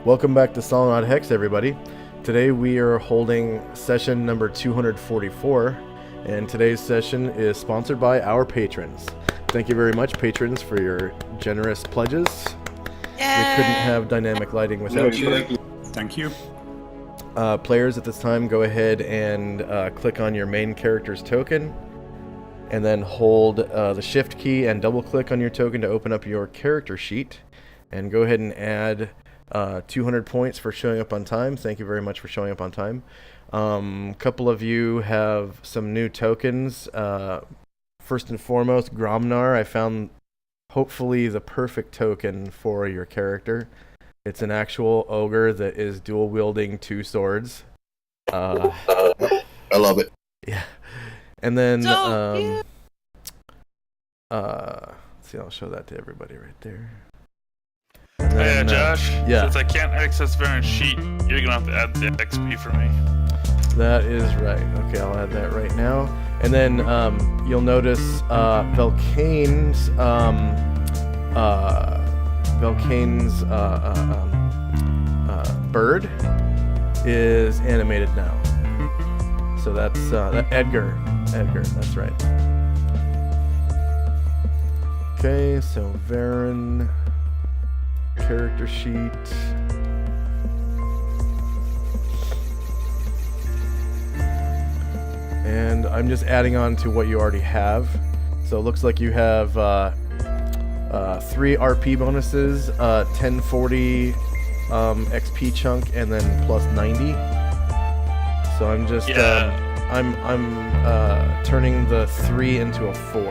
Welcome back to Solynod Hex, everybody. Today we are holding session number 244, and today's session is sponsored by our patrons. Thank you very much, patrons, for your generous pledges. Yay! We couldn't have dynamic lighting without you. Thank you. Players at this time, go ahead and click on your main character's token, and then hold the shift key and double click on your token to open up your character sheet, and go ahead and add 200 points for showing up on time. Thank you very much for showing up on time. A couple of you have some new tokens. First and foremost, Gromnar. I found hopefully the perfect token for your character. It's an actual ogre that is dual wielding 2 swords. I love it. Yeah. And then So let's see, I'll show that to everybody right there. Hey, Josh. yeah. Since I can't access Varen's sheet, you're gonna have to add the XP for me. That is right. Okay, I'll add that right now. And then you'll notice Velkane's bird is animated now. So that's Edgar. Edgar, that's right. Okay, so Varen character sheet. And I'm just adding on to what you already have. So it looks like you have 3 RP bonuses, 1040 XP chunk, and then plus 90. So I'm just I'm turning the 3 into a 4.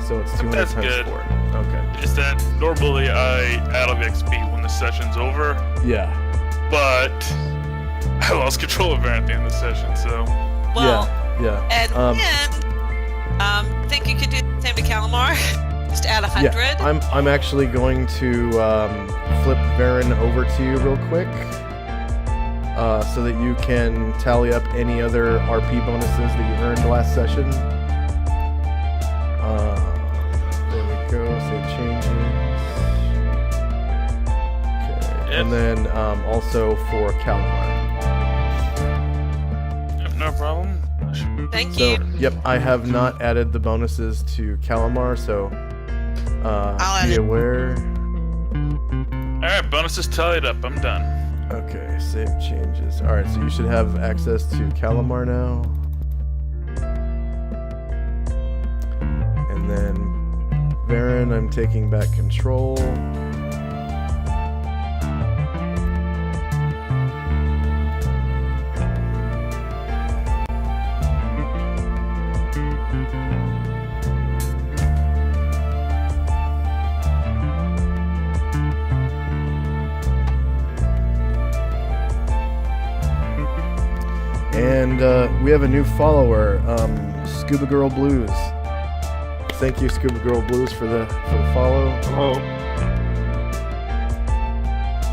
So it's 200 That's times good. 4. Okay. Is that normally I add all the XP when the session's over, Yeah. but I lost control of Varen at the end of the session, so. well, Yeah. and think you could do the same to Calamar? Just add 100. Yeah, I'm actually going to flip Varen over to you real quick, so that you can tally up any other RP bonuses that you earned last session. There we go. Save changes. Okay, and then also for Calamar. Yep, no problem. Thank So, you. yep, I have not added the bonuses to Calamar, so I'll add be it. aware. Alright, bonuses tallied up. I'm done. Okay, save changes. Alright, so you should have access to Calamar now. And then Varen, I'm taking back control. And we have a new follower, Scuba Girl Blues. Thank you, Scuba Girl Blues, for the follow. Oh,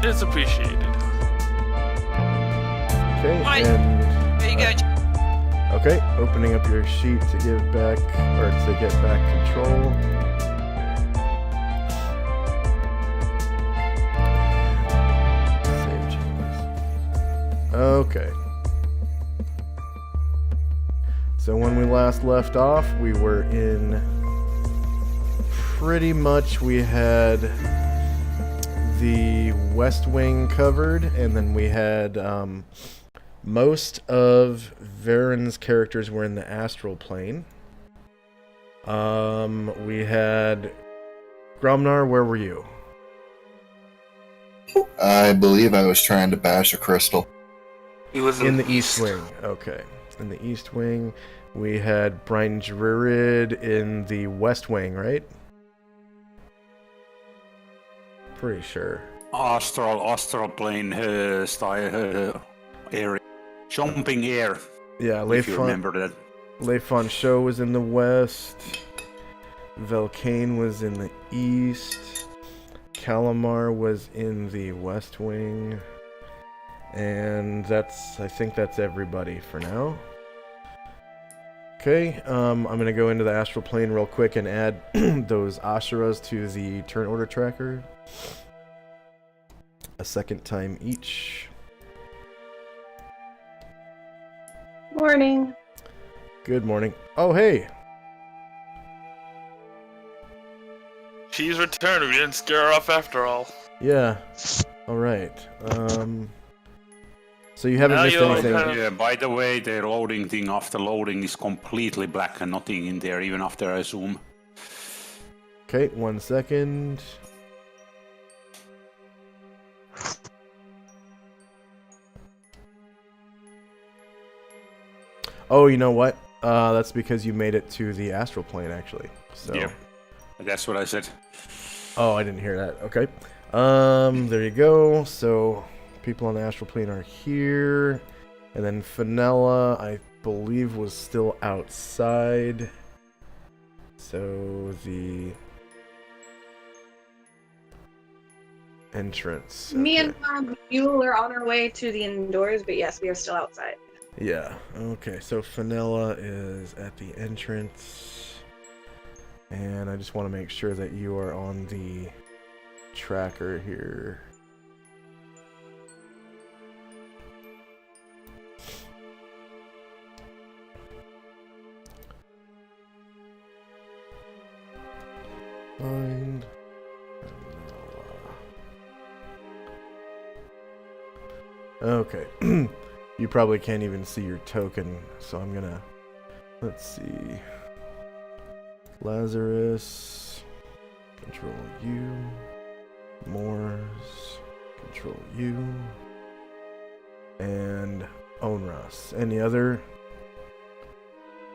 It's appreciated. Okay, Alright. and There you go. okay, opening up your sheet to give back or to get back control. Save changes. Okay. So when we last left off, we were in pretty much, we had the West Wing covered, and then we had most of Varen's characters were in the astral plane. We had Gromnar, where were you? I believe I was trying to bash a crystal. He was In the East Wing. Okay. In the East Wing. We had Brian Druid in the West Wing, right? Pretty sure. Astral plane area. Jumping air. Yeah, If you remember that. Leifon Show was in the West. Velkane was in the East. Calamar was in the West Wing. And I think that's everybody for now. Okay, I'm going to go into the astral plane real quick and add those Asheras to the turn order tracker. a second time each. Morning. Good morning. Oh, hey. She's returned. We didn't scare her off after all. Yeah. All right. So you haven't Now missed you'll anything. have- Yeah, by the way, the loading thing after loading is completely black and nothing in there, even after I zoom. Okay, 1 second. Oh, you know what? That's because you made it to the astral plane, actually. So. Yeah, that's what I said. Oh, I didn't hear that. Okay. There you go. So, people on the astral plane are here. And then Fenella, I believe, was still outside. So, the entrance. Me Okay. and Mom Mule are on our way to the indoors, but yes, we are still outside. Yeah. Okay, so Fenella is at the entrance. And I just want to make sure that you are on the tracker here. Find Fenella. Okay. You probably can't even see your token, so I'm gonna... Let's see. Lazarus. Control you. Moors. Control you. And Onras. Any other?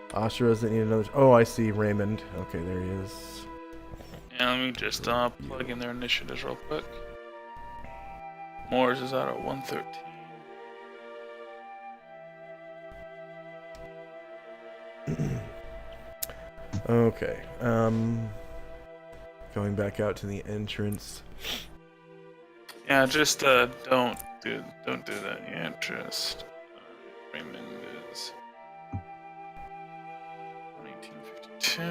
Ashras that need another... Oh, I see Raymond. Okay, there he is. Yeah, let me just plug in their initiatives real quick. Moore's is out at 113. Okay. Going back out to the entrance. Yeah, just don't do that yet. Just Raymond is 1852.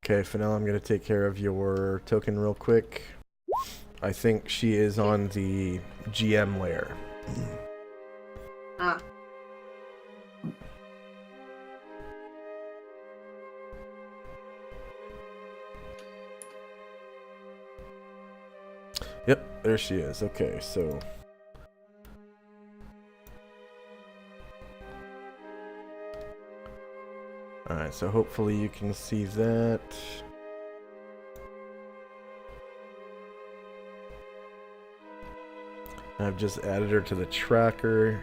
Okay, Fenella, I'm gonna take care of your token real quick. I think she is on the GM layer. Ah. Yep, there she is. Okay, so... Alright, so hopefully you can see that. I've just added her to the tracker.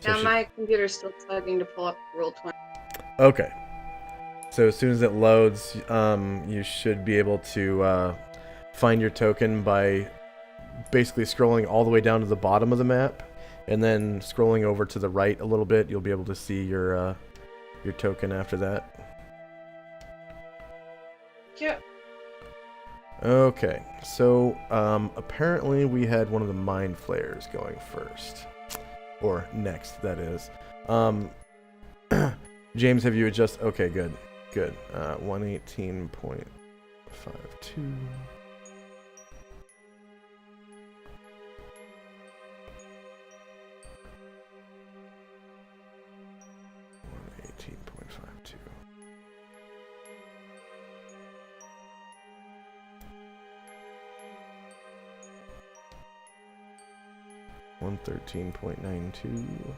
So Now my computer's still plugging to pull up Roll 20. Okay. So as soon as it loads, you should be able to find your token by basically scrolling all the way down to the bottom of the map, and then scrolling over to the right a little bit. You'll be able to see your token after that. Yep. Okay, so apparently we had one of the mind flayers going first, or next, that is. James, have you adjusted? Okay, good. 118.52. $113.92.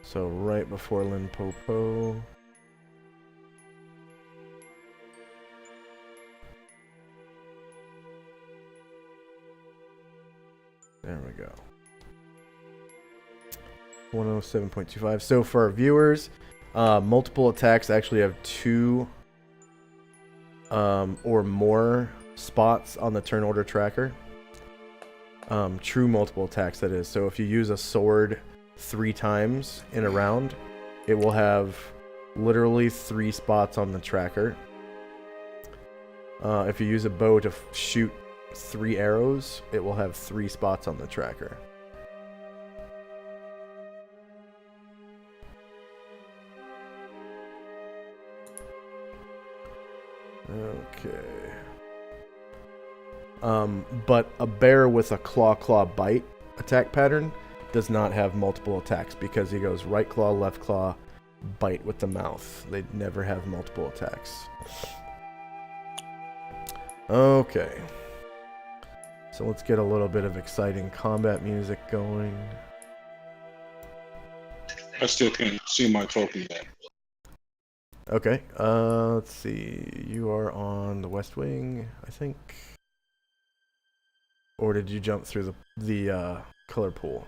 So right before Limpopo. There we go. 107.25. So for our viewers, multiple attacks actually have 2 or more spots on the turn order tracker. True multiple attacks, that is. So if you use a sword 3 times in a round, it will have literally 3 spots on the tracker. If you use a bow to shoot 3 arrows, it will have 3 spots on the tracker. Okay. But a bear with a claw bite attack pattern does not have multiple attacks because he goes right claw, left claw, bite with the mouth. They never have multiple attacks. Okay. So let's get a little bit of exciting combat music going. I still can't see my token yet. Okay. Let's see. You are on the west wing, I think. Or did you jump through the color pool?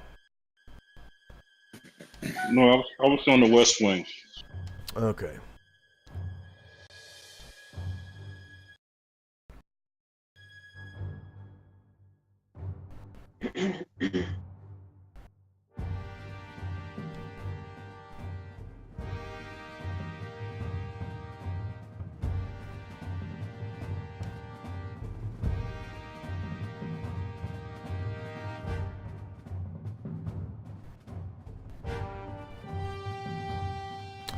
No, I was on the west wing. Okay.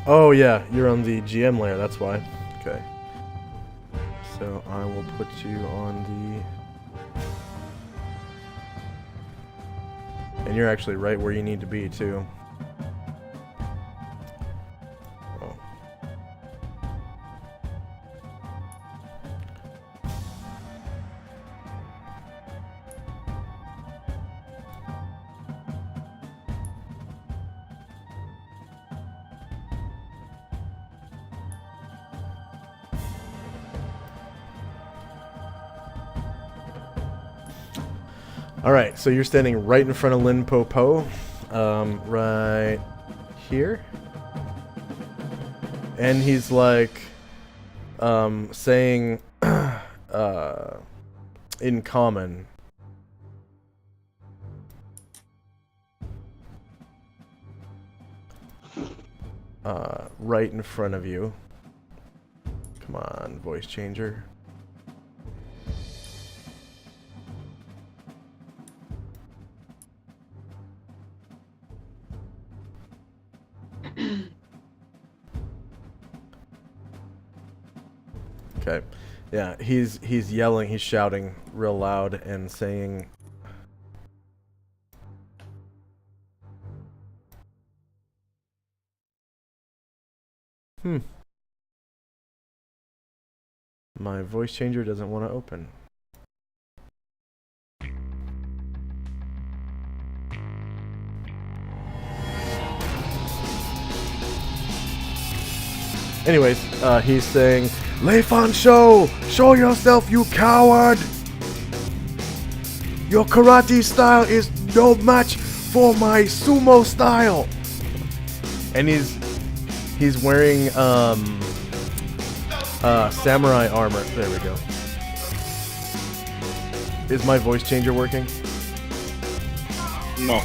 Oh yeah, you're on the GM layer, that's why. Okay. So I will put you on the... And you're actually right where you need to be, too. Oh. Alright, so you're standing right in front of Lin Po Po, right here. And he's like, saying, in common, right in front of you. Come on, voice changer. Okay. Yeah, he's yelling, he's shouting real loud and saying my voice changer doesn't want to open. Anyways, he's saying, Lei Fan Shou, show yourself, you coward! Your karate style is no match for my sumo style! And he's wearing, samurai armor. There we go. Is my voice changer working? No.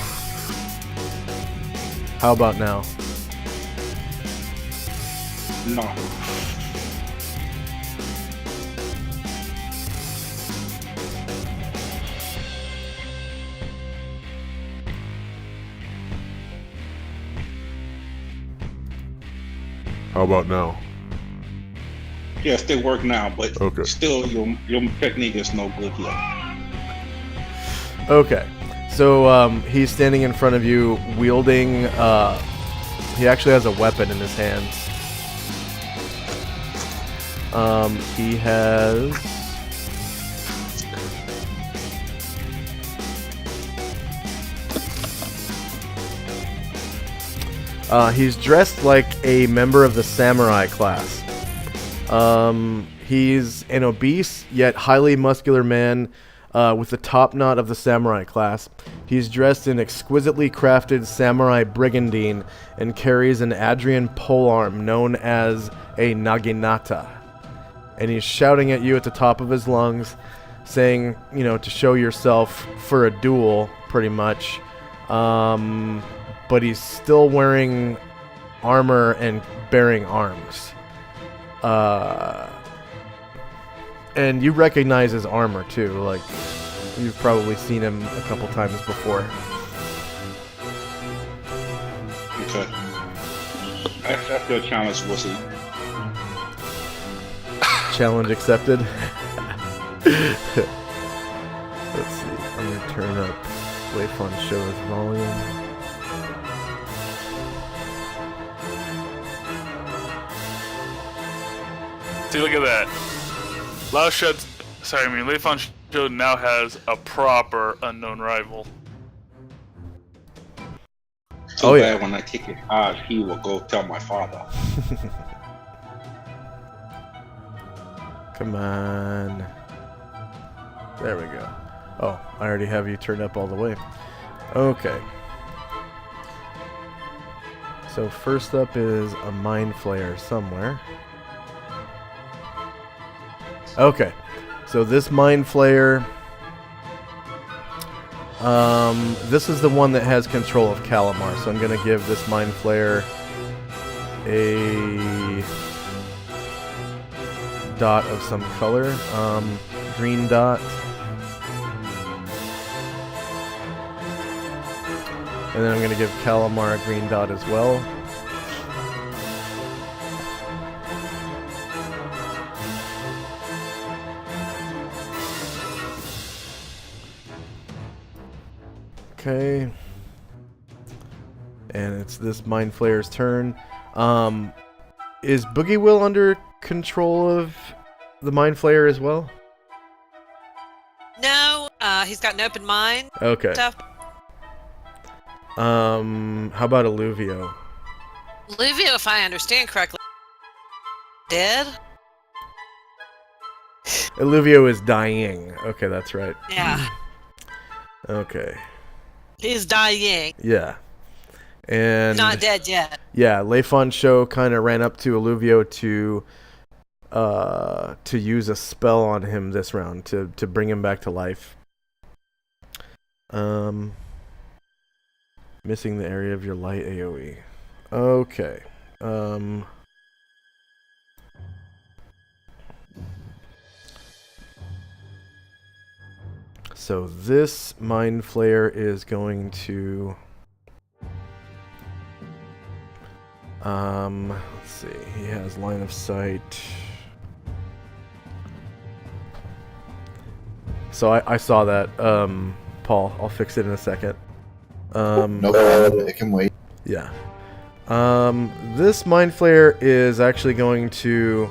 How about now? No. How about now? Yes, they work now, but Okay. still, your technique is no good yet. Okay. So, he's standing in front of you, wielding, he actually has a weapon in his hands. He has... he's dressed like a member of the samurai class. He's an obese yet highly muscular man with the top knot of the samurai class. He's dressed in exquisitely crafted samurai brigandine and carries an Adrian polearm known as a naginata. And he's shouting at you at the top of his lungs, saying, you know, to show yourself for a duel, pretty much. But he's still wearing armor and bearing arms. And you recognize his armor too, like you've probably seen him a couple times before. Okay. I feel challenged, wussy. Challenge accepted. Let's see. I'm gonna turn up Play Fun Show's volume. See, look at that. Leifon Show now has a proper unknown rival. Too Oh, yeah. bad when I kick it hard, he will go tell my father. Come on. There we go. Oh, I already have you turned up all the way. Okay. So first up is a Mind Flayer somewhere. Okay. So this Mind Flayer... this is the one that has control of Calamar, so I'm going to give this Mind Flayer a dot of some color. Green dot. And then I'm going to give Calamar a green dot as well. Okay. And it's this Mind Flayer's turn. Is Boogie Will under control of the Mind Flayer as well? No, he's got an open mind. Okay. Stuff. How about Alluvio? Livio, if I understand correctly, dead? Alluvio is dying. Okay, that's right. Yeah. Okay. He's dying. Yeah. And Not dead yet. yeah, Leifon Show kind of ran up to Alluvio to use a spell on him this round to bring him back to life. Missing the area of your light AoE. Okay. So this Mind Flayer is going to let's see. He has line of sight. So I saw that, Paul. I'll fix it in a second. No problem. It can wait. Yeah. This Mind Flayer is actually going to...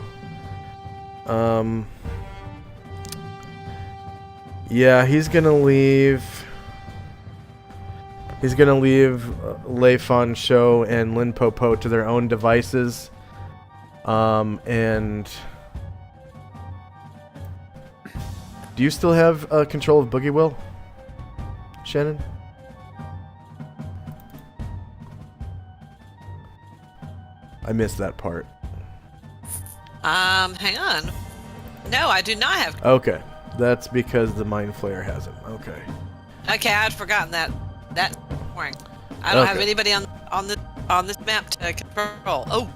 yeah, he's gonna leave... He's gonna leave Leifon Show and Lin Popo to their own devices. And... Do you still have control of Boogie Will, Shannon? I missed that part. Hang on. No, I do not have. Okay, that's because the Mind Flayer has him. Okay. Okay, I'd forgotten that. That's boring. I don't have Okay. anybody on this map to control. Oh.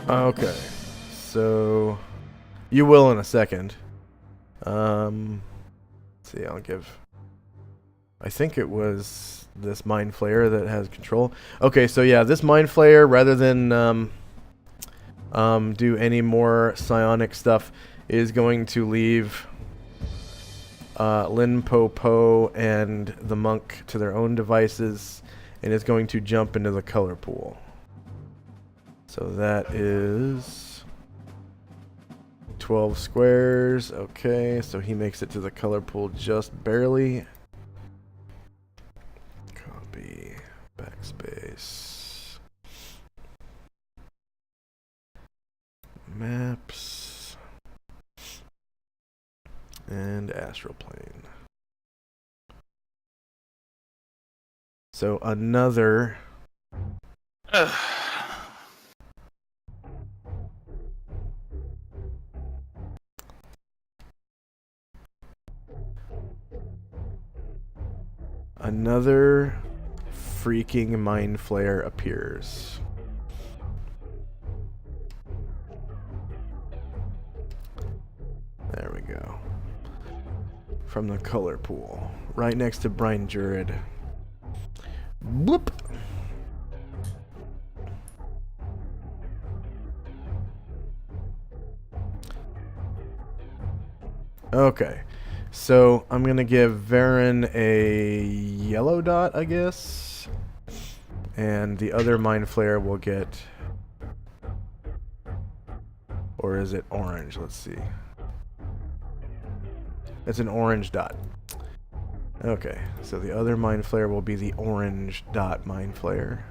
Okay. So you will in a second. Let's see, I'll give. I think it was this Mind Flayer that has control. Okay, so yeah, this Mind Flayer, rather than do any more psionic stuff, is going to leave Lin Popo and the monk to their own devices, and is going to jump into the color pool. So that is 12 squares. Okay, so he makes it to the color pool just barely. Copy, backspace, maps, and astral plane. So another another freaking Mind Flayer appears. go. From the color pool. Right next to Brian Jurid. Whoop! Okay. So I'm going to give Varen a yellow dot, I guess. And the other Mind Flayer will get... Or is it orange? Let's see. It's an orange dot. Okay, so the other Mind Flayer will be the orange dot Mind Flayer.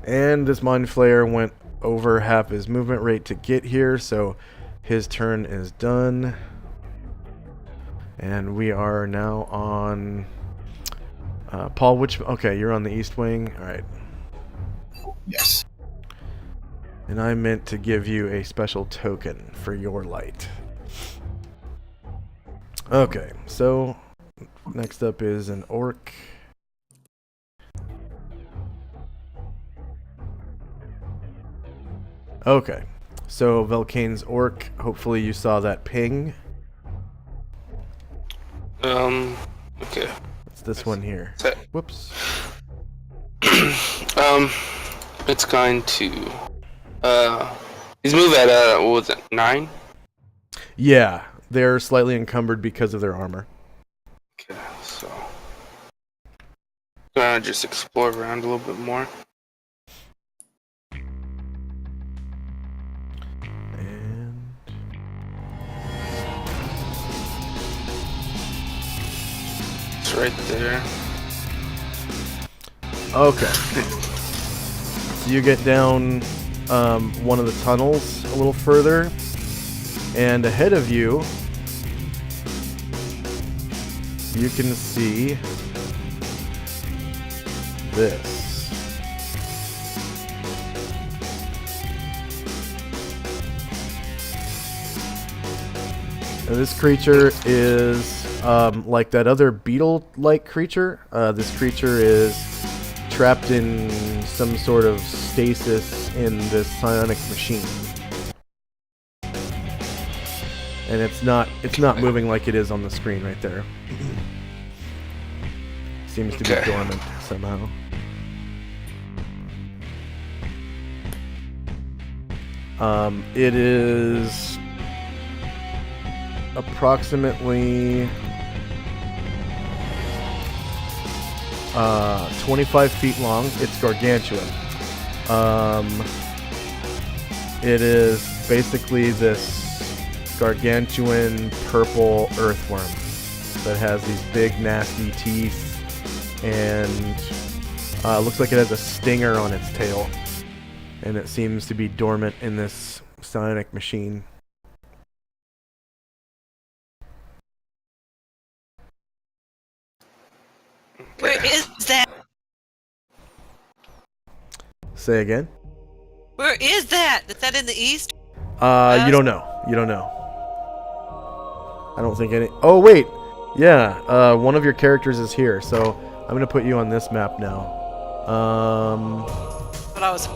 And this Mind Flayer went over half his movement rate to get here, so his turn is done. And we are now on... Paul, which... Okay, you're on the east wing. Alright. Yes. And I meant to give you a special token for your light. Okay, so... Next up is an orc. Okay, so Velkane's orc, hopefully you saw that ping. Okay. It's this one here. Set. Whoops. It's going to, he's moved at, what was it, 9? Yeah, they're slightly encumbered because of their armor. Okay, so. Gonna just explore around a little bit more. Right there. Okay. So you get down one of the tunnels a little further, and ahead of you, you can see this. Now this creature is like that other beetle-like creature. This creature is trapped in some sort of stasis in this psionic machine, and it's not moving like it is on the screen right there. Seems to be dormant somehow. It is approximately 25 feet long. It's gargantuan. It is basically this gargantuan purple earthworm that has these big nasty teeth, and looks like it has a stinger on its tail, and it seems to be dormant in this psionic machine. Where is that? Say again? Where is that? Is that in the east? You don't know. You don't know. I don't think any... Oh, wait! Yeah, one of your characters is here, so I'm gonna put you on this map now. But I was...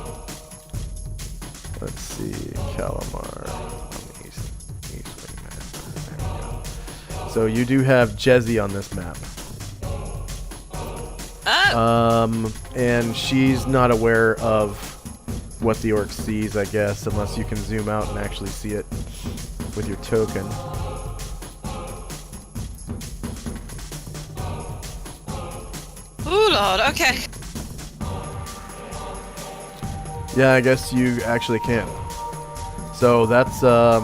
Let's see, Calamar on the east wing map. There we go. So you do have Jezzy on this map. And she's not aware of what the orc sees, I guess, unless you can zoom out and actually see it with your token. Ooh, Lord, okay. Yeah, I guess you actually can. So that's, I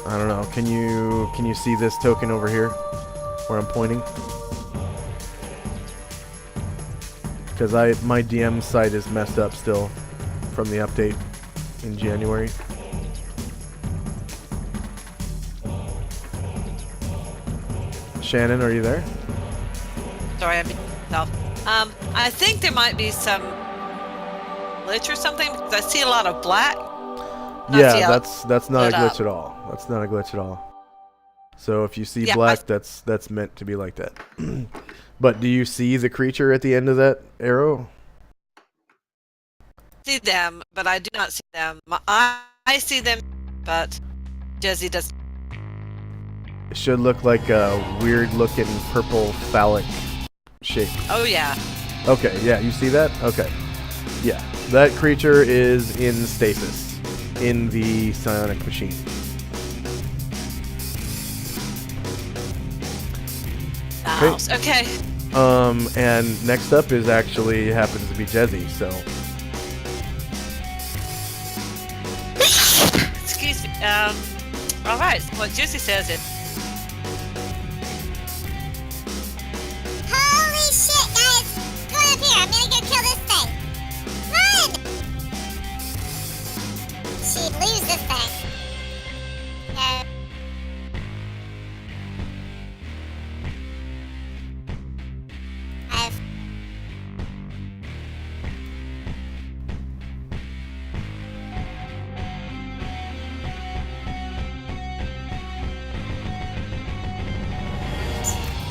don't know, can you see this token over here? Where I'm pointing, because my DM site is messed up still from the update in January. Shannon, are you there? Sorry, I'm myself. I think there might be some glitch or something because I see a lot of black. Yeah, that's not a glitch at all. That's not a glitch at all. So if you see Yeah, black, that's meant to be like that. But do you see the creature at the end of that arrow? See them, but I do not see them. I see them, but Jesse does. It should look like a weird-looking purple phallic shape. Oh yeah. Okay, yeah, you see that? Okay. Yeah, that creature is in stasis in the psionic machine. House. Okay. And next up is actually happens to be Jezzy, so Excuse me. All right. So what Juicy says is, Holy shit, guys! Come up here, I'm gonna go kill this thing. Run! She'd lose this thing. I've...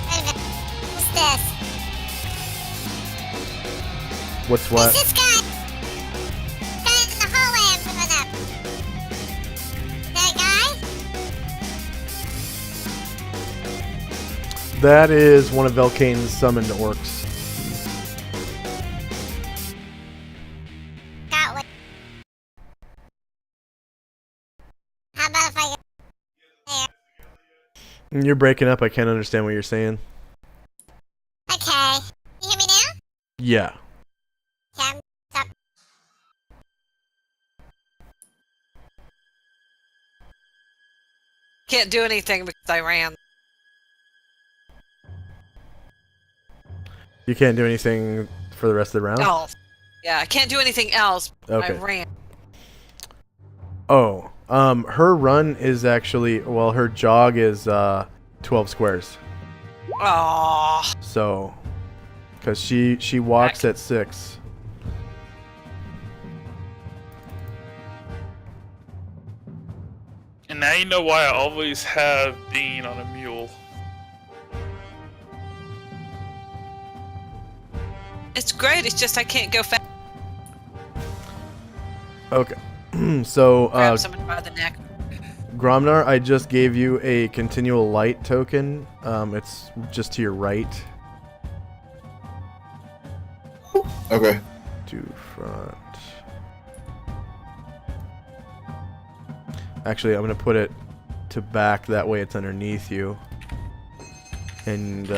Wait a minute. What's this? what's what? Who's this guy? Guy in the hallway I'm pulling up. That guy? That is one of Velkane's summoned orcs. Got one. How about if I get there? You're breaking up. I can't understand what you're saying. Okay. You hear me now? Yeah. Okay, stop. can't do anything because I ran. You can't do anything for the rest of the round? Else. Yeah, I can't do anything else. Okay. I ran. Oh, her run is actually, well, her jog is 12 squares. Aww. So, because she walks at 6. And now you know why I always have Dean on a mule. It's great. It's just I can't go fast. Okay. So, Grab someone by the neck. Gromnar, I just gave you a continual light token. It's just to your right. Okay. To front. Actually, I'm going to put it to back. That way it's underneath you. And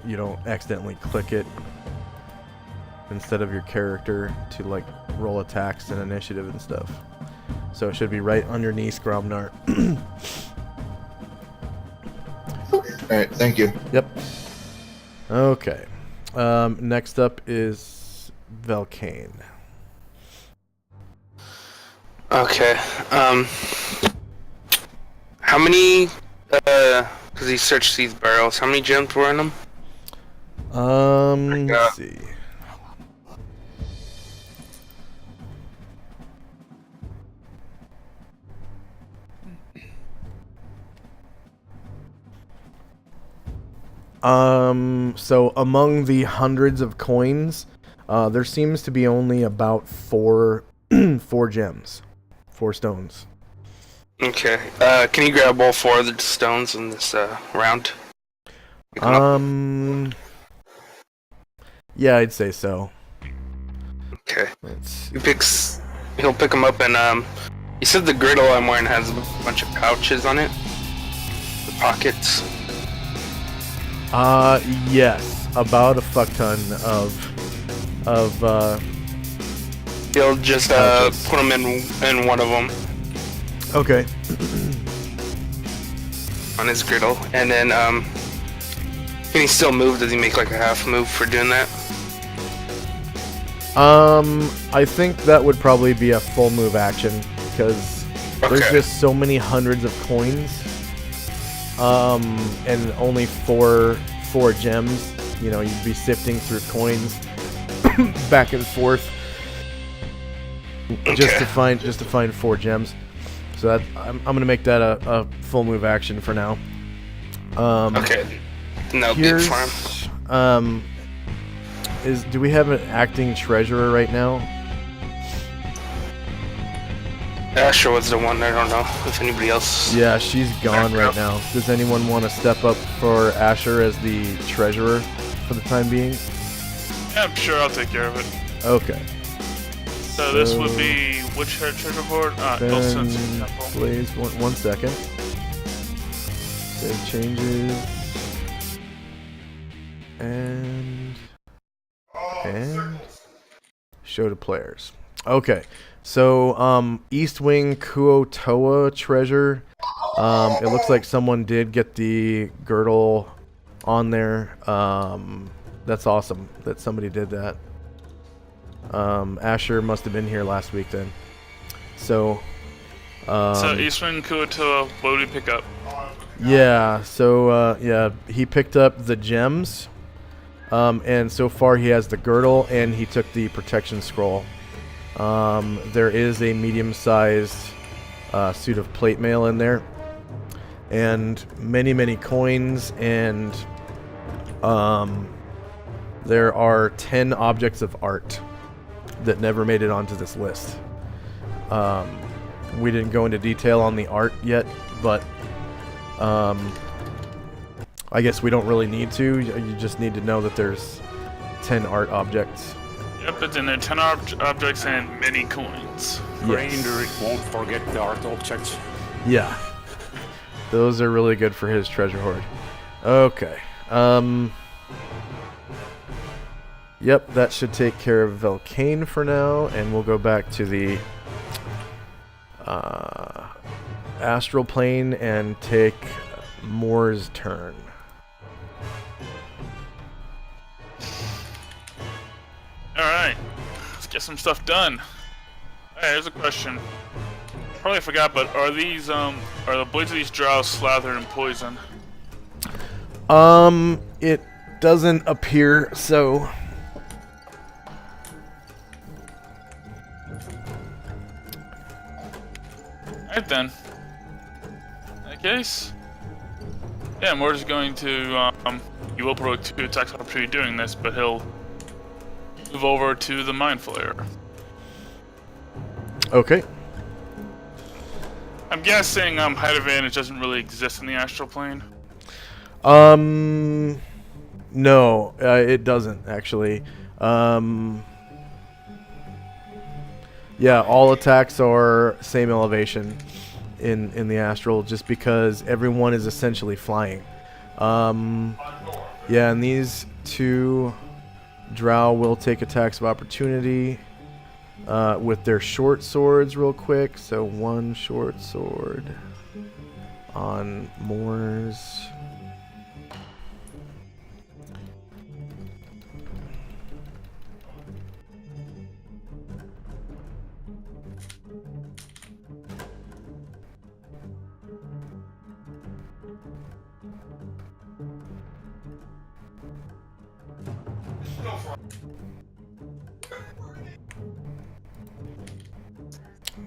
you don't accidentally click it instead of your character to like roll attacks and initiative and stuff. So it should be right underneath Gromnar. Alright, thank you. Yep. Okay. Next up is Velkane. Okay. How many? Because he searched these barrels. How many gems were in them? Let's see. So among the hundreds of coins, there seems to be only about 4 gems, 4 stones. Okay. Can you grab all 4 of the stones in this round? Pick 'em up. Yeah, I'd say so. Okay. Let's He'll pick them up, and you said the girdle I'm wearing has a bunch of pouches on it. The pockets. Yes, about a fuck ton of He'll just pouches. put them in one of them Okay. on his girdle, and then can he still move? Does he make like a half move for doing that? I think that would probably be a full move action because there's Okay. just so many hundreds of coins. And only four gems. You know, you'd be sifting through coins back and forth just to find 4 gems. So that I'm gonna make that a full move action for now. Okay. No big Here's, farm. do we have an acting treasurer right now? Asher was the one. I don't know if anybody else. Yeah, she's gone right now. Does anyone want to step up for Asher as the treasurer for the time being? Yeah, I'm sure I'll take care of it. Okay. So this would be which treasure hoard? Wilson's temple. Please, one second. Save changes. And show to players. Okay. So, East Wing Kuotoa treasure. It looks like someone did get the girdle on there. That's awesome that somebody did that. Asher must have been here last week then. So, So Eastwind Kuotoa, what did he pick up? yeah, so, yeah, he picked up the gems. And so far he has the girdle and he took the protection scroll. There is a medium-sized suit of plate mail in there. And many coins, and there are 10 objects of art that never made it onto this list. We didn't go into detail on the art yet, but I guess we don't really need to. You just need to know that there's 10 art objects. Yep, it's in there. 10 objects and many coins. Raindrick won't forget the art objects. Yeah. Those are really good for his treasure hoard. Okay. Yep, that should take care of Velcane for now, and we'll go back to the astral plane and take Moore's turn. Alright, let's get some stuff done. Alright, here's a question. Probably forgot, but are these, are the blades of these drows slathered in poison? It doesn't appear so. Alright then. In that case, yeah, Moore's going to, he will provoke 2 attacks of opportunity doing this, but he'll move over to the Mind Flayer. Okay. I'm guessing, height advantage doesn't really exist in the astral plane. No, it doesn't actually. Yeah, all attacks are same elevation in the astral, just because everyone is essentially flying. Yeah, and these 2 drow will take attacks of opportunity with their short swords real quick. So 1 short sword on Moore's.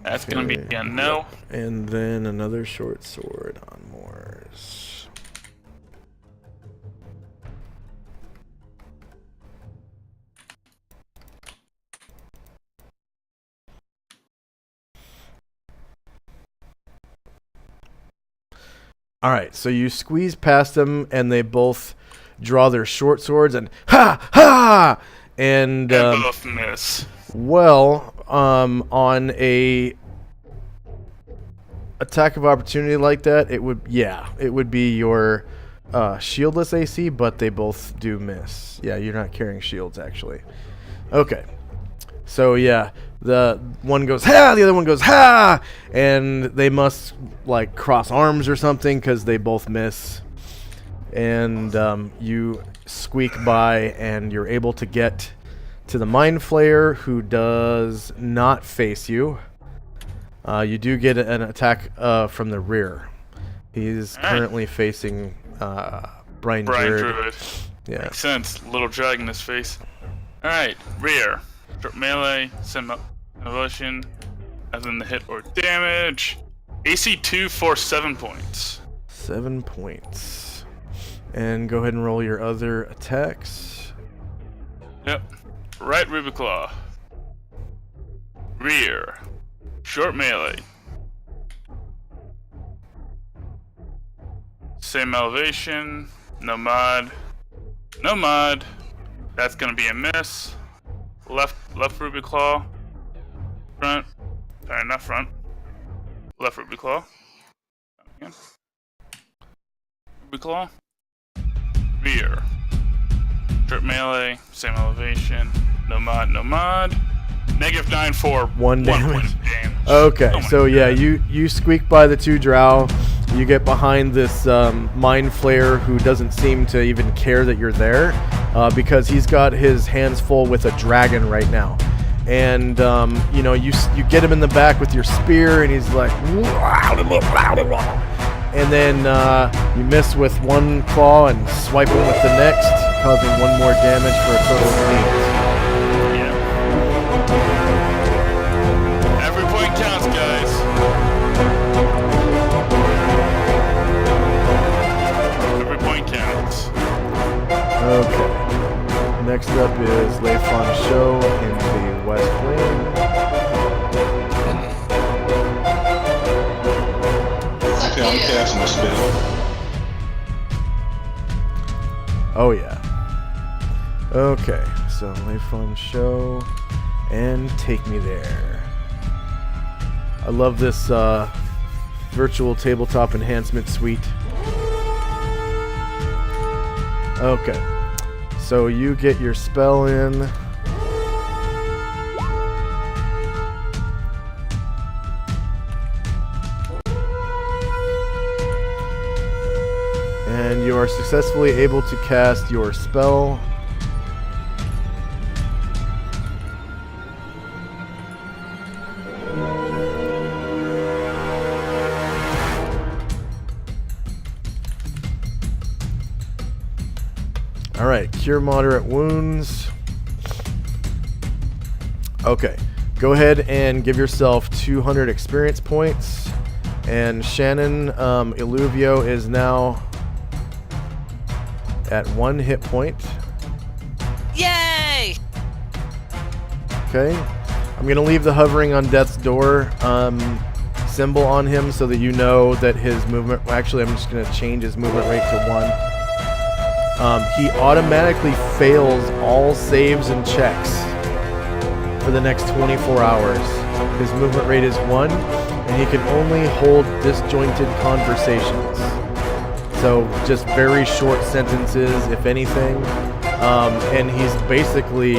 That's gonna be a no. And then another short sword on Moore's. Alright, so you squeeze past them and they both draw their short swords and ha! And both miss. well, on a attack of opportunity like that, it would be your shieldless AC, but they both do miss. Yeah, you're not carrying shields actually. Okay. So yeah, the one goes ha, the other one goes ha, and they must like cross arms or something because they both miss. And you squeak by, and you're able to get to the Mind Flayer, who does not face you. You do get an attack from the rear. He's currently facing Brian Druid. Yeah. Makes sense. Little drag in his face. Alright, rear. Melee, evolution, as in the hit or damage. AC 2 for 7 points. 7 points. And go ahead and roll your other attacks. Yep. Right Ruby Claw. Rear. Short melee. Same elevation. No mod. No mod. That's gonna be a miss. Left Ruby Claw. Front. Sorry, not front. Left Ruby Claw. Again. Ruby Claw. Rear. Short melee. Same elevation. No mod. No mod. -9 for 1 damage. point of damage. Okay, Oh my so yeah, God. you squeak by the 2 drow. You get behind this mind flayer who doesn't seem to even care that you're there because he's got his hands full with a dragon right now. And you know, you get him in the back with your spear, and he's like, and then you miss with 1 claw and swipe him with the next, causing 1 more damage for a total of 8. Every point counts, guys. Every point counts. Okay. Next up is Leifon Show in the West Wing. Okay, I'm casting a spell. Oh yeah. Okay, so Leifon Show and take me there. I love this virtual tabletop enhancement suite. Okay, so you get your spell in. And you are successfully able to cast your spell. Alright, cure moderate wounds. Okay, go ahead and give yourself 200 experience points. And Shannon Illuvio is now at 1 hit point. Yay! Okay, I'm going to leave the hovering on death's door symbol on him so that you know that his movement... Actually, I'm just going to change his movement rate to 1. He automatically fails all saves and checks for the next 24 hours. His movement rate is 1, and he can only hold disjointed conversations. So just very short sentences, if anything. And he's basically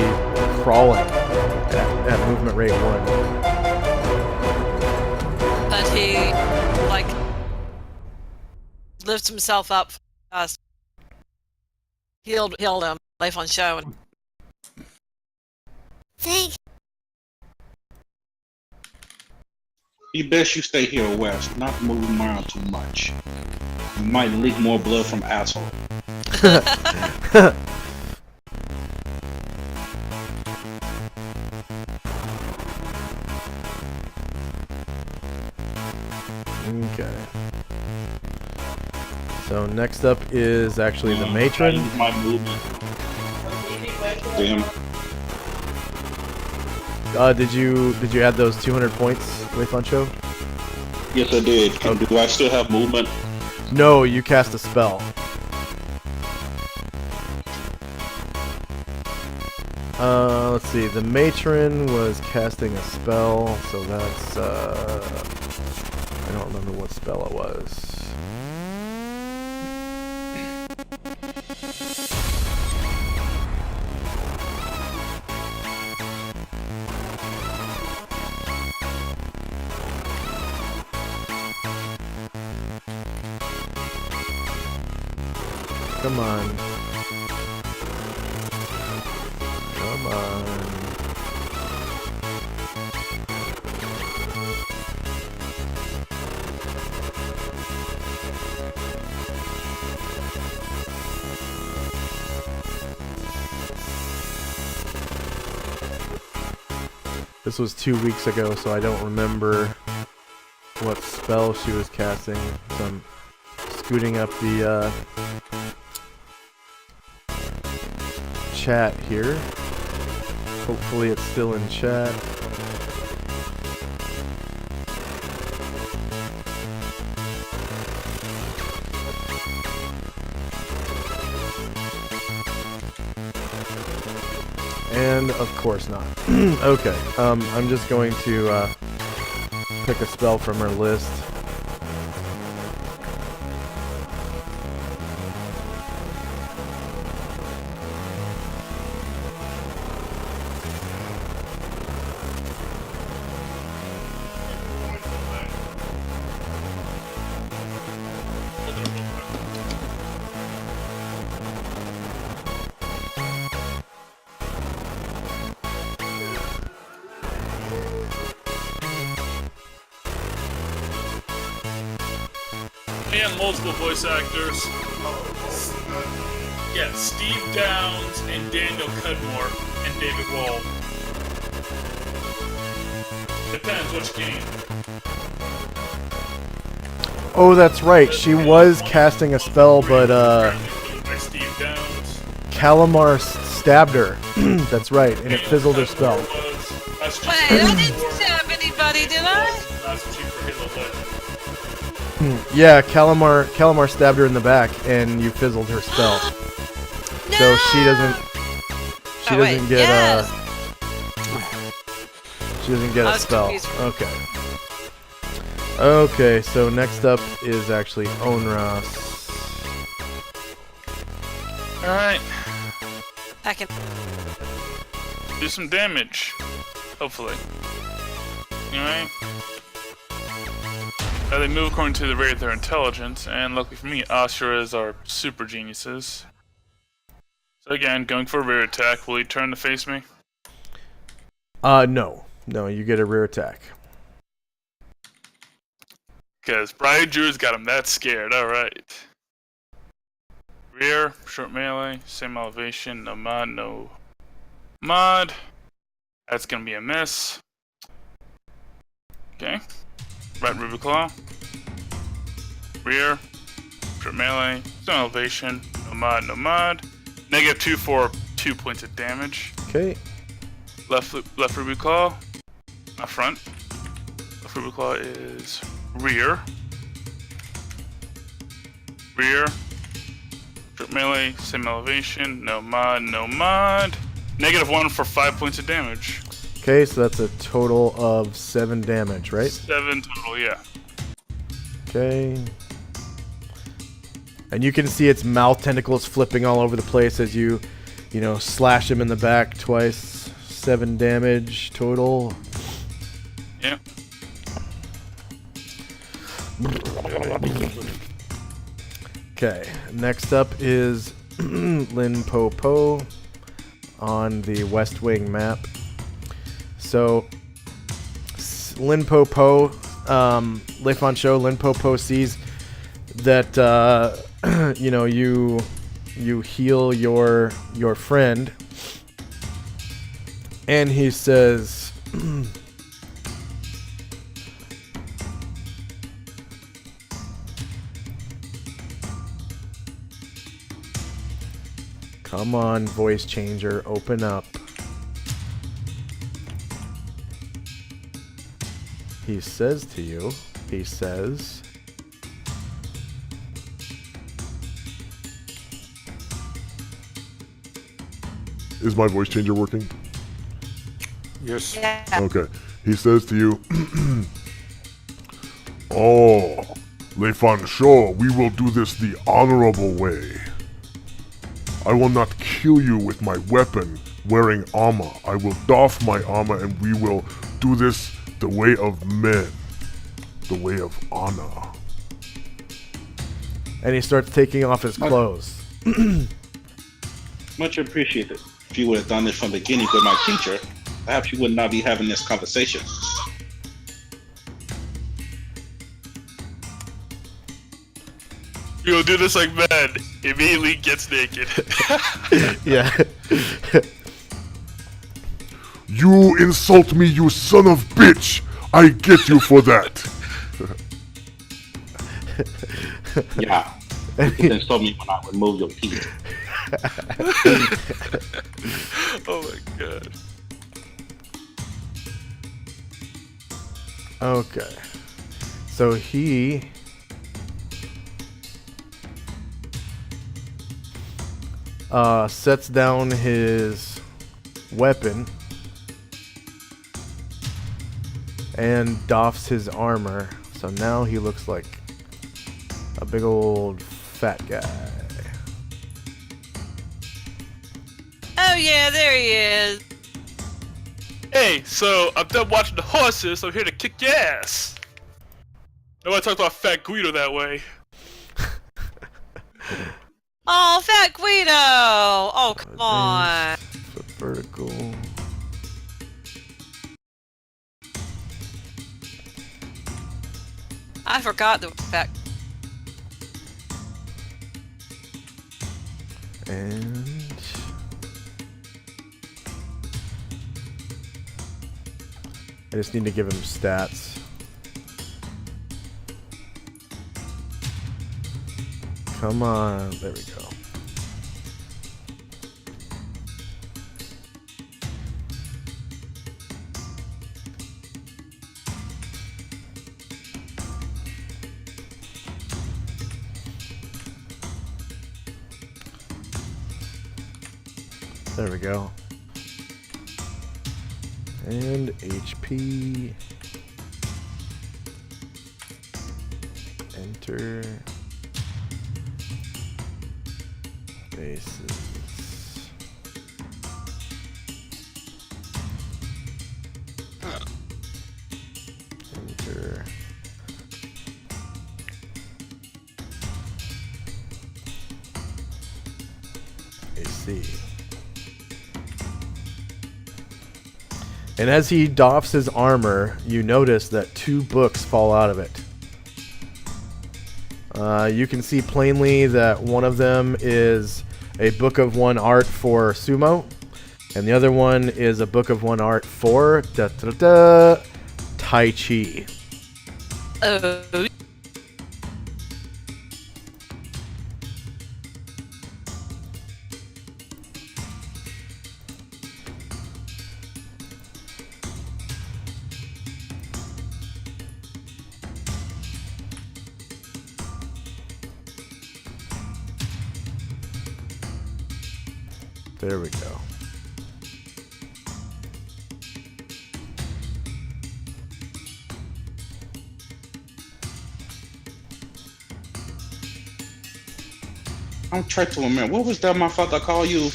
crawling at movement rate 1. But he, like, lifts himself up fast. Healed him. Life on show. And Thank You best you stay here west, not moving around too much. You might leak more blood from asshole. Okay. So next up is actually the matron. I use my movement. Damn. Did you add those 200 points, Leifon? Yes, I did. Do I still have movement? No, you cast a spell. Let's see. The matron was casting a spell, so that's I don't remember what spell it was. Come on. Come on. This was 2 weeks ago, so I don't remember what spell she was casting. So I'm scooting up the chat here. Hopefully it's still in chat. And of course not. Okay, I'm just going to pick a spell from her list. And multiple voice actors. Yeah, Steve Downs and Daniel Cudmore and David Wall. Depends which game. Oh, that's right. She was casting a spell, but By Steve Downs. Calamar stabbed her. That's right, and it fizzled her spell. That's Wait, I didn't stab anybody, did I? That's what you forget the list. Yeah, Calamar stabbed her in the back, and you fizzled her spell. No! So she doesn't get yes. she doesn't get I a was spell. confused. Okay. Okay, so next up is actually Onras. Alright, I can. do some damage. Hopefully. Anyway. They move according to the rate of their intelligence, and luckily for me, Asuras are super geniuses. So again, going for a rear attack. Will he turn to face me? No. No, you get a rear attack. Because Brian Drew's got him that scared. Alright. Rear, short melee, same elevation, no mod, no mod. That's gonna be a miss. Okay. Right Ruby Claw. Rear, short melee, same elevation, no mod, no mod. -2 for 2 points of damage. Okay. Left Ruby Claw. Not front. Left Ruby Claw is rear. Rear. Short melee, same elevation, no mod, no mod. -1 for 5 points of damage. Okay, so that's a total of 7 damage, right? 7 total, yeah. Okay. And you can see its mouth tentacles flipping all over the place as you slash him in the back twice. 7 damage total. Yeah. Okay, next up is Limpopo on the West Wing map. So, Limpopo, Leifan Show, Limpopo sees that, you heal your friend, and he says, come on, voice changer, open up. He says to you, he says, is my voice changer working? Yes. Yeah. Okay. He says to you, oh, Leifan Shaw, we will do this the honorable way. I will not kill you with my weapon wearing armor. I will doff my armor and we will do this the way of men. The way of honor. and he starts taking off his clothes. Much appreciated. If you would have done this from the beginning with my teacher, perhaps you would not be having this conversation. You'll do this like men. Immediately gets naked. Yeah. You insult me, you son of bitch! I get you for that! Yeah. You can insult me when I remove your teeth. Oh my god. Okay. So he sets down his weapon and doffs his armor. So now he looks like a big old fat guy. Oh yeah, there he is. Hey, so I'm done watching the horses, so I'm here to kick your ass. Nobody talks about Fat Guido that way. Oh, Fat Guido! Oh, come on. Flip vertical. I forgot the Fat. And I just need to give him stats. Come on, there we go. There we go. And HP. Enter. Bases. Enter. AC. And as he doffs his armor, you notice that 2 books fall out of it. You can see plainly that one of them is a book of one art for sumo, and the other one is a book of one art for Tai Chi. Oh. There we go. I'm trying to remember. What was that my father called you?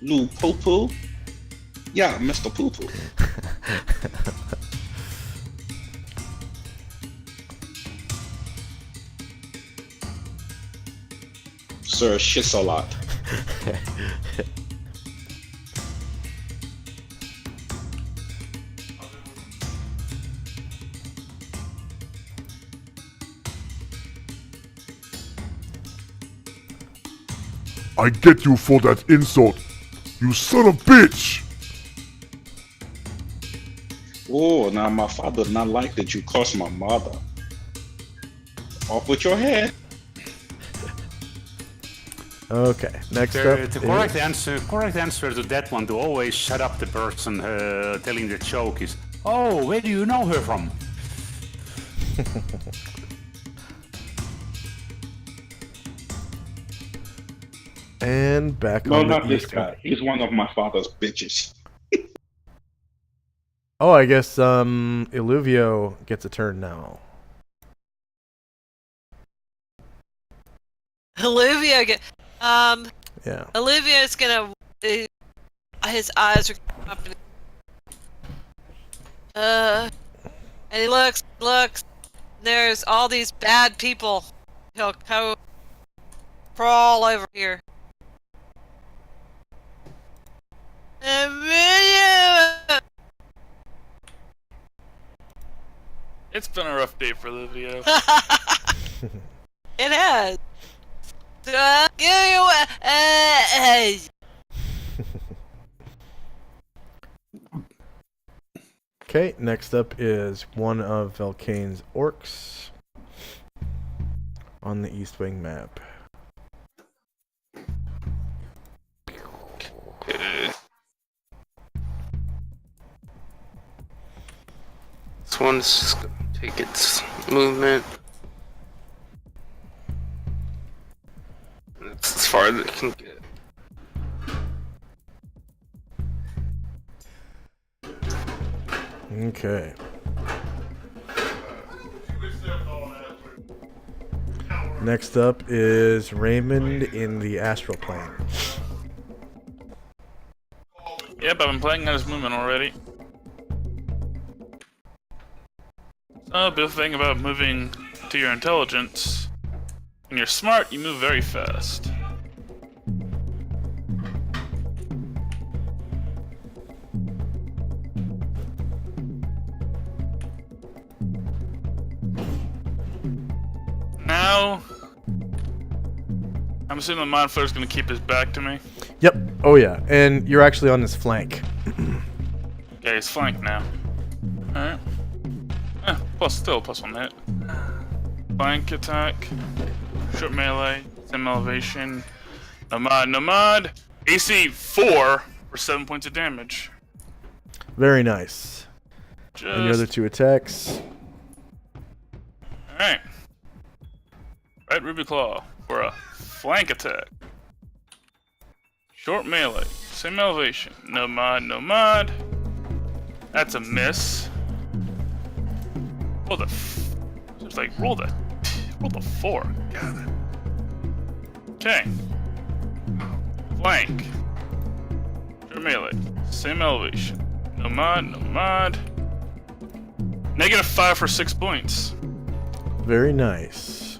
Lou Poo Poo? Yeah, Mr. Poo Poo. Sir, shit's a lot. I get you for that insult, you son of a bitch! Oh, now my father not like that you cursed my mother. Off with your head. Okay, next up The is... correct answer to that one, to always shut up the person telling the joke, is, oh, where do you know her from? And back No, on the not this east. guy. He's one of my father's bitches. Oh, I guess Illuvio gets a turn now. Olivia get Yeah. Olivia's gonna his eyes are up and he looks there's all these bad people. He'll go crawl over here. It's been a rough day for Olivia. It has. Okay, next up is one of Velkane's orcs on the East Wing map. Okay. This one's just gonna take its movement. That's as far as it can get. Okay. Next up is Raymond in the astral plane. Yep, I've been playing on his movement already. So, the thing about moving to your intelligence, when you're smart, you move very fast. Now, I'm assuming the Mind Flayer is going to keep his back to me. Yep. Oh yeah, and you're actually on his flank. Okay, he's flanked now. Alright. Still plus 1 hit. Flank attack. Short melee. Same elevation. Nomad. AC 4 for 7 points of damage. Very nice. Just... And your other 2 attacks. Alright. Right Ruby Claw for a flank attack. Short melee. Same elevation. Nomad. That's a miss. Roll the roll the 4. Got it. Okay. Flank. Short melee. Same elevation. Nomad. -5 for 6 points. Very nice.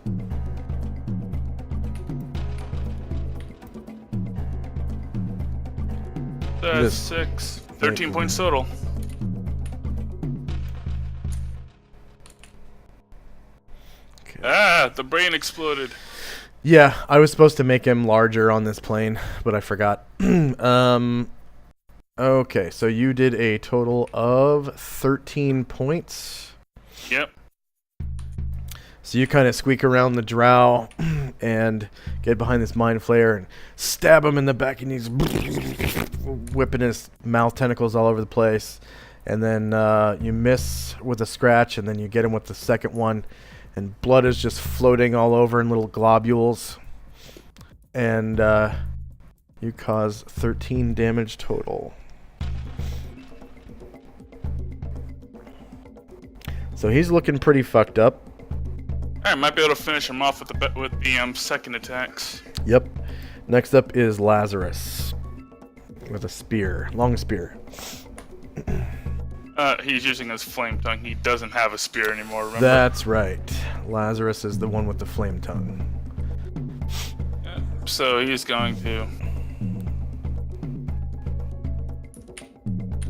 That's This- 6. 13 points total. Ah, the brain exploded. Yeah, I was supposed to make him larger on this plane, but I forgot. Okay, so you did a total of 13 points. Yep. So you kind of squeak around the drow and get behind this Mind Flayer and stab him in the back, and he's whipping his mouth tentacles all over the place. And then you miss with a scratch, and then you get him with the second one, and blood is just floating all over in little globules. And you cause 13 damage total. So he's looking pretty fucked up. Alright, might be able to finish him off with the second attacks. Yep. Next up is Lazarus with a spear, long spear. He's using his flame tongue. He doesn't have a spear anymore, remember? That's right. Lazarus is the one with the flame tongue. Yeah, so he's going to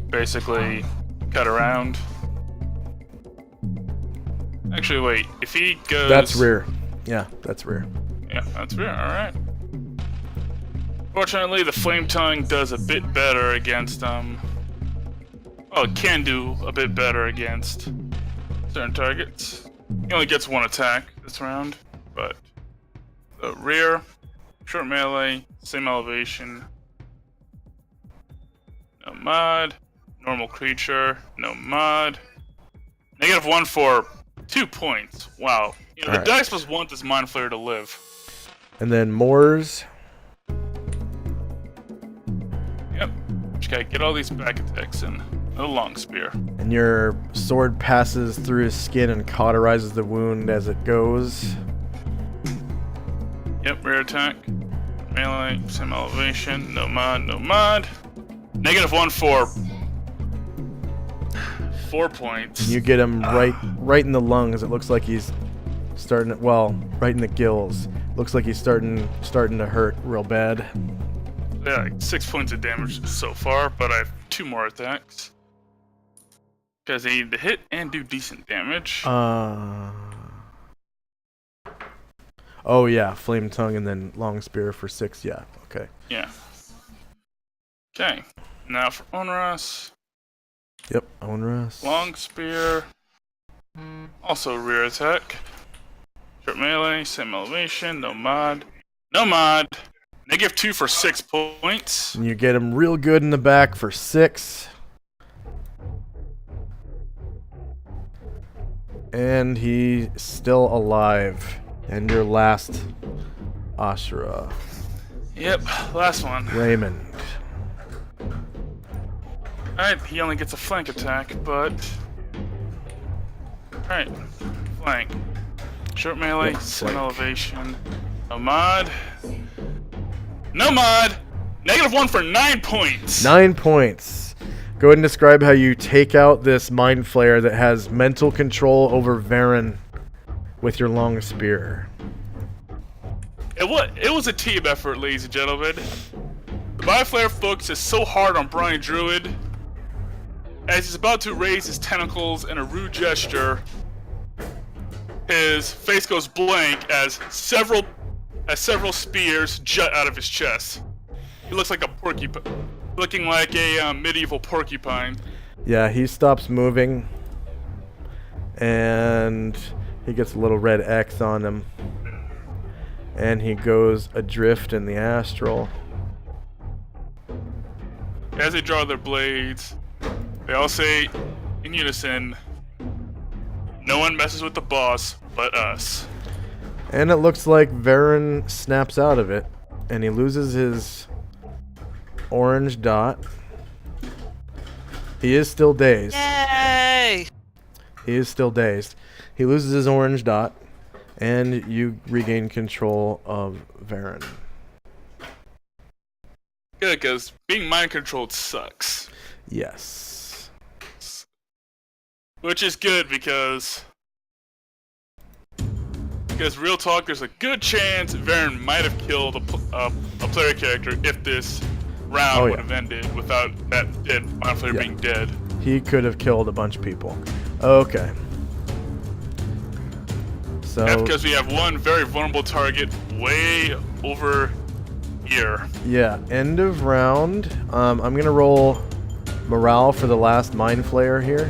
basically cut around. Actually, wait. If he goes... That's rear. Yeah, that's rear. Yeah, that's rear. Alright. Fortunately, the flame tongue does a bit better against, well, it can do a bit better against certain targets. He only gets 1 attack this round, but the rear, short melee, same elevation. No mod. Normal creature. No mod. -1 for 2 points. Wow. You know, the dice must want this Mind Flayer to live. And then Moors. Yep. Just gotta get all these back attacks in. No long spear. And your sword passes through his skin and cauterizes the wound as it goes. Yep, rear attack. Melee, same elevation. No mod. -1 for 4 points. And you get him right in the lungs. It looks like he's starting, well, right in the gills. Looks like he's starting to hurt real bad. Yeah, like 6 points of damage so far, but I have 2 more attacks. Because they need to hit and do decent damage. Oh yeah, flame tongue and then long spear for 6. Yeah, okay. Yeah. Okay. Now for Onorous. Yep, Onorous. Long spear. Also rear attack. Short melee, same elevation, no mod. -2 for 6 points. And you get him real good in the back for 6. And he's still alive. And your last Ashura, Yep, last one. Raymond. Alright, he only gets a flank attack, but... Alright, flank. Short melee, Yep, same flank. elevation. No mod. No mod! -1 for 9 points! 9 points. Go ahead and describe how you take out this Mind Flayer that has mental control over Varen with your long spear. It was a team effort, ladies and gentlemen. The Mind Flayer focuses so hard on Brian Druid. As he's about to raise his tentacles in a rude gesture, his face goes blank as several spears jut out of his chest. He looks like a porcupine, looking like a medieval porcupine. Yeah, he stops moving, and he gets a little red X on him, and he goes adrift in the astral. As they draw their blades, they all say in unison, "No one messes with the boss but us." And it looks like Varen snaps out of it, and he loses his orange dot. He is still dazed. Yay! He is still dazed. He loses his orange dot, and you regain control of Varen. Good, because being mind controlled sucks. Yes. Which is good because real talk, there's a good chance Varen might have killed a player character if this round would have ended without that dead Mind Flayer being dead. He could have killed a bunch of people. Okay. So That's because we have one very vulnerable target way over here. yeah, end of round. I'm gonna roll morale for the last Mind Flayer here.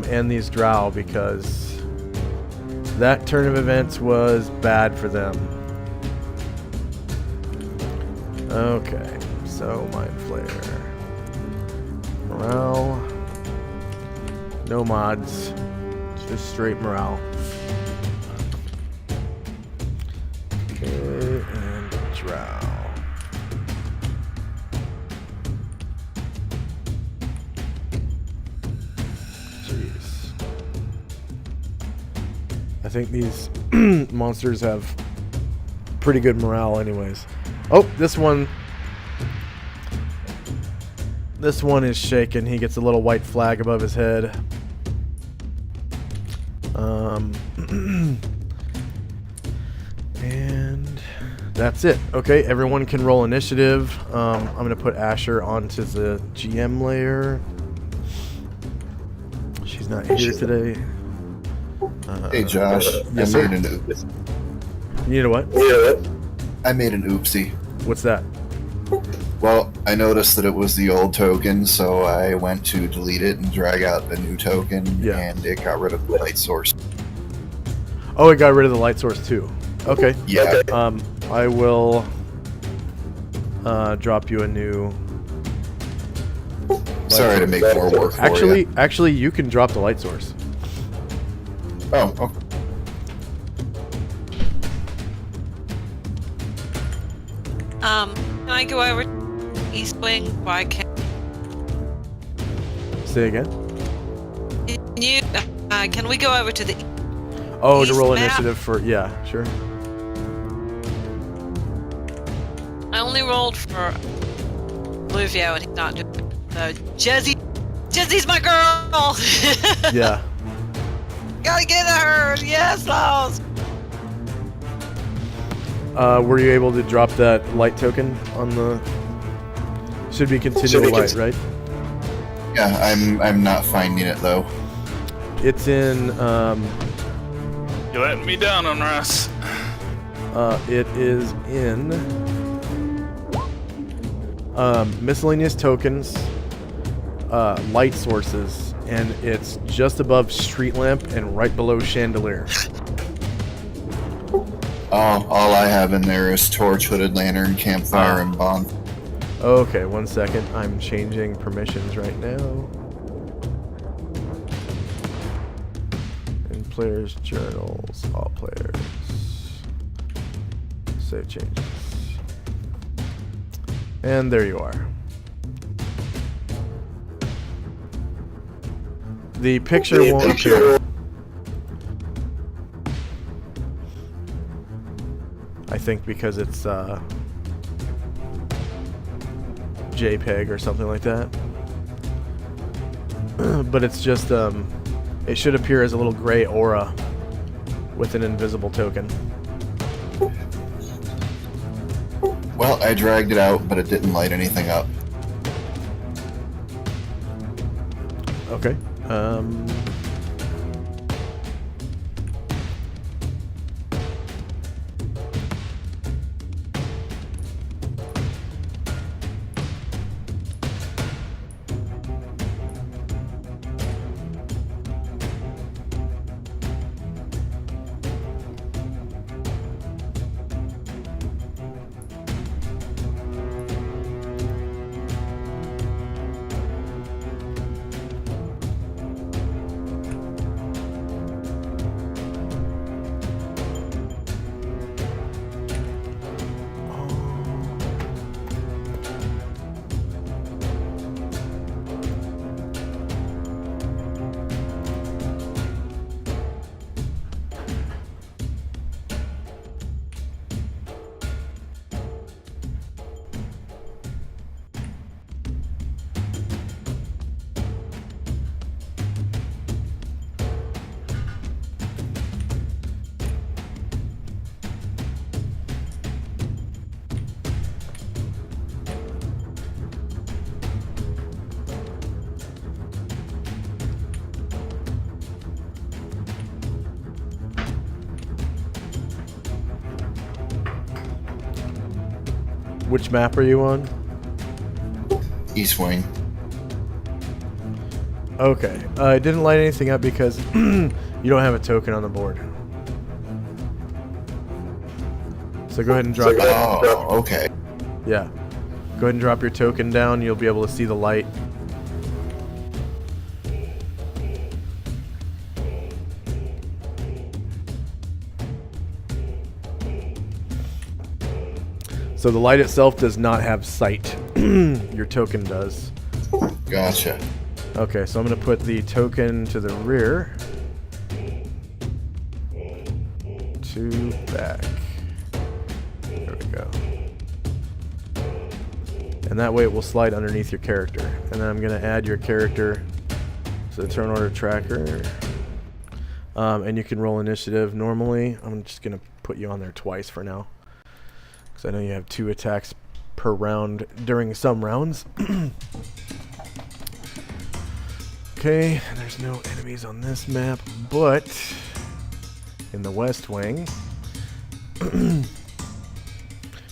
And these drow, because that turn of events was bad for them. Okay, so Mind Flayer. Morale. No mods. Just straight morale. Okay, and drow. Jeez. I think these monsters have pretty good morale anyways. Oh, this one is shaken. He gets a little white flag above his head. And that's it. Okay, everyone can roll initiative. I'm gonna put Asher onto the GM layer. She's not here today. Hey Josh, yes, I sir? made an oops. You know what? I made an oopsie. What's that? Well, I noticed that it was the old token, so I went to delete it and drag out the new token, and it got rid of the light source. Oh, it got rid of the light source too. Okay. Yeah. I will drop you a new. Sorry to make more work for you. Actually, you can drop the light source. Oh, okay. Can I go over to East Wing? Why can't Say again. you? Can we go over to the? Oh, to East roll map? initiative for sure. I only rolled for Luvio, and he's not doing it. So Jezzy's my girl. Yeah. Gotta get her. Yes, Laws. Were you able to drop that light token on the? Should be continual light, right? Yeah, I'm not finding it though. It's in. You're letting me down on Russ. It is in. Miscellaneous tokens, light sources, and it's just above street lamp and right below chandelier. Oh, all I have in there is torch, hooded lantern, campfire, and bomb. Okay, 1 second. I'm changing permissions right now. Players journals, all players. Save changes. And there you are. The picture won't appear. I think because it's JPEG or something like that. But it's just it should appear as a little gray aura with an invisible token. Well, I dragged it out, but it didn't light anything up. Okay. Which map are you on? East Wing. Okay. It didn't light anything up because you don't have a token on the board. So go ahead and drop. Oh, okay. Yeah. Go ahead and drop your token down. You'll be able to see the light. So the light itself does not have sight. Your token does. Gotcha. Okay, so I'm going to put the token to the rear. 2 back. There we go. And that way it will slide underneath your character. And then I'm going to add your character to the turn order tracker. And you can roll initiative normally. I'm just going to put you on there twice for now. I know you have 2 attacks per round during some rounds. Okay, there's no enemies on this map, but in the West Wing.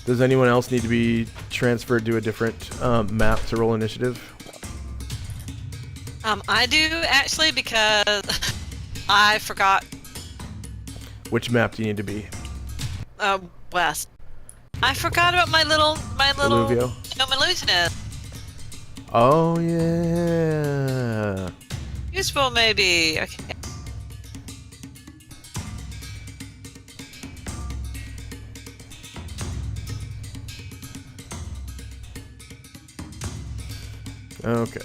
Does anyone else need to be transferred to a different map to roll initiative? I do actually because I forgot. Which map do you need to be? West. I forgot about my little Alluvio? illusionist. Oh yeah. Useful maybe. Okay. Okay.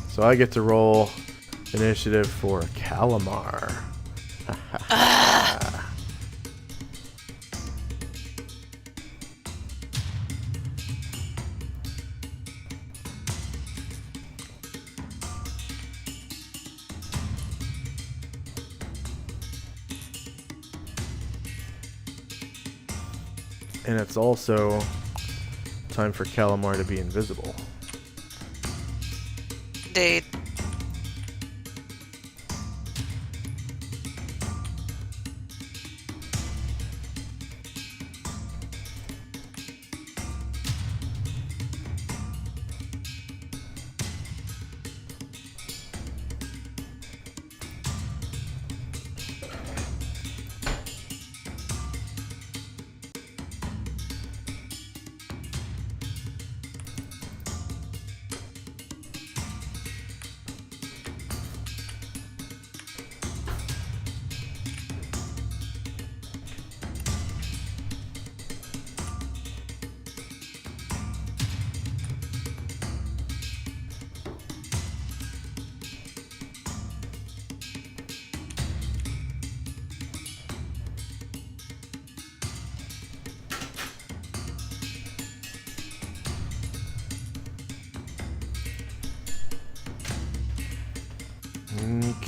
So I get to roll initiative for Calamar. And it's also time for Calamar to be invisible. Indeed.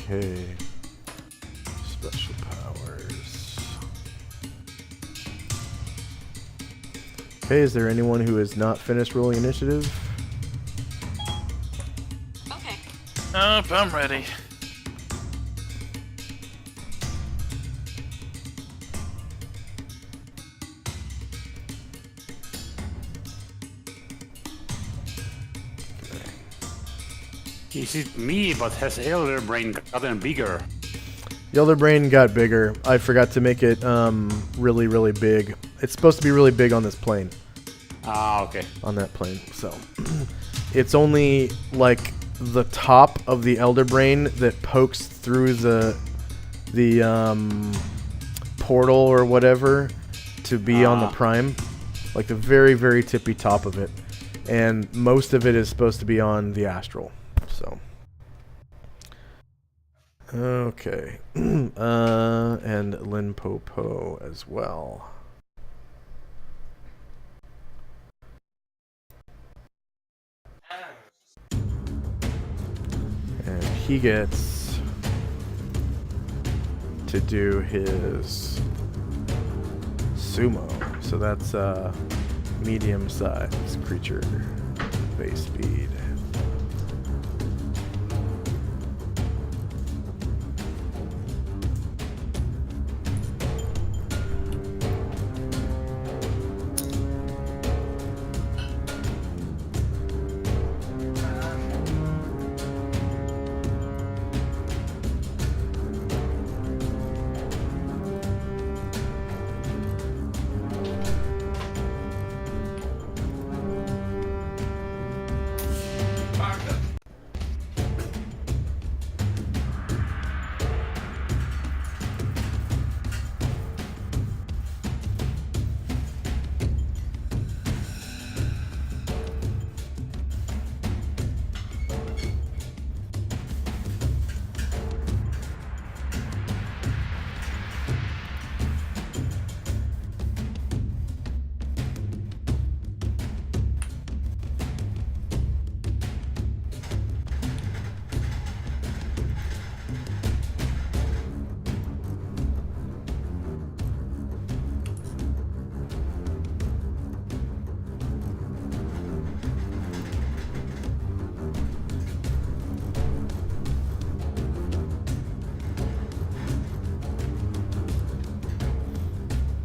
Okay. Special powers. Okay, is there anyone who has not finished rolling initiative? Okay. Nope, I'm ready. Is it me, but has Elder Brain gotten bigger? The Elder Brain got bigger. I forgot to make it really, really big. It's supposed to be really big on this plane. Ah, okay. On that plane. So it's only like the top of the Elder Brain that pokes through the portal or whatever to be on the Prime. Like the very, very tippy top of it. And most of it is supposed to be on the Astral. So okay. And Limpopo as well. And he gets to do his sumo. So that's a medium-sized creature. Base speed.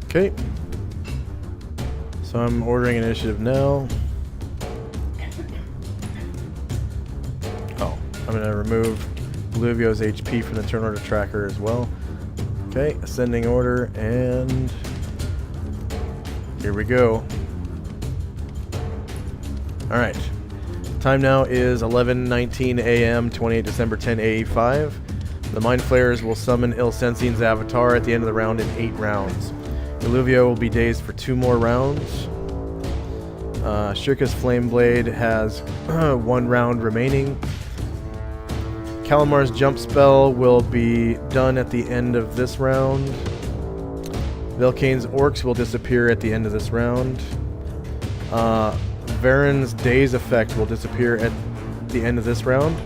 Okay. So I'm ordering initiative now. Oh, I'm going to remove Luvio's HP from the turn order tracker as well. Okay, ascending order, and here we go. Alright. Time now is 11:19 a.m., 28 December 10:85. The Mind Flayers will summon Il Sensine's avatar at the end of the round in 8 rounds. Illuvio will be dazed for 2 more rounds. Shirka's Flame Blade has 1 round remaining. Kalamar's jump spell will be done at the end of this round. Velkane's Orcs will disappear at the end of this round. Varen's Daze effect will disappear at the end of this round.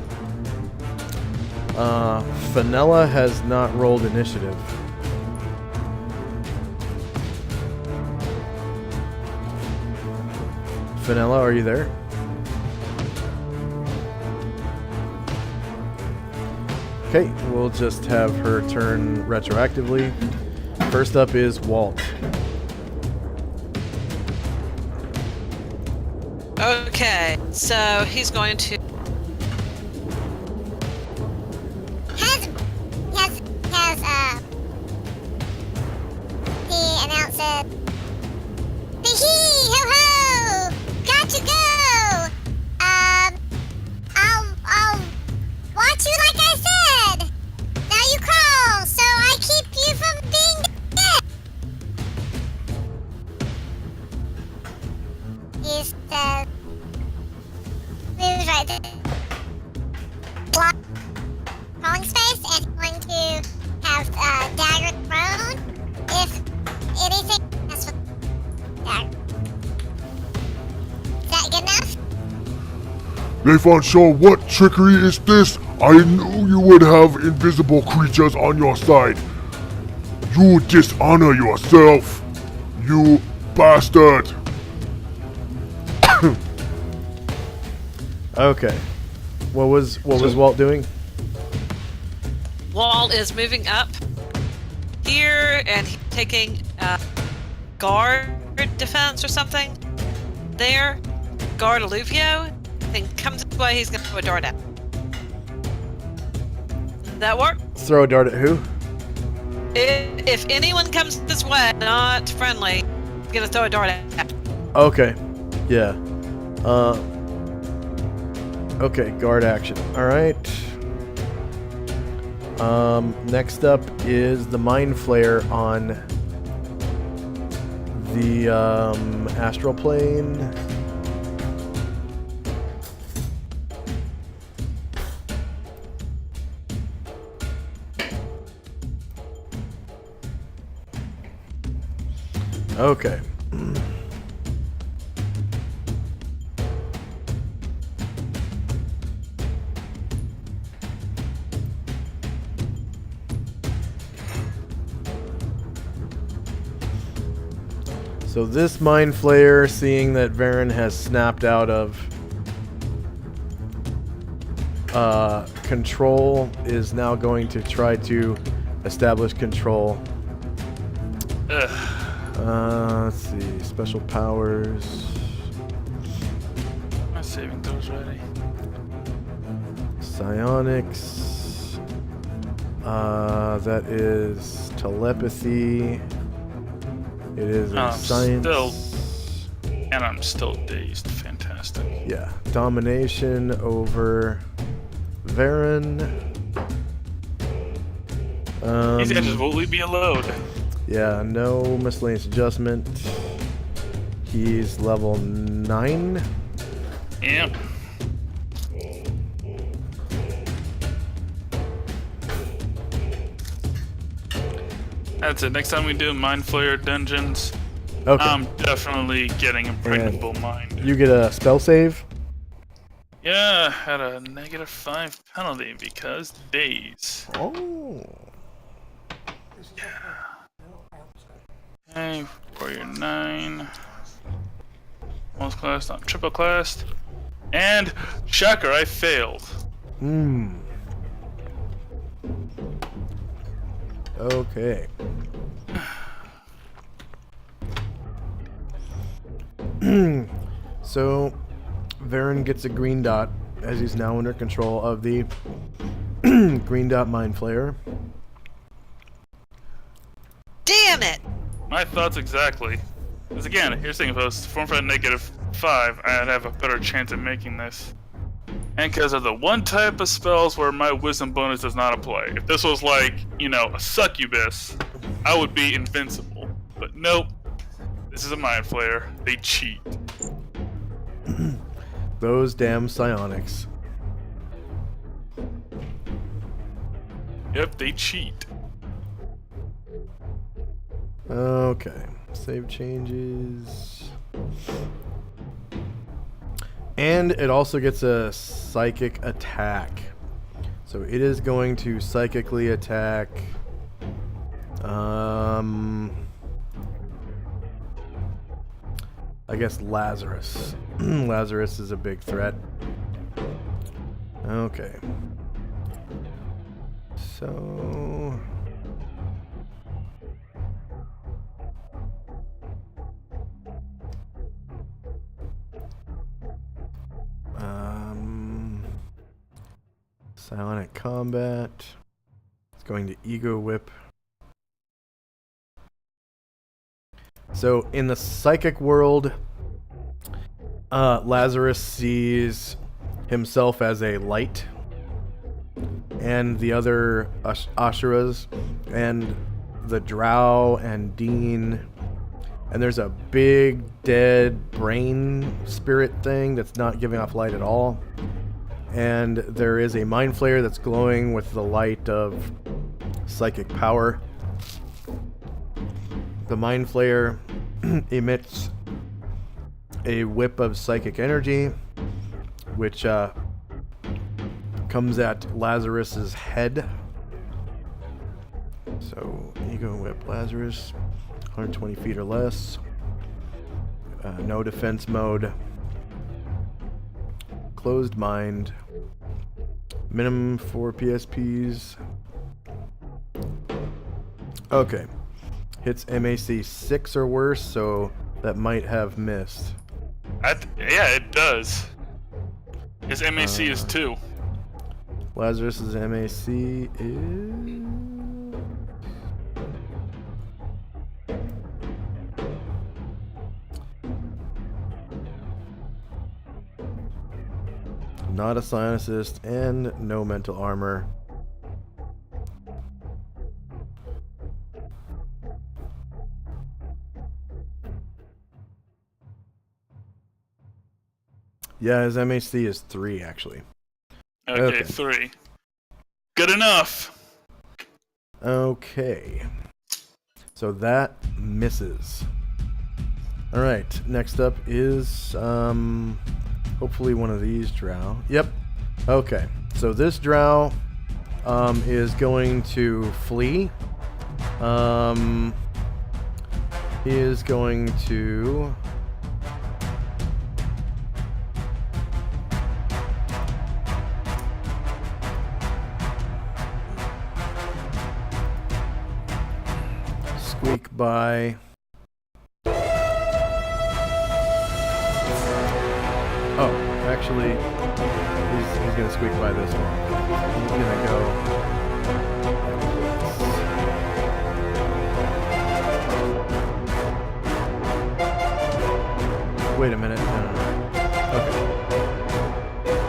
Fenella has not rolled initiative. Fenella, are you there? Okay, we'll just have her turn retroactively. First up is Walt. Okay, so he's going to. He announces, "Hee ho ho! Got to go! I'll watch you like I said. Now you crawl, so I keep you from being dead." He says, moves right there. Block crawling space, and he's going to have dagger thrown. If anything, that's what dagger. Is that good enough? Lefon Shaw, what trickery is this? I knew you would have invisible creatures on your side. You dishonor yourself, you bastard. Okay. What was Walt doing? Walt is moving up here, and he's taking guard defense or something. There, guard Alluvio. Then comes this way, he's gonna throw a dart at. That work? Throw a dart at who? If anyone comes this way, not friendly, he's gonna throw a dart at. Okay. Yeah. Okay, guard action. Alright. Next up is the Mind Flayer on the astral plane. Okay. So this Mind Flayer, seeing that Varen has snapped out of control, is now going to try to establish control. Let's see, special powers. My saving throws ready. Psionics. That is telepathy. It is a science. I'm still dazed. Fantastic. Yeah, domination over Varen. These edges will leave me alone. Yeah, no miscellaneous adjustment. He's level 9. Yep. That's it. Next time we do Mind Flayer dungeons, Okay. I'm definitely getting Impregnable Mind. You get a spell save. Yeah, had a -5 penalty because days. Oh. Okay, Warrior 9. Almost classed, not triple classed. And, shocker, I failed. Okay. So, Varen gets a green dot as he's now under control of the green dot Mind Flayer. Damn it! My thoughts exactly. Because again, here's the thing, if I was formed at -5, I'd have a better chance of making this. And because of the one type of spells where my wisdom bonus does not apply. If this was like, you know, a succubus, I would be invincible. But nope. This is a Mind Flayer. They cheat. Those damn psionics. Yep, they cheat. Okay. Save changes. And it also gets a psychic attack. So it is going to psychically attack. I guess Lazarus. Lazarus is a big threat. Okay. So... Psionic combat. It's going to ego whip. So in the psychic world, Lazarus sees himself as a light, and the other Ashuras, and the Drow and Dean, and there's a big dead brain spirit thing that's not giving off light at all. And there is a Mind Flayer that's glowing with the light of psychic power. The Mind Flayer emits a whip of psychic energy, which comes at Lazarus's head. So, Ego Whip Lazarus, 120 feet or less. No defense mode. Closed mind. Minimum 4 PSPs. Okay. Hits MAC 6 or worse, so that might have missed. Yeah, it does. His MAC is 2. Lazarus's MAC is... Not a Psion Assist and no mental armor. Yeah, his MAC is 3 actually. Okay, 3. Good enough. Okay. So that misses. Alright, next up is hopefully one of these drow. Yep. Okay. So this drow is going to flee. He is going to squeak by. Oh, actually, he's gonna squeak by this one. He's gonna go. Wait a minute. No. Okay.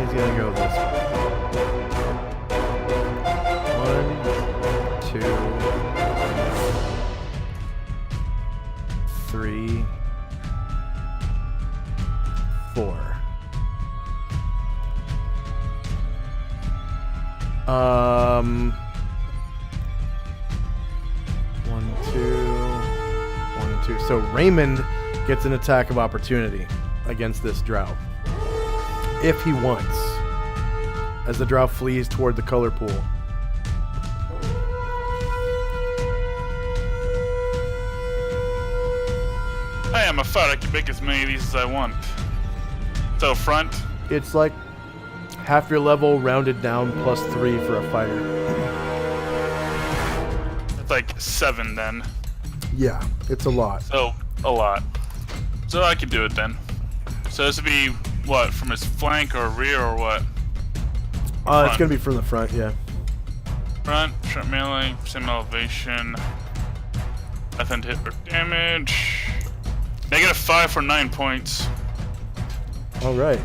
He's gonna go this way. 1, 2, 3, 4. 1, 2. So Raymond gets an attack of opportunity against this drow, if he wants, as the drow flees toward the color pool. I am a fighter. I can make as many of these as I want. So front. It's like half your level rounded down plus 3 for a fighter. It's like 7 then. Yeah, it's a lot. So a lot. So I can do it then. So this would be what, from his flank or rear or what? It's gonna be from the front, yeah. Front, short melee, same elevation. Nothing to hit for damage. -5 for 9 points. Alright.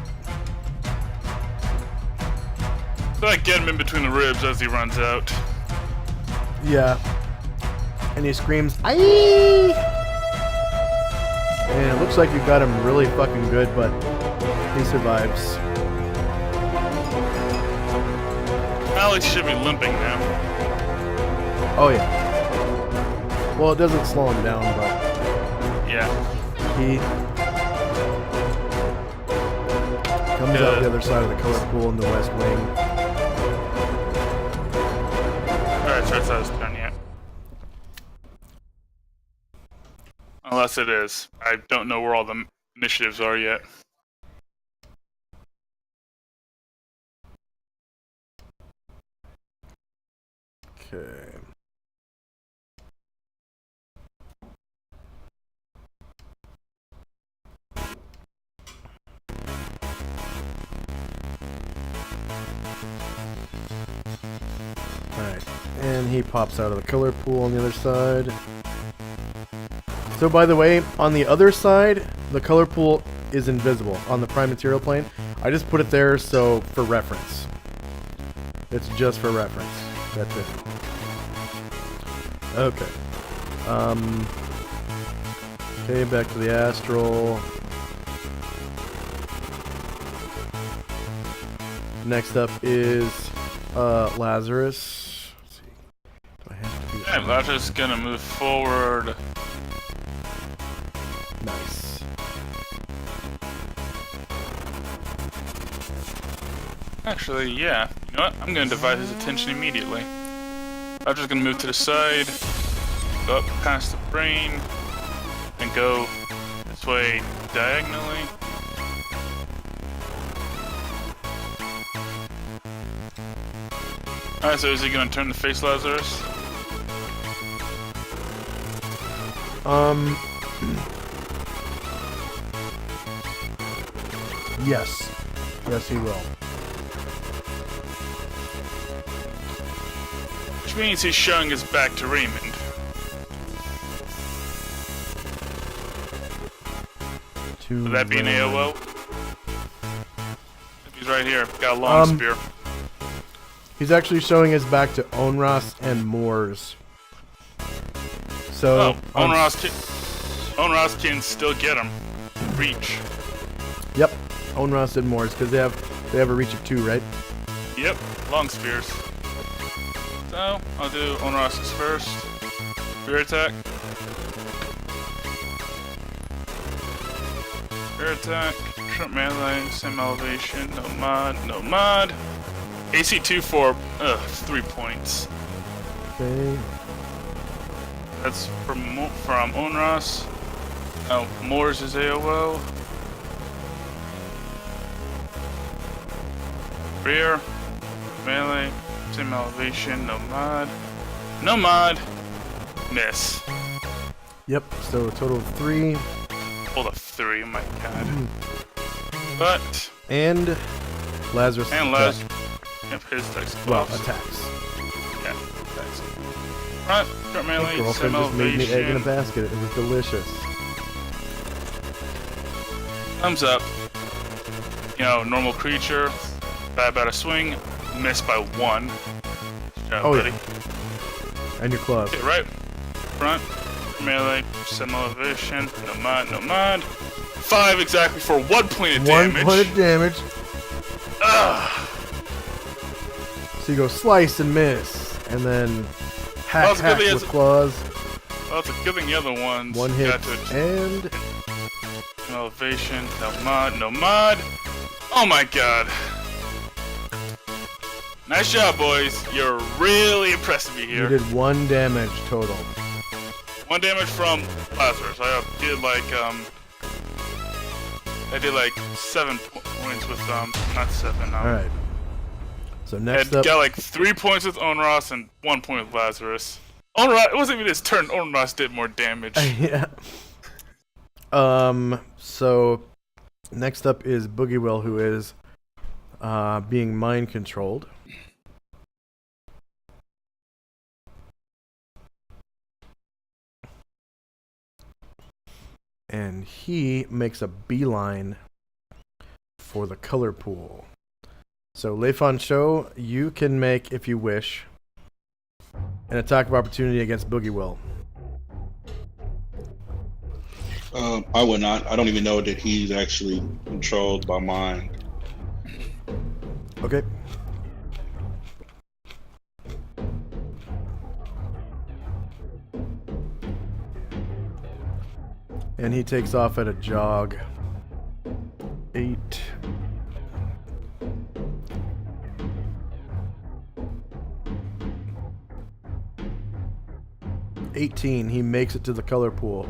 So I get him in between the ribs as he runs out. Yeah. And he screams, "Aye!" And it looks like you got him really fucking good, but he survives. Well, he should be limping now. Oh yeah. Well, it doesn't slow him down, but Yeah. he comes out the other side of the color pool in the west wing. Alright, so it's not his turn yet. Unless it is. I don't know where all the initiatives are yet. Okay. Alright, and he pops out of the color pool on the other side. So by the way, on the other side, the color pool is invisible on the prime material plane. I just put it there so for reference. It's just for reference. That's it. Okay. Okay, back to the astral. Next up is Lazarus. Let's see. Do I have to be? Yeah, Lazarus is gonna move forward. Nice. Actually, yeah. You know what? I'm gonna divide his attention immediately. I'm just gonna move to the side, go up past the brain, and go this way diagonally. Alright, so is he gonna turn to face Lazarus? Yes. Yes, he will. Which means he's showing his back to Raymond. Would that be an AOO? He's right here. Got a long spear. He's actually showing his back to Onras and Moors. So Onras can still get him. Reach. Yep, Onras and Moors because they have a reach of 2, right? Yep, long spears. So I'll do Onras' first. Spear attack. Spear attack. Short melee. Same elevation. No mod. No mod. AC 2 for 3 points. Okay. That's from Onras. Now Moors is AOO. Rear. Melee. Same elevation. No mod. No mod. Miss. Yep. So a total of 3. Hold up 3. Oh my god. But and Lazarus. And Lazarus. Yep, his attacks. Well, attacks. Yeah, attacks. Front, short melee, Girlfriend just made me egg in a basket. It was delicious. Thumbs up. You know, normal creature. Bad about a swing. Missed by 1. Good job, buddy. Yeah. And your claws. Okay, right. Front, melee, semi elevation. No mod, no mod. 5 exactly for 1 point of damage. 1 point of damage. Ugh. So you go slice and miss, and then hack with claws. Well, it's a good thing the other ones 1 hit got to and elevation. No mod, no mod. Oh my god. Nice job, boys. You're really impressing me here. you did 1 damage total. 1 damage from Lazarus. I did like 7 points with not 7. All right. So next I up, got like 3 points with Onras and 1 point with Lazarus. Onras, it wasn't even his turn. Onras did more damage. yeah. So next up is Boogie Will, who is being mind controlled. And he makes a beeline for the color pool. So, Leifan Show, you can make, if you wish, an attack of opportunity against Boogie Will. I would not. I don't even know that he's actually controlled by mind. Okay. And he takes off at a jog. 8. He makes it to the color pool.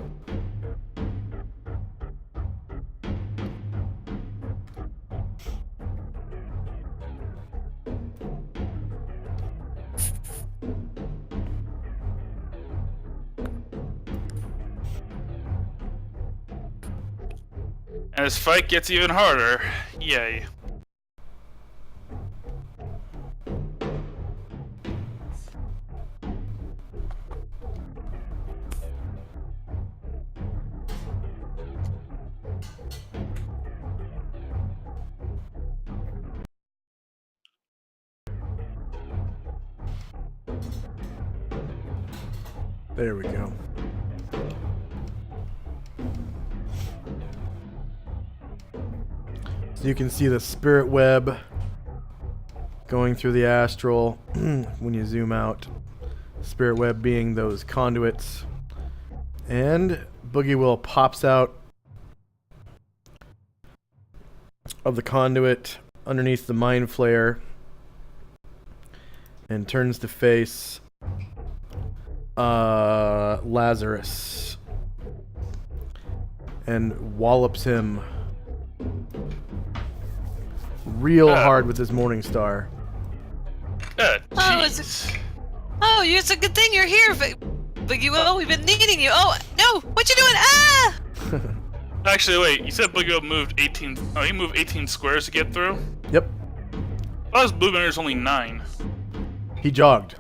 And this fight gets even harder. Yay. There we go. So you can see the spirit web going through the astral when you zoom out. Spirit web being those conduits. And Boogie Will pops out of the conduit underneath the mind flare and turns to face Lazarus and wallops him real hard with his Morning Star. Good. Oh, oh, it's a good thing you're here, Boogie Will. We've been needing you. Oh, no! What you doing? Ah! Actually, wait. You said Boogie Will moved 18. Oh, he moved 18 squares to get through? Yep. I was Blue Banner's only 9. He jogged.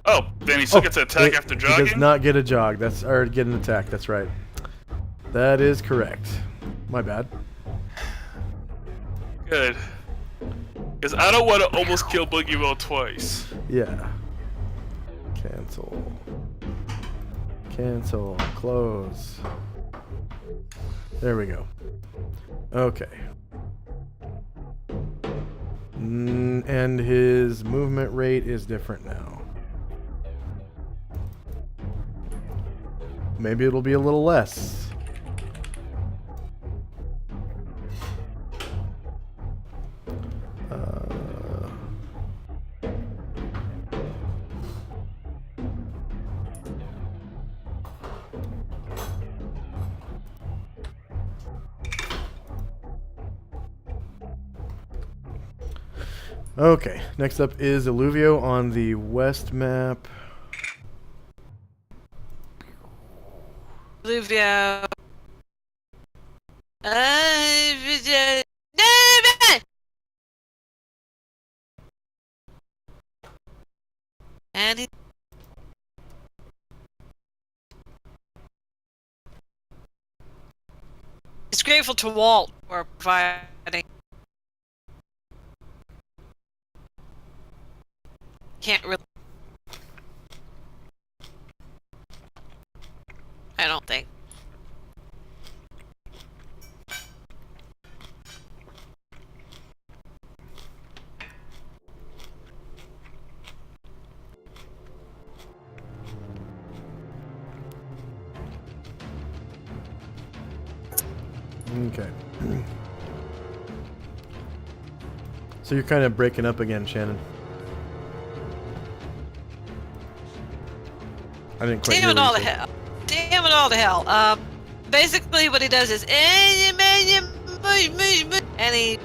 Oh, then he still gets an attack after jogging? He does not get a jog. Or get an attack. That's right. That is correct. My bad. Good. Because I don't want to almost kill Boogie Will twice. Yeah. Cancel. Cancel. Close. There we go. Okay. And his movement rate is different now. Maybe it'll be a little less. Okay, next up is Illuvio on the west map. Illuvio. And he's grateful to Walt for providing. Can't really. I don't think. Okay. So you're kind of breaking up again, Shannon. I didn't quite hear Damn it what all you to said. hell. Damn it all to hell. Basically what he does is and he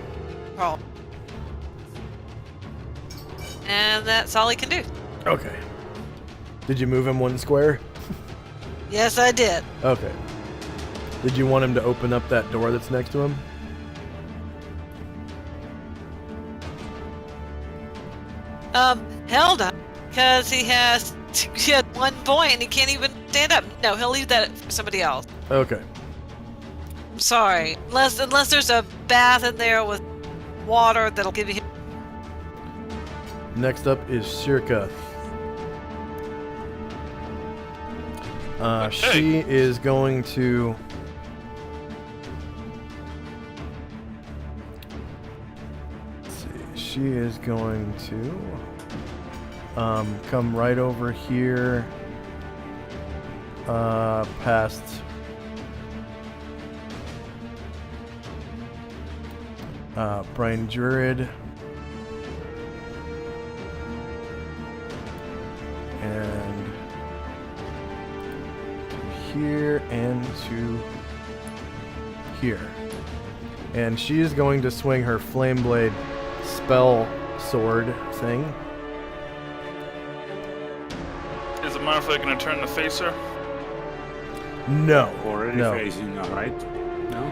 and that's all he can do. Okay. Did you move him one square? Yes, I did. Okay. Did you want him to open up that door that's next to him? Hell no. Because he had 1 point and he can't even stand up. No, he'll leave that for somebody else. Okay. I'm sorry. Unless there's a bath in there with water that'll give you. Next up is Shirka. She is going to... Let's see. She is going to... come right over here, past Brian Druid, and to here and to here, and she is going to swing her Flame Blade spell sword thing. Is the Marflake going to turn to face her? No. Already no. facing, right? No?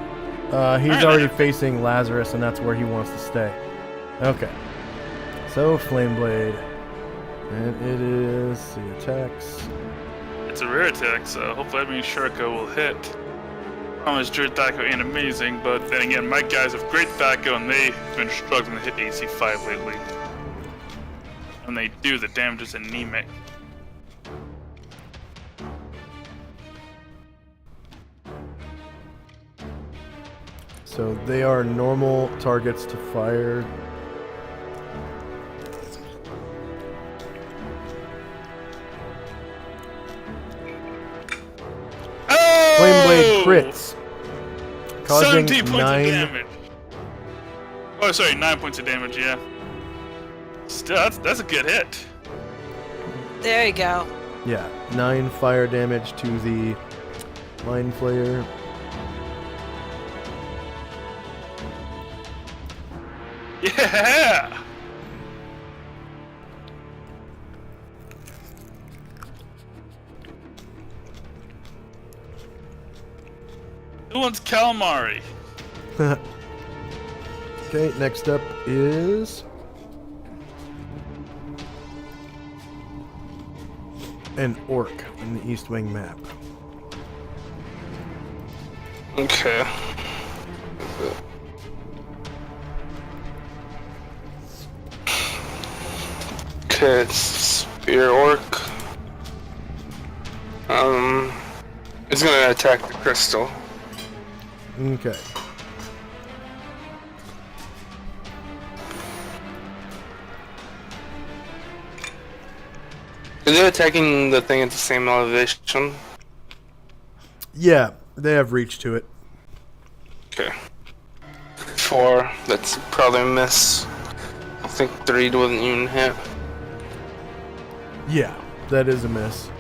He's already facing Lazarus, and that's where he wants to stay. Okay. So, Flame Blade. And it is the attacks. It's a rare attack, so hopefully that means Shurika will hit. Promise Druid Thaco ain't amazing, but then again, my guys have great Thaco, and they've been struggling to hit AC 5 lately. When they do, the damage is anemic. So they are normal targets to fire. Oh! Flame Blade crits. Causing 17 points 9. of damage. Oh, sorry, 9 points of damage, yeah. Still, that's a good hit. There you go. Yeah, 9 fire damage to the Mind Flayer. Yeah! Who wants calamari? Okay, next up is an orc in the East Wing map. Okay. Okay, it's Spear Orc. It's gonna attack the crystal. Okay. Is it attacking the thing at the same elevation? Yeah, they have reach to it. Okay. 4, that's probably a miss. I think 3 wasn't even hit. Yeah, that is a miss.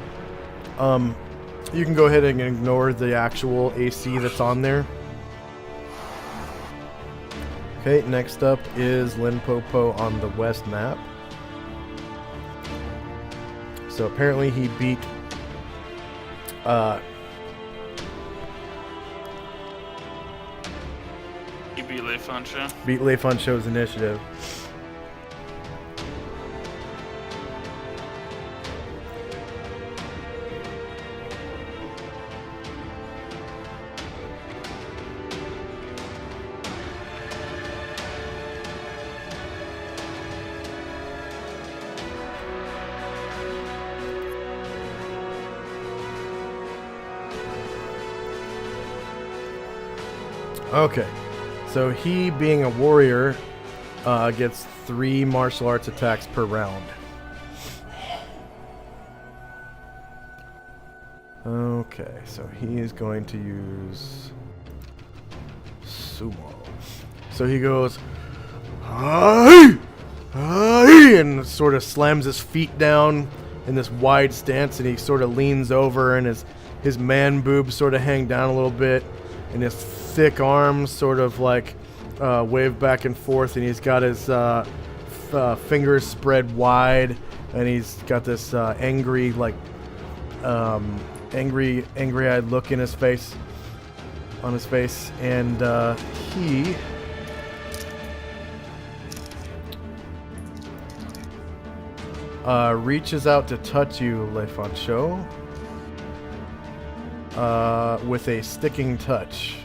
You can go ahead and ignore the actual AC that's on there. Okay, next up is Limpopo on the west map. So apparently he beat You beat Le Fancho. Le Fancho's initiative. Okay, so he, being a warrior, gets 3 martial arts attacks per round. Okay, so he is going to use sumo. So he goes, "Hi! Hi!" and sort of slams his feet down in this wide stance, and he sort of leans over, and his man boobs sort of hang down a little bit, and his thick arms sort of like wave back and forth, and he's got his fingers spread wide, and he's got this angry, like angry-eyed look in his face, and he reaches out to touch you, Le Fancho, with a sticking touch.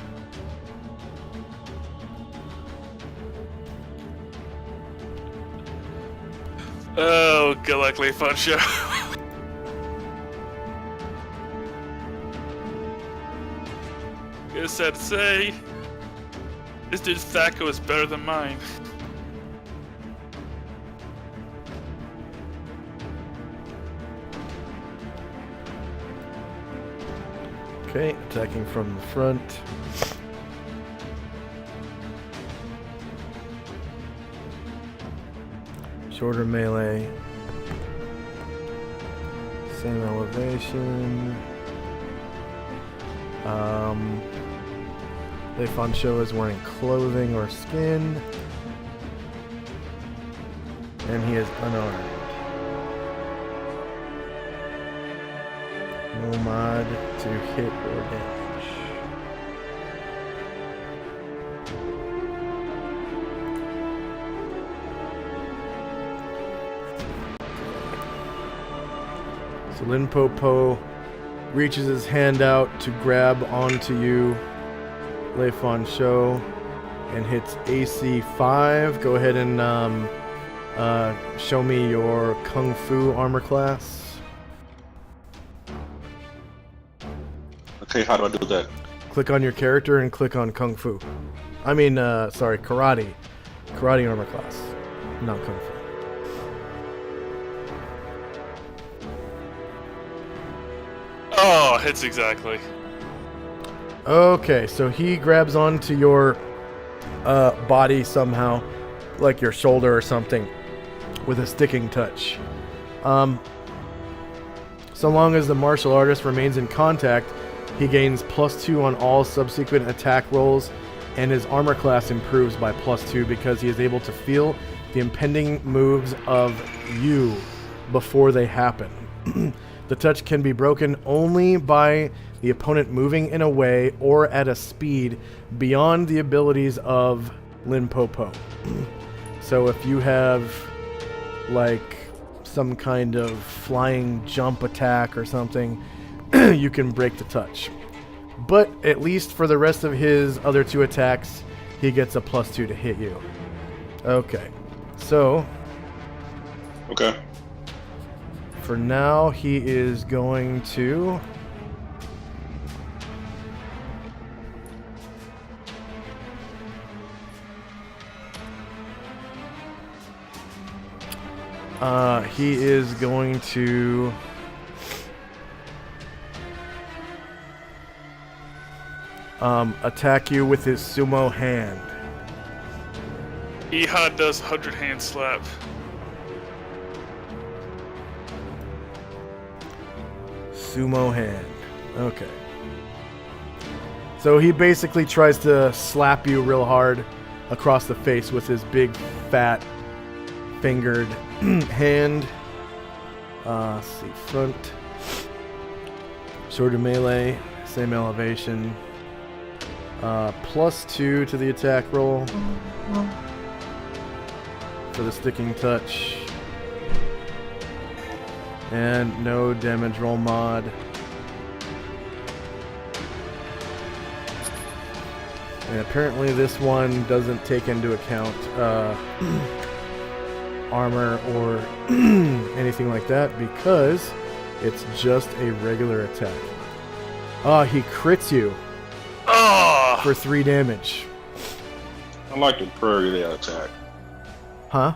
Oh, good luck, Le Fancho. It's sad to say, this dude's Thaco is better than mine. Okay, attacking from the front. Shorter melee. Same elevation. Le Fancho is wearing clothing or skin. And he is unarmed. No mod to hit or damage. So Limpopo reaches his hand out to grab onto you, Le Fancho, and hits AC 5. Go ahead and show me your Kung Fu armor class. Okay, how do I do that? Click on your character and click on Kung Fu. I mean, sorry, Karate. Karate armor class, not Kung Fu. Oh, hits exactly. Okay, so he grabs onto your body somehow, like your shoulder or something, with a sticking touch. So long as the martial artist remains in contact, he gains +2 on all subsequent attack rolls, and his armor class improves by +2 because he is able to feel the impending moves of you before they happen. The touch can be broken only by the opponent moving in a way or at a speed beyond the abilities of Limpopo. So if you have like some kind of flying jump attack or something, you can break the touch. But at least for the rest of his other 2 attacks, he gets a +2 to hit you. Okay. So Okay. for now, he is going to attack you with his sumo hand. Ehad does 100 hand slap. Sumo hand. Okay. So he basically tries to slap you real hard across the face with his big, fat, fingered hand. Let's see, front. Sword to melee, same elevation. +2 to the attack roll for the sticking touch. And no damage roll mod. And apparently this one doesn't take into account armor or anything like that because it's just a regular attack. He crits you for 3 damage. I like to parry that attack. Huh?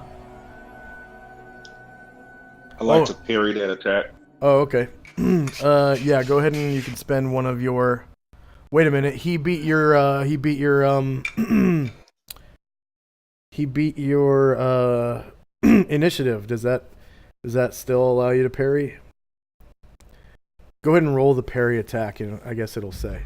I like to parry that attack. Oh, okay. Yeah, go ahead and you can spend one of your... Wait a minute. He beat your initiative. Does that still allow you to parry? Go ahead and roll the parry attack, and I guess it'll say.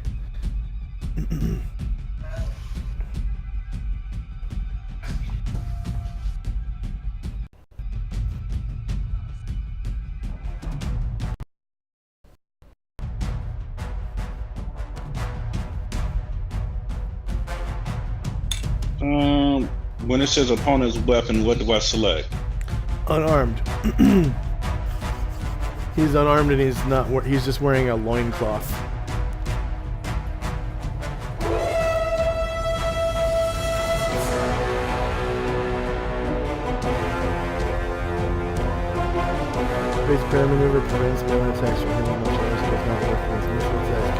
When it says opponent's weapon, what do I select? Unarmed. He's unarmed and he's not. He's just wearing a loincloth. Base parry maneuver prevents melee attacks from hitting much less, does not work with initial attacks.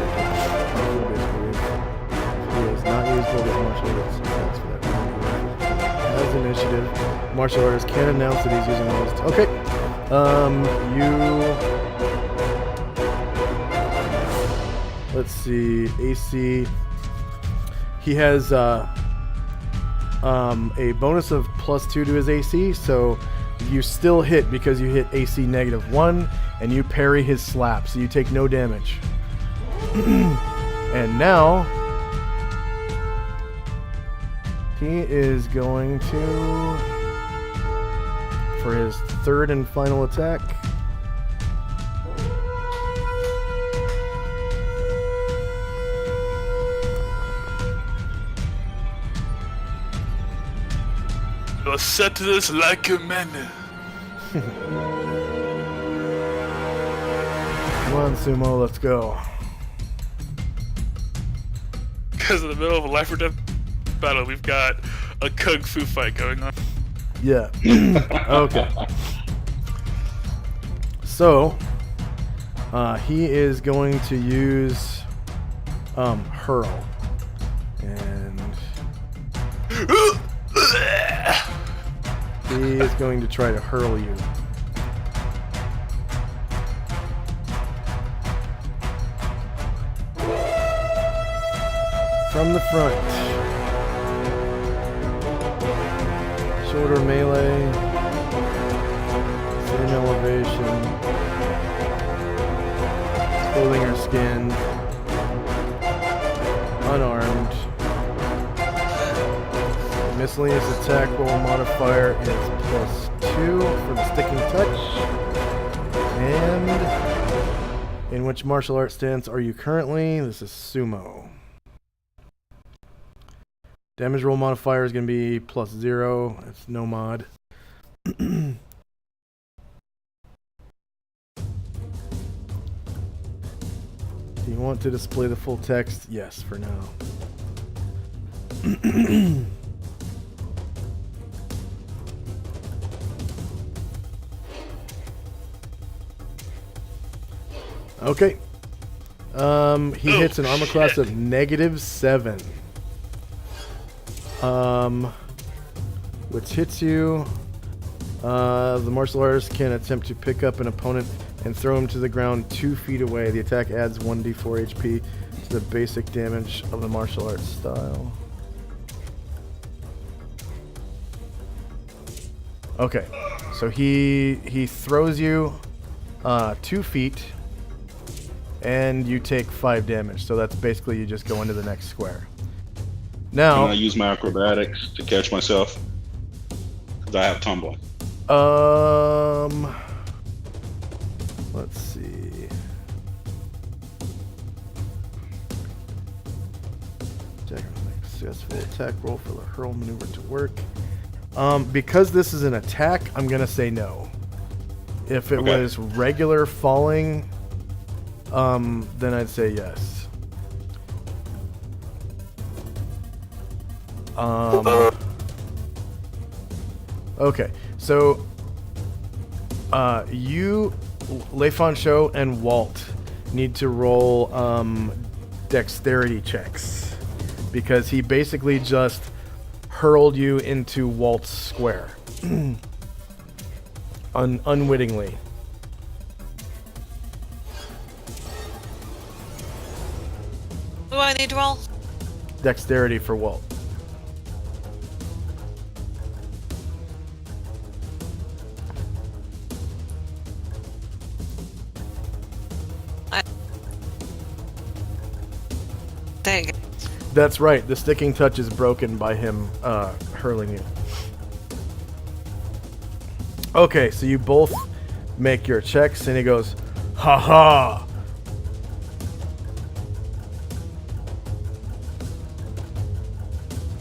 He is not usable with martial arts attacks for that round. As initiative, martial artist can announce that he's using those. Okay. Let's see. AC. He has a bonus of +2 to his AC, so you still hit because you hit AC -1, and you parry his slap, so you take no damage. And now he is going to, for his 3rd and final attack, You'll set this like a man. Come on, Sumo, let's go. Because in the middle of a life or death battle, we've got a kung fu fight going on. Yeah. Okay. So, he is going to use hurl, and he is going to try to hurl you. From the front. Shoulder melee. in elevation, clothing or skin, unarmed. Miscellaneous attack roll modifier is +2 for the sticking touch. And in which martial art stance are you currently? This is sumo. Damage roll modifier is going to be +0. It's no mod. Do you want to display the full text? Yes, for now. Okay. He hits an armor class of -7. Which hits you. The martial artist can attempt to pick up an opponent and throw him to the ground 2 feet away. The attack adds 1d4 HP to the basic damage of the martial arts style. Okay, so he throws you 2 feet, and you take 5 damage. So that's basically you just go into the next square. Now, Can I use my acrobatics to catch myself? Because I have tumbling. Let's see. Successful attack roll for the hurl maneuver to work. Because this is an attack, I'm gonna say no. If it was regular falling, then I'd say yes. Okay, so you, Lefansho and Walt need to roll dexterity checks because he basically just hurled you into Walt's square unwittingly. What do I need to roll? Dexterity for Walt. Dang. That's right. The sticking touch is broken by him hurling you. Okay, so you both make your checks, and he goes, "Ha ha!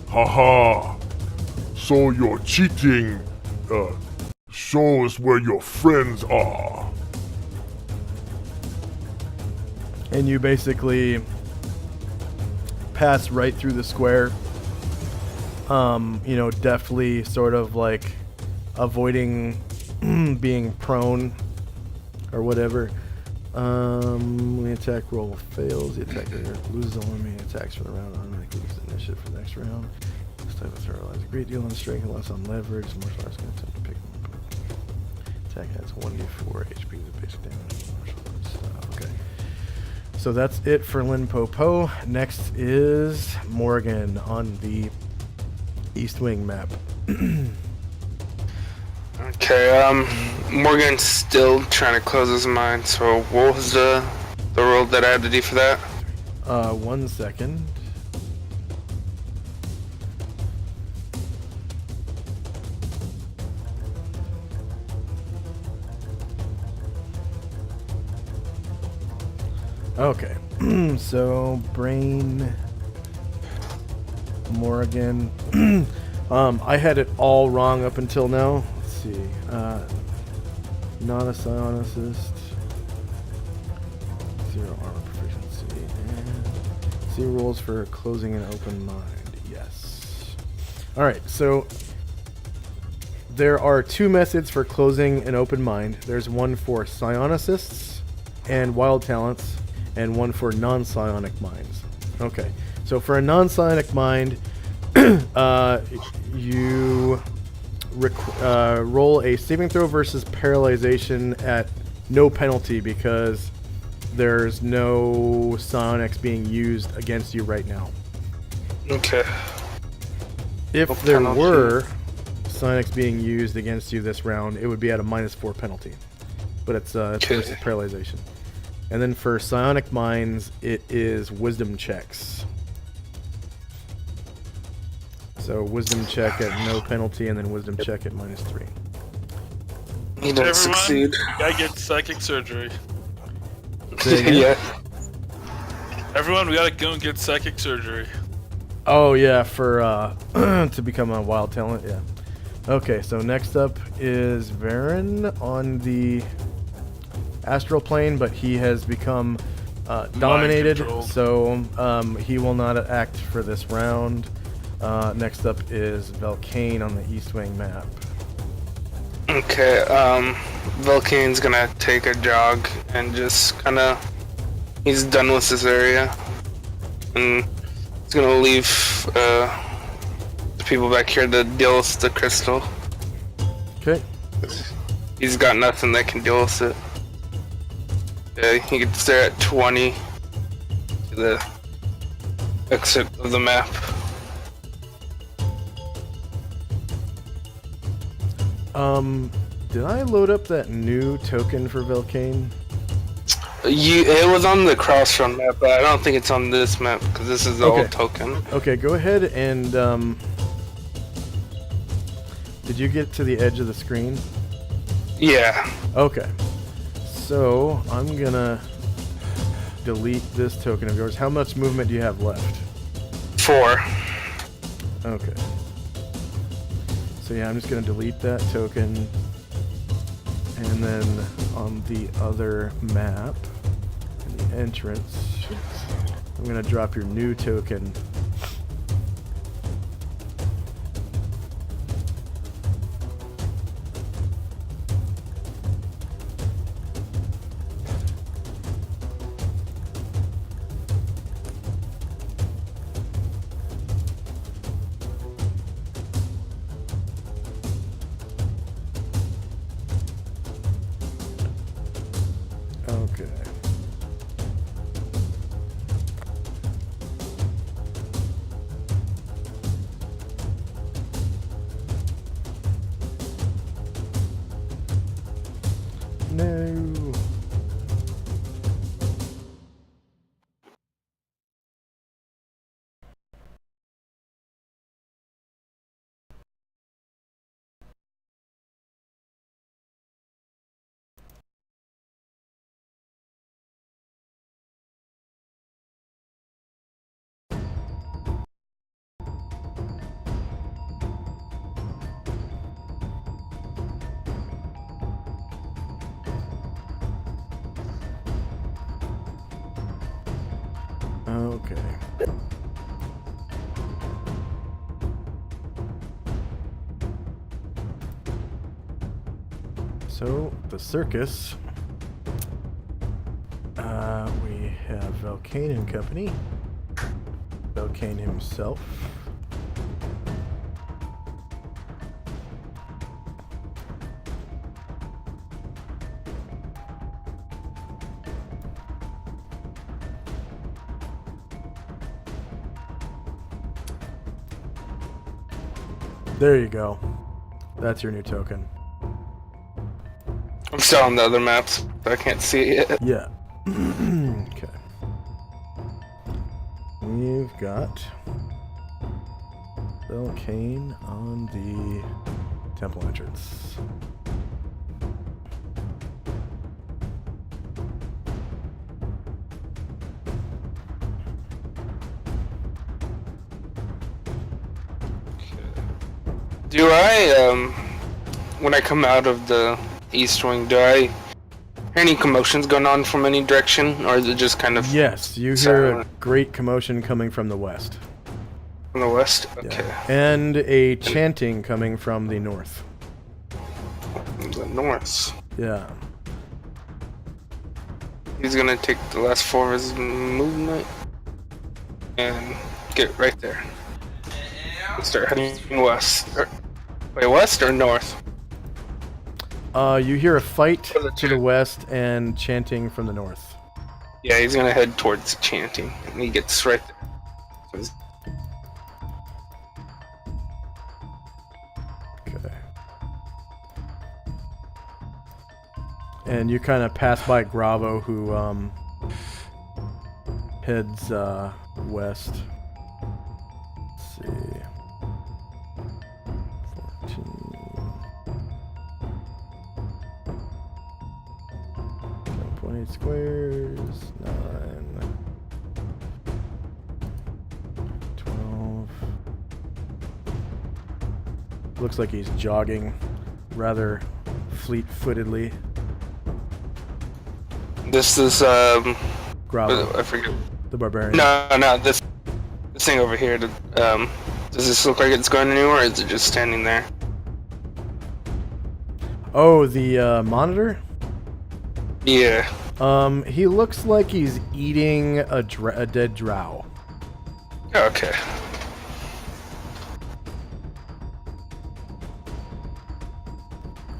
Haha! So your cheating shows where your friends are." And you basically pass right through the square. Deftly sort of like avoiding being prone or whatever. The attack roll fails. The attacker loses all remaining attacks for the round. Automatically loses initiative for the next round. This type of throw relies a great deal on strength and less on leverage. Martial arts can attempt to pick them up. Attack has 1d4 HP with basic damage. Martial arts. Okay. So that's it for Limpopo. Next is Morgan on the East Wing map. Okay, Morgan's still trying to close his mind, so what was the roll that I had to do for that? 1 second. Okay, so Brain, Morgan. I had it all wrong up until now. Let's see. Not a psionicist. 0 armor proficiency. And 0 rolls for closing an open mind. Yes. Alright, so there are 2 methods for closing an open mind. There's one for psionicists and wild talents, and one for non-psionic minds. Okay, so for a non-psionic mind, you roll a saving throw versus paralyzation at no penalty because there's no psionics being used against you right now. Okay. If No there penalty. were psionic's being used against you this round, it would be at a -4 penalty. But it's versus paralyzation. And then for psionic mines, it is wisdom checks. So wisdom check at no penalty, and then wisdom check at -3. He didn't succeed. I get psychic surgery. Yeah. Everyone, we gotta go and get psychic surgery. Oh yeah, for to become a wild talent, yeah. Okay, so next up is Varen on the astral plane, but he has become dominated, so he will not act for this round. Next up is Velcane on the East Wing map. Okay, Velcane's gonna take a jog and just kinda... He's done with this area. And he's gonna leave the people back here to deal with the crystal. Okay. He's got nothing that can deal with it. Yeah, he gets there at 20 to the exit of the map. Did I load up that new token for Velcane? It was on the Crossrun map, but I don't think it's on this map because this is the old token. Okay, go ahead and did you get to the edge of the screen? Yeah. Okay. So I'm gonna delete this token of yours. How much movement do you have left? 4. Okay. So yeah, I'm just gonna delete that token, and then on the other map, in the entrance, I'm gonna drop your new token. Okay. No. Okay. So, the circus. We have Velcane and company. Velcane himself. There you go. That's your new token. I'm still on the other maps, so I can't see it yet. Yeah. Okay. We've got Velcane on the temple entrance. Do I, when I come out of the East Wing, do I hear any commotions going on from any direction, or is it just kind of... Yes, you hear a great commotion coming from the west. From the west? Okay. Yeah. And a chanting coming from the north. The north. Yeah. He's gonna take the last 4 of his movement and get right there. Start heading west. Wait, west or north? You hear a fight to the west and chanting from the north. Yeah, he's gonna head towards chanting, and he gets right there. Okay. And you kind of pass by Gravo, who heads west. Let's see. 14. 1.8 squares. 9. 12. Looks like he's jogging rather fleet-footedly. This is Gravo, I forget. the barbarian. No, this thing over here. Does this look like it's going anywhere, or is it just standing there? Oh, the monitor? Yeah. He looks like he's eating a dead drow. Okay.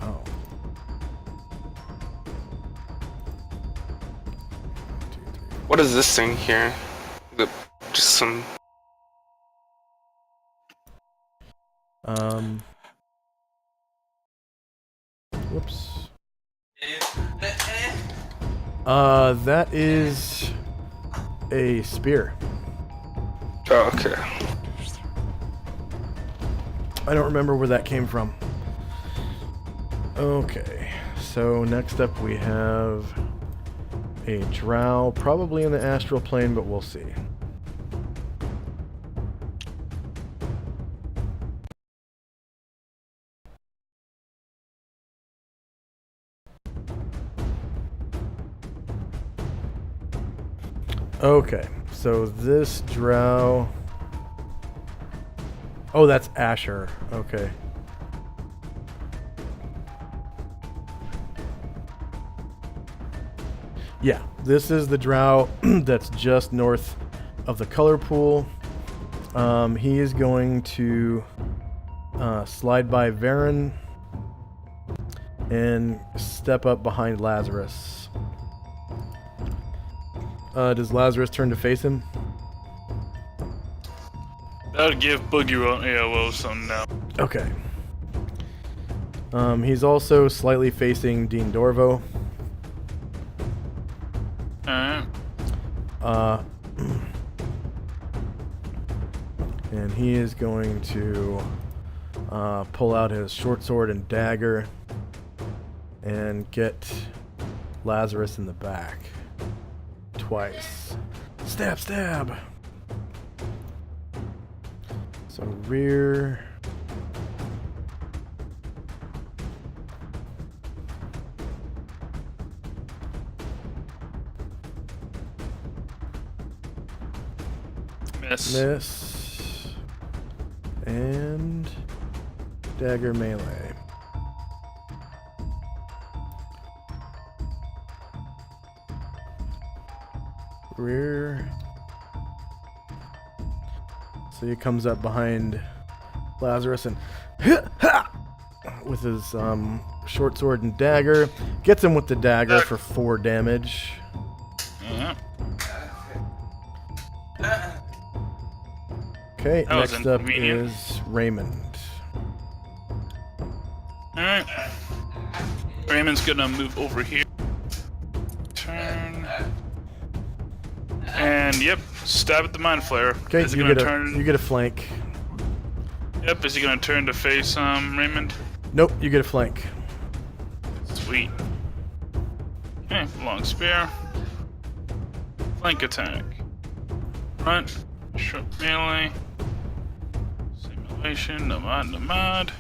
Oh. What is this thing here? Just some. Whoops. That is a spear. Oh, okay. I don't remember where that came from. Okay, so next up we have a drow, probably in the astral plane, but we'll see. Okay, so this drow... Oh, that's Asher. Okay. Yeah, this is the drow that's just north of the color pool. He is going to slide by Varen and step up behind Lazarus. Does Lazarus turn to face him? That would give Boogie AOO some now. Okay. He's also slightly facing Dean Dorvo. Alright. And he is going to pull out his short sword and dagger and get Lazarus in the back. Twice. Stab, stab! So rear... Miss. And dagger melee. Rear. So he comes up behind Lazarus and with his short sword and dagger. Gets him with the dagger for 4 damage. Yeah. Okay, That was next up inconvenient. is Raymond. Alright. Raymond's gonna move over here. Turn. And yep, stab at the mind flare. Okay, Is he you gonna get turn? a flank. Yep, is he gonna turn to face Raymond? Nope, you get a flank. Sweet. Okay, long spear. Flank attack. Front. Short melee. Simulation. Nomad.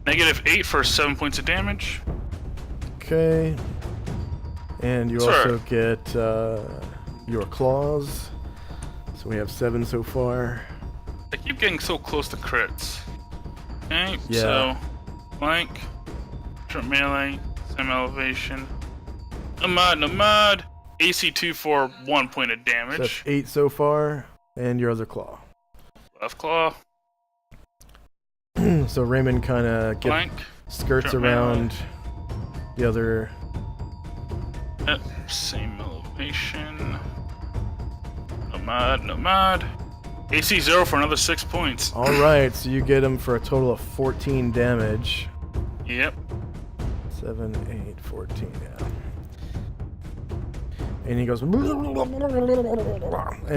-8 for 7 points of damage. Okay. And you Sir. also get your claws. So we have 7 so far. I keep getting so close to crits. Okay, Yeah. so flank, short melee, sim elevation, nomad, AC2 for 1 point of So that's damage. 8 so far. And your other claw. Left claw, So Raymond kind of flank, skirts Short around the other. yep, same elevation, nomad, AC 0 for another 6 points. Alright, so you get him for a total of 14 damage. Yep, So 7, 8, 14, yeah. And he goes, and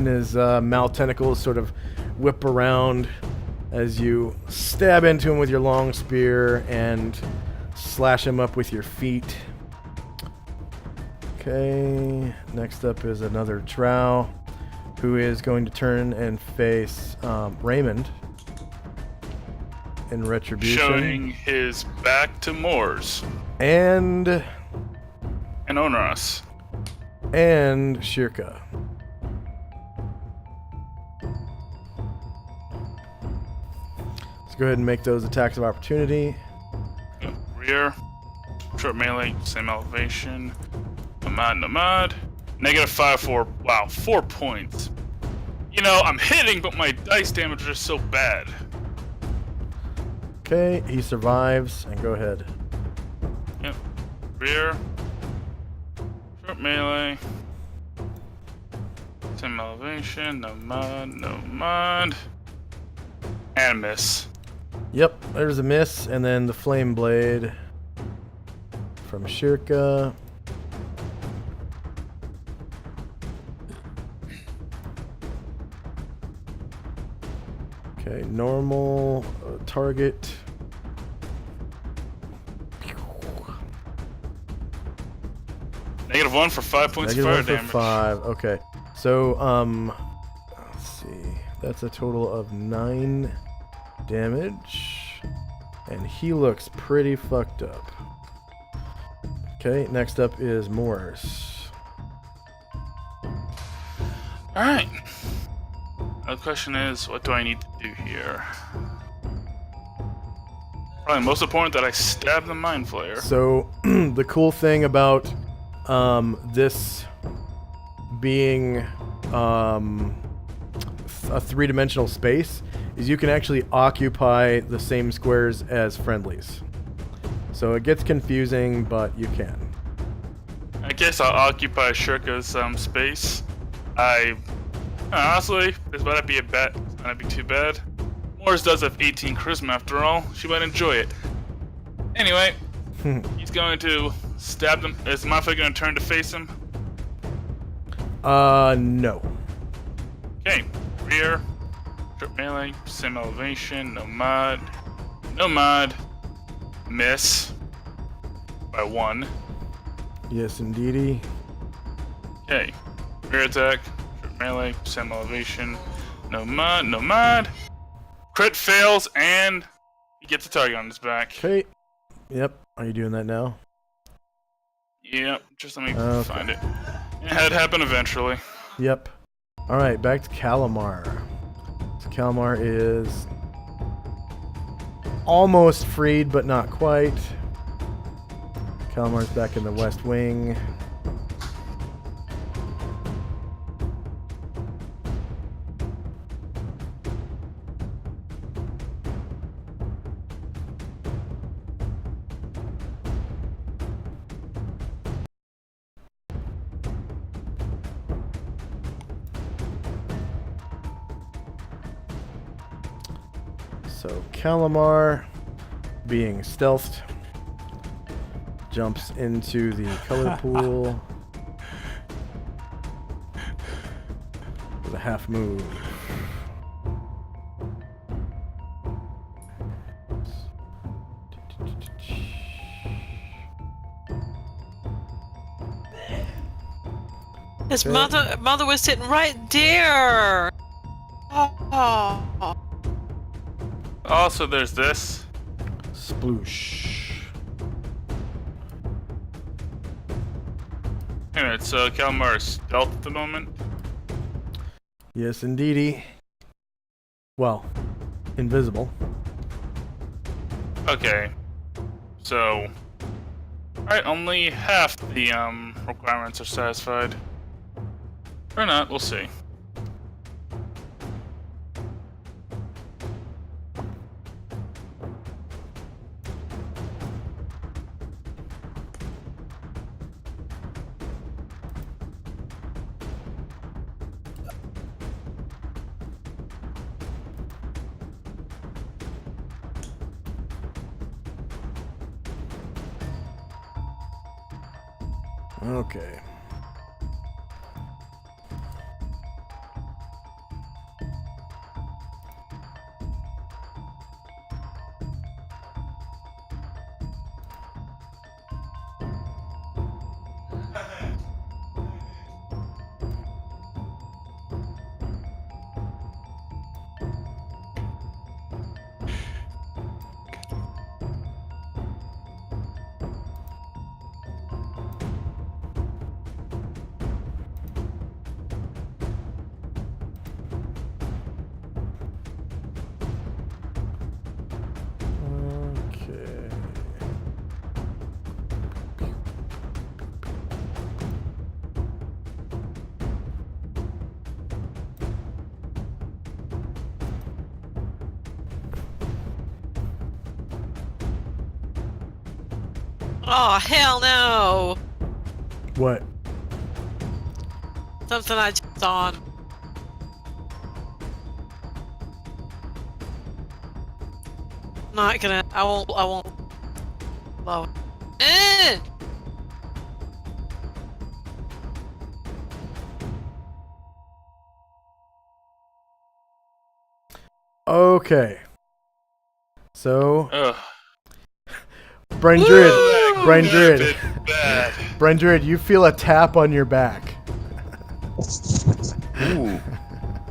his mouth tentacles sort of whip around as you stab into him with your long spear and slash him up with your feet. Okay, next up is another drow who is going to turn and face Raymond in retribution. Showing his back to Moors. And Onoros. And Shirka. Let's go ahead and make those attacks of opportunity. Rear. Short melee, same elevation. Nomad. -5 for, wow, 4 points. You know, I'm hitting, but my dice damage is so bad. Okay, he survives, and go ahead. Yep. Rear. Short melee. Same elevation. Nomad. And miss. Yep, there's a miss, and then the flame blade from Shirka. Okay, normal target. -1 for 5 points of fire damage. -5. Okay, so let's see. That's a total of 9 damage, and he looks pretty fucked up. Okay, next up is Morris. All right. The question is, what do I need to do here? Probably most important that I stab the Mind Flayer. So the cool thing about this being a three-dimensional space is you can actually occupy the same squares as friendlies. So it gets confusing, but you can. I guess I'll occupy Shirka's space. Honestly, this might not be too bad. Morris does have 18 charisma after all. She might enjoy it. Anyway, he's going to stab them. Is Mafia going to turn to face him? No. Okay, rear, trip melee, same elevation, nomad, miss by 1. Yes, indeedy. Okay, rear attack, trip melee, same elevation, nomad, crit fails, and he gets a target on his back. Okay. Yep. Are you doing that now? Yep, just let me find it. It had happen eventually. Yep. Alright, back to Calamar. So Calamar is almost freed, but not quite. Calamar's back in the West Wing. So Calamar, being stealthed, jumps into the color pool with a half move. His mother was sitting right there. Oh. Also, there's this. Sploosh. Anyway, so Calamar is stealth at the moment. Yes, indeedy. Well, invisible. Okay. So, alright, only half the requirements are satisfied. Or not, we'll see. Okay. Okay. Oh, hell no! What? Something I just saw on. Not gonna. I won't. Love. Okay. So, Ugh. Brain Druid, That Brain could've Druid, been bad. Brain Druid, you feel a tap on your back. Ooh.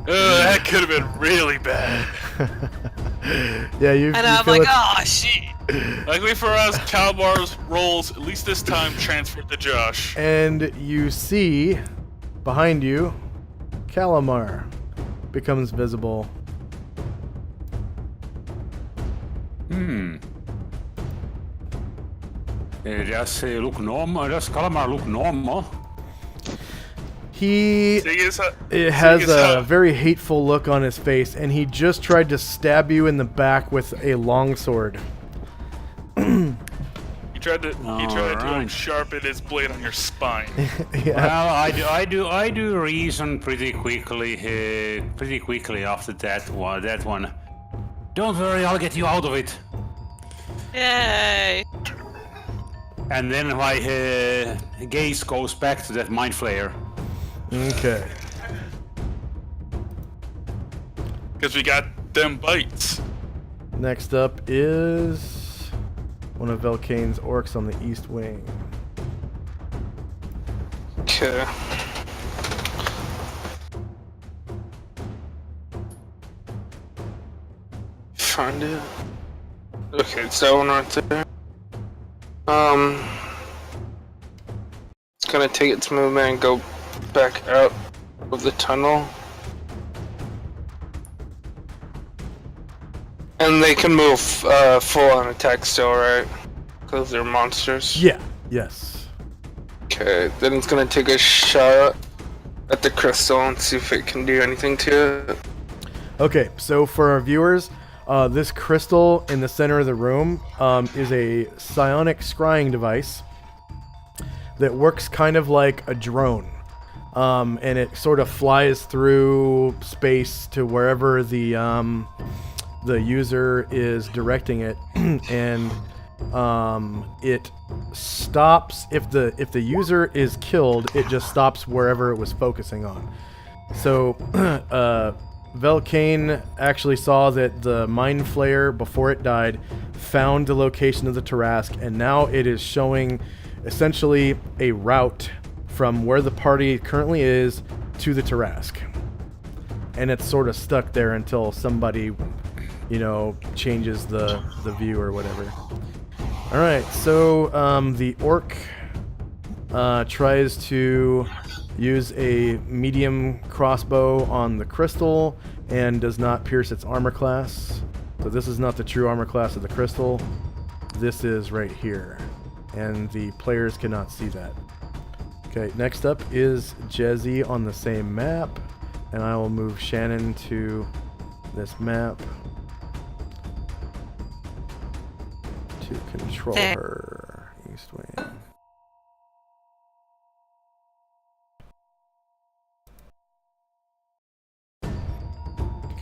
That could have been really bad. Yeah, you. And you I'm feel like, it- oh shit. Luckily for us, Calabar's rolls, at least this time, transferred to Josh. And you see behind you, Calamar becomes visible. Does he look normal? Does Calamar look normal? He Seeing as how- it has seeing as a how- very hateful look on his face, and he just tried to stab you in the back with a longsword. He tried to Alright. sharpen his blade on your spine. Yeah. Well, I do reason pretty quickly after that one. Don't worry, I'll get you out of it. Yay. And then my gaze goes back to that mind flayer. Okay. Because we got them bites. Next up is one of Velkane's orcs on the east wing. Okay. Find it. Okay, it's that one right there. It's gonna take its movement and go back out of the tunnel. And they can move full on attack still, right? Because they're monsters. Yeah. Yes. Okay, then it's gonna take a shot at the crystal and see if it can do anything to it. Okay, so for our viewers, this crystal in the center of the room is a psionic scrying device that works kind of like a drone. And it sort of flies through space to wherever the user is directing it, and it stops if the user is killed. It just stops wherever it was focusing on. So Velkane actually saw that the Mind Flayer, before it died, found the location of the Tarask, and now it is showing essentially a route from where the party currently is to the Tarask. And it's sort of stuck there until somebody, changes the view or whatever. Alright, so the orc tries to use a medium crossbow on the crystal and does not pierce its armor class. So this is not the true armor class of the crystal. This is right here. And the players cannot see that. Okay, next up is Jezzy on the same map. And I will move Shannon to this map to control her. East wing.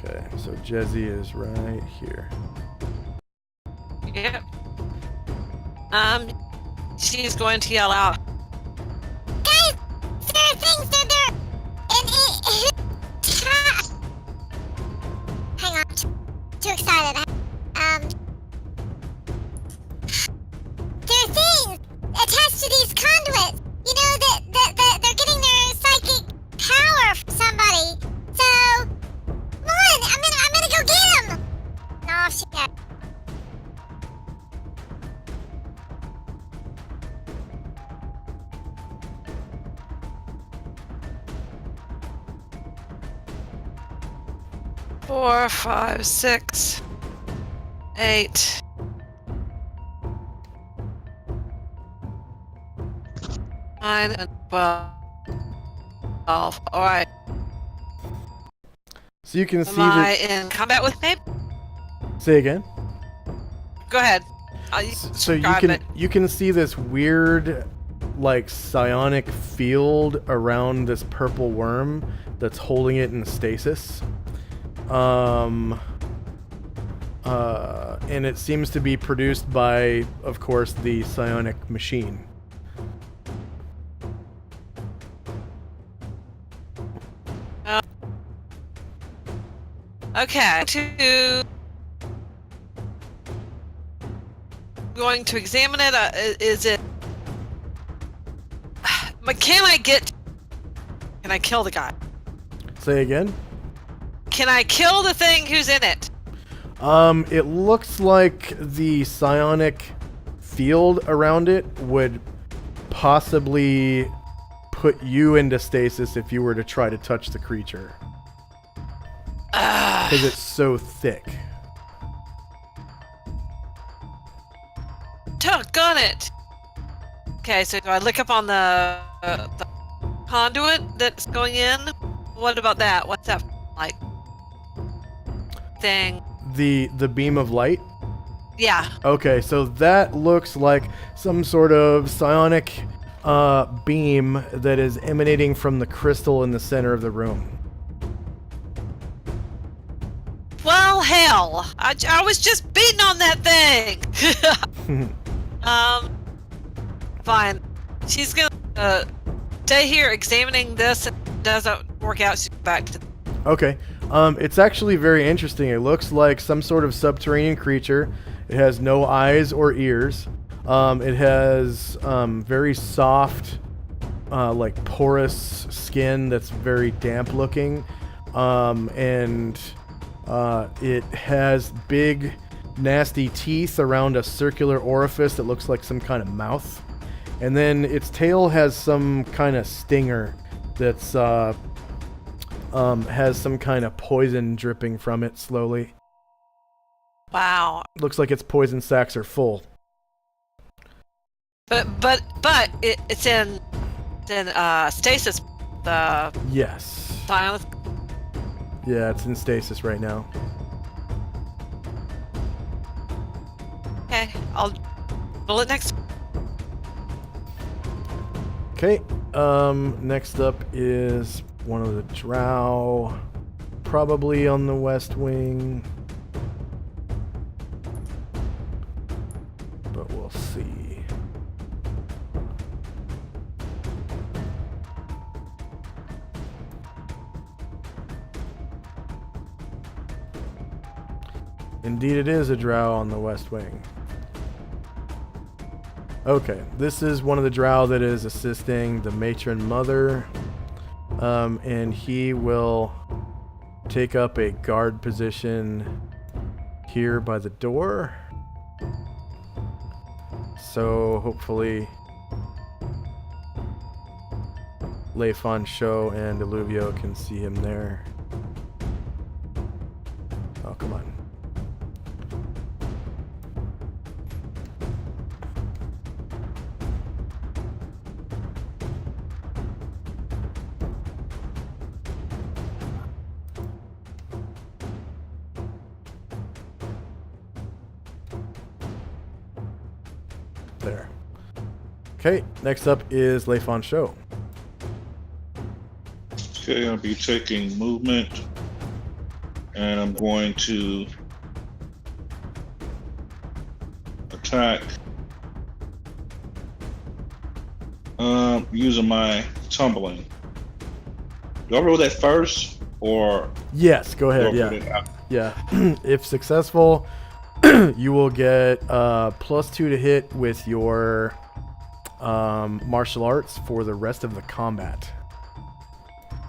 Okay, so Jezzy is right here. Yep. She's going to yell out, 4, 5, 6, 8. 9 and 12. Alright. So you can Am see I that. in combat with me? Say again. Go ahead. So you describe can it. you can see this weird, like, psionic field around this purple worm that's holding it in stasis. And it seems to be produced by, of course, the psionic machine. Okay. Going to examine it. Is it? But can I kill the guy? Say again. Can I kill the thing who's in it? It looks like the psionic field around it would possibly put you into stasis if you were to try to touch the creature. Because it's so thick. Doggone it! Okay, so do I look up on the conduit that's going in? What about that? What's that like? Thing? The beam of light? Yeah. Okay, so that looks like some sort of psionic beam that is emanating from the crystal in the center of the room. Well, hell! I was just beating on that thing! Fine. She's gonna stay here examining this, and if it doesn't work out, she's back to... Okay. It's actually very interesting. It looks like some sort of subterranean creature. It has no eyes or ears. It has very soft, like porous skin that's very damp looking. And it has big, nasty teeth around a circular orifice that looks like some kind of mouth. And then its tail has some kind of stinger that's has some kind of poison dripping from it slowly. Wow. Looks like its poison sacs are full. But it's in stasis. The Yes. silence. Yeah, it's in stasis right now. Okay, I'll roll it next. Okay. Next up is one of the drow, probably on the west wing. But we'll see. Indeed, it is a drow on the west wing. Okay, this is one of the drow that is assisting the matron mother, and he will take up a guard position here by the door. So hopefully Leifon Show and Illuvio can see him there. Oh, come on. There. Okay, next up is Leifon Show. Okay, I'll be taking movement, and I'm going to attack using my tumbling. Do I roll that first, or Yes, go ahead. do I roll Yeah. it out? Yeah. If successful, you will get +2 to hit with your martial arts for the rest of the combat.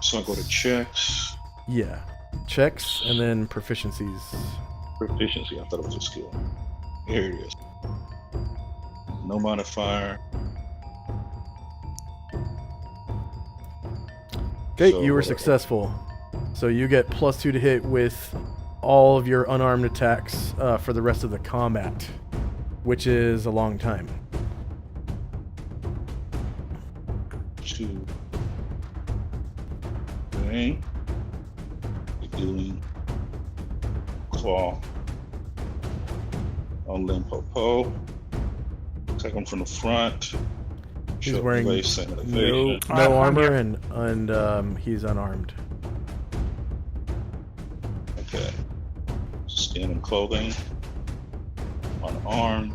So I go to checks, Yeah. Checks and then proficiencies. proficiency. I thought it was a skill. Here it is. No modifier. Okay, So you were whatever. successful. So you get +2 to hit with all of your unarmed attacks for the rest of the combat, which is a long time. 2. Okay. Doing claw on Limpopo. Take him from the front. He's Shove wearing away, center no evasion. armor and he's unarmed. Okay. Skin and clothing. Unarmed.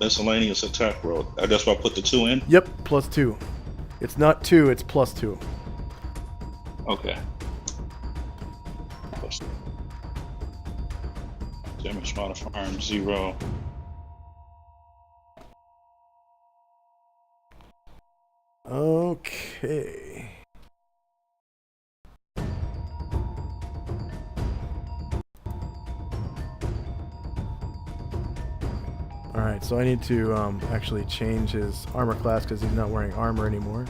Miscellaneous attack roll. That's why I put the 2 in? Yep, +2. It's not 2, it's +2. Okay. Plus damage modifier 0. Okay. Alright, so I need to actually change his armor class because he's not wearing armor anymore.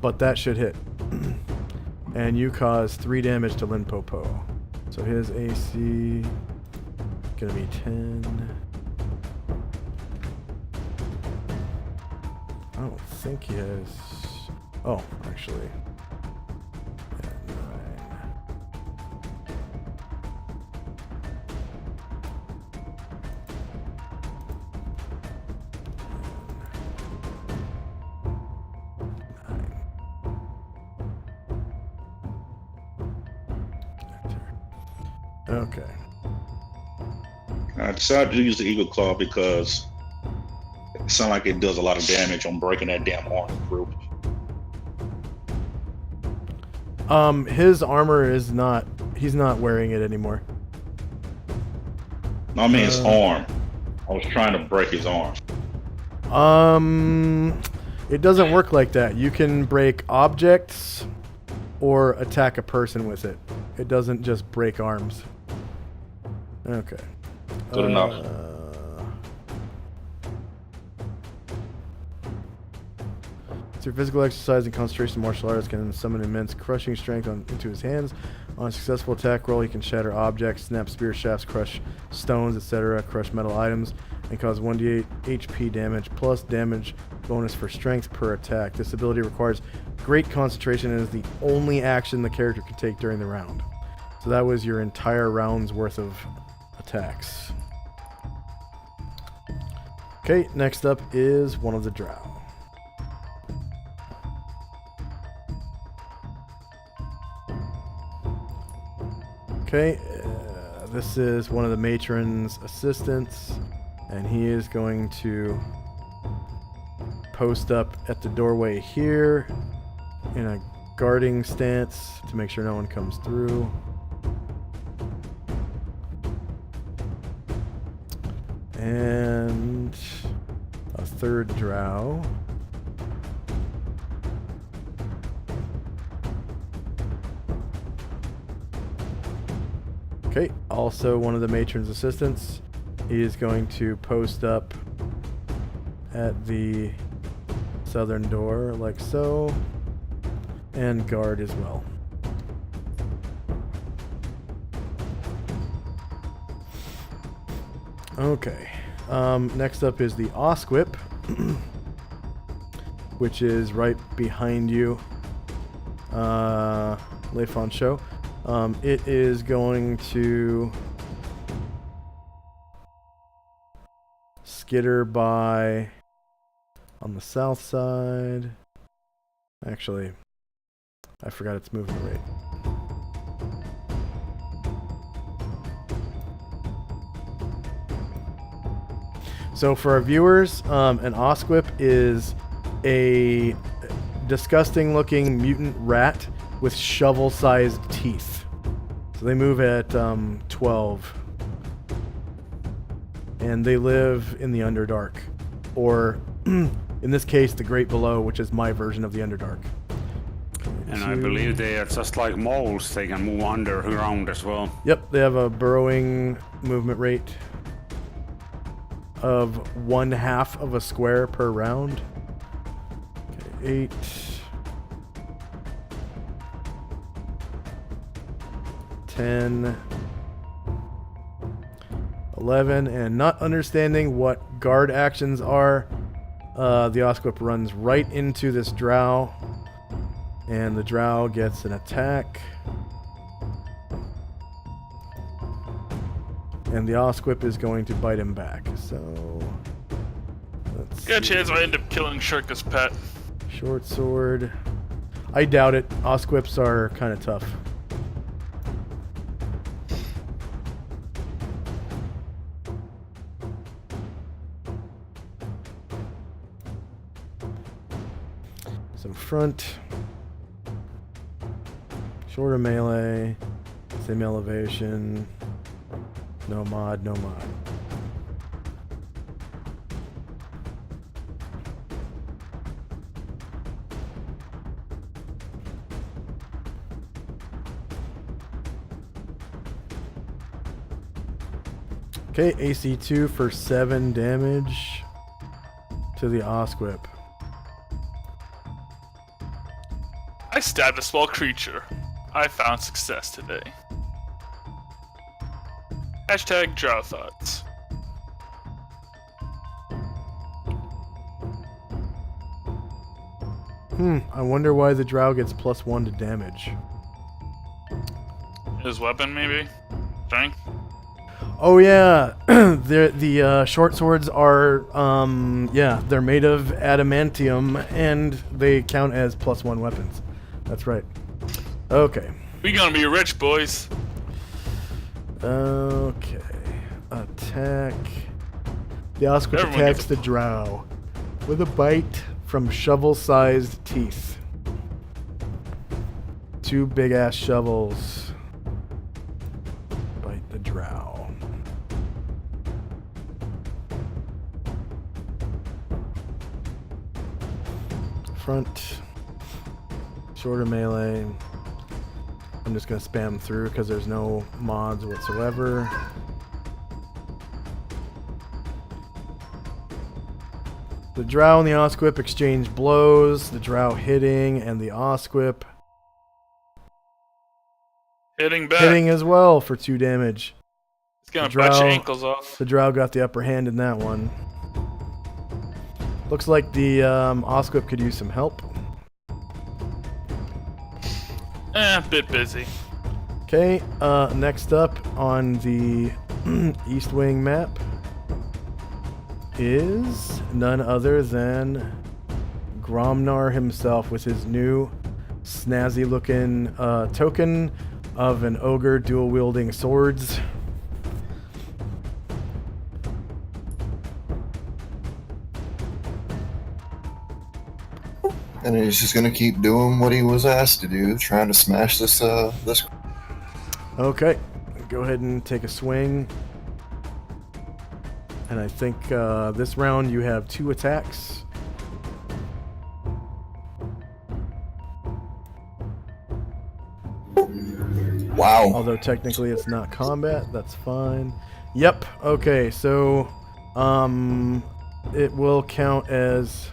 But that should hit. And you cause 3 damage to Limpopo. So his AC gonna be 10. I don't think he has. Oh, actually. Yeah, 9. Okay. I decided to use the Eagle Claw because it sounds like it does a lot of damage on breaking that damn armor group. His armor is not. He's not wearing it anymore. No, I mean his arm. I was trying to break his arm. It doesn't work like that. You can break objects or attack a person with it. It doesn't just break arms. Okay. Good enough. Through physical exercise and concentration, martial arts can summon immense crushing strength into his hands. On a successful attack roll, he can shatter objects, snap spear shafts, crush stones, etc., crush metal items, and cause 1d8 HP damage, plus damage bonus for strength per attack. This ability requires great concentration and is the only action the character can take during the round. So that was your entire round's worth of attacks. Okay, next up is one of the drow. Okay, this is one of the matron's assistants, and he is going to post up at the doorway here in a guarding stance to make sure no one comes through. And a third drow. Okay, also one of the matron's assistants. He is going to post up at the southern door like so, and guard as well. Okay, next up is the Osquip, which is right behind you, Leifon Show. It is going to skitter by on the south side. Actually, I forgot its movement rate. So for our viewers, an Osquip is a disgusting looking mutant rat with shovel-sized teeth. So they move at 12. And they live in the Underdark. Or, in this case, the Great Below, which is my version of the Underdark. And I believe they are just like moles. They can move underground as well. Yep, they have a burrowing movement rate. of 1/2 of a square per round. Okay, 8. 10. 11. And not understanding what guard actions are, the Osquip runs right into this drow. And the drow gets an attack. And the Osquip is going to bite him back. So let's Good see. chance I end up killing Shirka's pet. Short sword. I doubt it. Osquips are kind of tough. Some front. Shorter melee. Same elevation. No mod, no mod. Okay, AC 2 for 7 damage to the Osquip. I stabbed a small creature. I found success today. Hashtag drow thoughts. I wonder why the drow gets +1 to damage. His weapon, maybe? Strength? Oh yeah, the short swords are, yeah, they're made of adamantium, and they count as +1 weapons. That's right. Okay. We gonna be rich, boys. Okay. Attack. The Osquip Everyone attacks gets the drow with a bite from shovel-sized teeth. 2 big-ass shovels bite the drow. Front. Shorter melee. I'm just going to spam through because there's no mods whatsoever. The drow and the Osquip exchange blows. The drow hitting and the Osquip Hitting back. hitting as well for 2 damage. It's gonna The bite your drow- ankles off. The drow got the upper hand in that one. Looks like the Osquip could use some help. Bit busy. Okay, next up on the East Wing map is none other than Gromnar himself with his new snazzy looking token of an ogre dual wielding swords. And he's just gonna keep doing what he was asked to do, trying to smash this this. Okay, go ahead and take a swing. And I think this round you have 2 attacks. Wow. Although technically it's not combat, that's fine. Yep, okay, so it will count as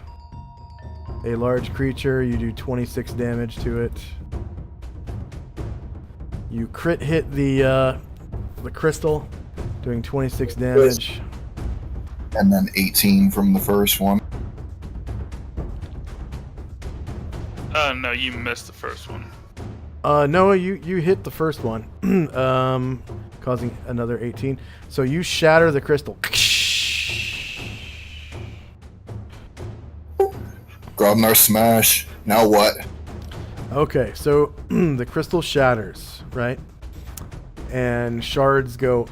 a large creature. You do 26 damage to it. You crit hit the crystal, doing 26 damage. And then 18 from the first one. No, you missed the first one. No, you hit the first one, causing another 18. So you shatter the crystal. Grobnar smash. Now what? Okay, so the crystal shatters, right? And shards go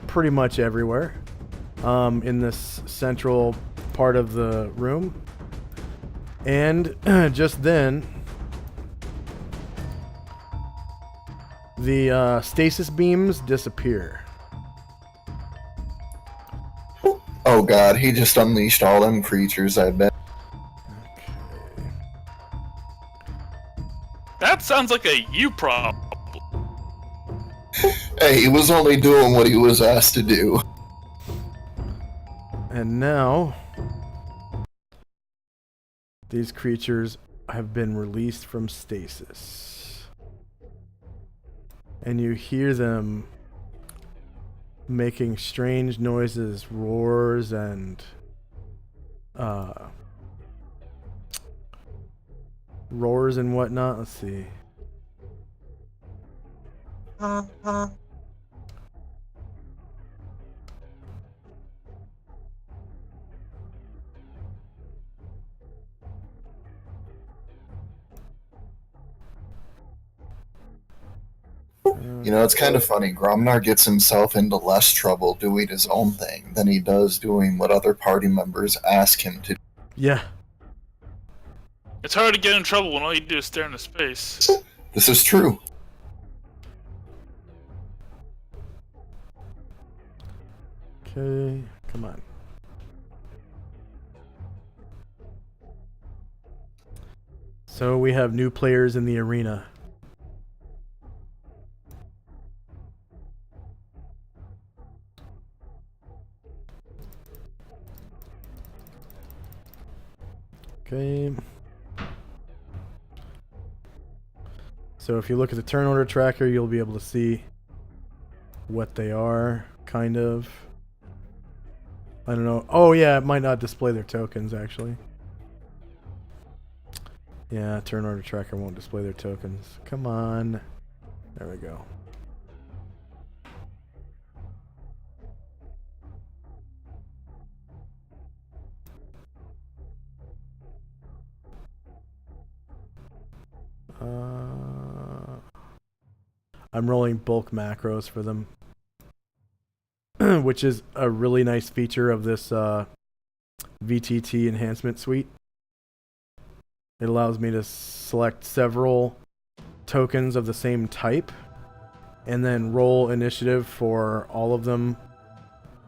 pretty much everywhere in this central part of the room. And just then, the stasis beams disappear. Oh god, he just unleashed all them creatures, I bet. That sounds like a you problem. Hey, he was only doing what he was asked to do. And now, these creatures have been released from stasis. And you hear them making strange noises, roars, and whatnot. Let's see. You know, it's kind of funny. Gromnar gets himself into less trouble doing his own thing than he does doing what other party members ask him to do. Yeah. It's hard to get in trouble when all you do is stare into space. This is true. Okay, come on. So we have new players in the arena. Okay. So if you look at the turn order tracker, you'll be able to see what they are, kind of. I don't know. Oh yeah, it might not display their tokens, actually. Yeah, turn order tracker won't display their tokens. Come on. There we go. I'm rolling bulk macros for them, which is a really nice feature of this VTT enhancement suite. It allows me to select several tokens of the same type and then roll initiative for all of them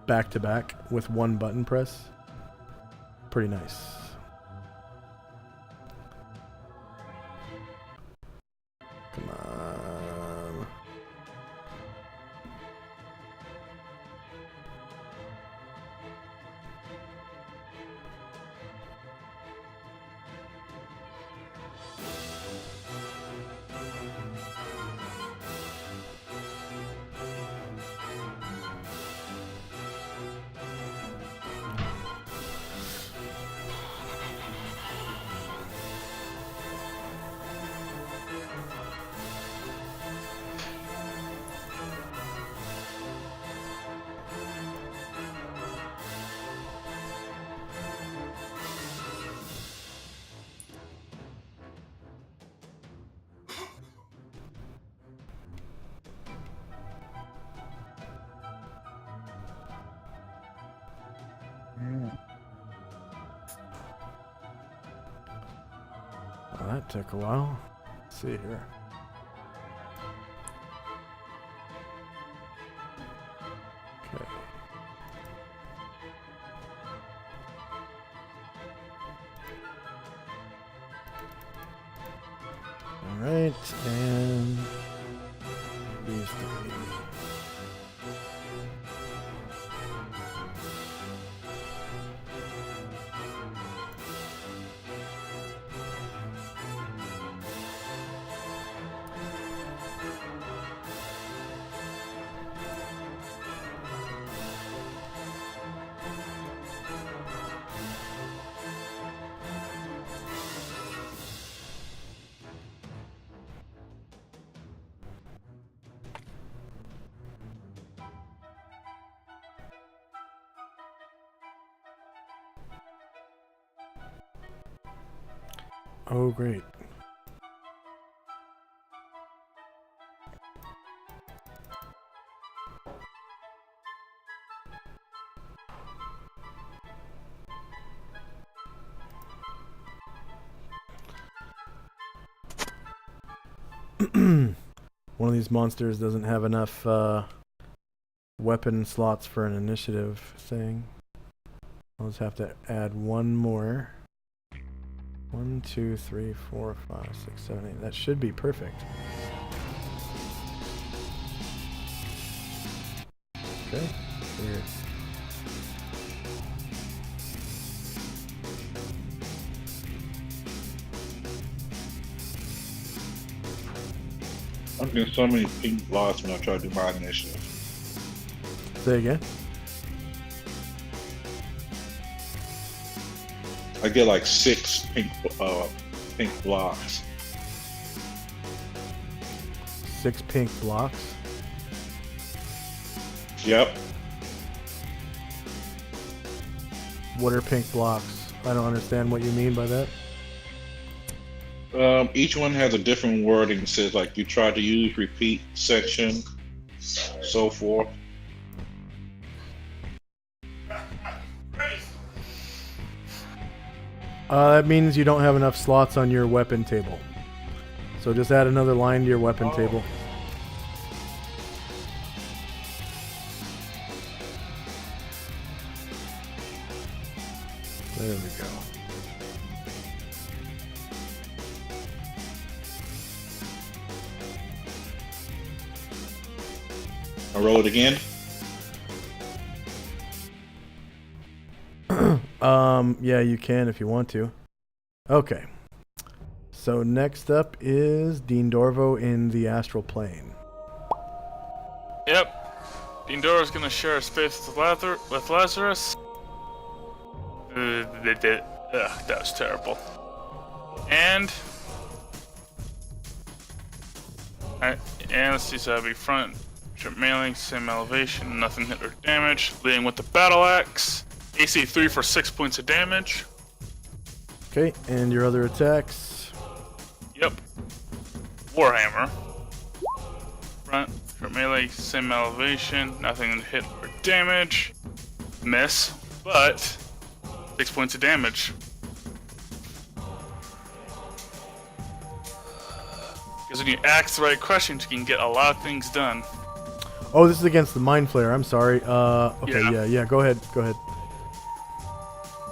back to back with one button press. Pretty nice. Come on. Well, that took a while. Let's see here. Okay. All right, and these three. Oh, great. One of these monsters doesn't have enough weapon slots for an initiative thing. I'll just have to add one more. 1, 2, 3, 4, 5, 6, 7, 8. That should be perfect. Okay. Here. get so many pink blocks when I try to do my initiative. Say again. I get like 6 pink blocks. 6 pink blocks. Yep. What are pink blocks? I don't understand what you mean by that. Each one has a different wording. It says like you try to use, repeat, section, so forth. That means you don't have enough slots on your weapon table. So just add another line to your weapon table. There we go. I roll it again. Yeah, you can if you want to. Okay. So next up is Dean Dorvo in the astral plane. Yep. Deandora's gonna share a space with Lazarus. That was terrible. And let's see, so that'd be front, trip mailing, same elevation, nothing hit or damage. Leading with the battle axe. AC 3 for 6 points of damage. Okay, and your other attacks. Yep. Warhammer. Front, trip melee, same elevation, nothing hit or damage. Miss, but 6 points of damage. Because when you ask the right questions, you can get a lot of things done. Oh, this is against the Mind Flayer. I'm sorry. Okay, yeah. Go ahead.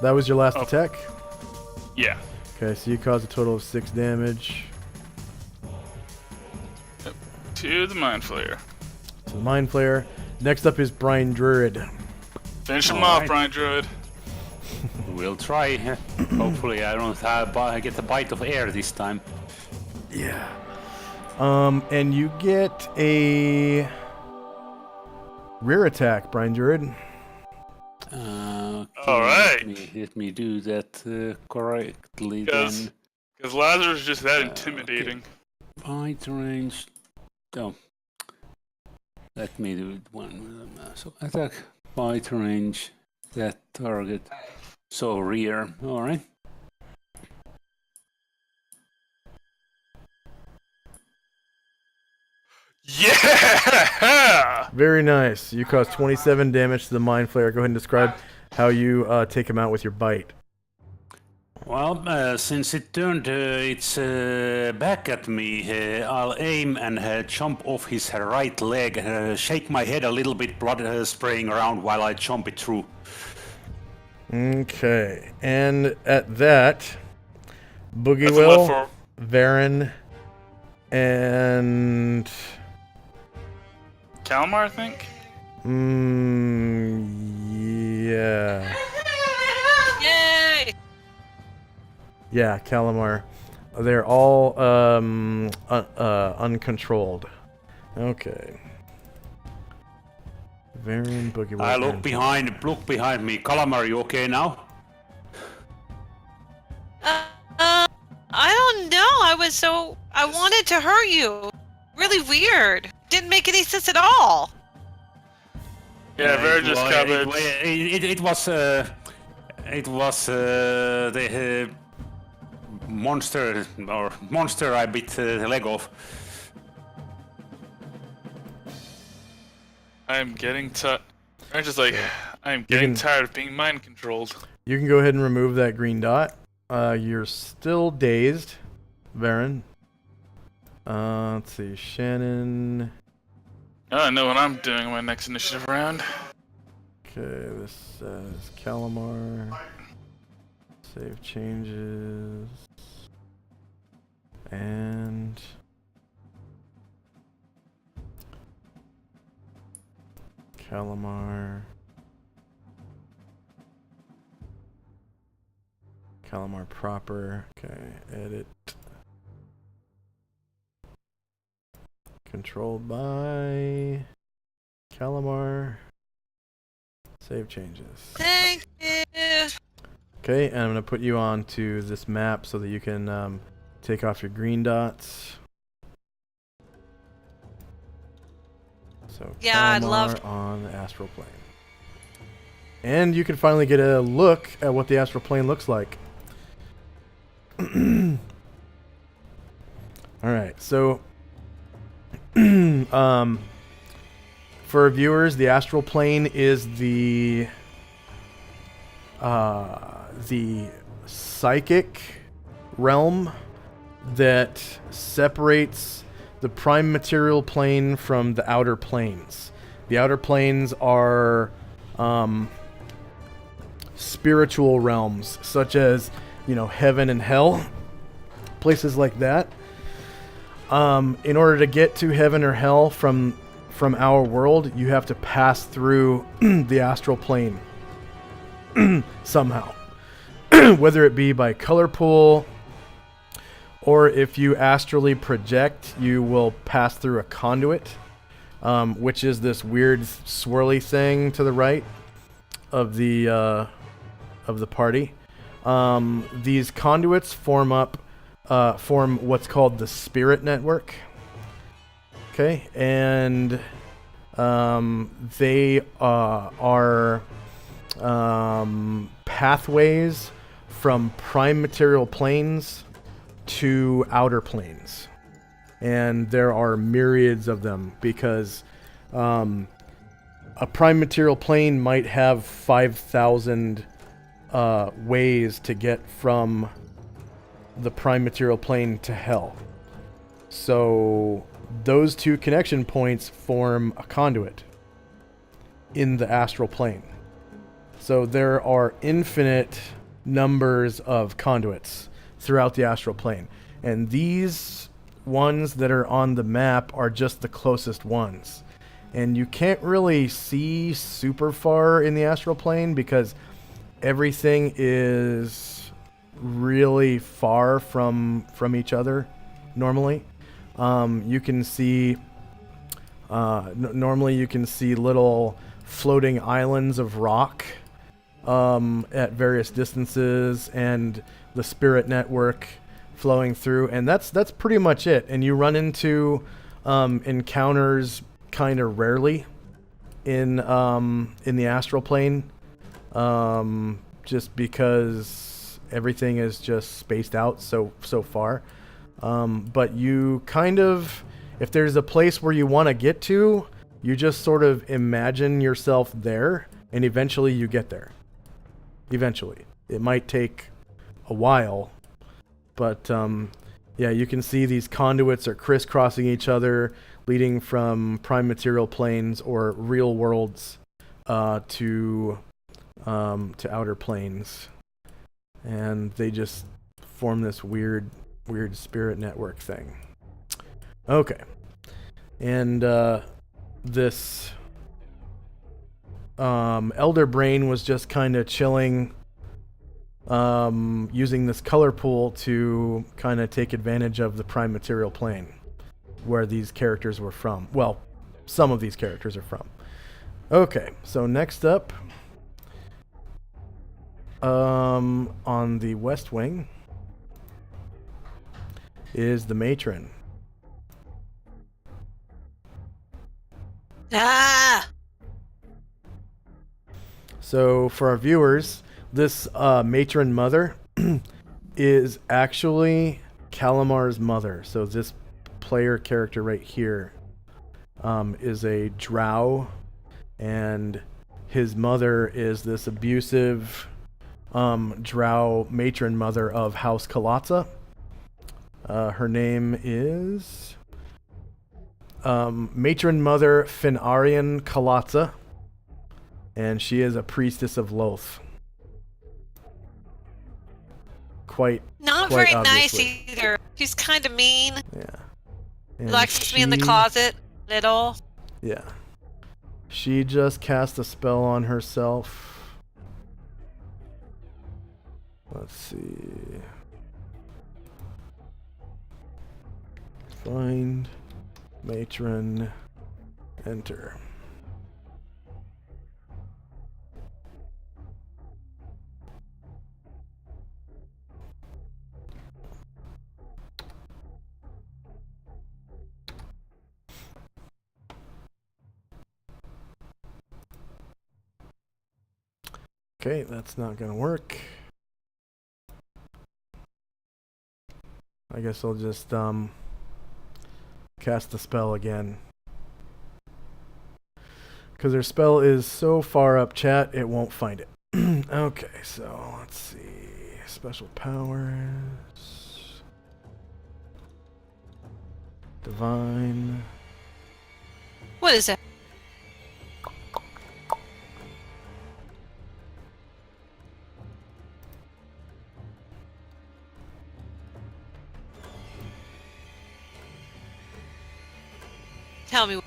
That was your last attack? Yeah. Okay, so you caused a total of 6 damage. Yep. To the Mind Flayer. To the Mind Flayer. Next up is Brian Druid. Finish him off, Brian Druid. We'll try. Hopefully I don't get a bite of air this time. Yeah. And you get a rear attack, Brian Druid. Okay, Alright. Let me do that correctly then. Because Lazarus is just that intimidating. Okay. Bite range. Oh. Let me do it one. So attack, bite range, that target. So rear. Alright. Yeah! Very nice. You caused 27 damage to the Mind Flayer. Go ahead and describe how you take him out with your bite. Well, since it turned its back at me, I'll aim and jump off his right leg, shake my head a little bit, blood spraying around while I jump it through. Okay. And at that, Boogie Will, Varen, and Kalmar, I think? Yeah. Yay! Yeah, Calamar. They're all uncontrolled. Okay. Varian Boogie. I look behind me. Calamar, you okay now? I don't know. I wanted to hurt you. Really weird. Didn't make any sense at all. Yeah, very just covered. It was the monster I bit the leg off. I'm getting tired. I'm getting tired of being mind controlled. You can go ahead and remove that green dot. You're still dazed, Varen. Let's see, Shannon. I know what I'm doing in my next initiative round. Okay, this says Calamar. Save changes. And Calamar. Calamar proper. Okay, edit. Controlled by Calamar. Save changes. Thank you. Okay, and I'm going to put you onto this map so that you can take off your green dots. So Yeah, I'd Calamar love- on the astral plane. And you can finally get a look at what the astral plane looks like. Alright, so for viewers, the astral plane is the psychic realm that separates the prime material plane from the outer planes. The outer planes are spiritual realms, such as, you know, heaven and hell, places like that. In order to get to heaven or hell from our world, you have to pass through the astral plane somehow. Whether it be by color pool, or if you astrally project, you will pass through a conduit, which is this weird swirly thing to the right of the party. These conduits form what's called the spirit network. Okay, and they are pathways from prime material planes to outer planes. And there are myriads of them because a prime material plane might have 5,000 ways to get from the prime material plane to hell. So those two connection points form a conduit in the astral plane. So there are infinite numbers of conduits throughout the astral plane. And these ones that are on the map are just the closest ones. And you can't really see super far in the astral plane because everything is really far from each other normally. You can see normally you can see little floating islands of rock at various distances, and the spirit network flowing through, and that's pretty much it. And you run into encounters kind of rarely in the astral plane, just because everything is just spaced out so far. But you kind of, if there's a place where you want to get to, you just sort of imagine yourself there, and eventually you get there. Eventually. It might take a while, but yeah, you can see these conduits are crisscrossing each other, leading from prime material planes or real worlds to outer planes, and they just form this weird spirit network thing. Okay, and this Elder Brain was just kind of chilling, using this color pool to kind of take advantage of the prime material plane where these characters were from. Well, some of these characters are from. Okay, so next up, on the West Wing is the Matron. Ah! So for our viewers, this Matron mother is actually Calamar's mother. So this player character right here is a drow, and his mother is this abusive drow matron mother of House Kalatza. Her name is Matron Mother Finarian Kalatza, and she is a priestess of Loth. Not quite very obviously. nice either. She's kind of mean. Yeah. And Likes to be in the closet, little. Yeah. She just cast a spell on herself. Let's see. Find. Matron. Enter. Okay, that's not gonna work. I guess I'll just cast the spell again. Because their spell is so far up, chat, it won't find it. Okay, so let's see. Special powers. Divine. What is that? Tell me.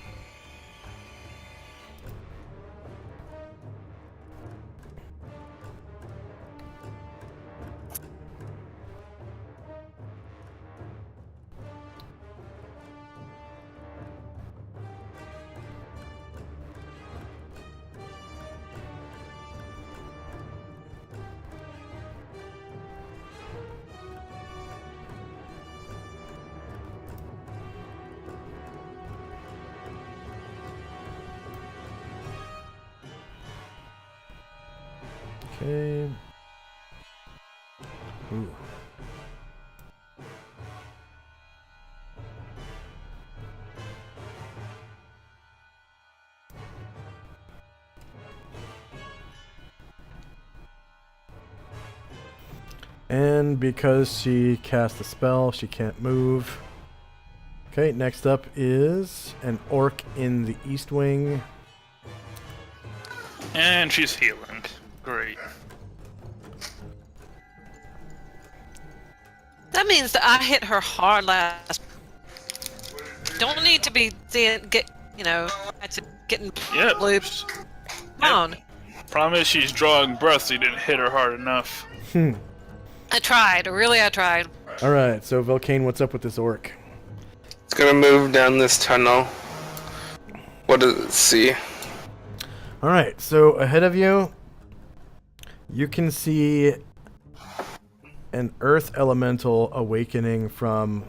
Okay. Ooh. And because she cast a spell, she can't move. Okay, next up is an orc in the east wing. And she's healing. Great. That means that I hit her hard last. Don't need to be getting Yep. looped. Come on. Problem is she's drawing breath, so you didn't hit her hard enough. I tried. Really, I tried. Alright, so Volcane, what's up with this orc? It's gonna move down this tunnel. What does it see? Alright, so ahead of you, you can see an earth elemental awakening from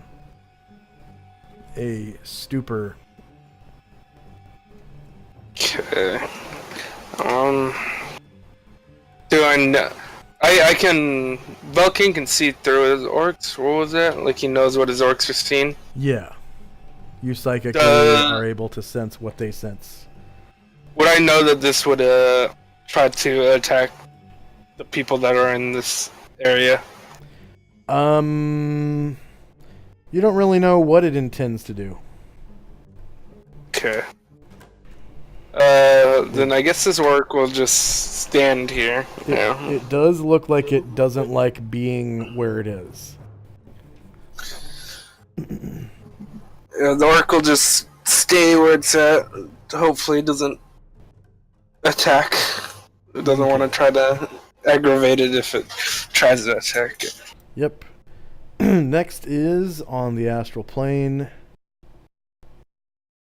a stupor. Okay. Do I know? I can. Belkin can see through his orcs. What was that? Like he knows what his orcs are seeing? Yeah. You psychically are able to sense what they sense. Would I know that this would try to attack the people that are in this area? You don't really know what it intends to do. Okay. Then I guess this orc will just stand here. Yeah. It does look like it doesn't like being where it is. Yeah, the orc will just stay where it's at. Hopefully it doesn't attack. It doesn't want to try to aggravate it if it tries to attack it. Yep. Next is on the astral plane,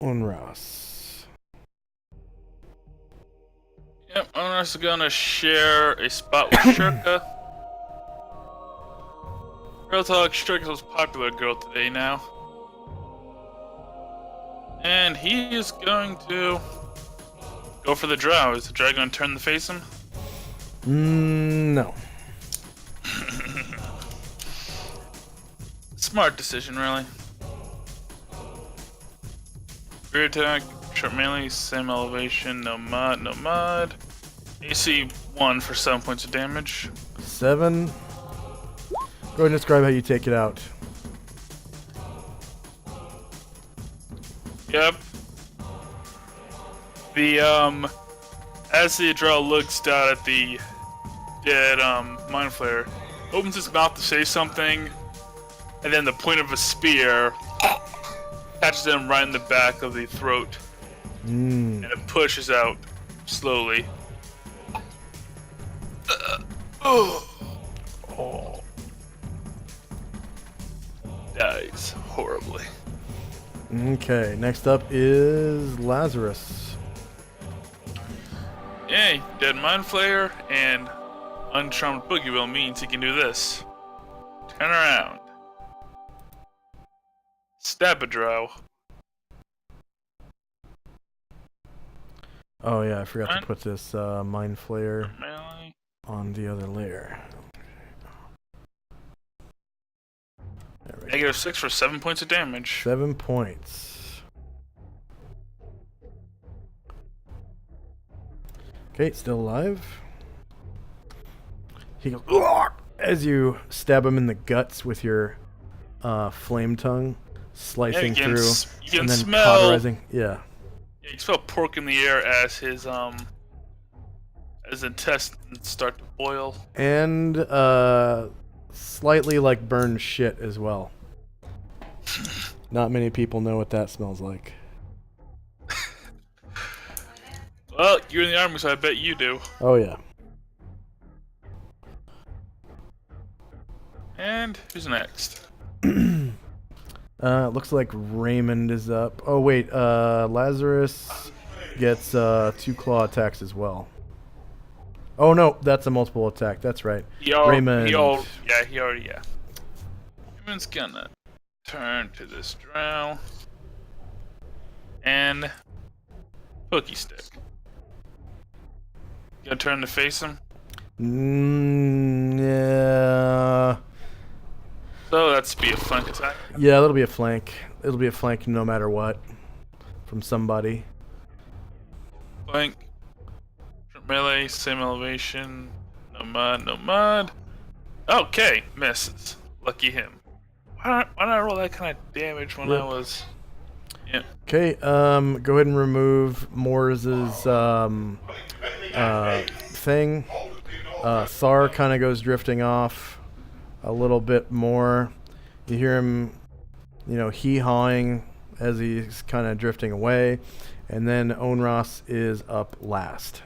Unras. Yep, I'm just gonna share a spot with Shirka. Girl Talk, Shirka's most popular girl today now. And he is going to go for the drow. Is the drow going to turn to face him? No. Smart decision, really. Rear attack, short melee, same elevation, no mod, no mod. AC 1 for 7 points of damage. 7. Go ahead and describe how you take it out. Yep. As the drow looks down at the dead mind flayer, opens his mouth to say something, and then the point of a spear catches him right in the back of the throat, and it pushes out slowly. Dies horribly. Okay, next up is Lazarus. Yay, Dead Mind Flayer and Uncharmed Boogie Will means he can do this. Turn around. Stab a drow. Oh yeah, I forgot Fine. to put this Mind Flayer Melee. on the other layer. There we go. -6 for 7 points of damage. 7 points. Okay, still alive. He goes "Ugh!" as you stab him in the guts with your flame tongue, slicing you can through you can and then smell. cauterizing. Yeah. Yeah, you smell pork in the air as his intestines start to boil. And slightly like burned shit as well. Not many people know what that smells like. Well, you're in the army, so I bet you do. Oh yeah. And who's next? Looks like Raymond is up. Oh wait, Lazarus gets 2 claw attacks as well. Oh no, that's a multiple attack. That's right. Raymond. He already, yeah. Raymond's gonna turn to this drow. And Pokey Stick. You gonna turn to face him? Yeah. So that's be a flank attack. Yeah, that'll be a flank. It'll be a flank no matter what. From somebody. Flank. Melee, same elevation. No mud, no mud. Okay, misses. Lucky him. Why did I roll that kind of damage when I was... Yeah. Okay, go ahead and remove Moore's thing. Thar kind of goes drifting off a little bit more. You hear him, hee-hawing as he's kind of drifting away. And then Onras is up last.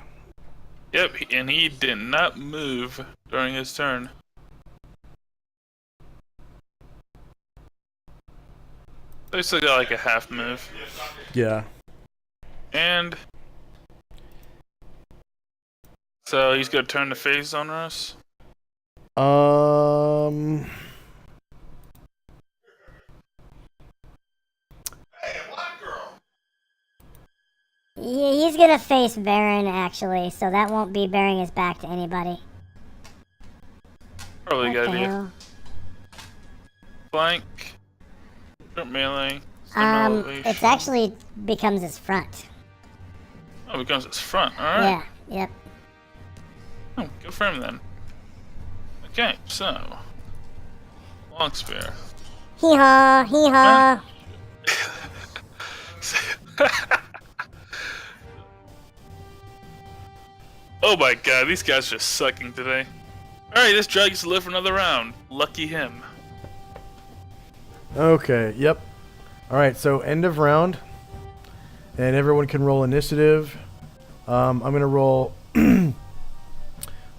Yep, and he did not move during his turn. They still got like a half move. Yeah. And so he's gonna turn the phase on us. He's gonna face Baron, actually, so that won't be bearing his back to anybody. Probably What gotta the be a hell? flank. Melee. Same elevation. It's actually becomes his front. Oh, it becomes his front. Alright. Yeah, yep. Oh, good for him then. Okay, so long spear. Hee-haw, hee-haw. Oh my god, these guys are just sucking today. Alright, this drag gets to live for another round. Lucky him. Okay, yep. Alright, so end of round. And everyone can roll initiative. I'm going to roll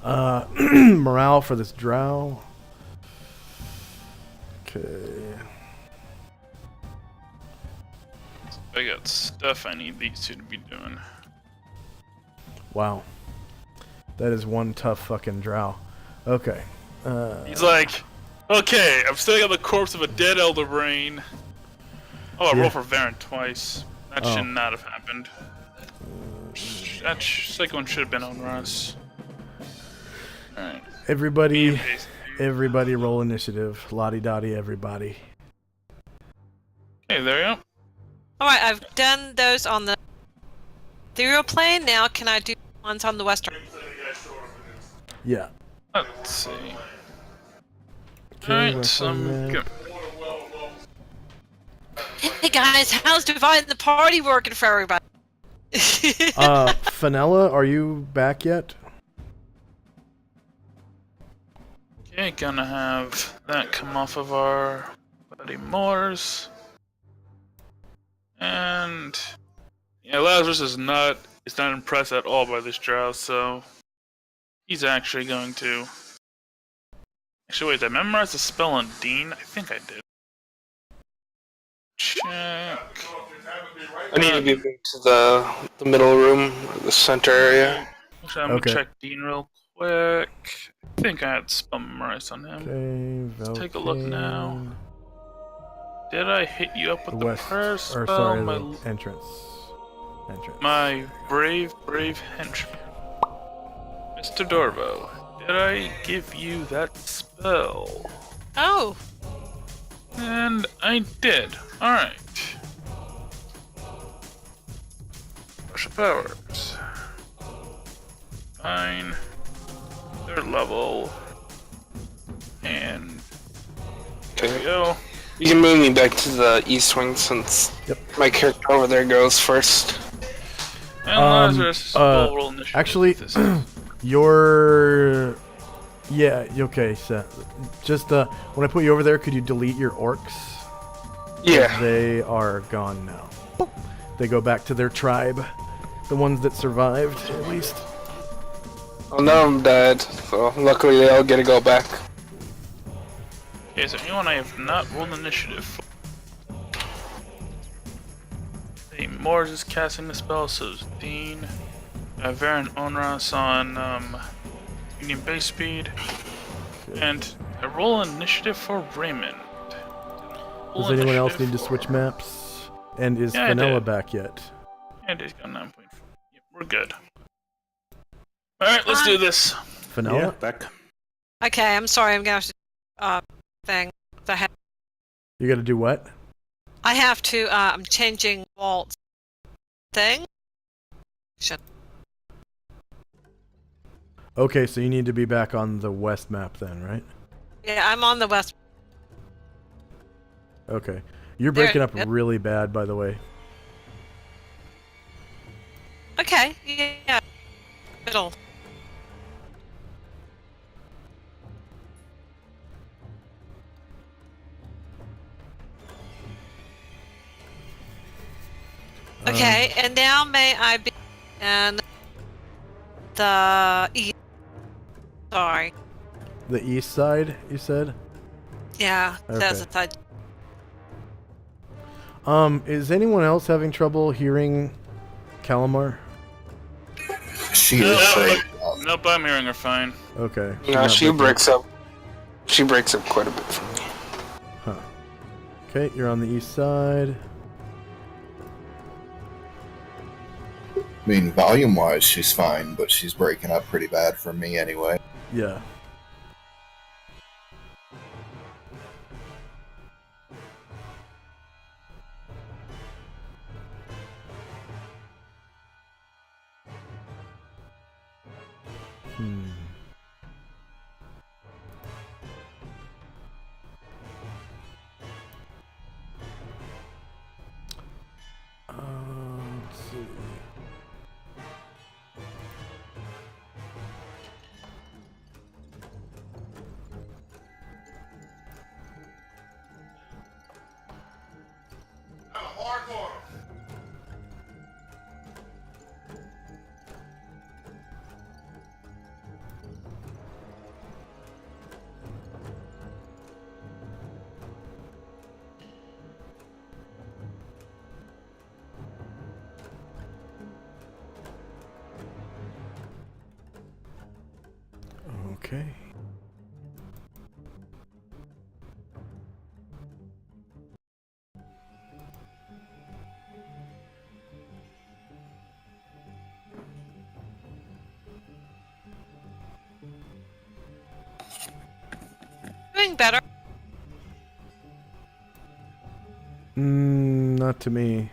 morale for this drow. Okay. I got stuff I need these two to be doing. Wow. That is one tough fucking drow. Okay. He's like, okay, I'm still got the corpse of a dead Elder Brain. Oh, I Yeah. rolled for Varen twice. That Oh. should not have happened. That second one should have been on Russ. Alright. Everybody roll initiative. Lottie-dottie, everybody. Okay, there you go. Alright, I've done those on the ethereal plane. Now can I do ones on the western? Yeah. Let's see. Okay, Alright, that's on there. good. Hey guys, how's dividing the party working for everybody? Fenella, are you back yet? Okay, gonna have that come off of our buddy Moore's. And yeah, Lazarus is not impressed at all by this drow, so he's actually going to actually wait, did I memorize the spell on Dean? I think I did. check. I need to be moved to the middle room, or the center area. Actually, I'm Okay. gonna check Dean real quick. I think I had spell memorized on him. Okay, Let's take a look now. Did I hit you up with the West, prayer or spell? sorry, my, the entrance. my brave henchman. Mr. Dorvo, did I give you that spell? Oh, And I did. Alright. Special powers. Fine. Third level. And there we go. You can move me back to the east wing since my character over there goes first. And Lazarus will roll initiative. Actually, This is- yeah, okay, so just when I put you over there, could you delete your orcs? Yeah. They are gone now. They go back to their tribe. The ones that survived, at least. Well, none of them died, so luckily they all get to go back. Okay, is there anyone I have not rolled initiative for? Hey, Mors is casting the spell, so is Dean. Varen Onras on medium base speed. And I roll initiative for Raymond. Does anyone else need to switch maps? And is Yeah, I Vanilla did. back yet? And he's got 9.4. Yep, we're good. Alright, let's do this. Vanilla? Yeah, back. okay. I'm sorry. I'm gonna have to thing. You gotta do what? I have to. I'm changing Walt's thing. Okay, so you need to be back on the west map then, right? Yeah, I'm on the west. Okay. You're There- breaking up yep. really bad, by the way. Okay. Yeah. Middle. Okay, and now may I be in the east? Sorry. The east side, you said? Yeah, that's Okay. a side. Is anyone else having trouble hearing Calamar? She is straight up. Nope, I'm hearing her fine. Okay. No, not she breaking breaks up. She breaks up quite a bit for me. Huh. Okay, you're on the east side. I mean, volume-wise, she's fine, but she's breaking up pretty bad for me anyway. Yeah. Hmm. Let's see. Okay. Doing better. Not to me.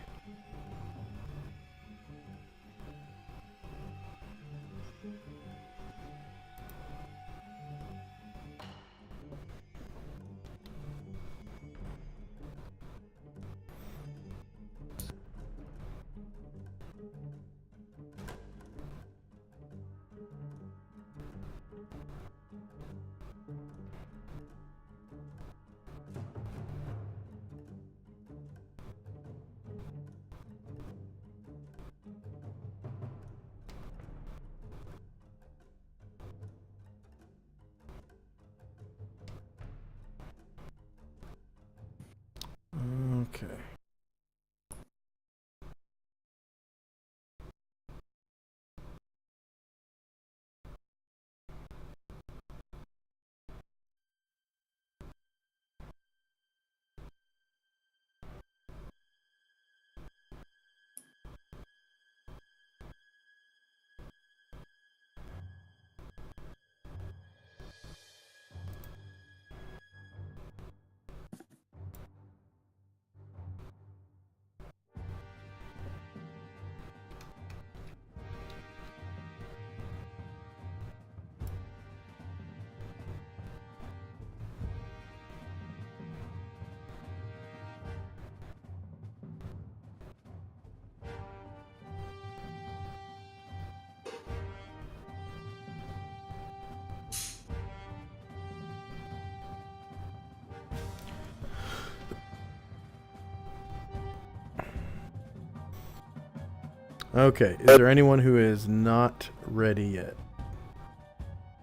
Okay, is there anyone who is not ready yet?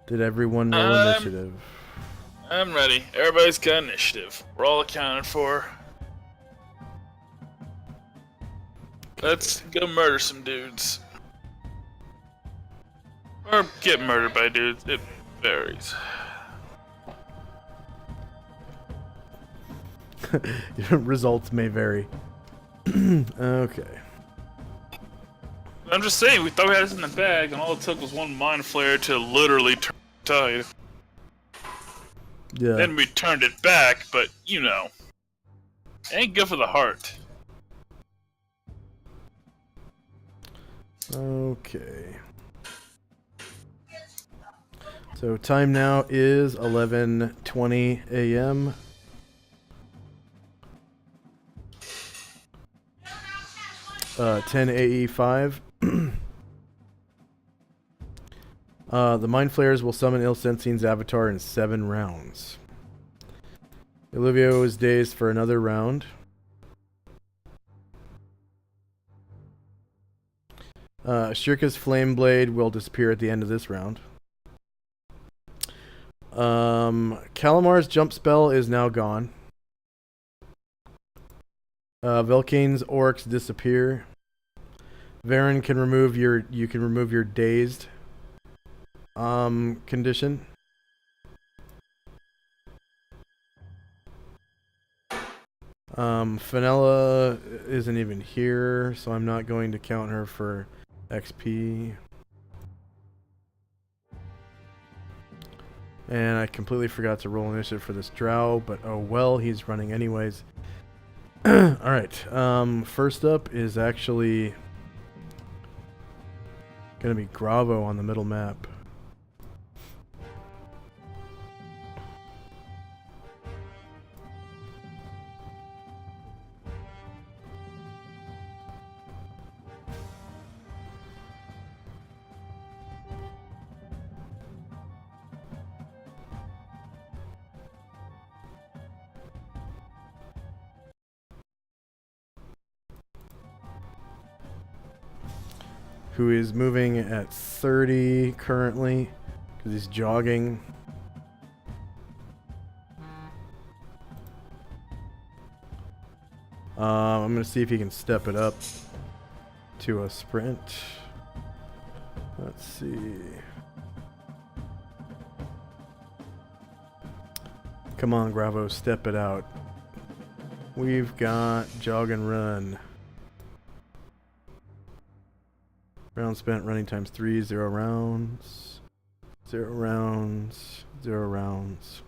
Did everyone roll initiative? I'm ready. Everybody's got initiative. We're all accounted for. Let's go murder some dudes. Or get murdered by dudes. It varies. Results may vary. Okay. I'm just saying, we thought we had this in the bag, and all it took was one mind flare to literally turn the tide. Yeah. Then we turned it back, but you know, ain't good for the heart. Okay. So time now is 11:20 a.m. Uh, 10 AE5. The Mind Flayers will summon Ill-Sensine's avatar in 7 rounds. Olivio is dazed for another round. Shirka's Flame Blade will disappear at the end of this round. Kalamar's jump spell is now gone. Velkane's orcs disappear. Varen can remove your dazed condition. Fenella isn't even here, so I'm not going to count her for XP. And I completely forgot to roll initiative for this drow, but oh well, he's running anyways. Alright, first up is actually gonna be Gravo on the middle map. Who is moving at 30 currently, because he's jogging. I'm going to see if he can step it up to a sprint. Let's see. Come on, Gravo, step it out. We've got jog and run. Round spent, running times 3, 0 rounds. 0 rounds. 0 rounds.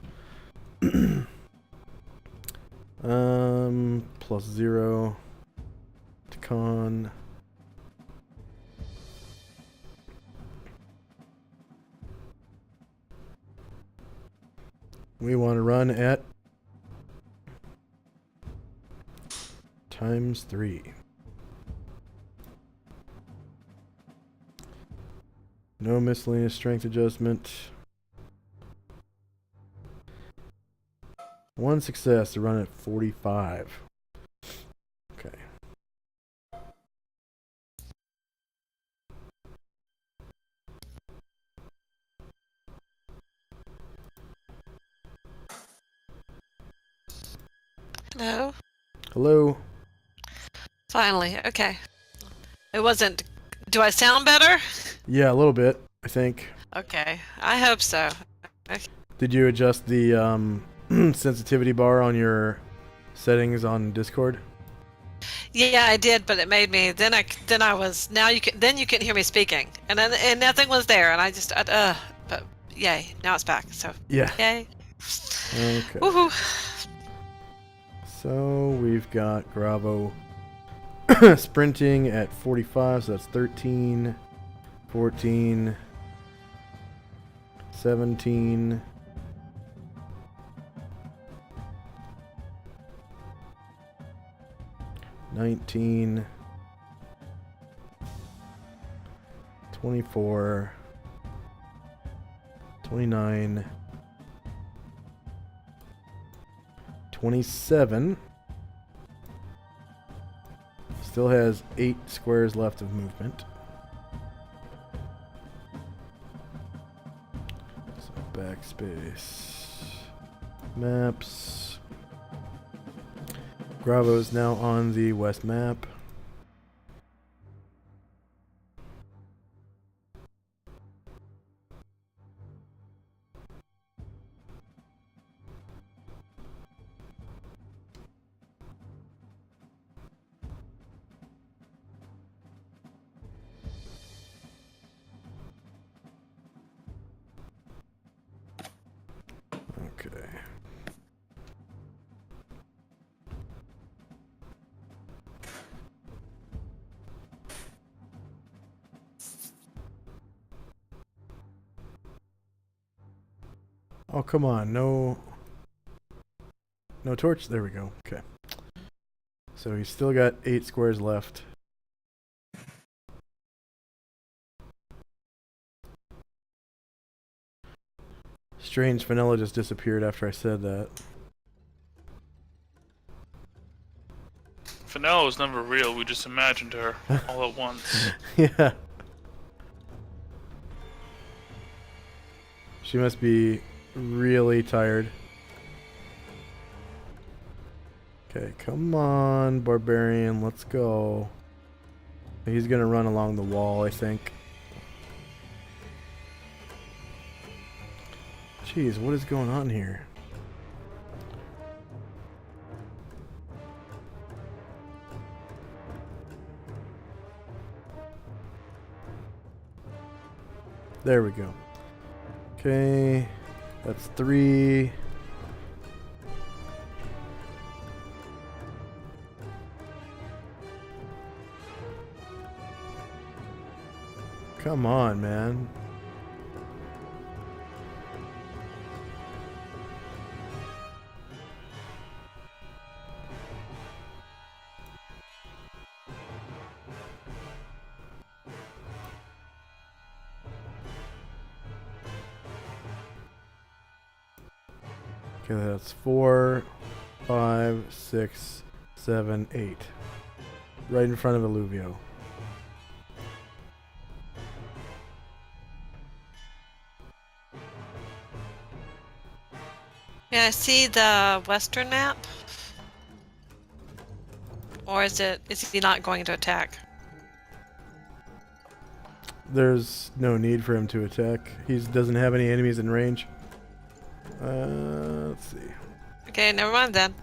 Plus 0 to con. We want to run at times 3. No miscellaneous strength adjustment. 1 success to run at 45. Okay. Hello? Hello? Finally, okay. It wasn't... Do I sound better? Yeah, a little bit, I think. Okay, I hope so. Okay. Did you adjust the sensitivity bar on your settings on Discord? Yeah, I did, but it made me. Then I was. Now you can. Then you couldn't hear me speaking, and nothing was there, and I just. But yay! Now it's back. So. Yeah. Yay. Okay. Woohoo! So we've got Gravo sprinting at 45, so that's 13, 14, 17, 19, 24, 29, 27, still has 8 squares left of movement. So backspace. Maps. Bravo's now on the west map. Okay. Oh, come on. No torch? There we go. Okay. So he's still got 8 squares left. Strange, Vanilla just disappeared after I said that. Vanilla was never real, we just imagined her all at once. Yeah. She must be really tired. Okay, come on, Barbarian, let's go. He's gonna run along the wall, I think. Jeez, what is going on here? There we go. Okay, that's 3. Come on, man. Okay, that's 4, 5, 6, 7, 8. Right in front of Alluvio. Yeah, I see the western map. Or is he not going to attack? There's no need for him to attack. He doesn't have any enemies in range. Let's see. Okay, never mind then.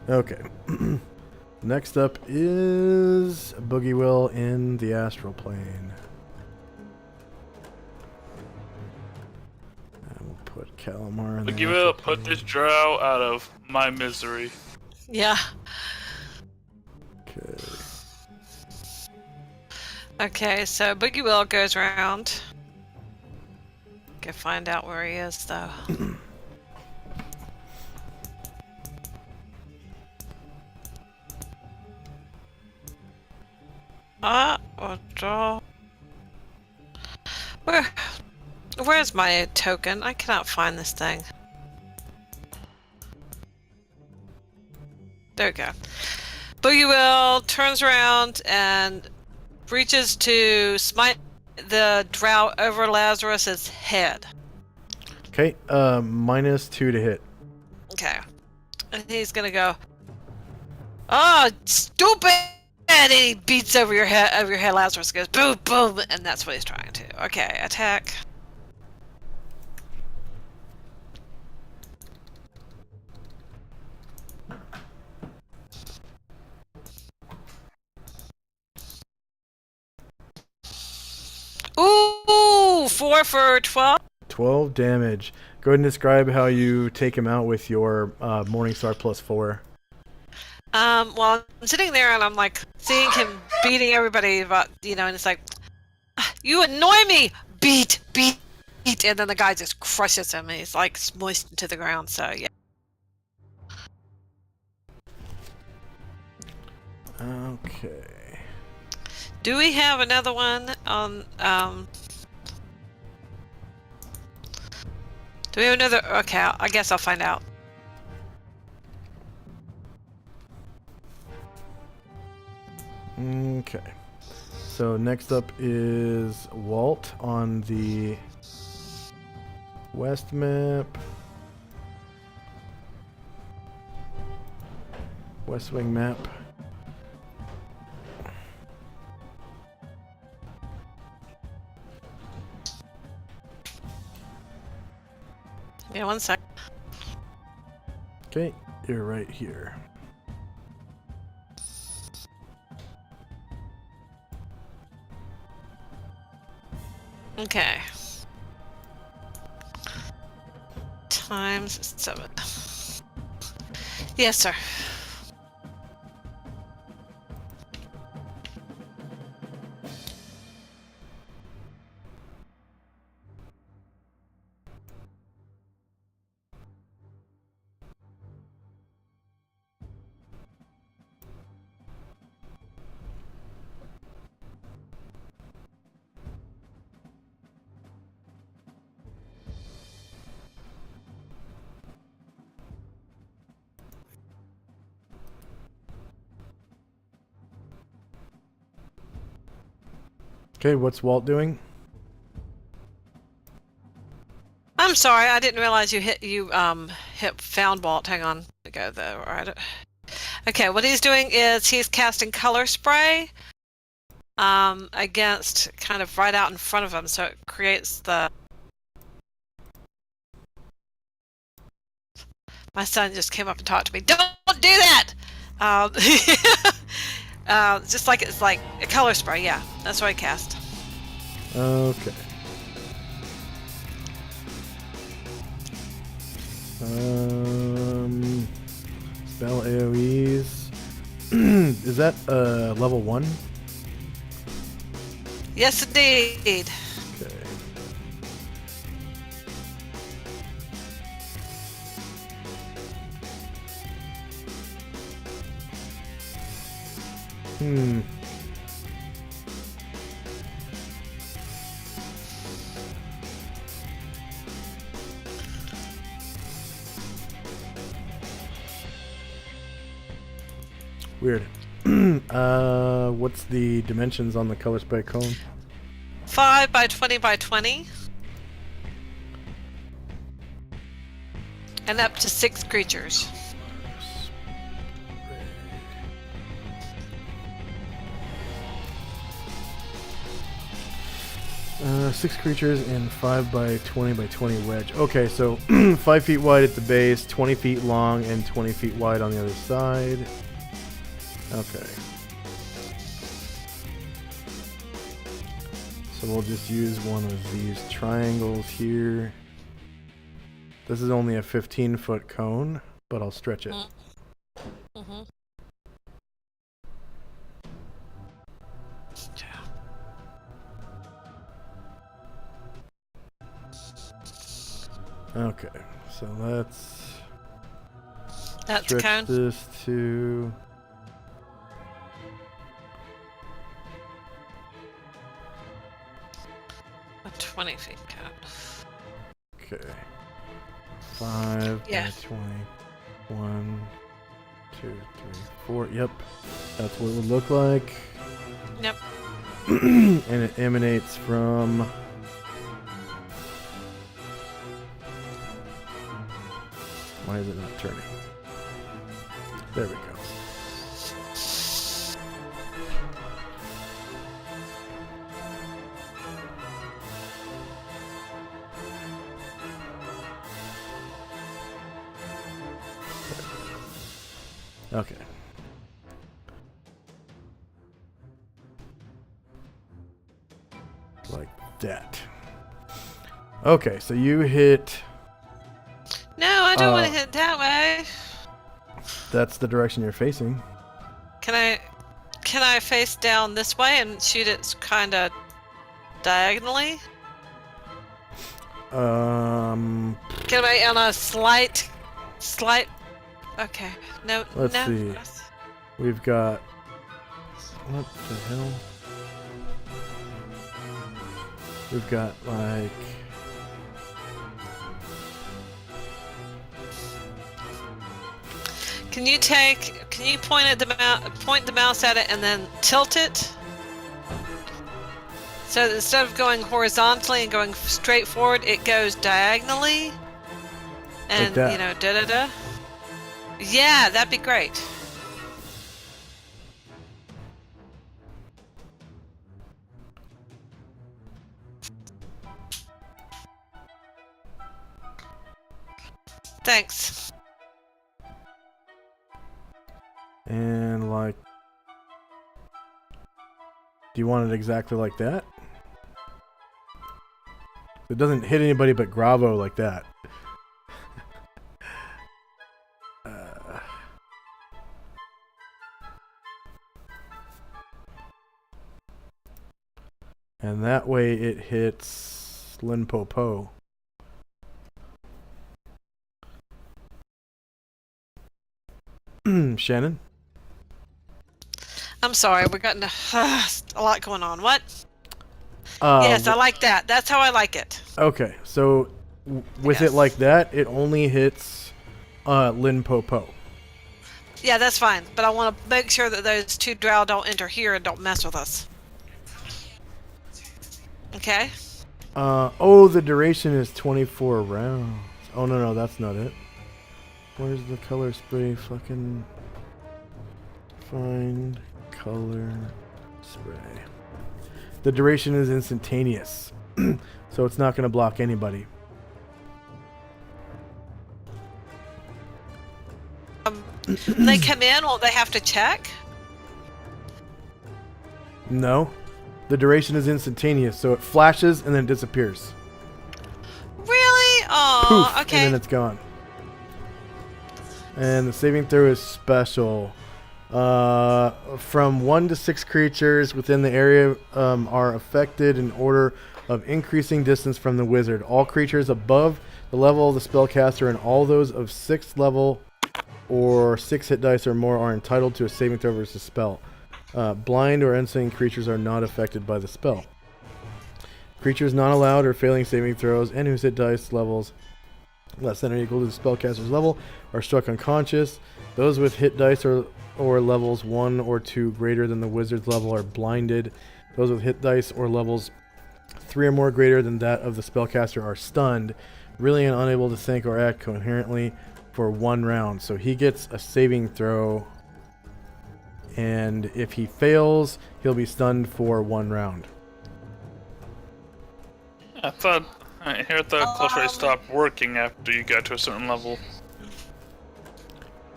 Okay. Next up is Boogie Will in the astral plane. And we'll put Calamar in the But you astral will put plane. this drow out of my misery. Yeah. Okay. Okay, so Boogie Will goes around. Go find out where he is, though. Draw. Where's my token? I cannot find this thing. There we go. Boogie Will turns around and reaches to smite the drow over Lazarus's head. Okay, -2 to hit. Okay. And he's gonna go, "Oh, stupid!" And he beats over your head, Lazarus goes, boom, boom, and that's what he's trying to. Okay, attack. Ooh, 4 for 12. 12 damage. Go ahead and describe how you take him out with your Morningstar +4. Well, I'm sitting there and I'm like seeing him beating everybody, and it's like, you annoy me! Beat, beat, beat, and then the guy just crushes him and he's like smushed into the ground, so yeah. Okay. Do we have another one on, do we have another? Okay, I guess I'll find out. Okay. So next up is Walt on the west map. West Wing map. Yeah, 1 sec. Okay, you're right here. Okay. Times 7. Yes, sir. Okay, what's Walt doing? I'm sorry, I didn't realize you hit found Walt. Hang on, to go though. All right. Okay, what he's doing is he's casting color spray against kind of right out in front of him, so it creates the. My son just came up and talked to me. Don't do that. Just like it's like a color spray. Yeah, that's what I cast. Okay. Spell AoEs. Is that level 1? Yes, indeed. Okay. Weird. What's the dimensions on the color spray cone? 5 by 20 by 20. And up to 6 creatures. 6 creatures in 5 by 20 by 20 wedge. Okay, so 5 feet wide at the base, 20 feet long, and 20 feet wide on the other side. Okay. So we'll just use one of these triangles here. This is only a 15-foot cone, but I'll stretch it. Mm-hmm. Okay, so that's stretch cone. this to A 20 feet cone. okay. 5 Yeah. by 20. 1, 2, 3, 4. Yep, that's what it would look like. Yep. And it emanates from. Why is it not turning? There we go. Okay. Like that. Okay, so you hit. No, I don't want to hit that way. That's the direction you're facing. Can I face down this way and shoot it kind of diagonally? Um. Can I on a slight? Okay. No. Let's no. see. We've got. What the hell? We've got like. Can you point the mouse at it and then tilt it? So instead of going horizontally and going straight forward, it goes diagonally. And, Like that. you know, da-da-da. Yeah, that'd be great. Thanks. And like, do you want it exactly like that? It doesn't hit anybody but Gravo like that. And that way it hits Limpopo. Shannon? I'm sorry, we're getting a lot going on. What? Yes, I like that. That's how I like it. Okay, so with it like that, it only hits Limpopo. Yeah, that's fine. But I want to make sure that those two drow don't enter here and don't mess with us. Okay? Oh, the duration is 24 rounds. Oh, no, that's not it. Where's the color spray? Fucking find color spray. The duration is instantaneous, so it's not going to block anybody. When they come in, will they have to check? No. The duration is instantaneous, so it flashes and then disappears. Really? Oh, Poof, okay. and then it's gone. And the saving throw is special. From 1 to 6 creatures within the area are affected in order of increasing distance from the wizard. All creatures above the level of the spellcaster and all those of 6th level or 6 hit dice or more are entitled to a saving throw versus spell. Blind or unseen creatures are not affected by the spell. Creatures not allowed or failing saving throws and whose hit dice levels less than or equal to the spellcaster's level are struck unconscious. Those with hit dice or levels 1 or 2 greater than the wizard's level are blinded. Those with hit dice or levels 3 or more greater than that of the spellcaster are stunned, really and unable to think or act coherently for 1 round. So he gets a saving throw, and if he fails, he'll be stunned for 1 round. I heard the close rate stopped working after you got to a certain level.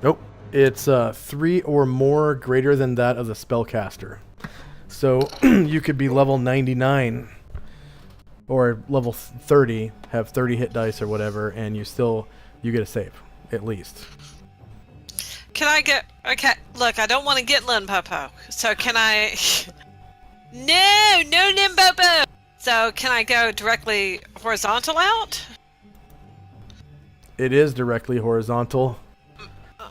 Nope. It's 3 or more greater than that of the spellcaster. So you could be level 99 or level 30, have 30 hit dice or whatever, and you get a save, at least. Can I get... Okay, look, I don't want to get Limpopo. So can I... No Limpopo! So can I go directly horizontal out? It is directly horizontal.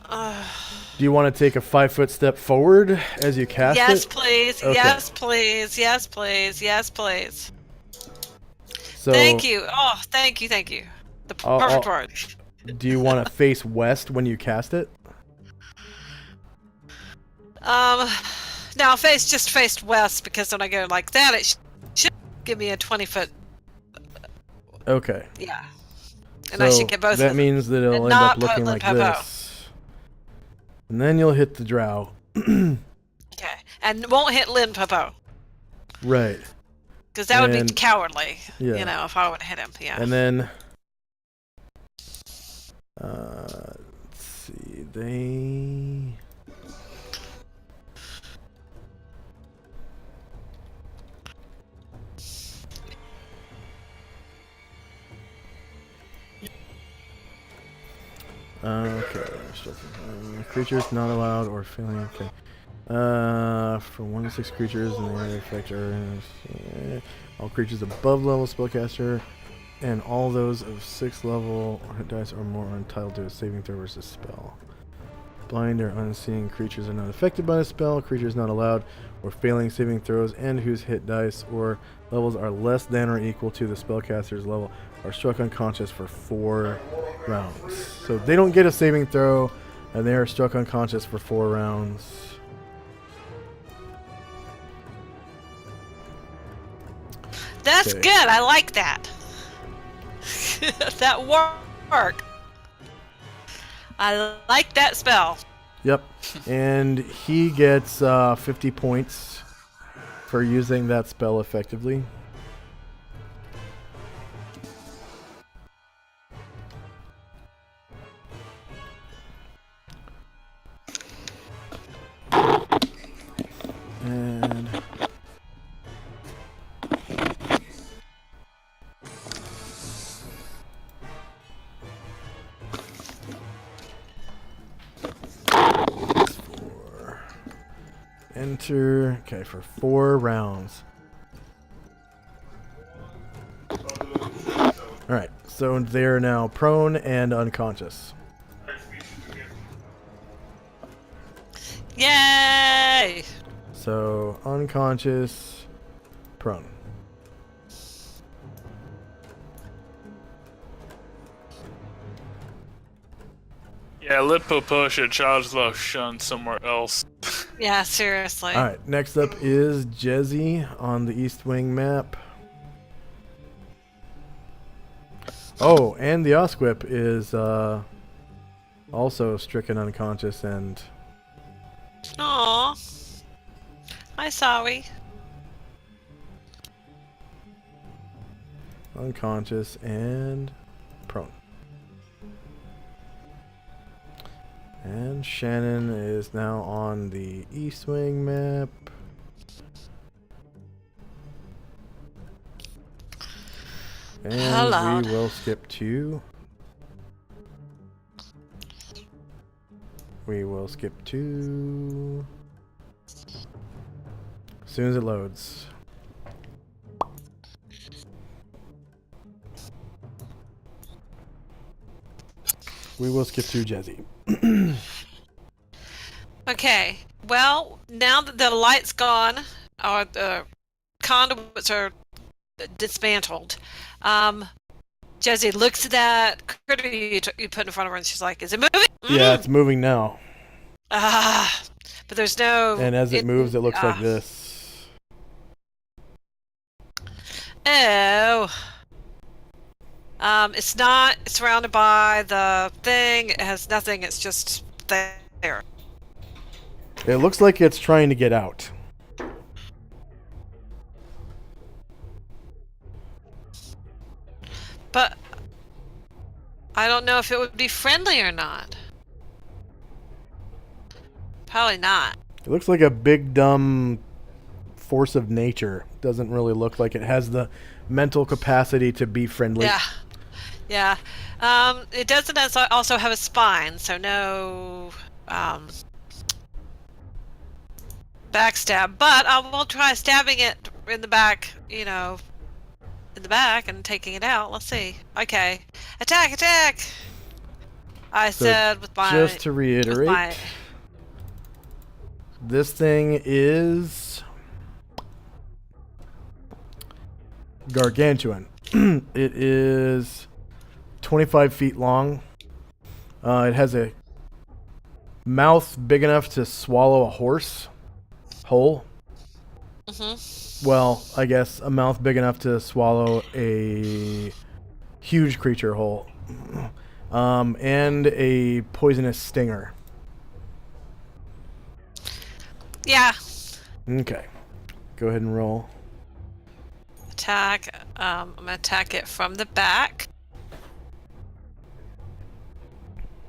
Do you want to take a 5-foot step forward as you cast yes, it? Please. Okay. Yes, please. Yes, please. Yes, please. So Thank you. Oh, thank you. The perfect word. Do you want to face west when you cast it? No, just face west, because when I go like that, it should give me a 20-foot. Okay. Yeah. And So I should get both of that them. means that it'll And end up not looking put like Limpopo. this. And then you'll hit the drow. Okay. And won't hit Limpopo. Right. Because that would be And- cowardly, yeah. you know, if I would hit him. Yeah. And then, let's see, they... Okay, creatures not allowed or failing. Okay, for 1 to 6 creatures in the area effect are all creatures above level spellcaster, and all those of 6th level or hit dice or more are entitled to a saving throw versus spell. Blind or unseen creatures are not affected by the spell. Creatures not allowed or failing saving throws and whose hit dice or levels are less than or equal to the spellcaster's level are struck unconscious for 4 rounds. So they don't get a saving throw. And they are struck unconscious for 4 rounds. That's Okay. good. I like that. That work. I like that spell. Yep. And he gets 50 points for using that spell effectively. And enter. Okay, for 4 rounds. Alright, so they're now prone and unconscious. Yay! So, unconscious, prone. Yeah, let Popo should charge lotion somewhere else. Yeah, seriously. Alright, next up is Jezzy on the East Wing map. Oh, and the Osquip is also stricken unconscious and... Aw. Hi, sorry. unconscious and prone. And Shannon is now on the East Wing map. And Hello. we will skip to... We will skip to... As soon as it loads. We will skip to Jezzy. Okay. Well, now that the light's gone, or the conduits are dismantled, Jezzy looks at that critter you put in front of her, and she's like, "Is it moving?" Yeah, it's moving now. But there's no. And as it moves, it looks like this. Oh. It's not surrounded by the thing. It has nothing. It's just there. It looks like it's trying to get out. But I don't know if it would be friendly or not. Probably not. It looks like a big, dumb force of nature. Doesn't really look like it has the mental capacity to be friendly. Yeah. Yeah. It doesn't also have a spine, so no backstab. But I will try stabbing it in the back, in the back and taking it out. Let's see. Okay. Attack, attack! I So said with my... just to reiterate, this thing is gargantuan. It is 25 feet long. It has a mouth big enough to swallow a horse whole. Mm-hmm. Well, I guess a mouth big enough to swallow a huge creature whole. And a poisonous stinger. Yeah. Okay. Go ahead and roll. Attack. I'm gonna attack it from the back.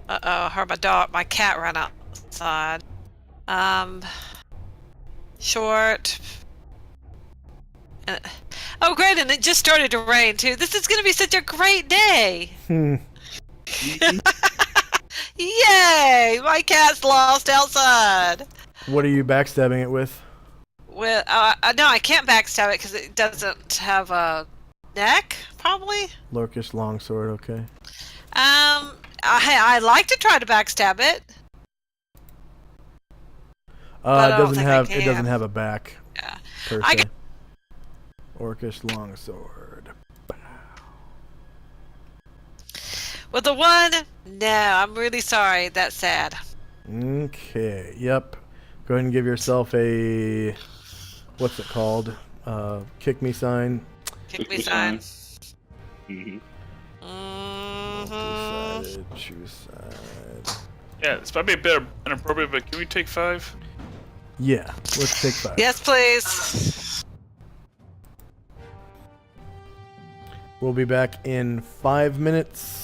Uh-oh, I heard my cat run outside. Short. Oh, great, and it just started to rain, too. This is gonna be such a great day! Yay! My cat's lost outside! What are you backstabbing it with? With, no, I can't backstab it because it doesn't have a neck, probably? Lorkish longsword, okay. I like to try to backstab it. It doesn't have a back. Yeah. Per I se. Orcish longsword. With the one, no, I'm really sorry. That's sad. Okay, yep. Go ahead and give yourself a... What's it called? Kick me sign. Kick me sign. Mm-hmm. Multi-sided, choose side. Yeah, this might be a bit inappropriate, but can we take 5? Yeah, let's take 5. Yes, please. We'll be back in 5 minutes.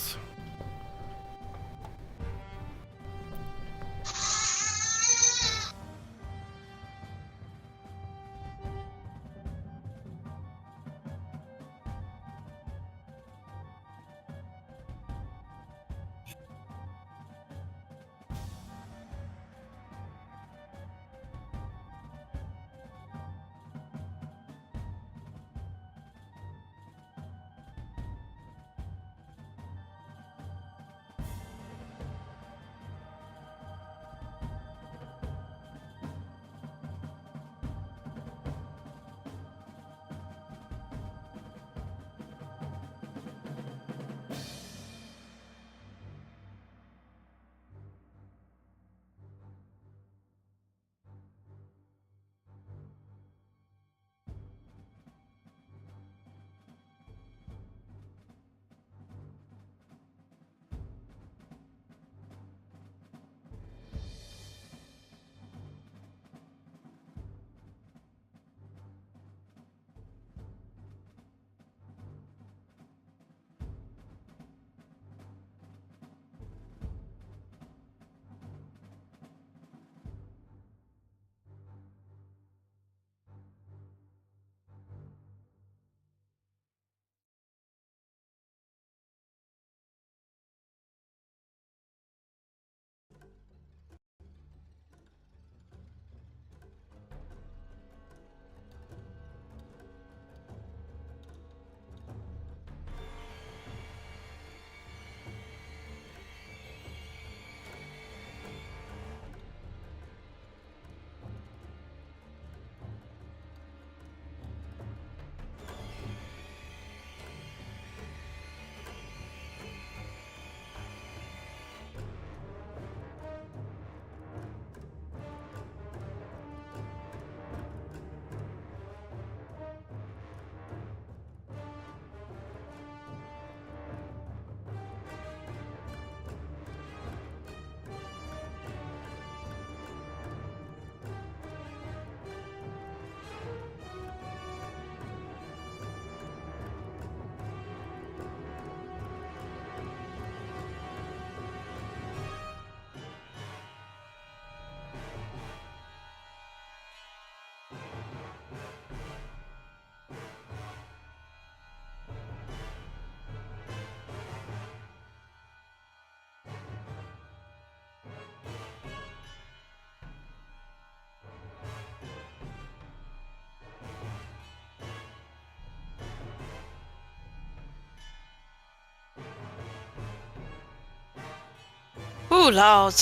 Ooh, loud.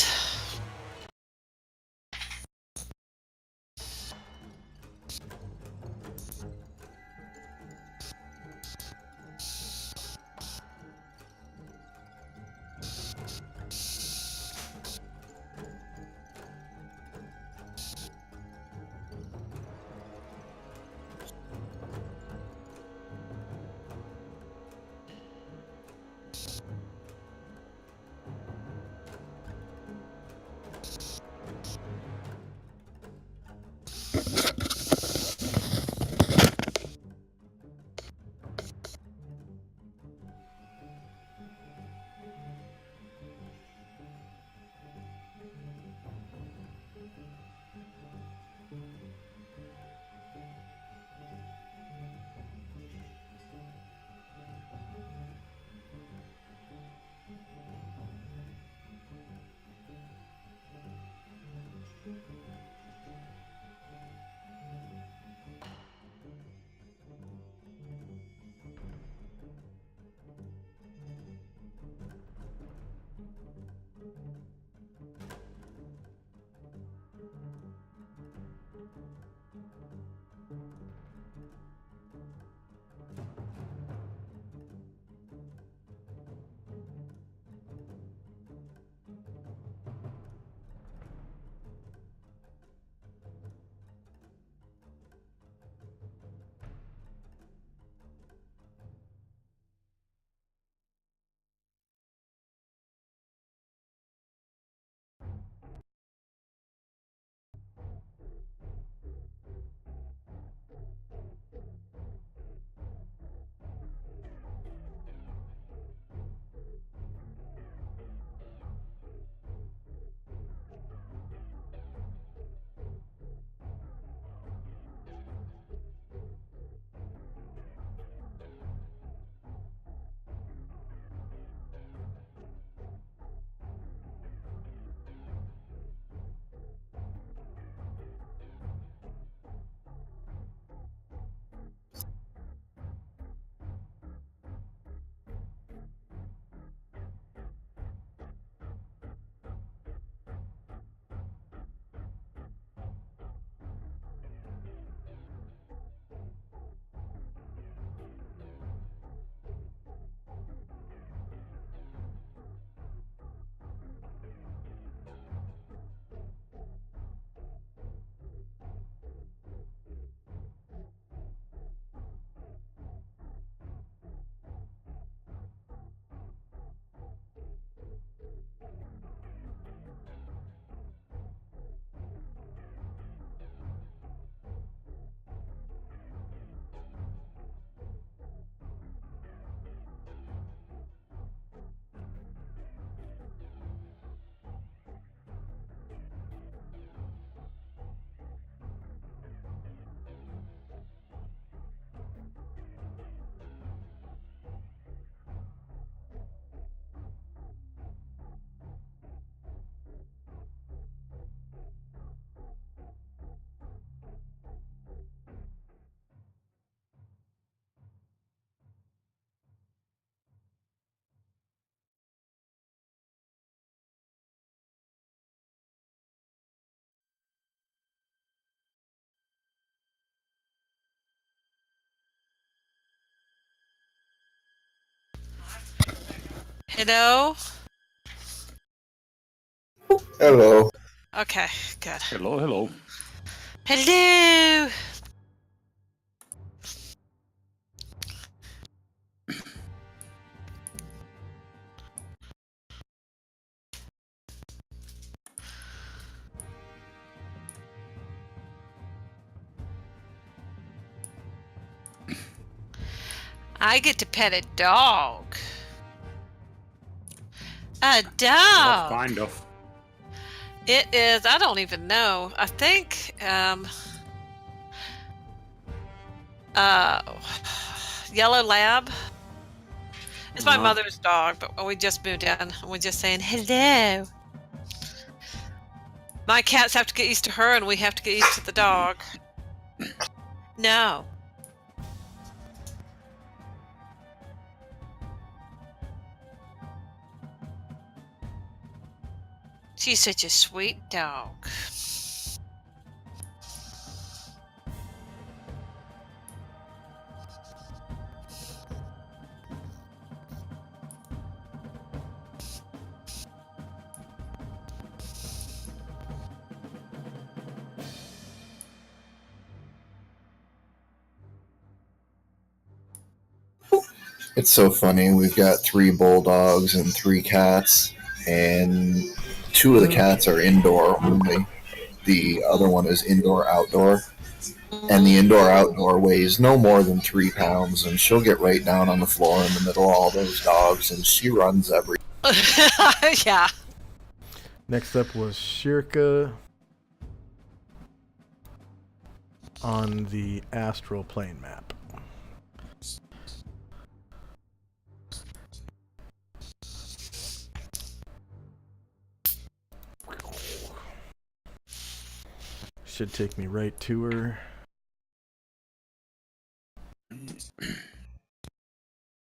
Hello? Hello. Okay, good. Hello, hello. Hello! I get to pet a dog. A What dog! kind of? It is, I don't even know. I think, Yellow Lab. It's my Uh-huh. mother's dog, but we just moved in and we're just saying hello. My cats have to get used to her and we have to get used to the dog. No. She's such a sweet dog. It's so funny. We've got 3 bulldogs and 3 cats, and 2 of the cats are indoor only. The other one is indoor-outdoor. And the indoor-outdoor weighs no more than 3 pounds, and she'll get right down on the floor in the middle of all those dogs, and she runs every. Yeah. Next up was Shirka on the astral plane map. Should take me right to her.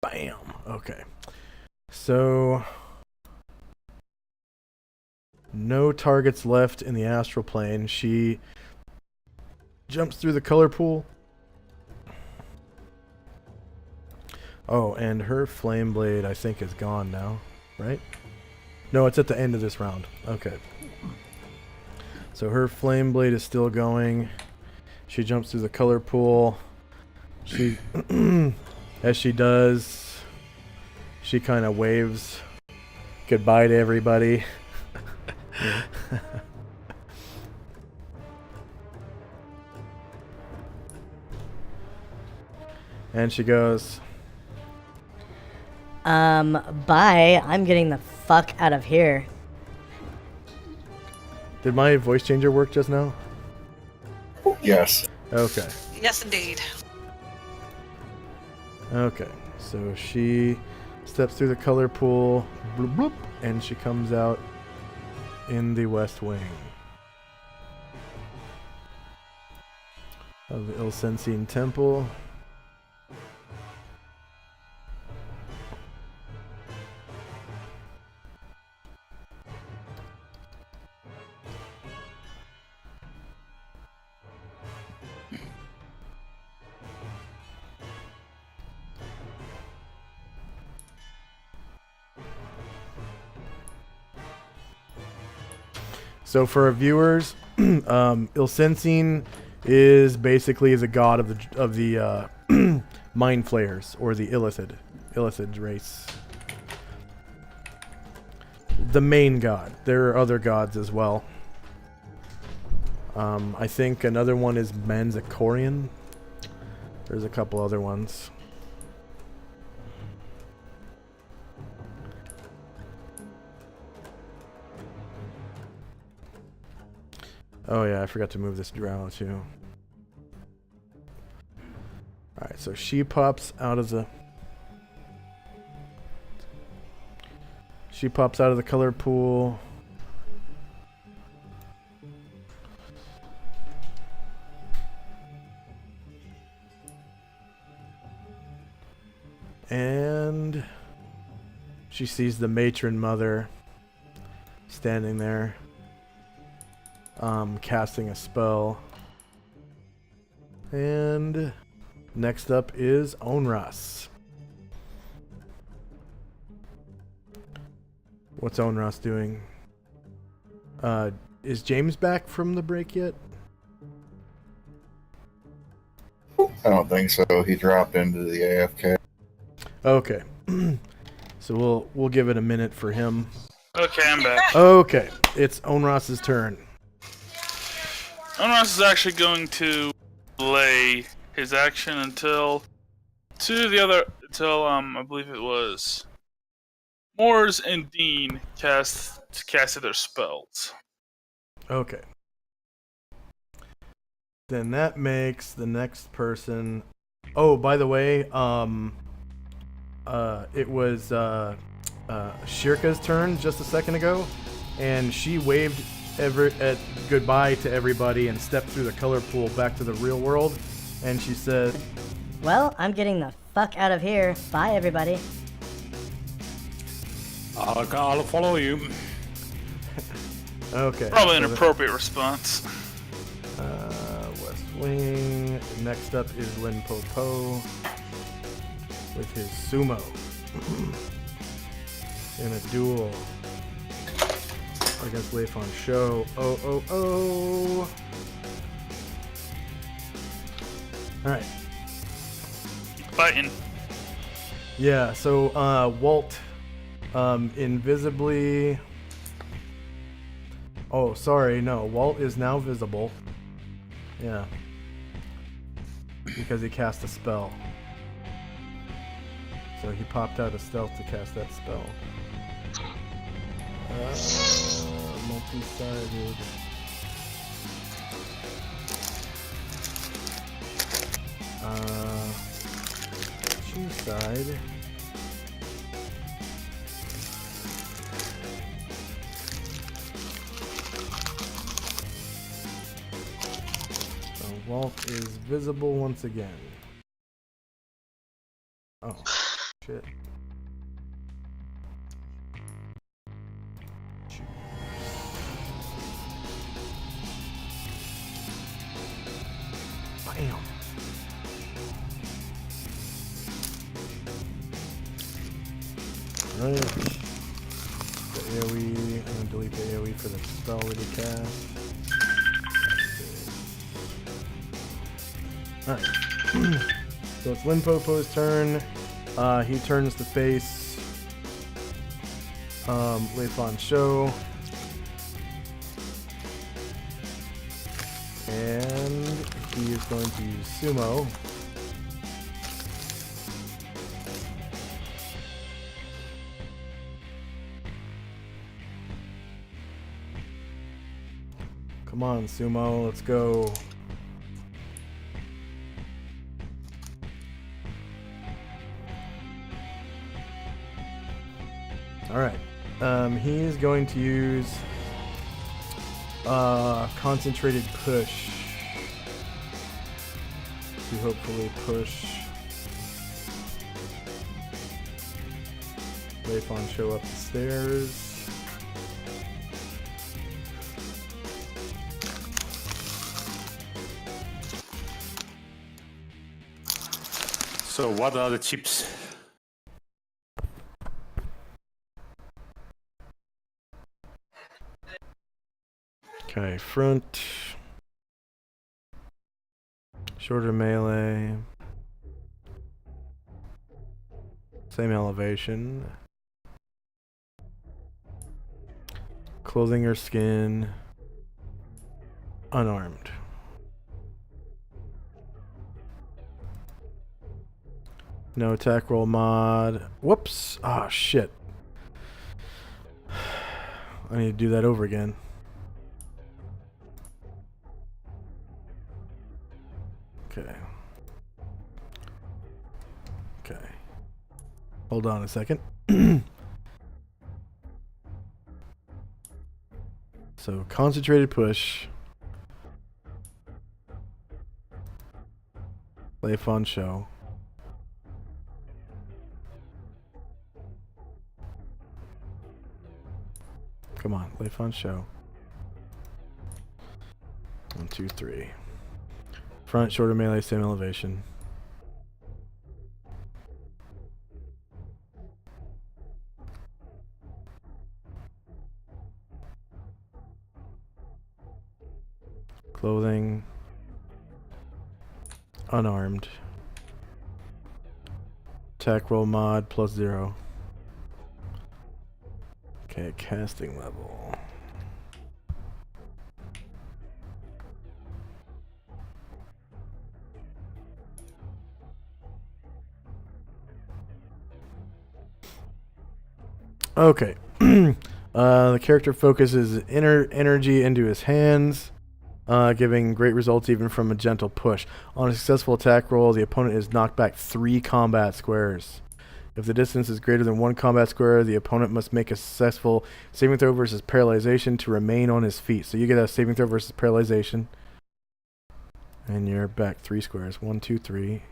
Bam. Okay. So no targets left in the astral plane. She jumps through the color pool. Oh, and her flame blade I think is gone now, right? No, it's at the end of this round. Okay. So her flame blade is still going. She jumps through the color pool. She, as she does, she kind of waves goodbye to everybody. And she goes, bye. I'm getting the fuck out of here. did my voice changer work just now? Yes. Okay. Yes, indeed. Okay. So she steps through the color pool, bloop, bloop, and she comes out in the west wing of the Ilsensian Temple. So for our viewers, Ilsensian is basically the god of the mind flayers, or the Illithid race. The main god. There are other gods as well. I think another one is Manzikorian. There's a couple other ones. Oh yeah, I forgot to move this drow too. Alright, so she pops out of the... She pops out of the color pool. And she sees the matron mother standing there, casting a spell. And next up is Onras. What's Onras doing? Is James back from the break yet? I don't think so. He dropped into the AFK. Okay. So we'll give it a minute for him. Okay, I'm back. Okay, it's Onras's turn. Onras is actually going to delay his action until I believe it was Moors and Dean casted their spells. Okay. Then that makes the next person. Oh, by the way, it was Shirka's turn just a second ago, and she waved goodbye to everybody and stepped through the color pool back to the real world, and she said, Well, I'm getting the fuck out of here. Bye, everybody. I'll follow you. "Okay." Probably an so appropriate response. West Wing. Next up is Lin Po with his sumo in a duel against Leifon Show. Oh. Alright. Keep fighting. Yeah, so Walt invisibly. Oh, sorry, no. Walt is now visible. Yeah. Because he cast a spell. So he popped out of stealth to cast that spell. Multi-sided. Two-side. So Walt is visible once again. Oh, shit. Bam. Alright. The AoE, I'm gonna delete the AoE for the spell that he cast. Alright. So it's Lin Popo's turn. He turns to face Leifon Show. And he is going to use Sumo. Come on, Sumo, let's go. Alright. He is going to use concentrated push to hopefully push Leifon Show up the stairs. So what are the chips? Okay, front. Shorter melee. Same elevation. Clothing your skin. Unarmed. No attack roll mod. Whoops. Ah, shit. I need to do that over again. Okay. Okay. Hold on a second. So, concentrated push. Leifon Show. Come on, Leifon Show. 1, 2, 3. Front, shorter melee, same elevation. clothing. Unarmed. Attack roll mod +0. Okay, casting level. Okay. The character focuses inner energy into his hands, giving great results even from a gentle push. On a successful attack roll, the opponent is knocked back 3 combat squares. If the distance is greater than 1 combat square, the opponent must make a successful saving throw versus paralyzation to remain on his feet. So you get a saving throw versus paralyzation, and you're back 3 squares. 1, 2, 3.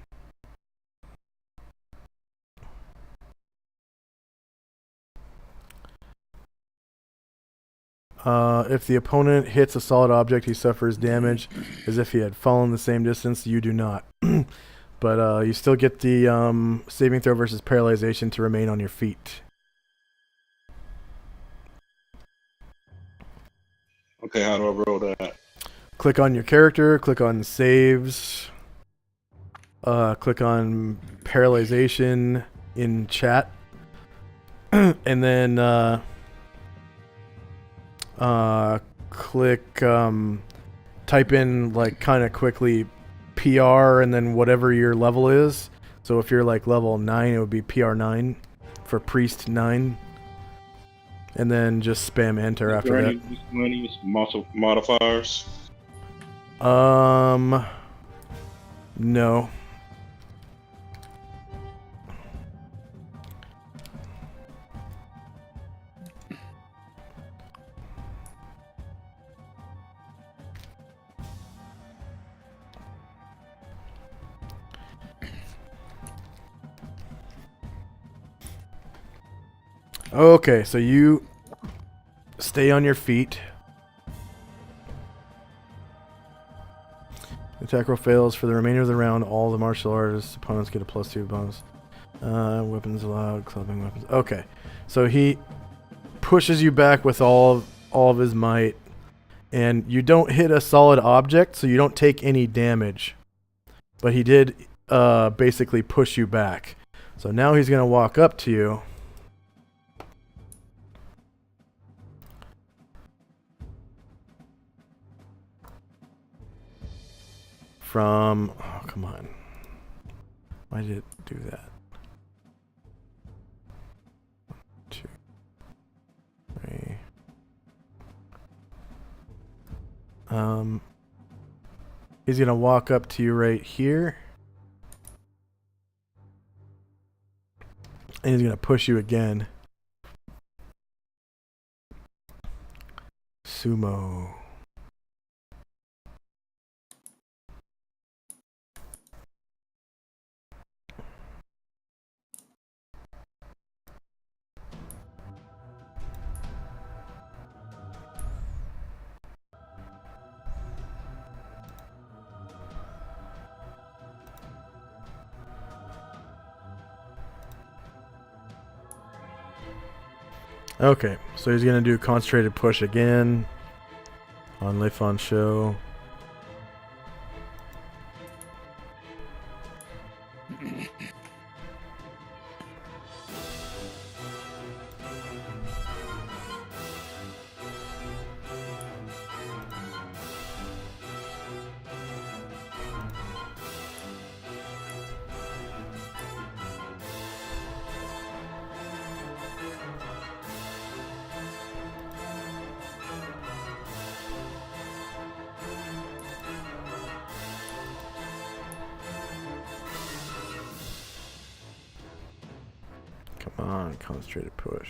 If the opponent hits a solid object, he suffers damage as if he had fallen the same distance. You do not. But you still get the saving throw versus paralyzation to remain on your feet. Okay, how do I roll that? Click on your character, click on saves, click on paralyzation in chat, and then click type in like kind of quickly PR and then whatever your level is. So if you're like level 9, it would be PR 9 for priest 9, and then just spam enter after that. Any modifiers? No. Okay, so you stay on your feet. Attack roll fails for the remainder of the round. All the martial artists opponents get a +2 bonus. Weapons allowed, clubbing weapons. Okay, so he pushes you back with all of his might, and you don't hit a solid object, so you don't take any damage. But he did basically push you back. So now he's gonna walk up to you. From, oh, come on. Why did it do that? 1, 2, 3. He's gonna walk up to you right here. And he's gonna push you again. Sumo. Okay, so he's gonna do concentrated push again on Leifon Show. Come on, concentrated push.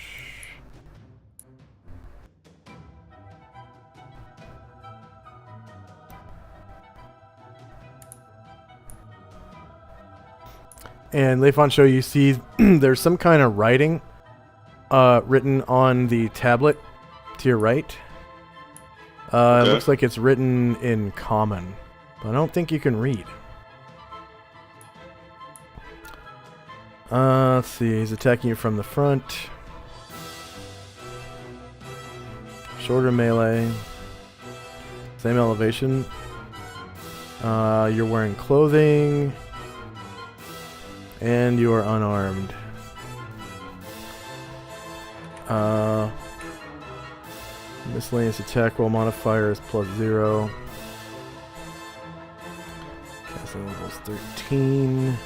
And Leifon Show, you see there's some kind of writing written on the tablet to your right. It looks like it's written in common, but I don't think you can read. Let's see, he's attacking you from the front. Shorter melee. Same elevation. You're wearing clothing. And you are unarmed. Miscellaneous attack roll modifier is +0. Casting level's 13.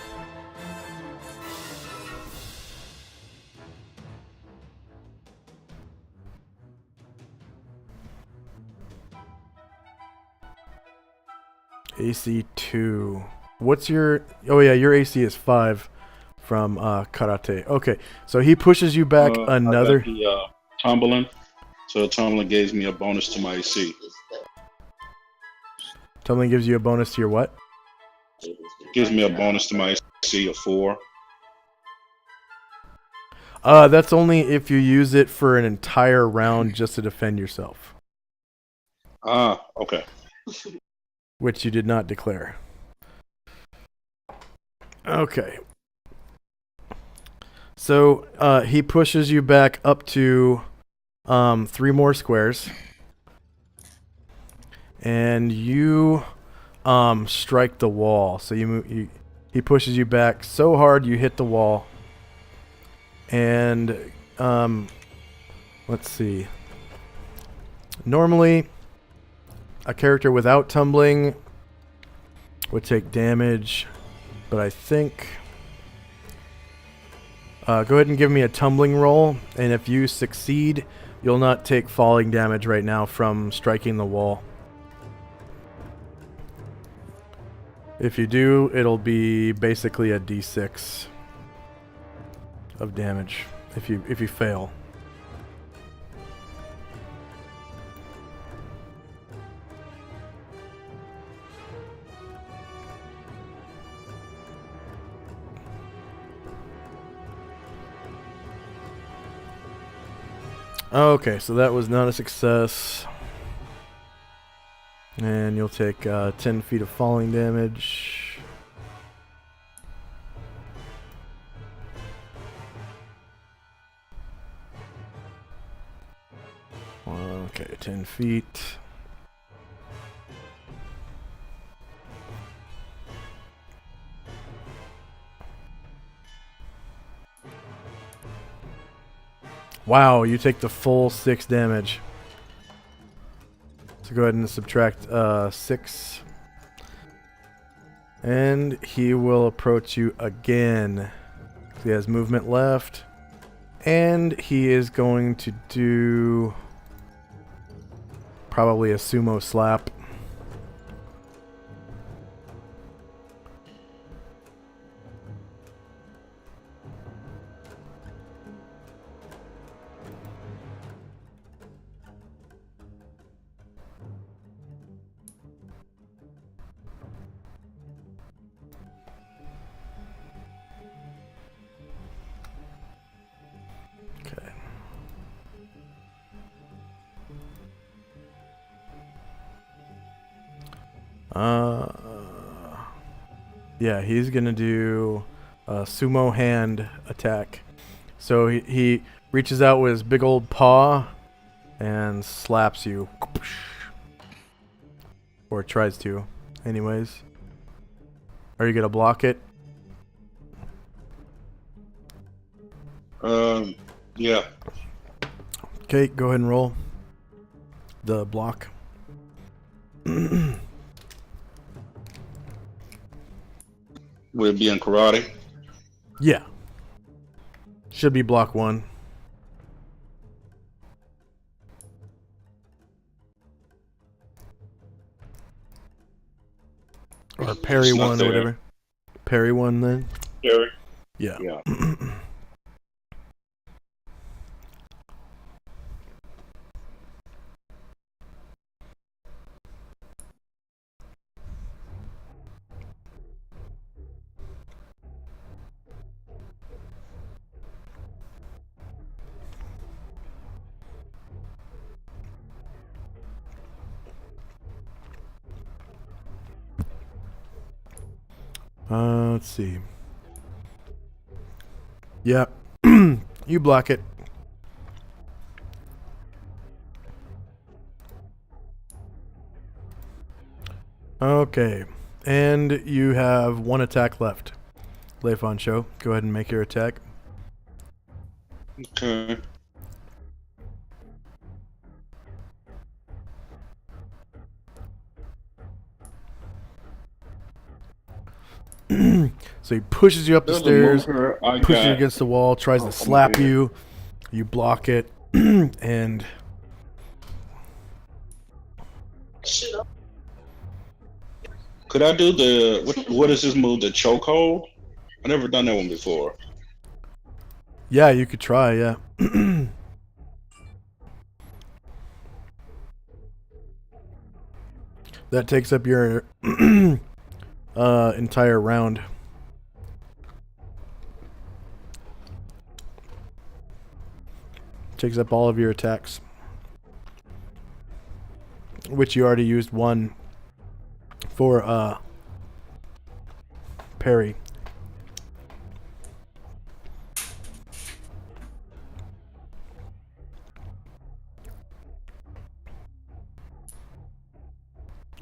AC 2. What's your... Oh yeah, your AC is 5 from karate. Okay, so he pushes you back another... I got the tumbling. So tumbling gives me a bonus to my AC. Tumbling gives you a bonus to your what? Gives me a bonus to my AC of 4. That's only if you use it for an entire round just to defend yourself. Ah, okay. Which you did not declare. Okay. So he pushes you back up to 3 more squares. And you strike the wall. So he pushes you back so hard you hit the wall. And let's see. Normally, a character without tumbling would take damage, but I think... go ahead and give me a tumbling roll, and if you succeed, you'll not take falling damage right now from striking the wall. If you do, it'll be basically a d6 of damage if you fail. Okay, so that was not a success. And you'll take 10 feet of falling damage. Okay, 10 feet. Wow, you take the full 6 damage. So go ahead and subtract 6. And he will approach you again. So he has movement left. And he is going to do probably a sumo slap. Okay. Yeah, he's gonna do a sumo hand attack. So he reaches out with his big old paw and slaps you. Or tries to, anyways. Are you gonna block it? Yeah. Okay, go ahead and roll the block. Would it be in karate? Yeah. Should be block 1. Or parry It's not 1 or there. whatever. Parry 1 then? Eric? Yeah. Yeah. Let's see. Yep. You block it. Okay. And you have one attack left. Leifon Show, go ahead and make your attack. Okay. So he pushes you up the There's a stairs, mover I pushes you got. against the wall, tries to slap you. You block it, and Could I do the what is this move? The chokehold? I never done that one before. yeah, you could try. Yeah. That takes up your entire round. Takes up all of your attacks, which you already used one for parry.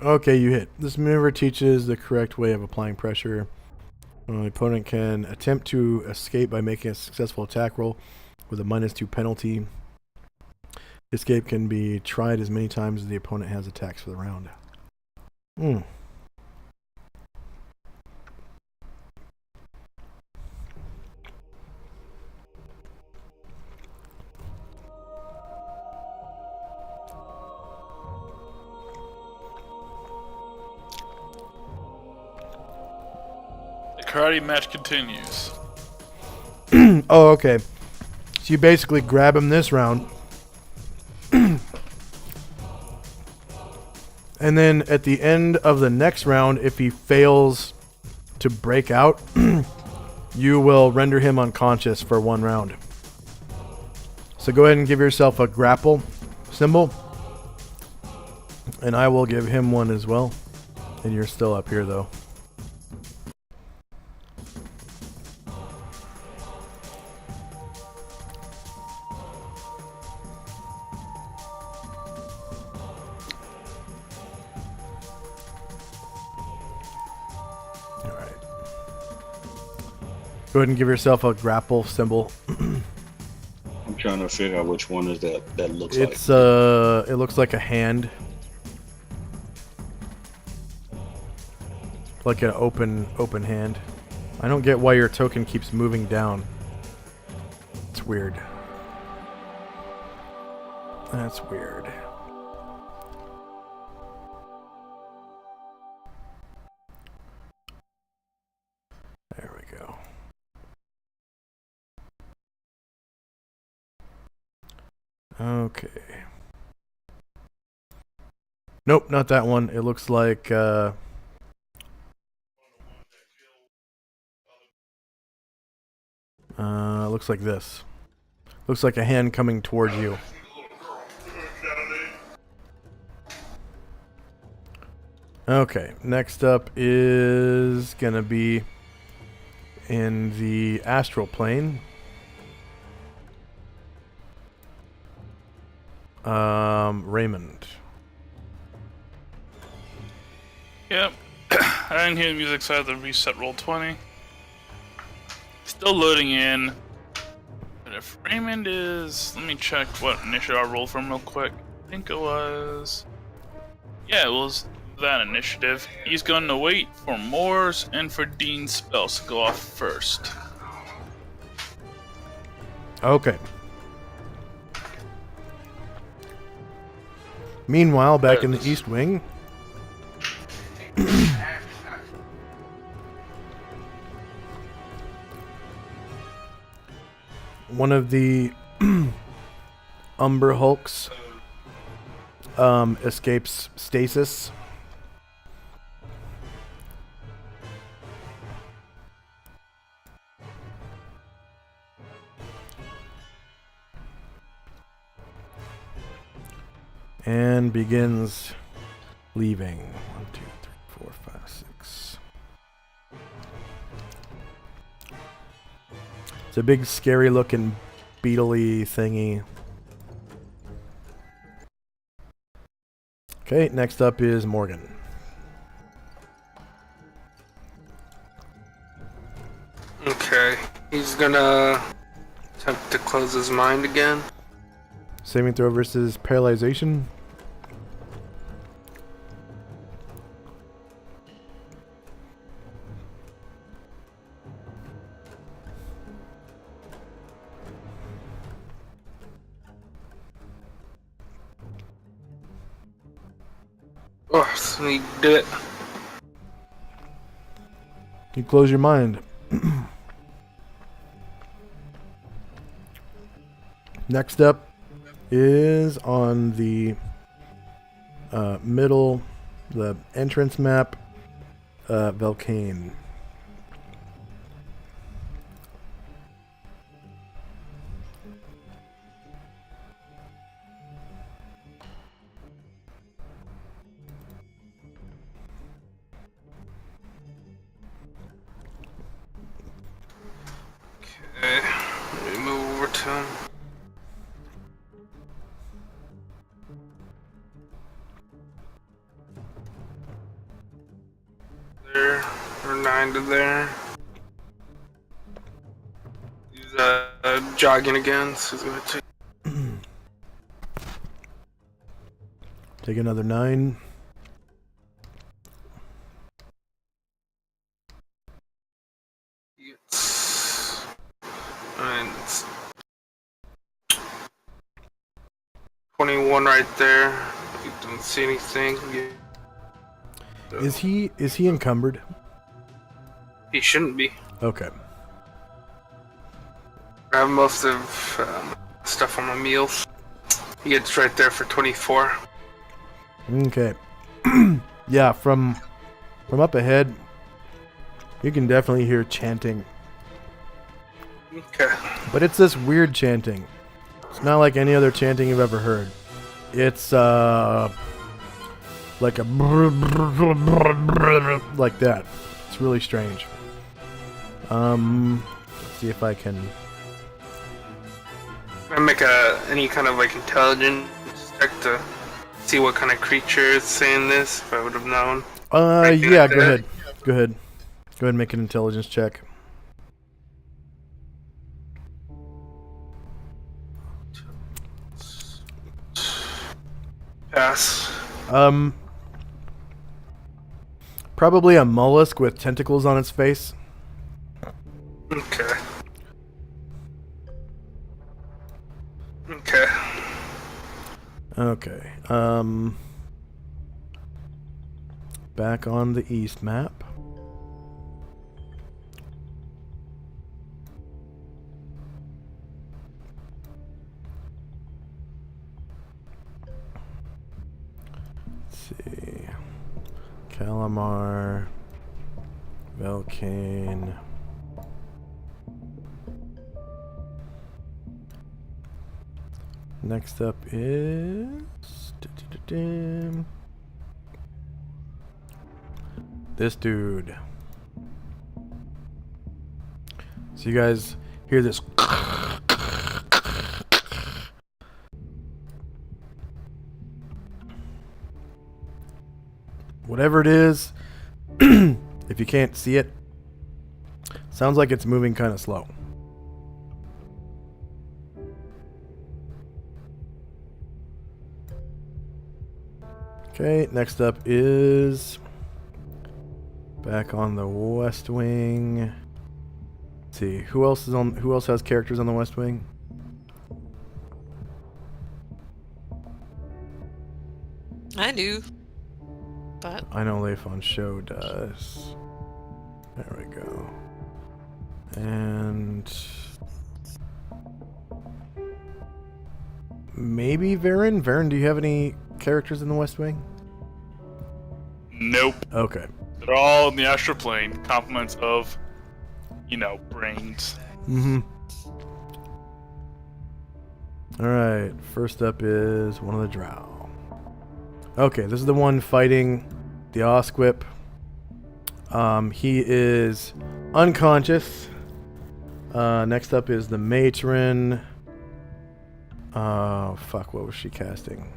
Okay, you hit. This maneuver teaches the correct way of applying pressure. The opponent can attempt to escape by making a successful attack roll with a -2 penalty. Escape can be tried as many times as the opponent has attacks for the round. The karate match continues. Oh, okay. So you basically grab him this round. And then at the end of the next round, if he fails to break out, you will render him unconscious for 1 round. So go ahead and give yourself a grapple symbol. And I will give him one as well. And you're still up here, though. Go ahead and give yourself a grapple symbol. I'm trying to figure out which one is that looks It's like. it looks like a hand. Like an open hand. I don't get why your token keeps moving down. It's weird. That's weird. There we go. Okay. Nope, not that one. It looks like looks like this. Looks like a hand coming towards you. Okay, next up is gonna be in the astral plane. Raymond. Yep. I didn't hear the music, so I had to reset roll 20. Still loading in. But if Raymond is... Let me check what initiative I rolled from real quick. I think it was... Yeah, it was that initiative. He's going to wait for Moore's and for Dean's spells to go off first. Okay. Meanwhile, back in the East Wing. One of the Umber Hulks escapes stasis. And begins leaving. 1, 2, 3, 4, 5, 6. It's a big, scary looking, beetle-y thingy. Okay, next up is Morgan. He's gonna attempt to close his mind again. Saving throw versus paralyzation. Oh, so he did it. You close your mind. Next up is on the middle, the entrance map, Velcane. Okay, let me move over to him. There, or 9 to there. He's jogging again, so he's gonna take. Take another 9. He gets 9. It's 21 right there. You don't see anything. Is he encumbered? He shouldn't be. Okay. I have most of stuff on my meals. He gets right there for 24. Okay. Yeah, from up ahead, you can definitely hear chanting. Okay. But it's this weird chanting. It's not like any other chanting you've ever heard. It's like a like that. It's really strange. Let's see if I can. I make any kind of like intelligence check to see what kind of creature is saying this. If I would have known. Yeah, go ahead. Go ahead. Go ahead and make an intelligence check. Pass. Probably a mollusk with tentacles on its face. Okay. Okay. Okay. Back on the east map. Let's see. Calamar. Velcane. Next up is this dude. So you guys hear this whatever it is. If you can't see it, sounds like it's moving kind of slow. Okay, next up is back on the West Wing. Let's see, who else has characters on the West Wing? I do. But I know Leif on show does. There we go. And maybe Varen? Varen, do you have any characters in the West Wing? Nope. Okay. They're all in the astral plane. Compliments of, brains. Mm-hmm. Alright, first up is one of the Drow. Okay, this is the one fighting the Osquip. He is unconscious. Next up is the Matron. Oh, fuck, what was she casting?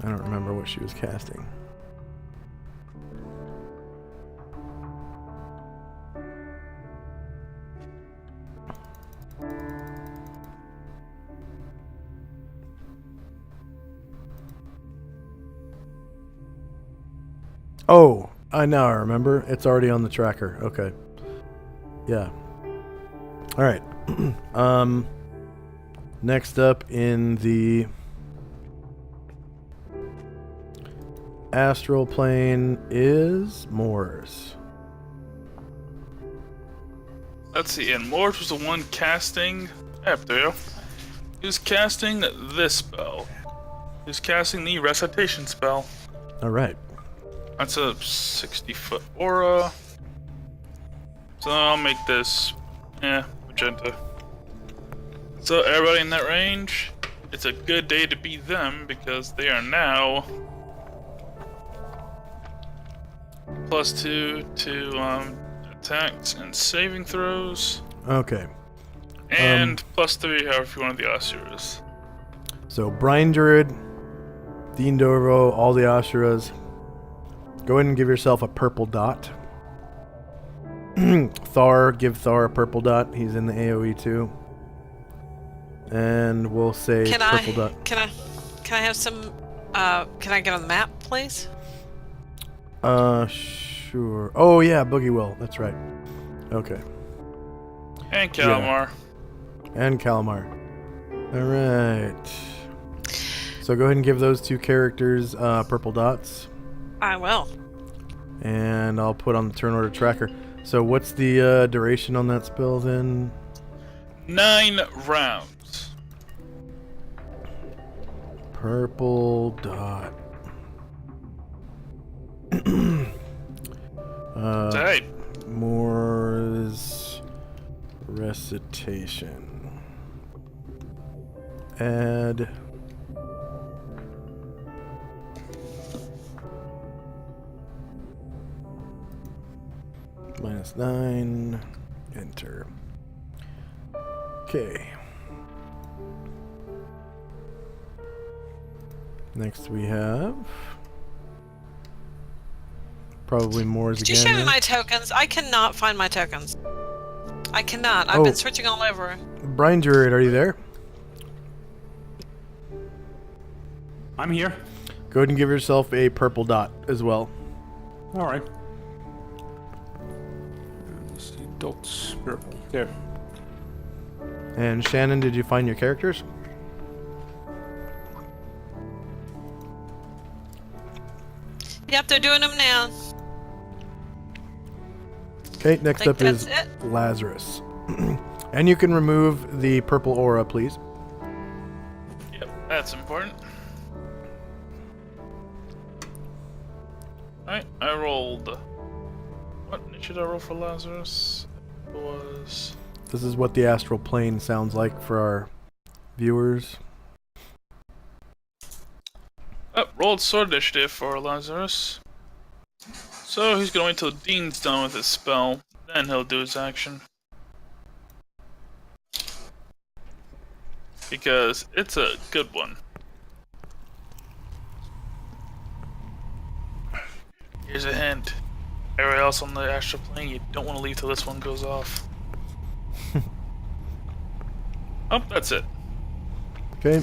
I don't remember what she was casting. Oh, now I remember. It's already on the tracker. Okay. Yeah. All right. Next up in the astral plane is Moors. Let's see, and Mort was the one casting. There we go. He was casting this spell. He was casting the recitation spell. All right. That's a 60-foot aura. So I'll make this, magenta. So everybody in that range, it's a good day to be them because they are now +2 to attacks and saving throws. Okay. And +3 however you want the Asuras. So Brian Druid, Dean Dorvo, all the Asuras. Go ahead and give yourself a purple dot. Thar, give Thar a purple dot. He's in the AoE too. And we'll say purple dot. Can I have some? Can I get on the map, please? Sure. Oh yeah, Boogie Will. That's right. Okay. And Calamar. Yeah. And Calamar. All right. So go ahead and give those two characters purple dots. I will. And I'll put on the turn order tracker. So what's the duration on that spell then? 9 rounds. Purple dot. Right. Moore's recitation. Add. -9. Enter. Okay. Next we have probably Moore's Did again. you show me then. my tokens? I cannot find my tokens. I cannot. I've been searching all over. Brian Druid, are you there? I'm here. Go ahead and give yourself a purple dot as well. All right. Let's see, dots, purple. There. And Shannon, did you find your characters? Yep, they're doing them now. Okay, next Think up is that's it? Lazarus. And you can remove the purple aura, please. Yep, that's important. Alright, I rolled. What should I roll for Lazarus? It was. This is what the astral plane sounds like for our viewers. Rolled sword initiative for Lazarus. So he's gonna wait till Dean's done with his spell, then he'll do his action. Because it's a good one. Here's a hint. Everywhere else on the astral plane, you don't want to leave till this one goes off. Oh, that's it. Okay.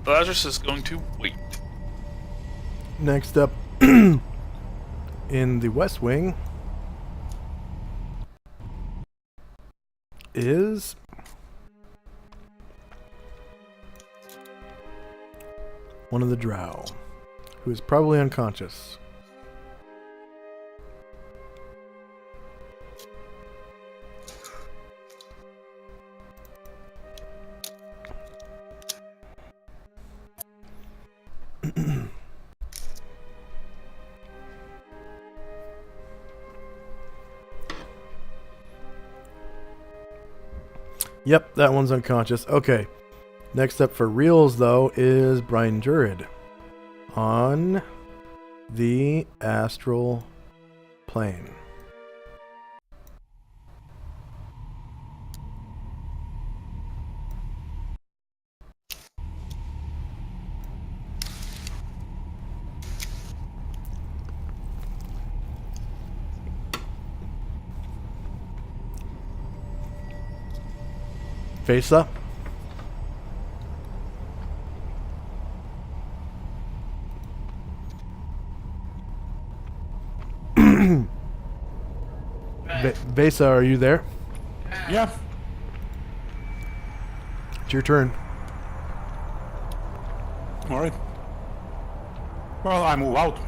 Lazarus is going to wait. Next up in the West Wing is one of the Drow, who is probably unconscious. Yep, that one's unconscious. Okay. Next up for reals, though, is Brian Druid on the astral plane. Face up. Vesa, are you there? Yeah. It's your turn. All right. Well, I move out.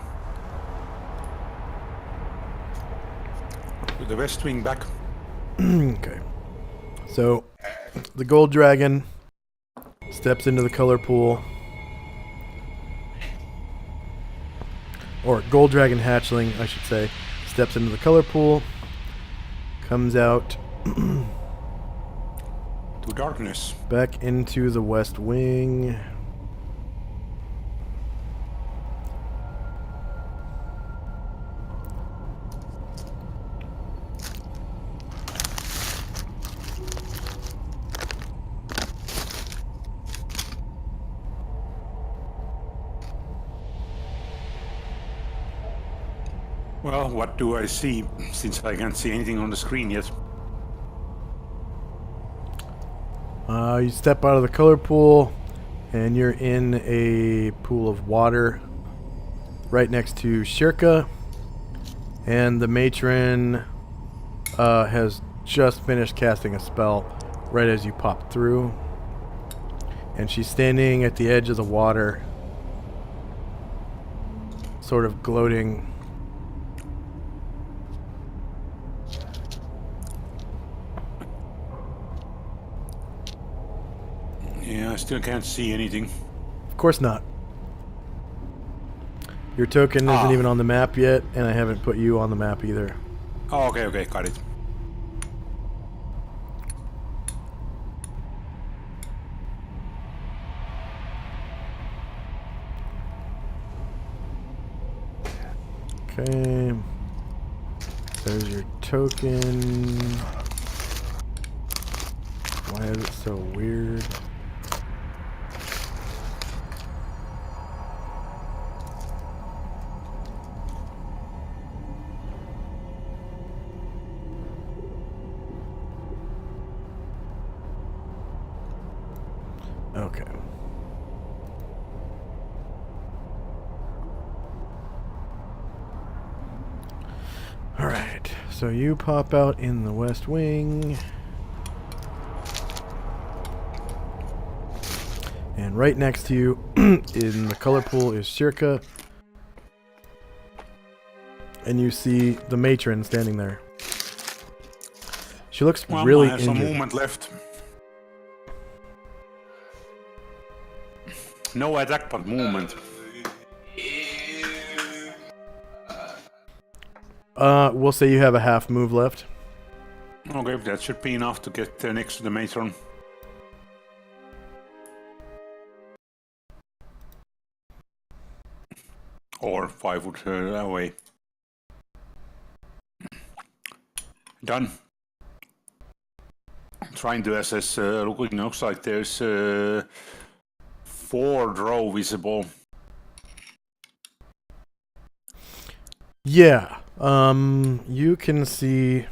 With the west wing back. Okay. So, the gold dragon steps into the color pool. Or gold dragon hatchling, I should say, steps into the color pool. Comes out To darkness. back into the west wing. Well, what do I see, since I can't see anything on the screen yet? You step out of the color pool, and you're in a pool of water right next to Shirka. And the matron has just finished casting a spell right as you pop through. And she's standing at the edge of the water, sort of gloating. Yeah, I still can't see anything. Of course not. Your token isn't even on the map yet, and I haven't put you on the map either. Oh, okay, got it. Okay. There's your token. Why is it so weird? Okay. Alright, so you pop out in the west wing. And right next to you in the color pool is Shirka. And you see the matron standing there. She looks really I have injured. some movement left. No attack, but movement. We'll say you have a half move left. Okay, that should be enough to get next to the matron. Or 5 foot away. Done. Trying to assess, looks like there's 4 drow visible. Yeah. You can see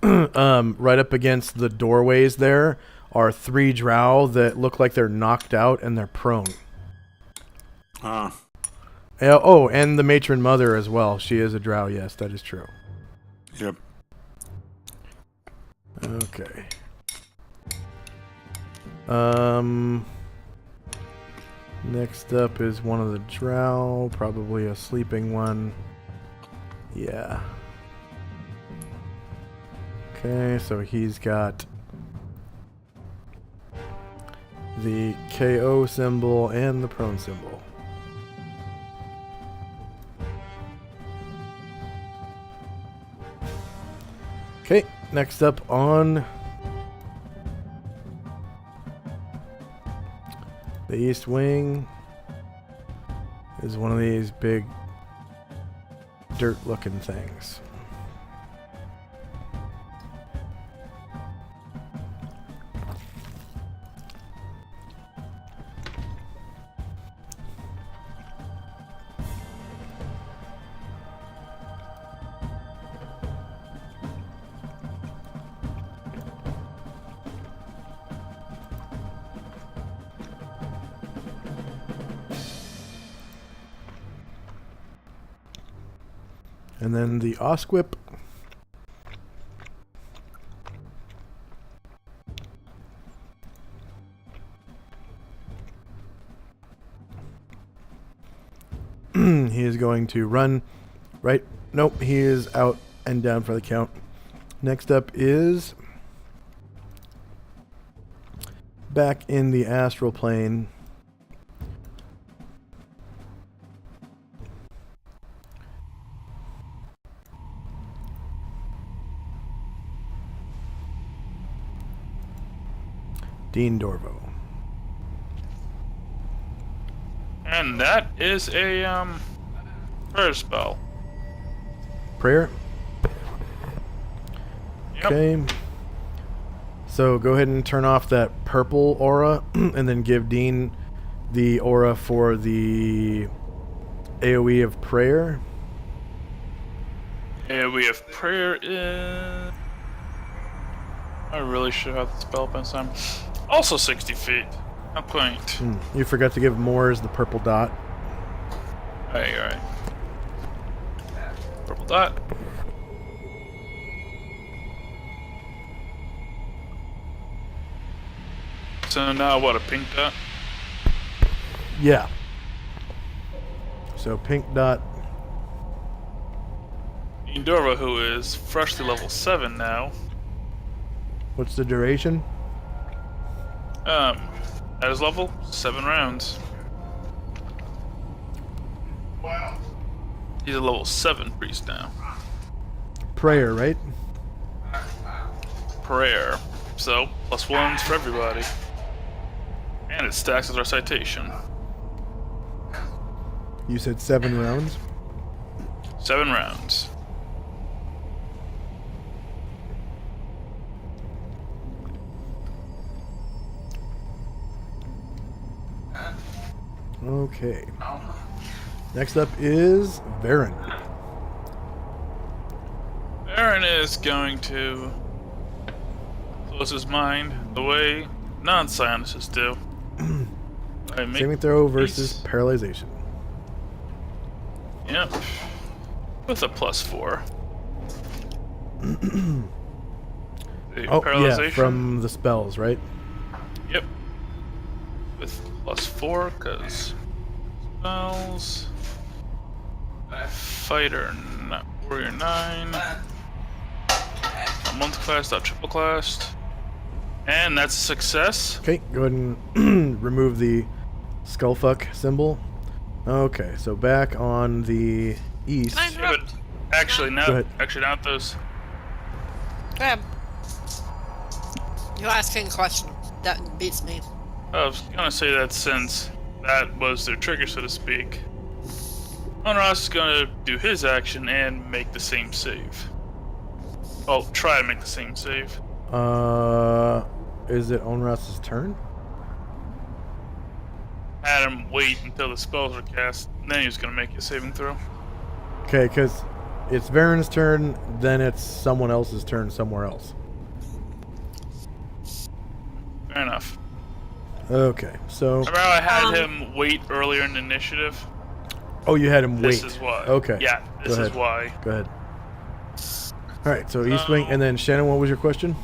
right up against the doorways there are 3 drow that look like they're knocked out and they're prone. Oh, and the matron mother as well. She is a drow, yes, that is true. Yep. Okay. Next up is one of the drow, probably a sleeping one. Yeah. Okay, so he's got the KO symbol and the prone symbol. Okay, next up on the east wing is one of these big dirt-looking things. And then the Osquip. He is going to run right. Nope, he is out and down for the count. Next up is back in the astral plane. Dean Dorvo. And that is a prayer spell. Prayer? Yep. Okay. So go ahead and turn off that purple aura and then give Dean the aura for the AoE of prayer. AoE of prayer is... I really should have the spell up time. Also 60 feet. How quaint. You forgot to give Moors the purple dot. Hey, alright. Purple dot. So now what, a pink dot? Yeah. So pink dot. Indora, who is freshly level 7 now. What's the duration? At his level, 7 rounds. He's a level 7 priest now. Prayer, right? Prayer. So, +1s for everybody. And it stacks as our citation. You said 7 rounds? 7 rounds. Okay. Next up is Varen. Aaron is going to close his mind the way non-scientists do. Saving throw versus paralyzation. Yep. With a +4. Oh, paralyzation. yeah, from the spells, right? Yep. With +4, because spells. Fighter, not warrior 9. Not multi-classed, not triple-classed. And that's a success. Okay, go ahead and remove the skullfuck symbol. Okay, so back on the east. Can I Yeah, interrupt? but actually, Go now, ahead. not those. Go ahead. You're asking a question. That beats me. I was gonna say that since that was their trigger, so to speak. Onras is gonna do his action and make the same save. Well, try to make the same save. Is it Onras's turn? Had him wait until the spells are cast, and then he was gonna make a saving throw. Okay, because it's Varen's turn, then it's someone else's turn somewhere else. Fair enough. Okay, so... Remember how I had him wait earlier in the initiative? Oh, you had him wait. This is why. Okay. Yeah, this is why. Go ahead. Alright, so East Wing, and then Shannon, what was your question?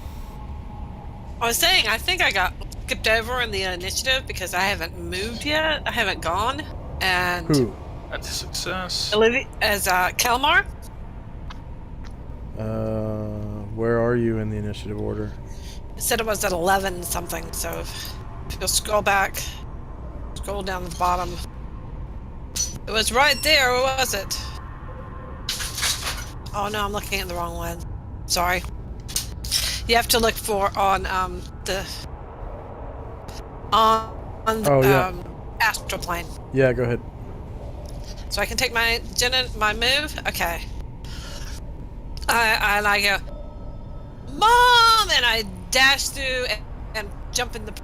I was saying, I think I got skipped over in the initiative because I haven't moved yet. I haven't gone. And Who? That's a success. Olivia, as Kalmar. Where are you in the initiative order? It said it was at 11 something, so if you'll scroll back, scroll down to the bottom. It was right there, or was it? Oh no, I'm looking at the wrong one. Sorry. You have to look for on astral plane. Yeah, go ahead. So I can take my move. Okay. I go, Mom, and I dash through and jump in the.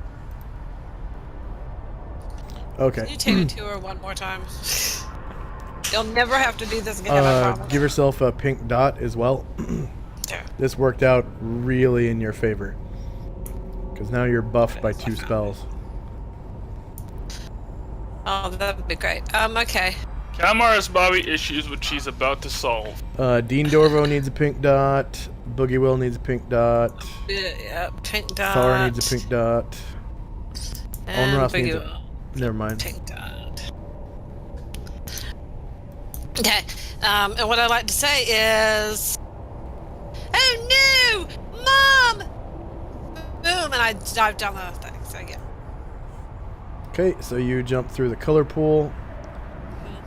Okay. Can you take me to her one more time? You'll never have to do this again, I promise. Give yourself a pink dot as well. There. This worked out really in your favor. Because now you're buffed by 2 spells. Oh, that would be great. Okay. Kalmar has Bobby issues which she's about to solve. Dean Dorvo needs a pink dot. Boogie Will needs a pink dot. Yeah, pink dot. Thor needs a pink dot. And Onroth Boogie needs Will. a... Never mind. Pink dot. Okay. And what I'd like to say is... Oh no! Mom! Boom! And I dive down the thing. So yeah. Okay, so you jump through the color pool.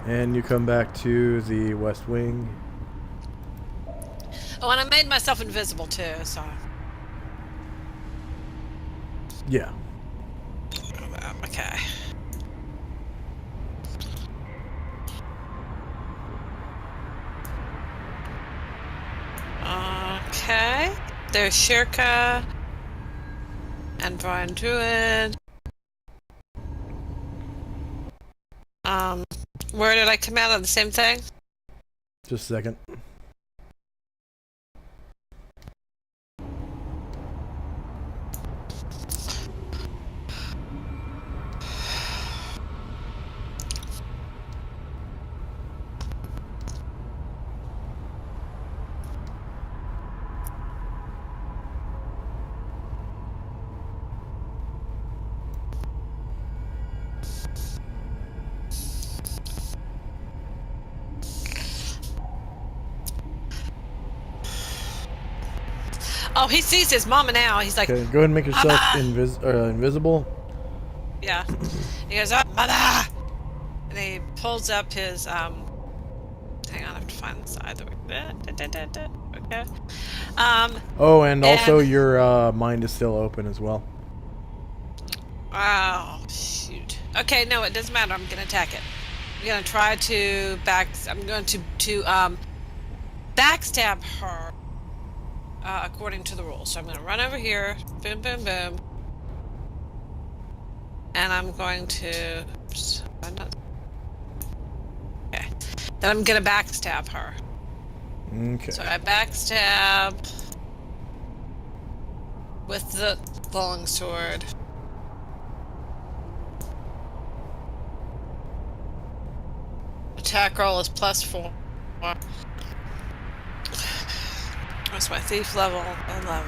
And you come back to the west wing. Oh, and I made myself invisible too, so... Yeah. Okay. Okay. There's Shirka and Brian Druid. Where did I come out of the same thing? Just a second. Oh, he sees his mama now. He's like, Okay, go ahead and make yourself Mama! invisible. Yeah. He goes, oh, mother! And he pulls up his, hang on, I have to find the side that we... Okay. Oh, and also your mind is still open as well. Oh, shoot. Okay, no, it doesn't matter. I'm going to attack it. I'm going to try to I'm going to backstab her. According to the rules. So I'm going to run over here, boom, boom, boom. And I'm going to... Oops, okay. Then I'm going to backstab her. Okay. So I backstab with the long sword. Attack roll is +4. What's my thief level? 11.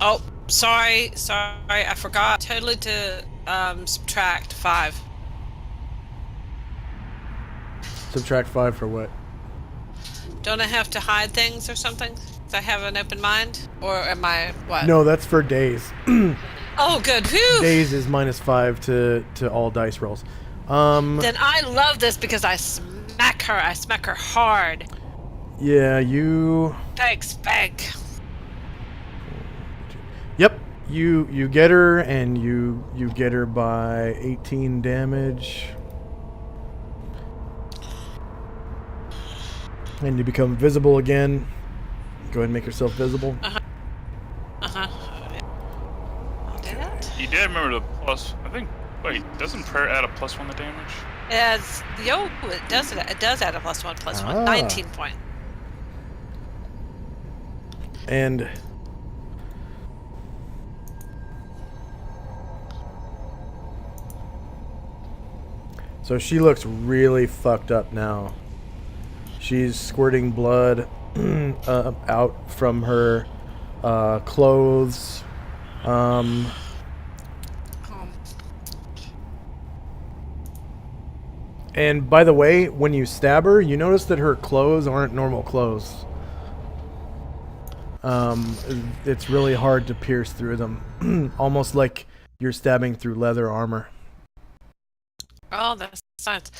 Oh, sorry, I forgot totally to subtract 5. Subtract 5 for what? Don't I have to hide things or something? Do I have an open mind? Or am I, what? No, that's for days. Oh, good. Whew! Days is -5 to all dice rolls. Then I love this because I smack her. I smack her hard. Yeah, you... Spank. Yep, you get her, and you get her by 18 damage. And you become visible again. Go ahead and make yourself visible. I'll do that. You did remember the plus, I think, wait, doesn't prayer add a +1 to damage? It does add a +1/+1. 19 point. And so she looks really fucked up now. She's squirting blood out from her clothes. And by the way, when you stab her, you notice that her clothes aren't normal clothes. It's really hard to pierce through them. Almost like you're stabbing through leather armor. Oh, that's nice.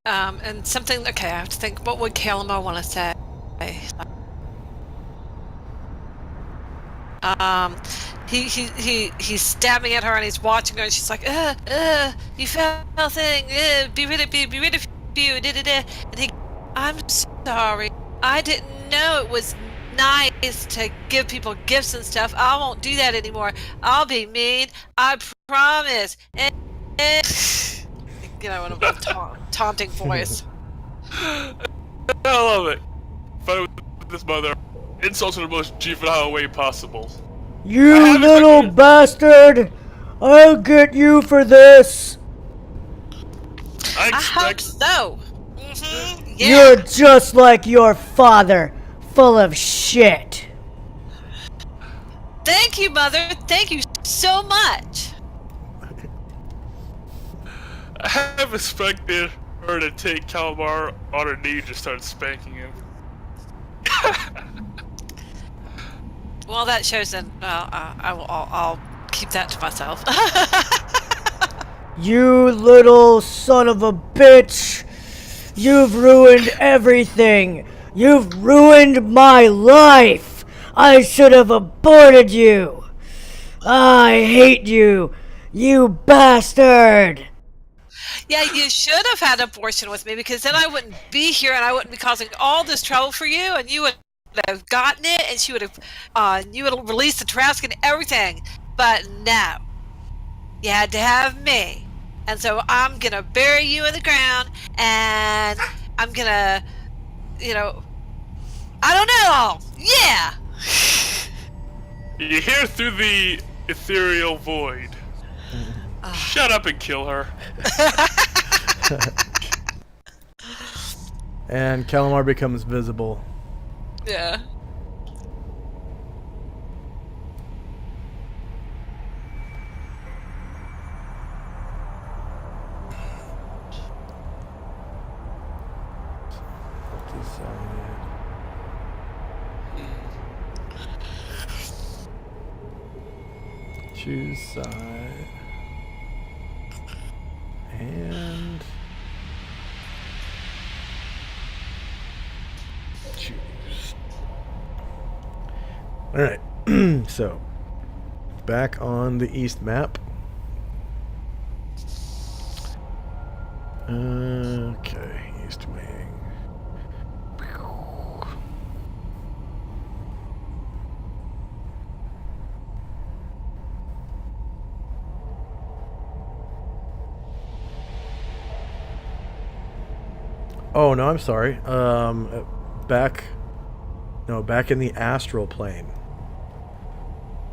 And something, okay, I have to think, what would Kalamo want to say? He's stabbing at her and he's watching her and she's like, you foul thing, be rid of you, and he, I'm sorry, I didn't know it was nice to give people gifts and stuff. I won't do that anymore. I'll be mean, I promise. And you know, in a taunting voice. I love it. Fight with this mother. Insults in the most juvenile way possible. You little bastard! I'll get you for this. I I hope expect so. Yeah. You're just like your father, full of shit. Thank you, Mother. Thank you so much. I have expected her to take Calamar on her knee and just start spanking him. Well, that shows then. I'll keep that to myself. You little son of a bitch. You've ruined everything. You've ruined my life. I should have aborted you. I hate you, you bastard. Yeah, you should have had an abortion with me because then I wouldn't be here and I wouldn't be causing all this trouble for you, and you would have gotten it, and she would have, you would have released the Trask and everything. But no, you had to have me, and so I'm gonna bury you in the ground, and I'm gonna, I don't know. Yeah. You hear through the ethereal void. Shut up and kill her. And Calamar becomes visible. Yeah. Choose side. And choose. Alright, so back on the east map. Okay, east wing. Oh no, I'm sorry. Back in the astral plane.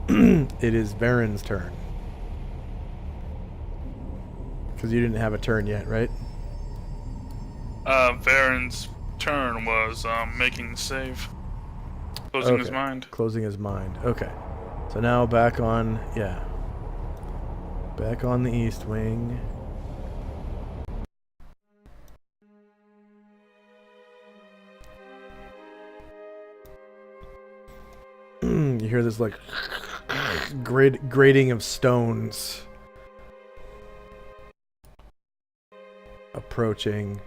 It is Varen's turn. Because you didn't have a turn yet, right? Varen's turn was making the save. Closing his mind. Closing his mind. Okay. So now back on, back on the east wing. You hear this like grating of stones approaching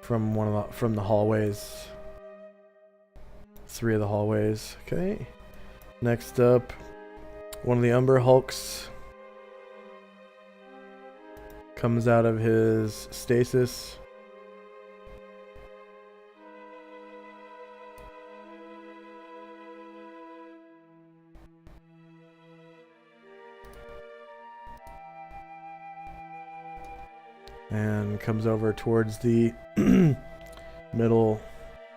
from from the hallways. 3 of the hallways. Okay. Next up, one of the Umber Hulks comes out of his stasis. And comes over towards the middle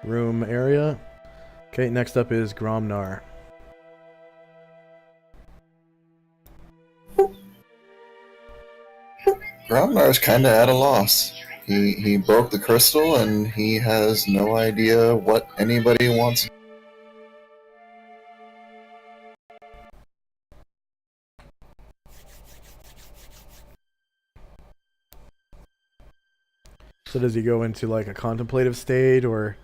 room area. Okay, next up is Gromnar. Gromnar's kind of at a loss. He broke the crystal and he has no idea what anybody wants. So does he go into like a contemplative state or?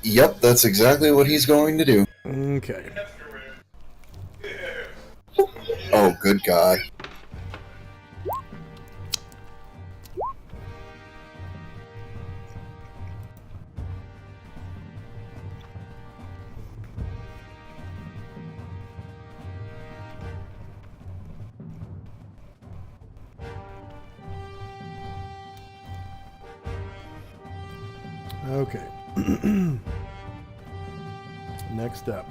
Yep, that's exactly what he's going to do. Okay. Oh, good God. Okay. Next up.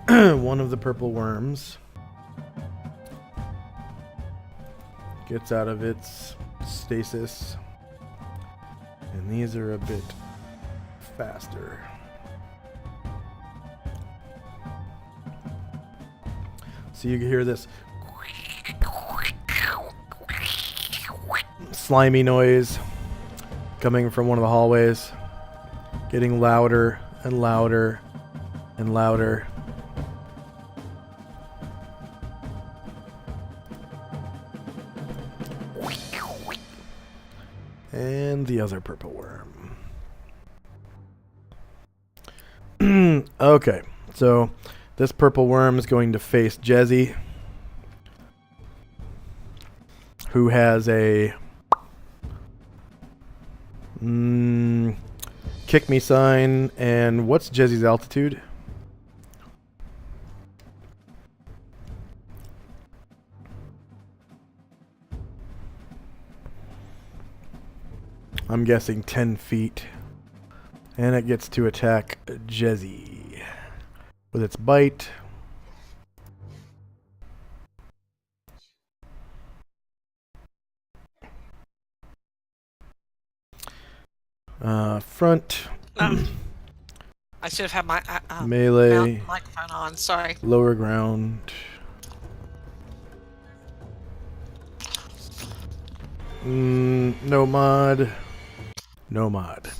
One of the purple worms gets out of its stasis And these are a bit faster. So you can hear this slimy noise coming from one of the hallways, getting louder and louder and louder. And the other purple worm. Okay, so this purple worm is going to face Jezzy, who has a kick me sign. And what's Jezzy's altitude? I'm guessing 10 feet. And it gets to attack Jezzy with its bite. Front. I should have had my melee. microphone on. Sorry. Lower ground. No mod. No mod.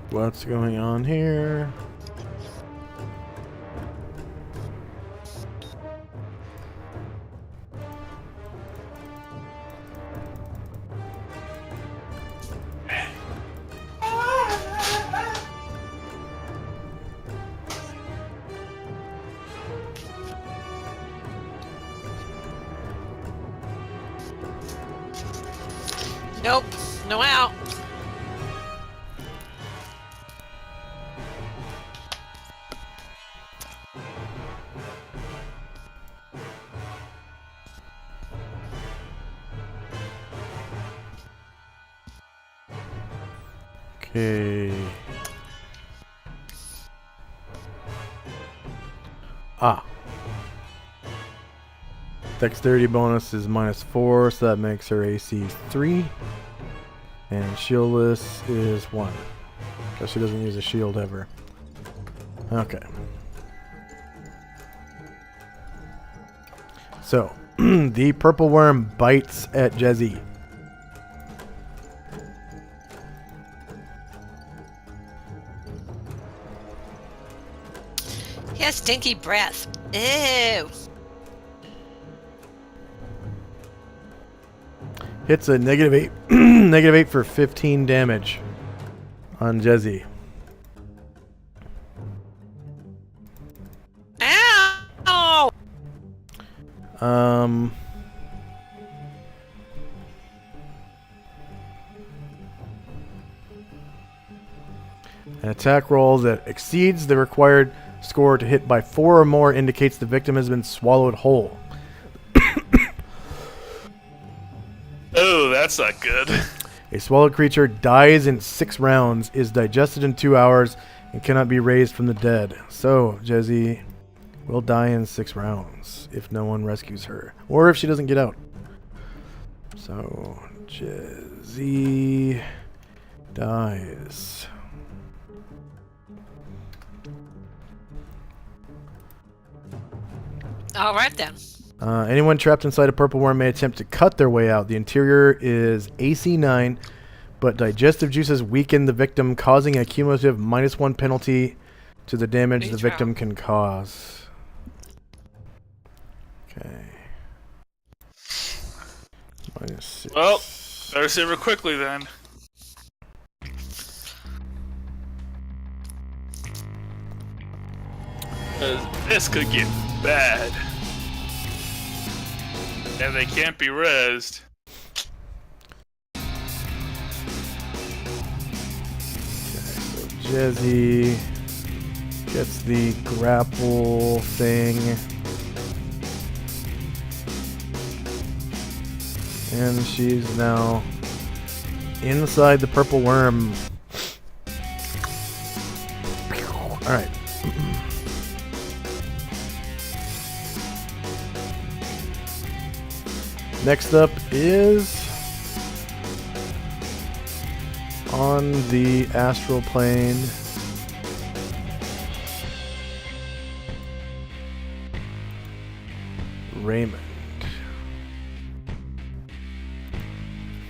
What's going on here? Nope. No out. Okay. Ah. Dexterity bonus is -4, so that makes her AC 3. And shieldless is 1. Because she doesn't use a shield ever. Okay. So, the purple worm bites at Jezzy. He has stinky breath. Ew. Hits a -8, -8 for 15 damage on Jezzy. Ow! An attack roll that exceeds the required score to hit by 4 or more indicates the victim has been swallowed whole. Oh, that's not good. A swallowed creature dies in 6 rounds, is digested in 2 hours, and cannot be raised from the dead. So, Jezzy will die in 6 rounds if no one rescues her. Or if she doesn't get out. So, Jezzy dies. All right then. Anyone trapped inside a purple worm may attempt to cut their way out. The interior is AC 9, but digestive juices weaken the victim, causing a cumulative -1 penalty to the damage the victim can cause. Okay. -6. Well, better save her quickly then. This could get bad. And they can't be rezzed. Jezzy gets the grapple thing. And she's now inside the purple worm. Alright. Next up is on the astral plane. Raymond.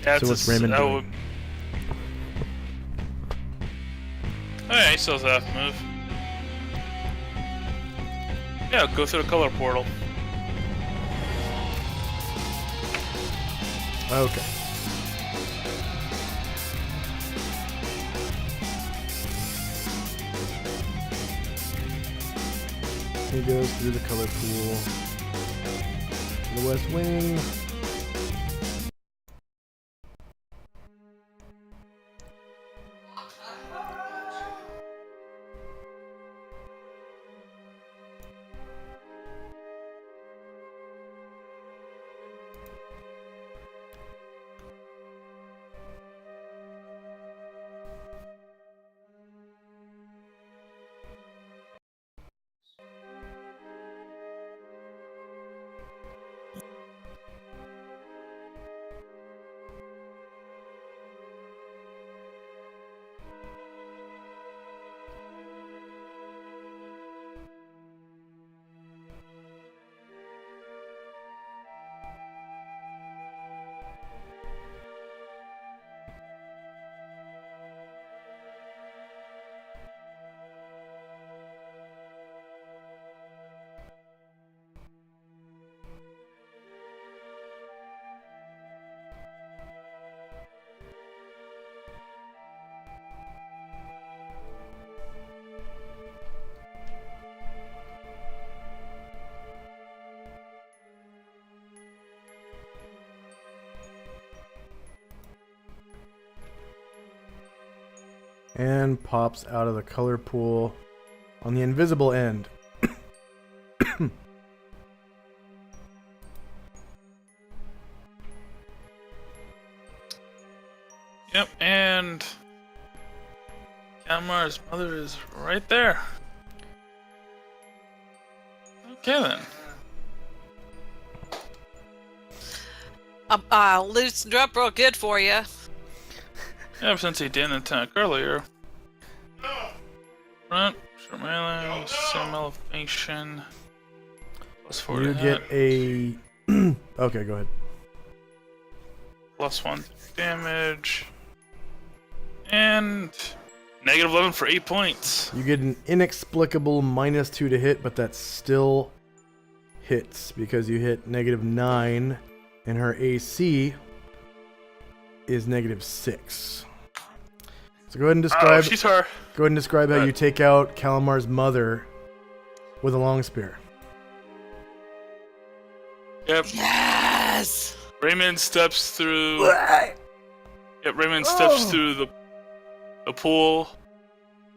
Yeah, So what's Raymond doing? Oh yeah, he still has half move. Yeah, go through the color portal. Okay. He goes through the color pool to the west wing. And pops out of the color pool on the invisible end. Yep, and Kalmar's mother is right there. Okay then. Loosened her up real good for you. Yeah, since he didn't attack earlier. Front, short melee, same elevation. Plus 4 You to get hit. a... Okay, go ahead. Plus 1 damage. And negative 11 for 8 points. You get an inexplicable -2 to hit, but that still hits because you hit -9 and her AC is -6. So go ahead and describe. Oh, she's her. Go ahead and describe how you take out Kalamar's mother with a long spear. Yep. Yes. Raymond steps through. Yep. Raymond steps through the pool,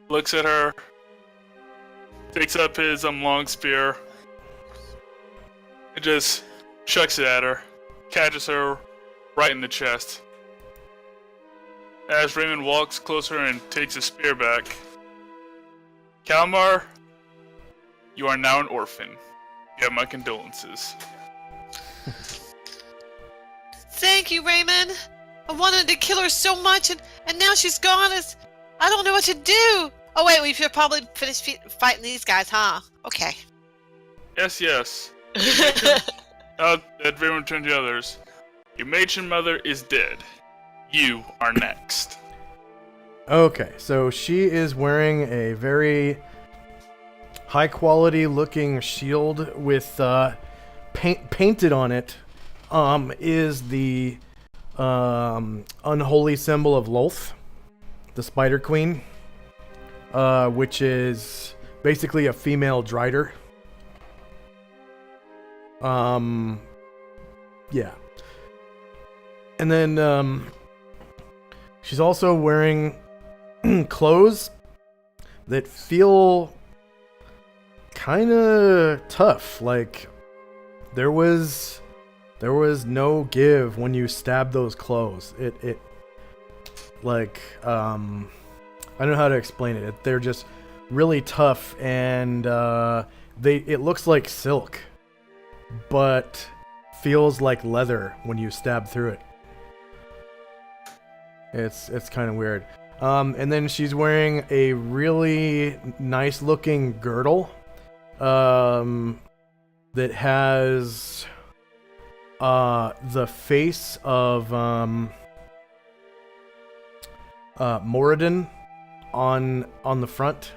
looks at her, takes up his long spear, and just chucks it at her, catches her right in the chest. As Raymond walks closer and takes his spear back, Kalmar, you are now an orphan. You have my condolences. Thank you, Raymond. I wanted to kill her so much, and now she's gone. I don't know what to do. Oh wait, we should probably finish fighting these guys, huh? Okay. Yes, yes. Now that Raymond turned to the others, your matron mother is dead. You are next. Okay, so she is wearing a very high quality looking shield with painted on it is the unholy symbol of Lolth, the Spider Queen, which is basically a female Drider. Yeah. And then she's also wearing clothes that feel kind of tough. Like there was There was no give when you stabbed those clothes. It like I don't know how to explain it. They're just really tough, and it looks like silk, but feels like leather when you stab through it. It's kind of weird. And then she's wearing a really nice looking girdle that has the face of Moradin on the front,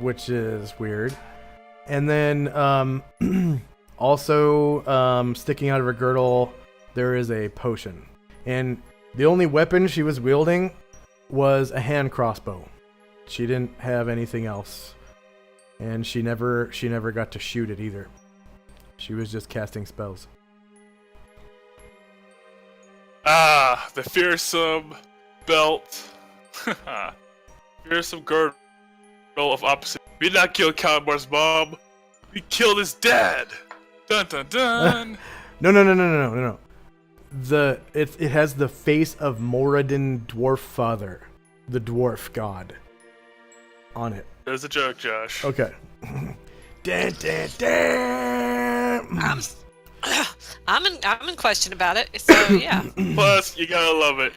which is weird. And then also sticking out of her girdle, there is a potion. And the only weapon she was wielding was a hand crossbow. She didn't have anything else. And she never got to shoot it either. She was just casting spells. Ah, the fearsome belt. Fearsome girdle of opposite. We did not kill Calamar's mom. We killed his dad. Dun dun dun. No. It has the face of Moradin Dwarf Father, the dwarf god, on it. There's a joke, Josh. Okay. Dun, dun, dun. I'm in question about it. So yeah. Plus, you gotta love it.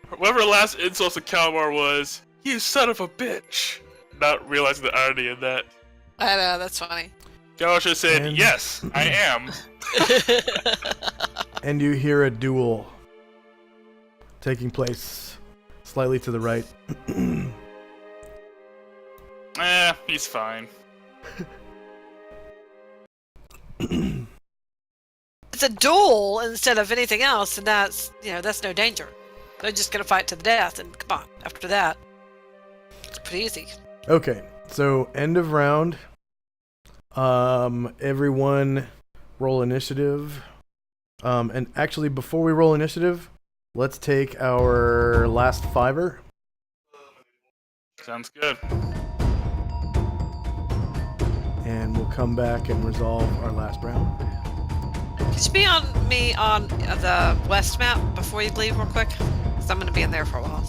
Whoever the last insult to Calamar was, "You son of a bitch," not realizing the irony of that. I know, that's funny. Calamar should have said, "Yes, I am." And you hear a duel taking place slightly to the right. He's fine. It's a duel instead of anything else, and that's no danger. They're just gonna fight to the death, and come on, after that, it's pretty easy. Okay, so end of round. Everyone roll initiative. And actually, before we roll initiative, let's take our last fiver. Sounds good. And we'll come back and resolve our last round. Could you be on the west map before you leave real quick? Because I'm gonna be in there for a while.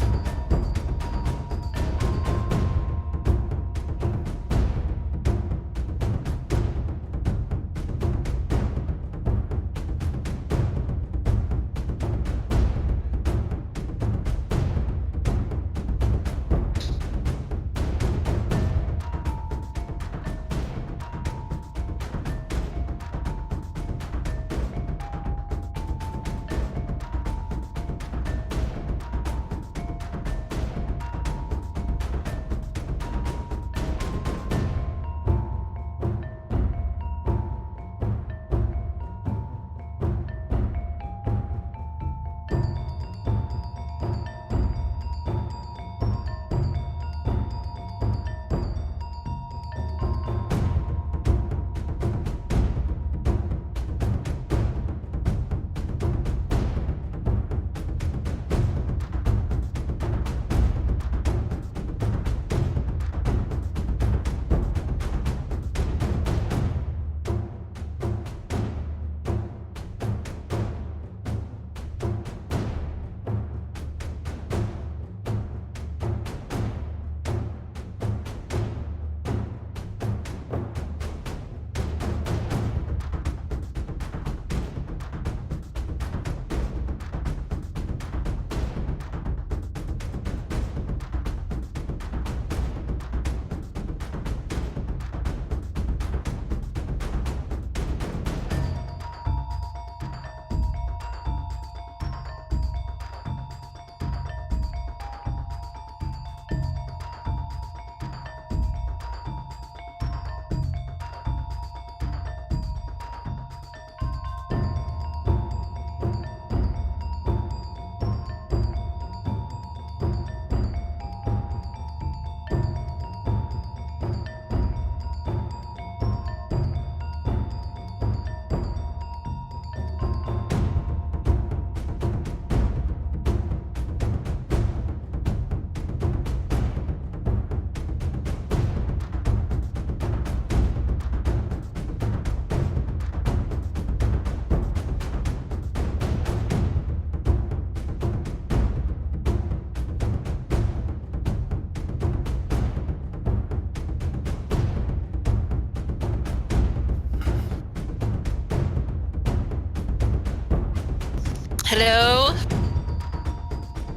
Hello?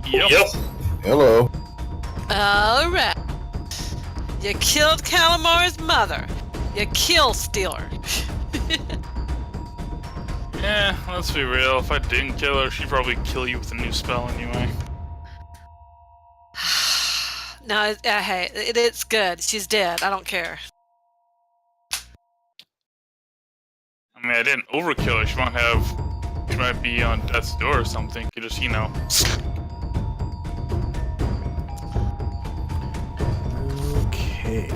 Yep. Hello. Alright. You killed Calamar's mother. You kill stealer. Yeah, let's be real. If I didn't kill her, she'd probably kill you with a new spell anyway. No, hey, it's good. She's dead. I don't care. I mean, I didn't overkill her. She might be on death's door or something. You just, Okay.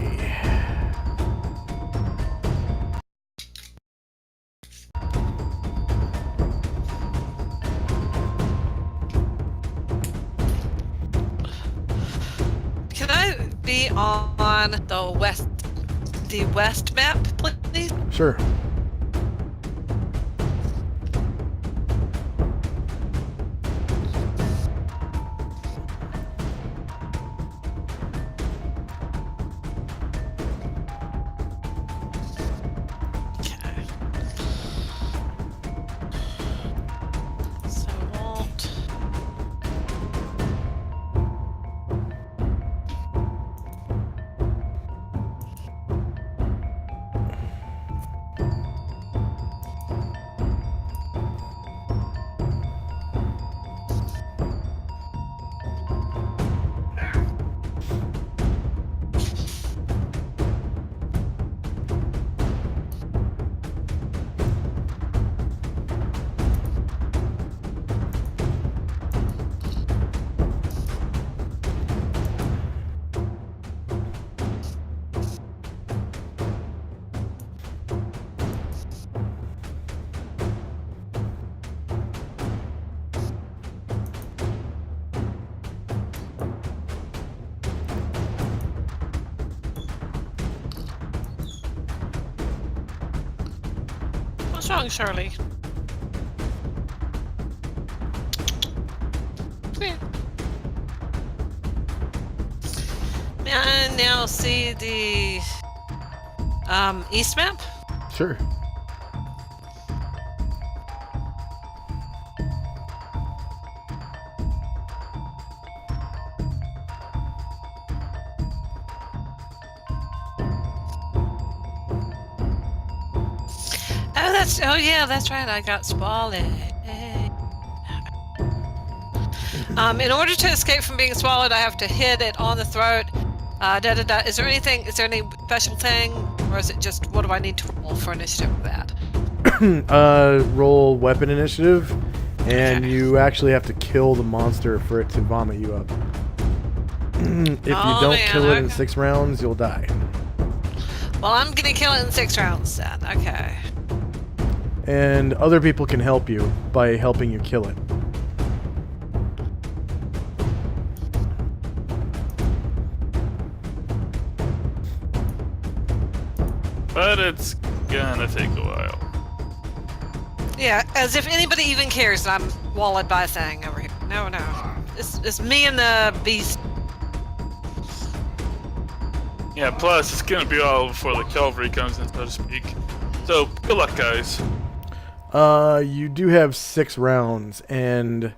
Can I be on the west map, please? Sure. Okay. So won't. What's wrong, Shirley? Yeah. May I now see the east map? Sure. Oh yeah, that's right. I got swallowed. In order to escape from being swallowed, I have to hit it on the throat. Is there anything? Is there any special thing, or is it just what do I need to roll for initiative for that? Roll weapon initiative, and Okay. you actually have to kill the monster for it to vomit you up. If you Oh, don't man, kill it in okay. 6 rounds, you'll die. Well, I'm gonna kill it in 6 rounds then. Okay. And other people can help you by helping you kill it. But it's gonna take a while. Yeah, as if anybody even cares that I'm walled by a thing over here. No, no. It's me and the beast. Yeah, plus it's gonna be all before the cavalry comes in, so to speak. So, good luck, guys. You do have 6 rounds, and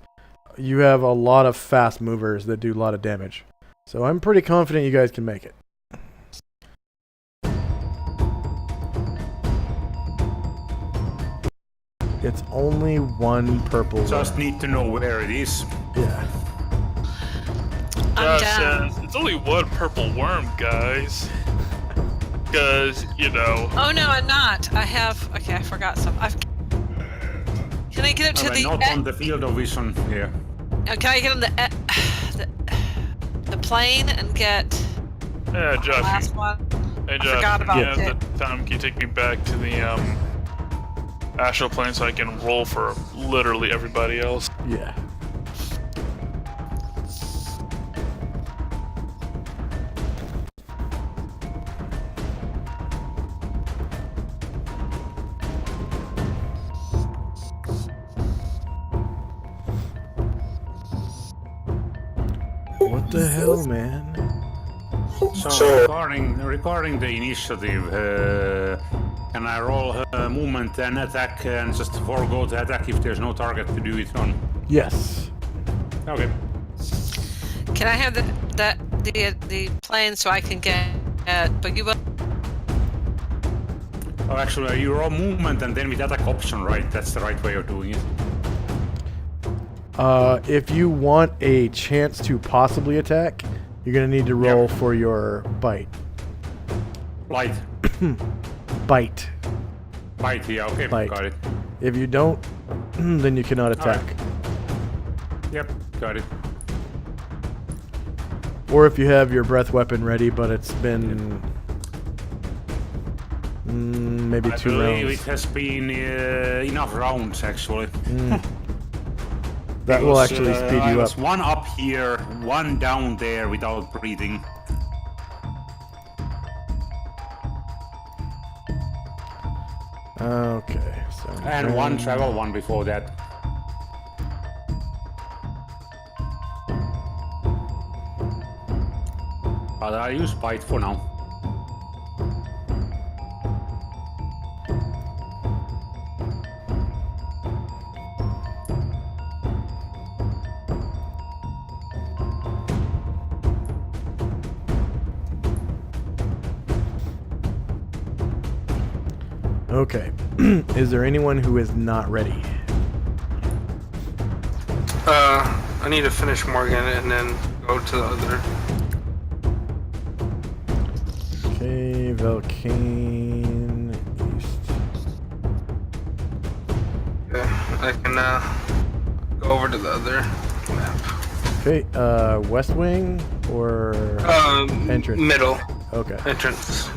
you have a lot of fast movers that do a lot of damage. So I'm pretty confident you guys can make it. It's only 1 purple Just worm. need to know where it is. Yeah. I'm Josh down. says, it's only 1 purple worm, guys. Because, Oh no, I'm not. I have. Okay, I forgot some. Can I get up to We're the? not on the field of vision here. Can I get on the plane and get yeah, the Josh, last one? hey, I Josh, forgot about yeah, it. the time, can you take me back to the astral plane so I can roll for literally everybody else? Yeah. What the hell, man? So regarding the initiative, Can I roll movement and attack and just forego the attack if there's no target to do it on? Yes. Okay. Can I have the plane so I can get but you will Oh, actually, you roll movement and then with attack option, right? That's the right way of doing it. If you want a chance to possibly attack, you're gonna need to roll for your bite. Light. Bite. Bite, yeah, okay, Bite. got it. If you don't, then you cannot attack. Yep, got it. Or if you have your breath weapon ready, but it's been maybe I 2 believe rounds. it has been enough rounds, actually. That will actually speed I you was up. one up here, one down there without breathing. Okay, so And one travel one before that. But I use bite for now. Okay. Is there anyone who is not ready? I need to finish Morgan and then go to the other. Okay, Velcane East. Yeah, I can go over to the other map. Okay, West Wing or entrance? Middle Okay. entrance.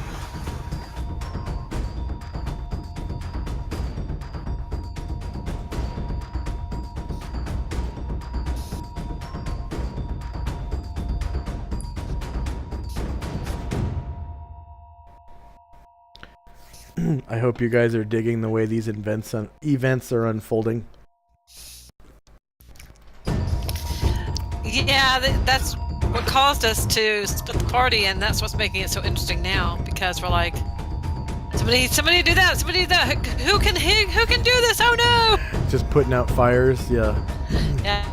I hope you guys are digging the way these events are unfolding. Yeah, that's what caused us to split the party, and that's what's making it so interesting now. Because we're like, somebody do that, somebody do that. Who can do this? Oh no! Just putting out fires, yeah. Yeah.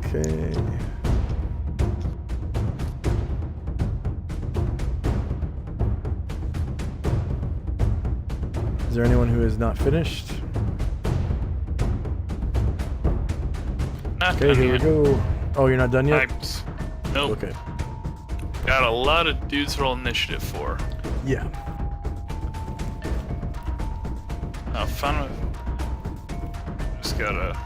Okay. Is there anyone who is not finished? Not Okay, done here we yet. go. Oh, you're not done yet? Nope. Okay. Got a lot of dudes to roll initiative for. Yeah. Oh, fun. Just gotta.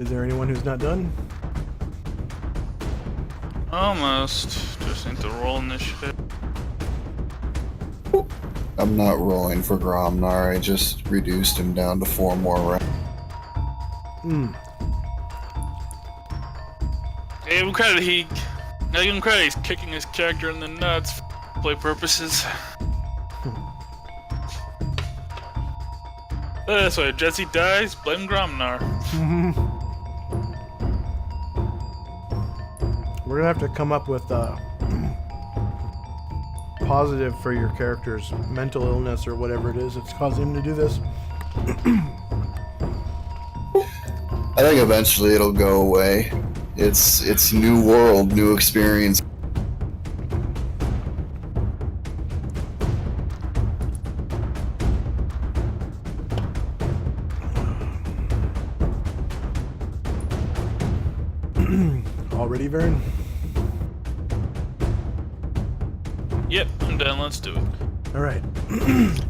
Is there anyone who's not done? Almost. Just need to roll initiative. I'm not rolling for Gromnar. I just reduced him down to 4 more rounds. Hey, give him credit. Give him credit. He's kicking his character in the nuts for play purposes. That's why if Jesse dies, blame Gromnar. We're gonna have to come up with a positive for your character's mental illness or whatever it is that's causing him to do this. I think eventually it'll go away. It's new world, new experience. All ready, Varen? Yep, I'm done. Let's do it. All right.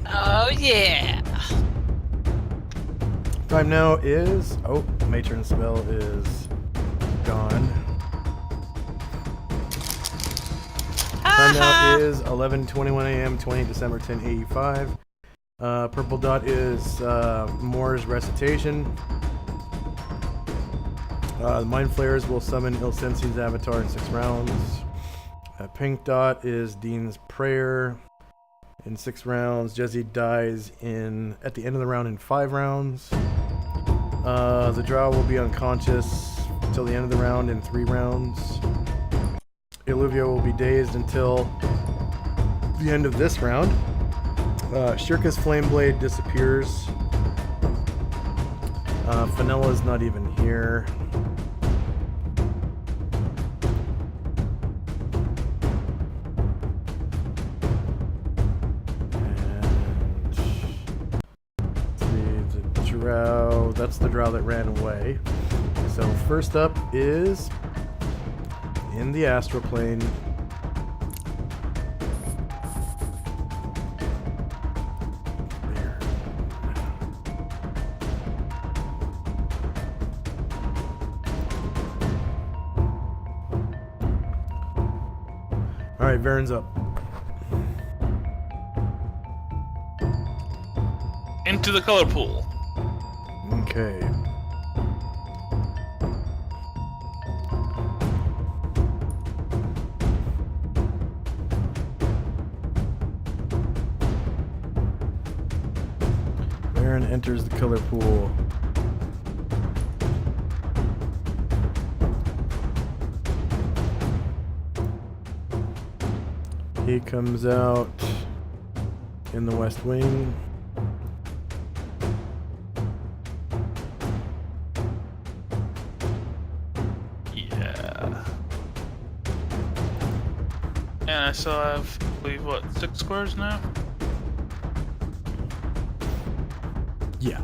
Oh yeah. Time now is... Oh, Matron spell is gone. Time now is 11:21 a.m. 20 December 1085. Purple dot is Moore's recitation. The Mind Flayers will summon Ilsensi's avatar in 6 rounds. Pink dot is Dean's prayer in 6 rounds. Jesse dies at the end of the round in 5 rounds. The drow will be unconscious until the end of the round in 3 rounds. Illuvio will be dazed until the end of this round. Shirka's Flame Blade disappears. Fanilla's not even here. And the drow, that's the drow that ran away. So first up is in the astral plane. Alright, Varen's up. Into the color pool. Okay. Varen enters the color pool. He comes out in the West Wing. Yeah. And I still have, I believe, what, 6 squares now? Yeah.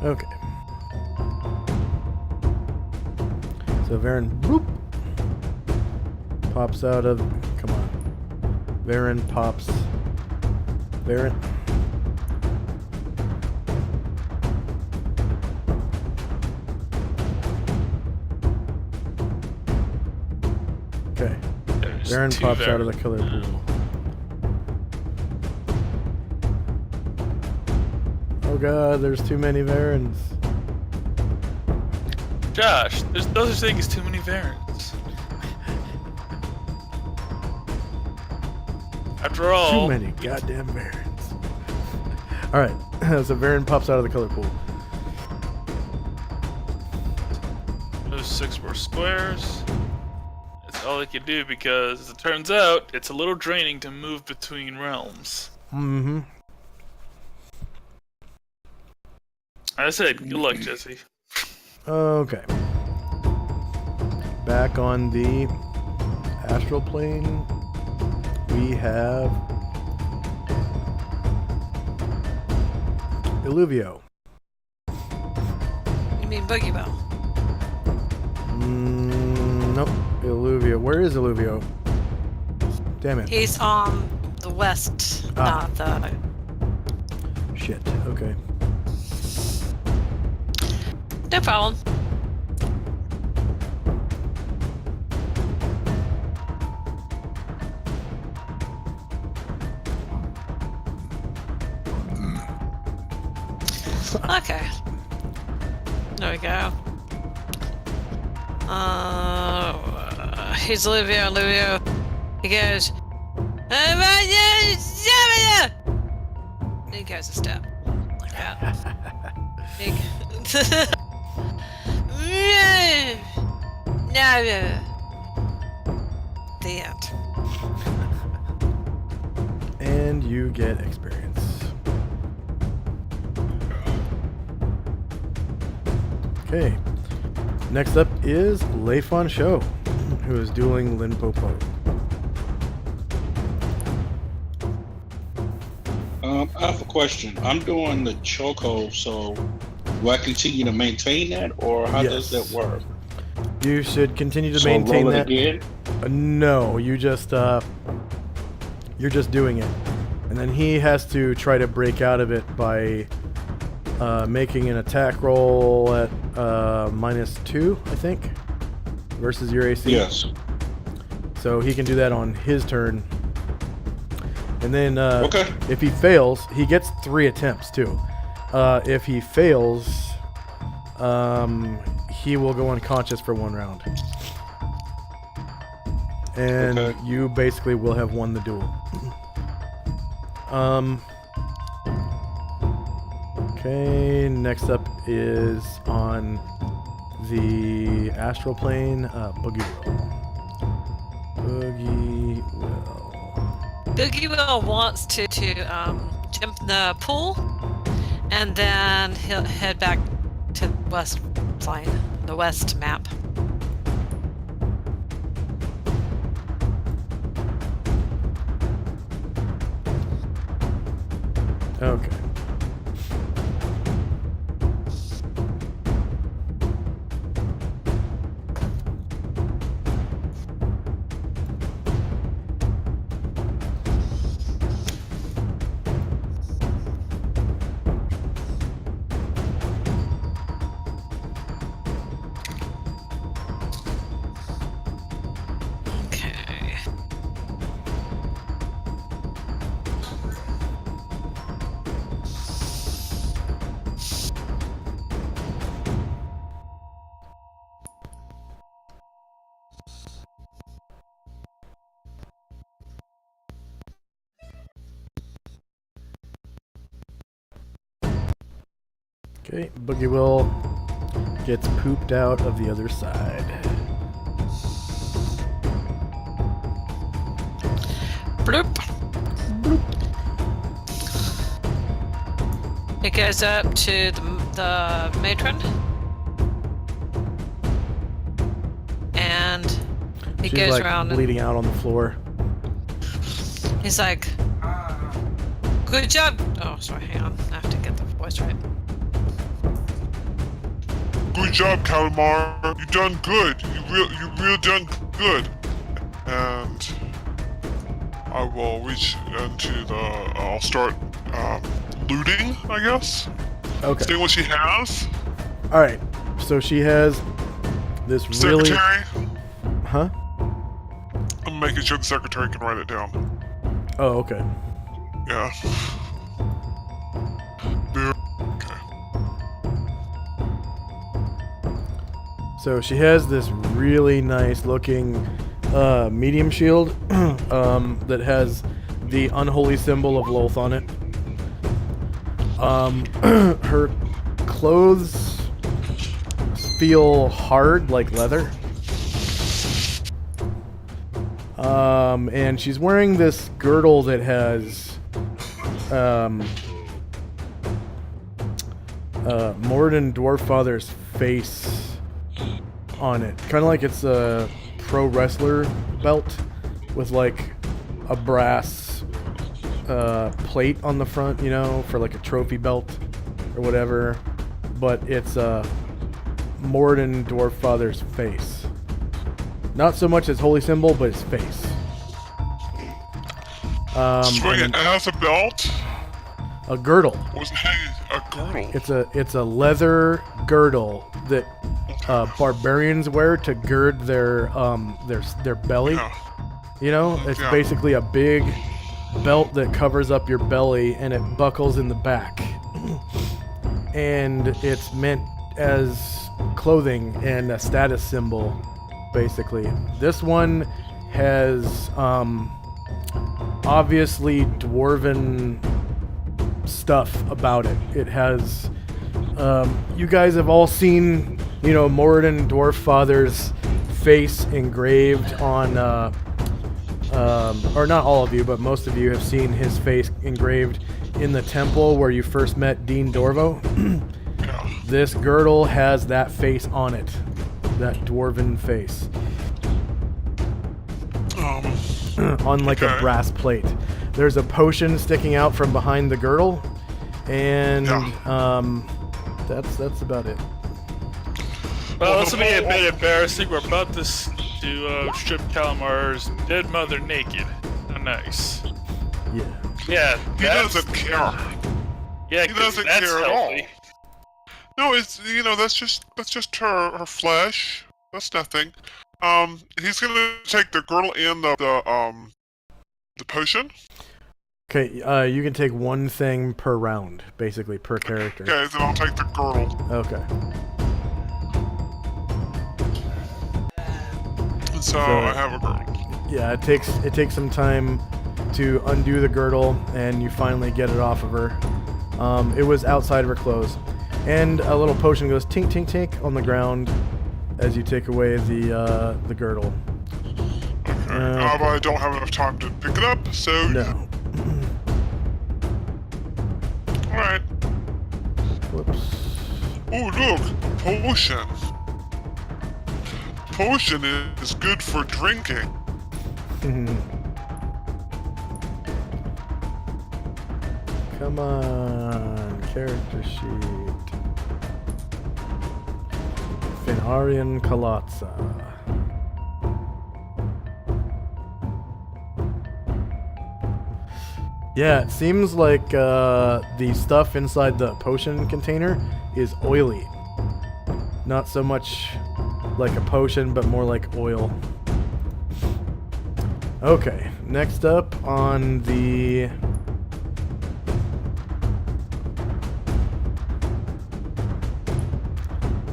Okay. So Varen, boop, pops out of. Come on. Varen pops. Varen. Okay. There's Varen 2 pops out of the Varen. color pool. Oh god, there's too many Varens. Josh, there's no such thing as too many Varens. After all, Too many goddamn Varens. Alright, so Varen pops out of the color pool. those 6 were squares. That's all I could do because, as it turns out, it's a little draining to move between realms. Mm-hmm. I said, good luck, Jesse. Okay. Back on the astral plane, we have Illuvio. You mean Boogie Bell? Nope. Illuvio. Where is Illuvio? Damn it. He's on the west, not the. Shit. Okay. No problem. Okay. There we go. He's Olivia. He goes. He goes a step. Like that. Big. No. The end. And you get experience. Okay. Next up is Leifon Show, who is dueling Limpopo. I have a question. I'm doing the chokehold, so do I continue to maintain that, or how does that work? You should continue to So maintain roll it that. again? No, you're just doing it, and then he has to try to break out of it by making an attack roll at -2, I think, versus your AC. Yes. So he can do that on his turn. And then Okay. if he fails, he gets 3 attempts too. If he fails, he will go unconscious for 1 round. And Okay. you basically will have won the duel. Okay, next up is on the astral plane, Boogie Will. Boogie Will. Boogie Will wants to jump in the pool, and then he'll head back to the west map. Okay. Okay. Okay, Boogie Will gets pooped out of the other side. Bloop. It goes up to the matron, and he She's goes like around bleeding out on the floor. and he's like, "Good job." Oh, sorry, hang on. I have to get the voice right. Good job, Calamar. You done good. You real done good. And I will reach into the. I'll start looting, I guess. Okay. Seeing what she has. All right. So she has this really. Secretary. Huh? I'm making sure the secretary can write it down. Oh, okay. Yeah. Okay. So she has this really nice looking medium shield that has the unholy symbol of Loth on it. Her clothes feel hard like leather. And she's wearing this girdle that has Morden Dwarffather's face on it. Kind of like it's a pro wrestler belt with like a brass plate on the front, you know, for like a trophy belt or whatever. But it's Morden Dwarffather's face. Not so much his holy symbol, but his face. Swing it as a belt. A girdle. Was a girdle. It's a leather girdle that barbarians wear to gird their belly. Yeah. You know, it's Yeah. basically a big belt that covers up your belly and it buckles in the back. And it's meant as clothing and a status symbol, basically. This one has obviously dwarven stuff about it. It has. You guys have all seen, Moradin Dwarf Father's face engraved on. Or not all of you, but most of you have seen his face engraved in the temple where you first met Dean Dorvo. This girdle has that face on it, that dwarven face. On like a brass plate. There's a potion sticking out from behind the girdle, and that's about it. Well, this will be a bit embarrassing. We're about to strip Calamar's dead mother naked. How nice. Yeah. Yeah. He doesn't care. Yeah, he doesn't that's care healthy. at all. No, it's that's just her flesh. That's nothing. He's gonna take the girdle and the potion. Okay, you can take one thing per round, basically per character. Okay, then I'll take the girdle. Okay. So I have a girdle. Yeah, it takes some time to undo the girdle, and you finally get it off of her. It was outside of her clothes, and a little potion goes tink tink tink on the ground as you take away the girdle. Okay. But I don't have enough time to pick it up, so no. All right. Whoops. Oh look, potion. Potion is good for drinking. Come on, character sheet. Finarian Kalatza. Yeah, it seems like the stuff inside the potion container is oily. Not so much like a potion, but more like oil. Okay, next up on the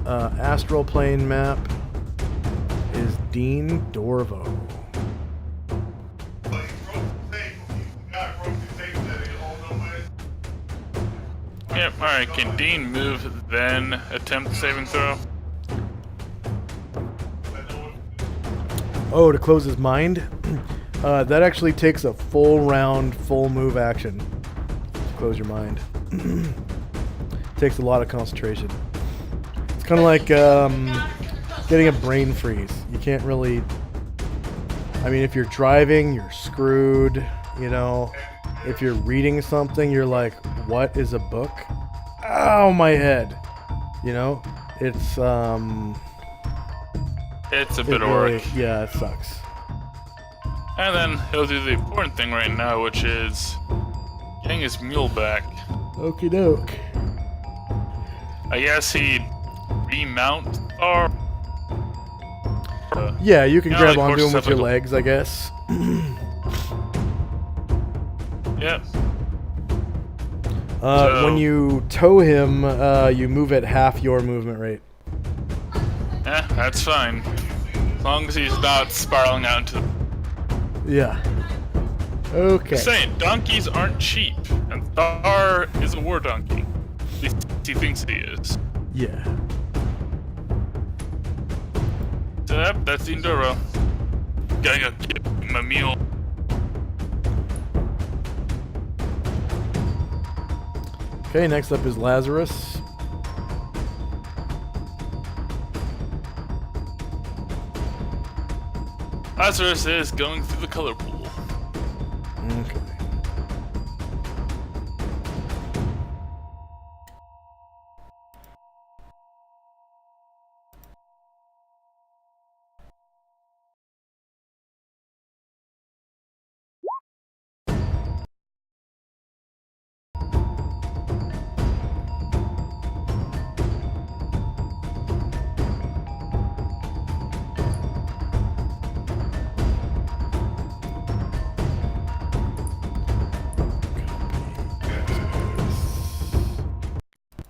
astral plane map is Dean Dorvo. Yep, alright, can Dean move, then attempt saving throw? Oh, to close his mind? That actually takes a full round, full move action to close your mind. Takes a lot of concentration. It's kind of like getting a brain freeze. You can't really... I mean, if you're driving, you're screwed, If you're reading something, you're like, what is a book? Ow, my head. It's a bit of work. Yeah, it sucks. And then he'll do the important thing right now, which is getting his mule back. Okie doke. I guess he'd remount or... yeah, you can grab like onto him horses with have your like legs, I guess. Yep. When you tow him, you move at half your movement rate. Yeah, that's fine. As long as he's not spiraling out into the... Yeah. Okay. Just saying, donkeys aren't cheap, and Thar is a war donkey. At least he thinks he is. Yeah. So yep, that's the Enduro. Gotta go get my mule. Okay, next up is Lazarus. Lazarus is going through the color pool. Okay.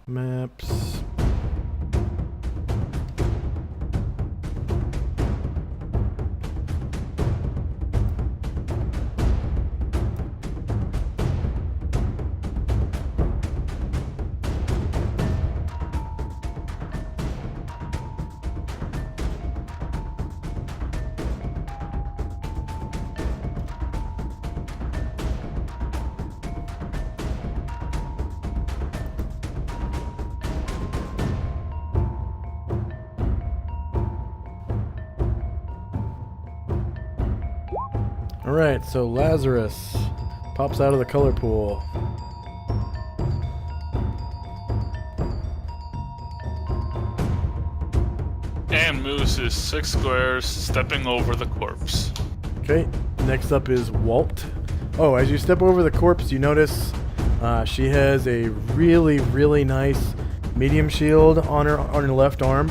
Maps. Alright, so Lazarus pops out of the color pool. And moves his 6 squares, stepping over the corpse. Okay, next up is Walt. Oh, as you step over the corpse, you notice she has a really, really nice medium shield on her left arm.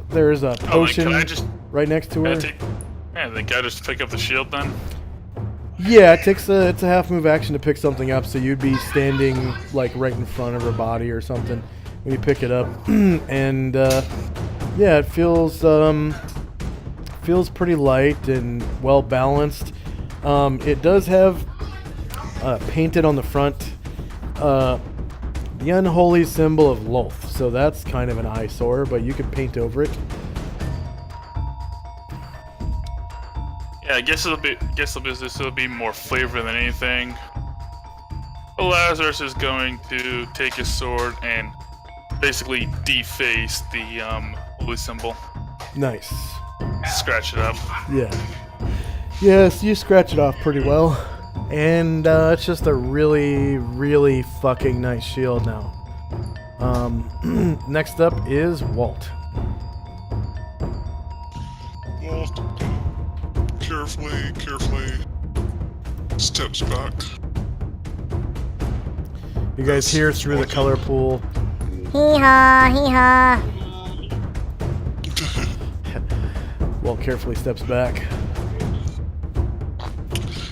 There's a potion right next to her. I think I just pick up the shield then. Yeah, it's a half move action to pick something up, so you'd be standing like right in front of her body or something when you pick it up, and yeah, it feels pretty light and well balanced. It does have painted on the front the unholy symbol of Lolth, so that's kind of an eyesore, but you could paint over it. Yeah, I guess this will be more flavor than anything. But Lazarus is going to take his sword and basically deface the holy symbol. Nice. Scratch it up. Yeah. Yes, you scratch it off pretty well. And it's just a really, really fucking nice shield now. Next up is Walt. Walt carefully steps back. You guys hear through the color pool. Hee-haw, hee-haw. Walt carefully steps back.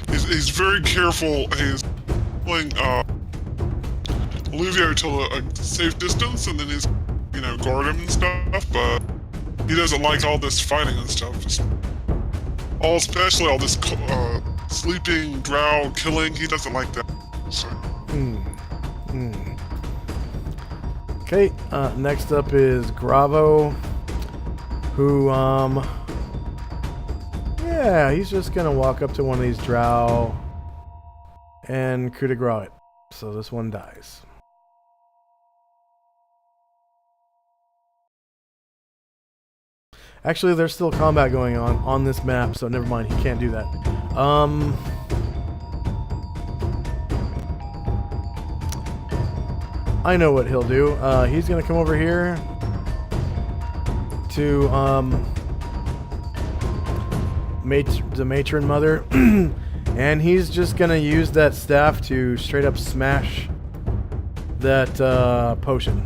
He's very careful. He's pulling Olivia to a safe distance, and then he's, guard him and stuff. But he doesn't like all this fighting and stuff. Especially all this sleeping, drow killing. He doesn't like that. So. Okay, next up is Gravo, who, yeah, he's just gonna walk up to one of these drow and coup de grace it. So this one dies. Actually, there's still combat going on this map, so never mind, he can't do that. I know what he'll do. He's gonna come over here to the matron mother, and he's just gonna use that staff to straight up smash that potion.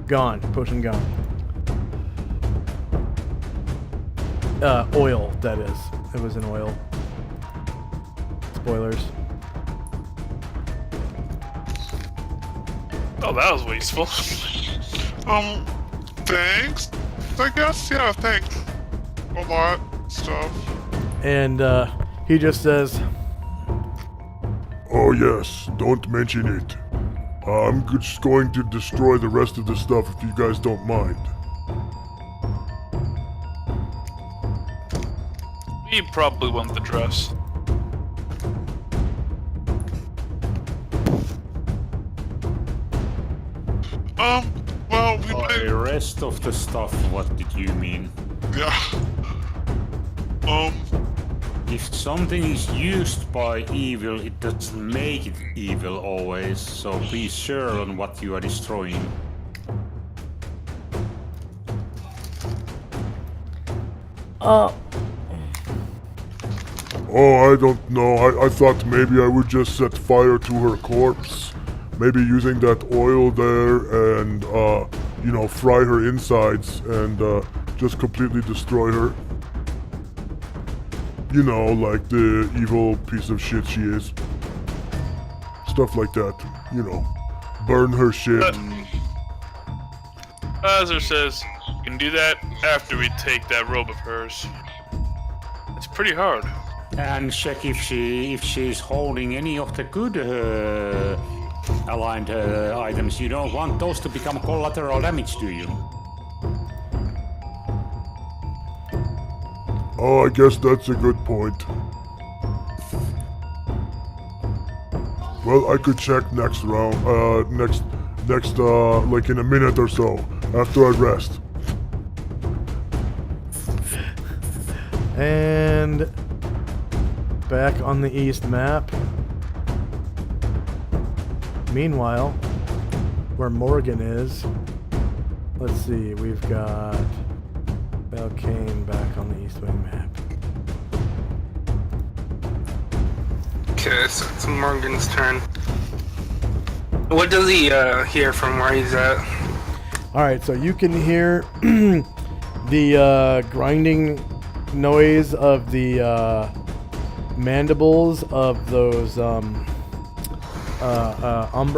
Gone. Potion gone. Oil, that is. It was an oil. Spoilers. Oh, that was wasteful. Thanks. I guess, yeah, thanks. A lot stuff. And he just says, "Oh yes, don't mention it. I'm just going to destroy the rest of the stuff if you guys don't mind." We probably want the dress. Well, we might... The rest of the stuff, what did you mean? Yeah. If something is used by evil, it doesn't make it evil always, so be sure on what you are destroying. Oh, I don't know. I thought maybe I would just set fire to her corpse. Maybe using that oil there and, fry her insides and just completely destroy her. Like the evil piece of shit she is. Stuff like that. Burn her shit. Lazar says, you can do that after we take that robe of hers. It's pretty hard. And check if she's holding any of the good aligned items. You don't want those to become collateral damage, do you? Oh, I guess that's a good point. Well, I could check next round, like in a minute or so, after I rest. And back on the east map. Meanwhile, where Morgan is, let's see, we've got Belkane back on the east wing map. Okay, so it's Morgan's turn. What does he hear from where he's at? Alright, so you can hear the grinding noise of the mandibles of those Umber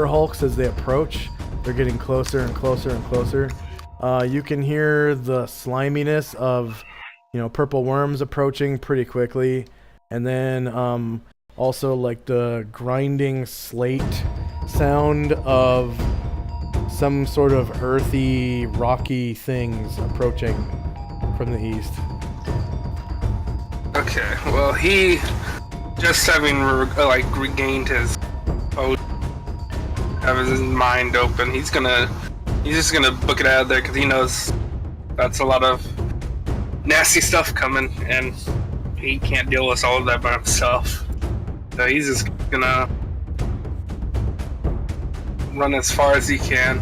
Hulks as they approach. They're getting closer and closer and closer. You can hear the sliminess of, purple worms approaching pretty quickly. And then also like the grinding slate sound of some sort of earthy, rocky things approaching from the east. Okay, well, he just having regained his have his mind open. He's just gonna book it out of there because he knows that's a lot of nasty stuff coming, and he can't deal with all of that by himself. So he's just gonna run as far as he can.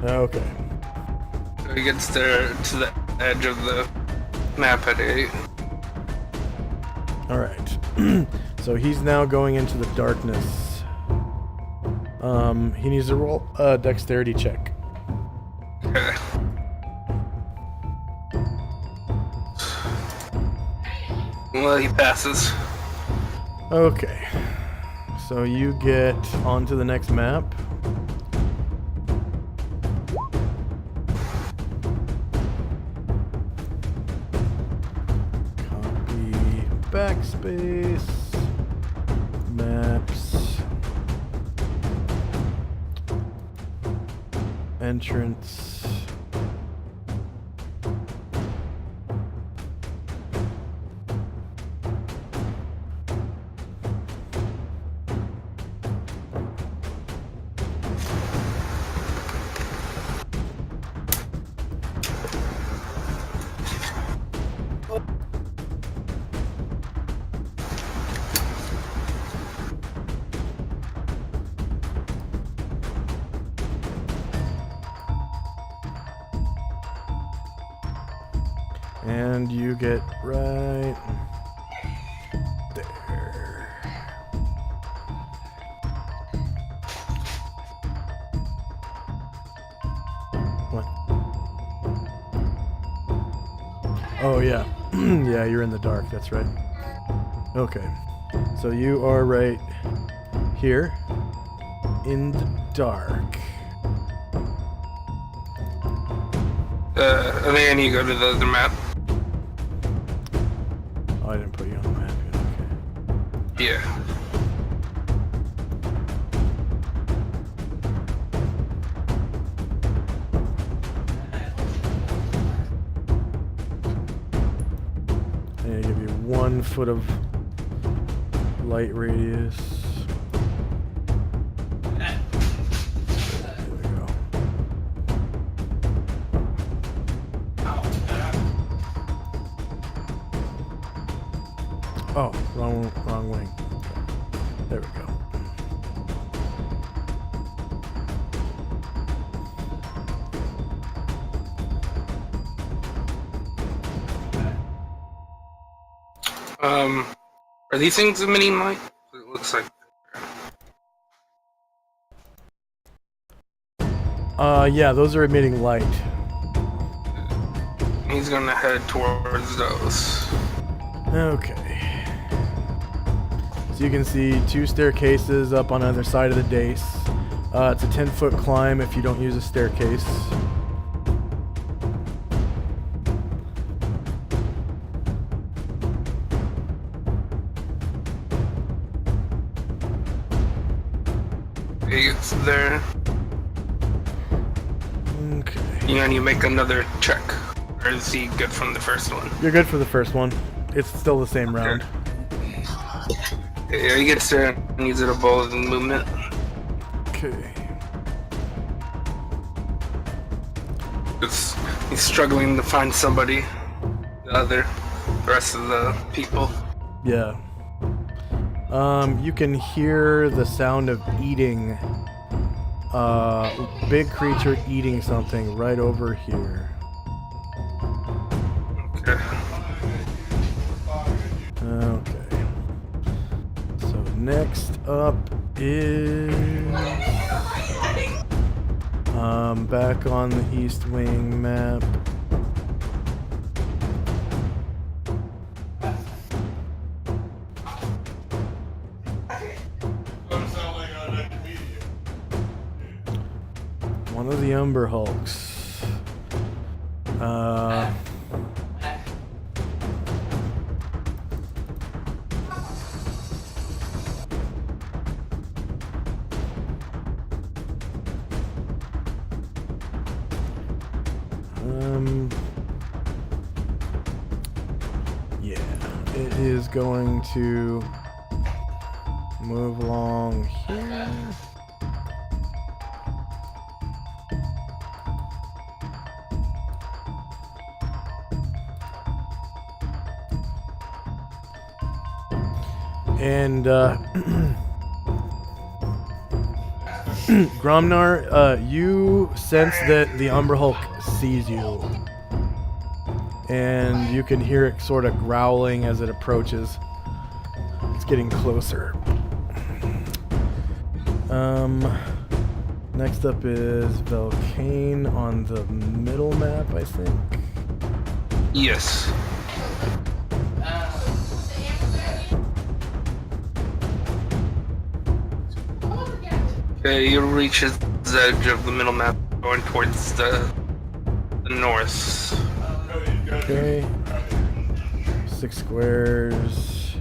Okay. So he gets there to the edge of the map at 8. Alright. So he's now going into the darkness. He needs to roll a dexterity check. Okay. Well, he passes. Okay. So you get onto the next map. Copy backspace. Maps. Entrance. And you get right there. What? Oh, yeah. Yeah, you're in the dark, that's right. Okay. So you are right here in the dark. And then you go to the other map. Oh, I didn't put you on the map yet. Okay. Yeah. And I give you 1 foot of light radius. There we go. Oh, wrong wing. Okay. There we go. Are these things emitting light? It looks like. Yeah, those are emitting light. He's gonna head towards those. Okay. So you can see 2 staircases up on either side of the dais. It's a 10-foot climb if you don't use a staircase. He gets there. Okay. And you make another check. Or is he good from the first one? You're good for the first one. It's still the same round. Yeah, he gets there and uses a bold movement. Okay. He's struggling to find somebody. The rest of the people. Yeah. You can hear the sound of eating. Big creature eating something right over here. Okay. Okay. So next up is back on the East Wing map. One of the Umber Hulks. Yeah, it is going to move along here. And Gromnar, you sense that the Umber Hulk sees you. And you can hear it sort of growling as it approaches. It's getting closer. Next up is Velcane on the middle map, I think. Yes. Okay, you reach the edge of the middle map, going towards the north. Okay. 6 squares.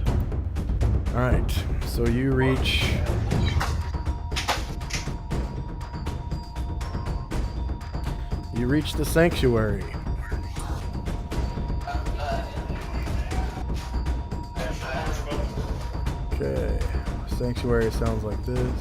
Alright, so you reach... You reach the sanctuary. Okay, sanctuary sounds like this.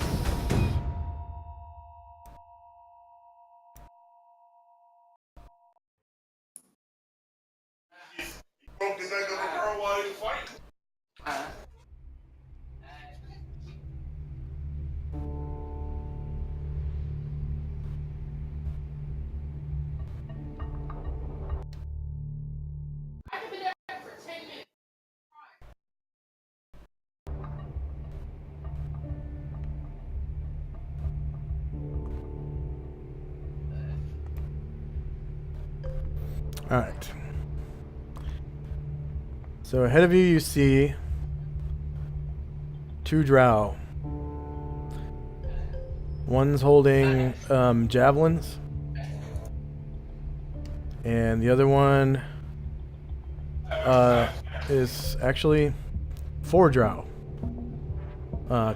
Alright. So ahead of you, you see 2 drow. One's holding javelins, and the other one is actually 4 drow.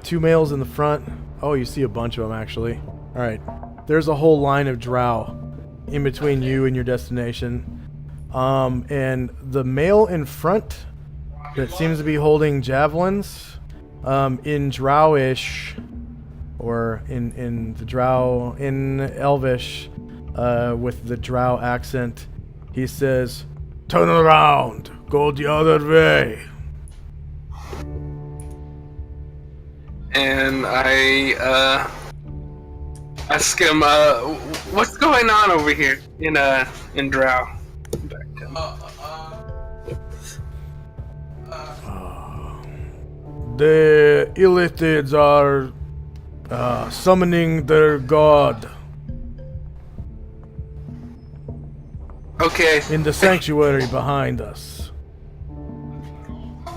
2 males in the front. Oh, you see a bunch of them actually. Alright. There's a whole line of drow in between you and your destination. And the male in front that seems to be holding javelins, in Drowish, or in the Drow, in Elvish, with the Drow accent, he says, "Turn around, go the other way." And I ask him, what's going on over here in Drow? The Illithids are summoning their god Okay. in the sanctuary behind us.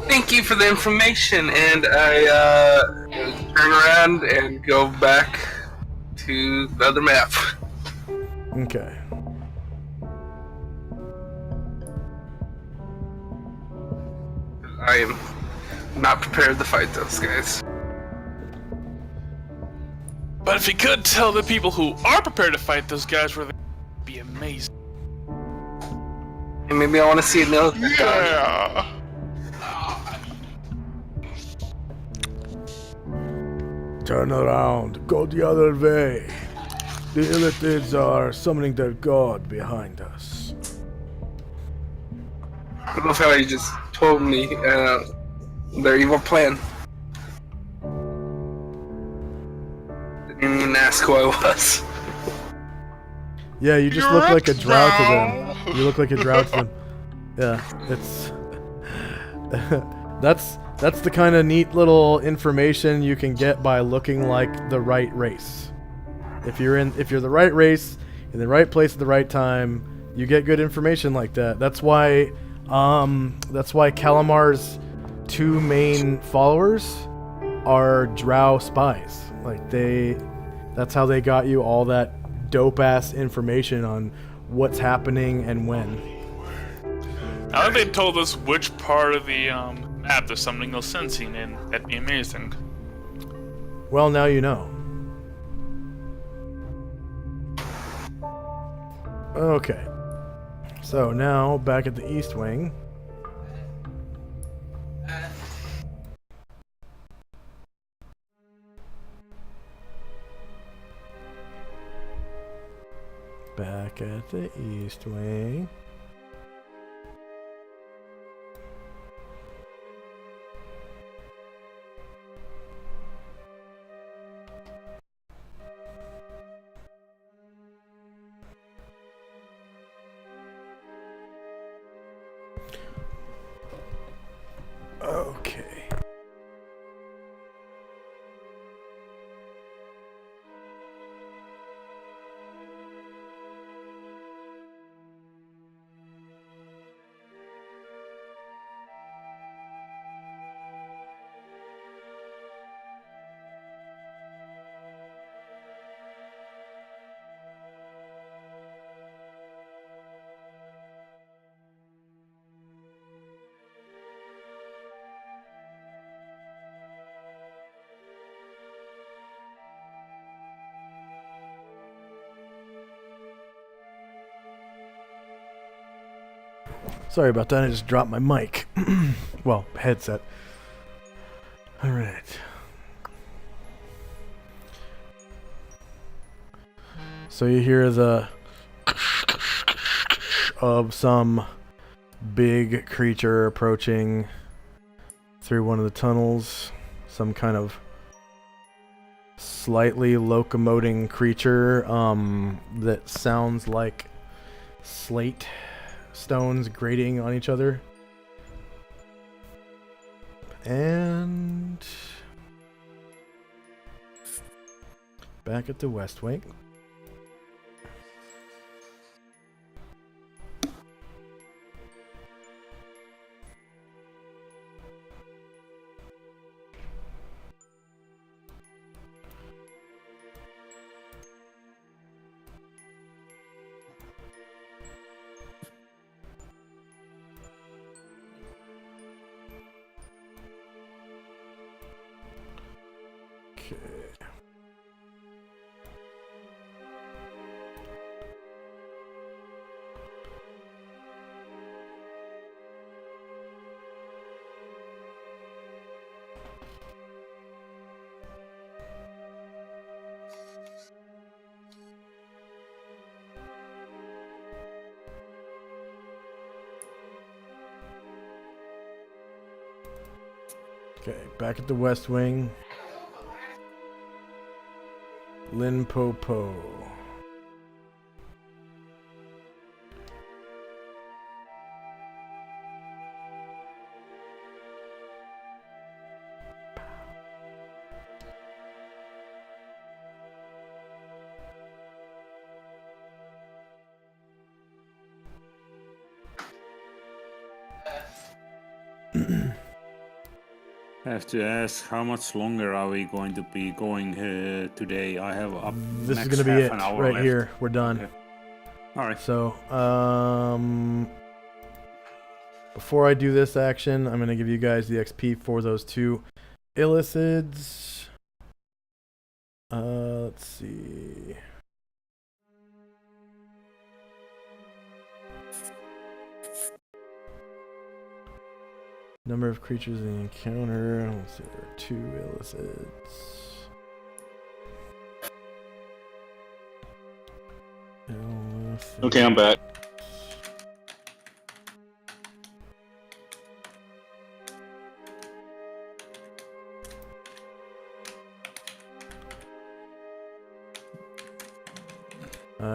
Thank you for the information, and I turn around and go back to the other map. Okay. I am not prepared to fight those guys. But if you could tell the people who are prepared to fight those guys where they would be amazing. And maybe I want to see another. Yeah. Turn around, go the other way. The Illithids are summoning their god behind us. I love how he just told me their evil plan. Didn't even ask who I was. Yeah, you just look like a drow to them. You look like a drow to them. Yeah, it's... that's the kind of neat little information you can get by looking like the right race. If you're the right race, in the right place at the right time, you get good information like that. That's why Calamar's two main followers are drow spies. Like that's how they got you all that dope ass information on what's happening and when. I think they told us which part of the map there's something else sensing in. That'd be amazing. Well, now you know. Okay. So now back at the East Wing. Back at the East Wing. Okay. Sorry about that, I just dropped my mic. Well, headset. Alright. So you hear the of some big creature approaching through one of the tunnels. Some kind of slightly locomoting creature that sounds like slate stones grating on each other. And back at the West Wing. Okay, back at the West Wing. Limpopo. I have to ask, how much longer are we going to be going today? I have up. This is next gonna be half it an hour right left. here. We're done. Okay. All right. So, before I do this action, I'm gonna give you guys the XP for those two illicids. Let's see. Number of creatures in the encounter. Let's see, there are 2 illicids. Okay, I'm back.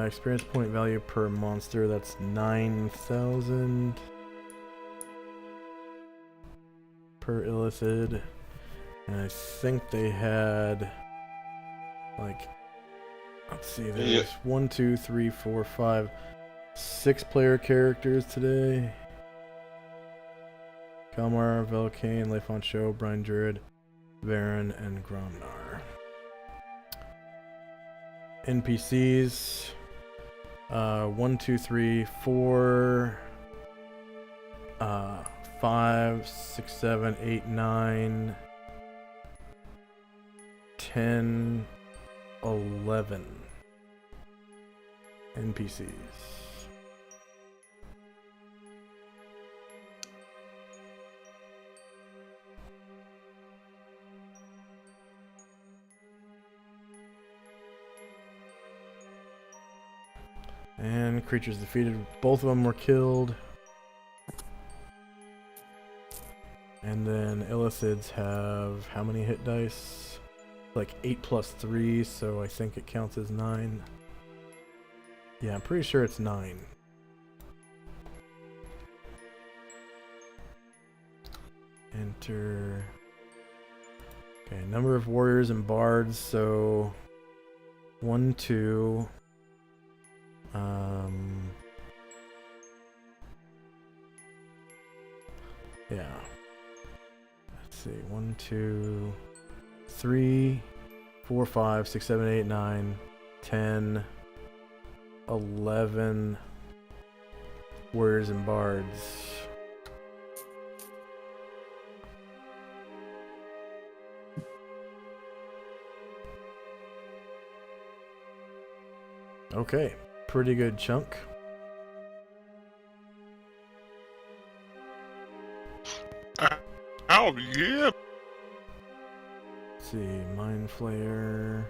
Experience point value per monster, that's 9,000 per illicit. And I think they had, like, let's see, there's 1, 2, 3, 4, 5, 6 player characters today. Kalmar, Velcane, Leifon Show, Brian Druid, Varen, and Gromnar. NPCs, 1, 2, 3, 4, 5, 6, 7, 8, 9, 10, 11 NPCs. And creatures defeated, both of them were killed. And then Illithids have how many hit dice? Like 8 plus 3, so I think it counts as 9. Yeah, I'm pretty sure it's 9. Enter. Okay, number of warriors and bards, so 1, 2. Yeah. Let's see. 1, 2, 3, 4, 5, 6, 7, 8, 9, 10, 11 warriors and bards. Okay, pretty good chunk. Oh yeah. Let's see, Mind Flayer.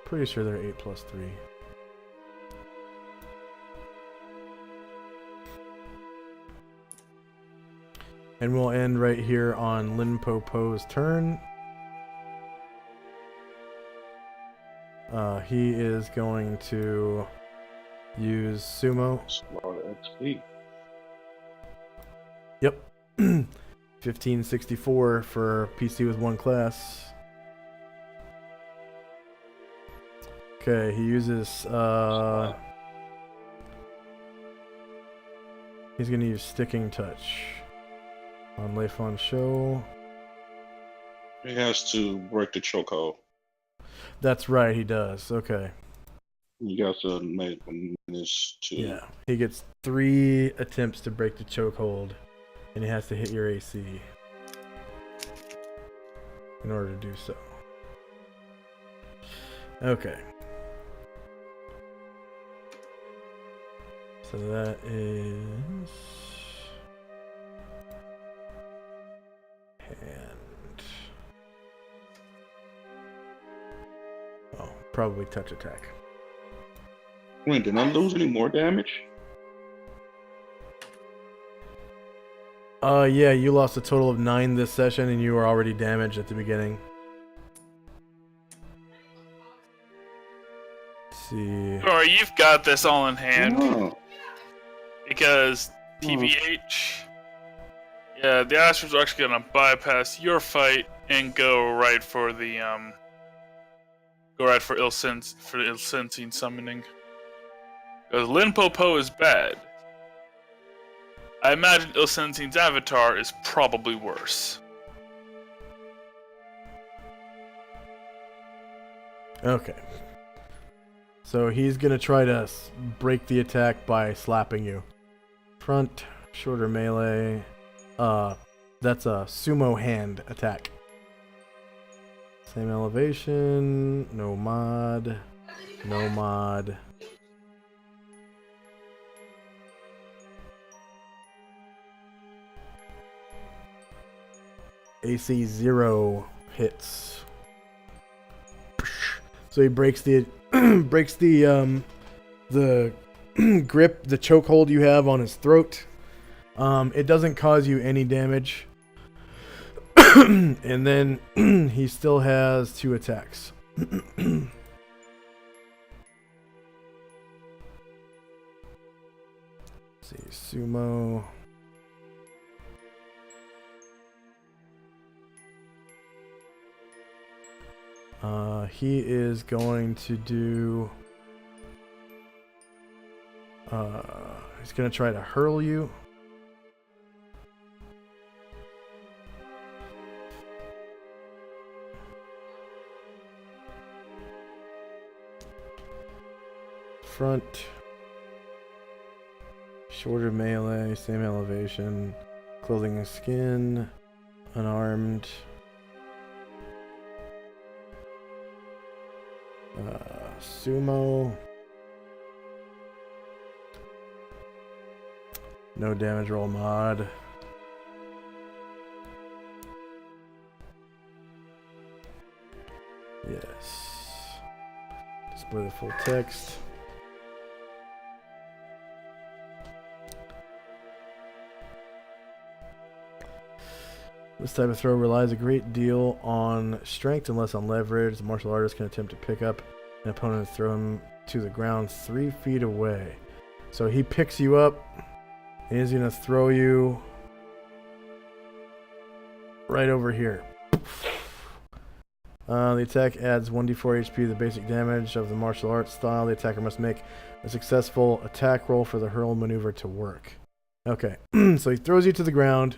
Pretty sure they're 8 plus 3. And we'll end right here on Limpopo's turn. He is going to use Sumo. XP. Yep. 1564 for PC with 1 class. Okay, he uses he's gonna use Sticking Touch on Leifon Show. He has to break the chokehold. That's right, he does. Okay. You got to make this to. Yeah, he gets 3 attempts to break the chokehold, and he has to hit your AC in order to do so. Okay. So that is hand. Oh, probably touch attack. Wait, did I lose any more damage? Yeah, you lost a total of 9 this session, and you were already damaged at the beginning. Let's see. Alright, you've got this all in hand. Oh. Because TVH, yeah, the Astros are actually gonna bypass your fight and go right for the ill-sensing summoning. Because Limpopo is bad. I imagine ill-sensing's avatar is probably worse. Okay. So he's gonna try to break the attack by slapping you. Front, shorter melee. That's a sumo hand attack. Same elevation, no mod, no mod. AC 0 hits. So he breaks the grip, the chokehold you have on his throat. It doesn't cause you any damage. And then he still has 2 attacks. Let's see, sumo. He is going to do... he's going to try to hurl you. Front. Shorter melee, same elevation. Clothing and skin. Unarmed. Sumo. No damage roll mod. Yes. Display the full text. This type of throw relies a great deal on strength and less on leverage. The martial artist can attempt to pick up an opponent and throw him to the ground 3 feet away. So he picks you up and he's going to throw you right over here. The attack adds 1d4 HP to the basic damage of the martial arts style. The attacker must make a successful attack roll for the hurl maneuver to work. Okay, so he throws you to the ground.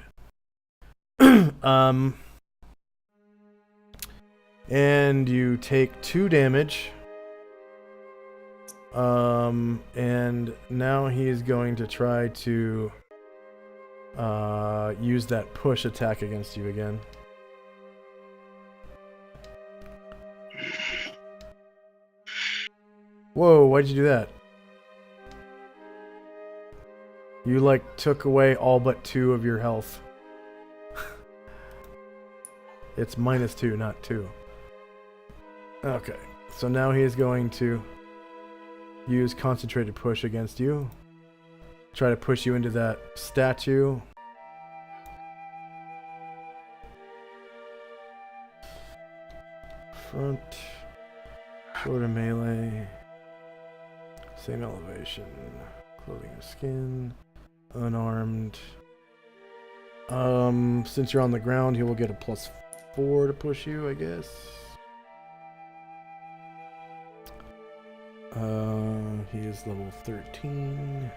And you take 2 damage. And now he is going to try to use that push attack against you again. Whoa, why'd you do that? You like took away all but 2 of your health. It's -2, not 2. Okay, so now he is going to use concentrated push against you. Try to push you into that statue. Front. Shorter melee. Same elevation. Clothing and skin. Unarmed. Since you're on the ground, he will get a +4 to push you, I guess. He is level 13.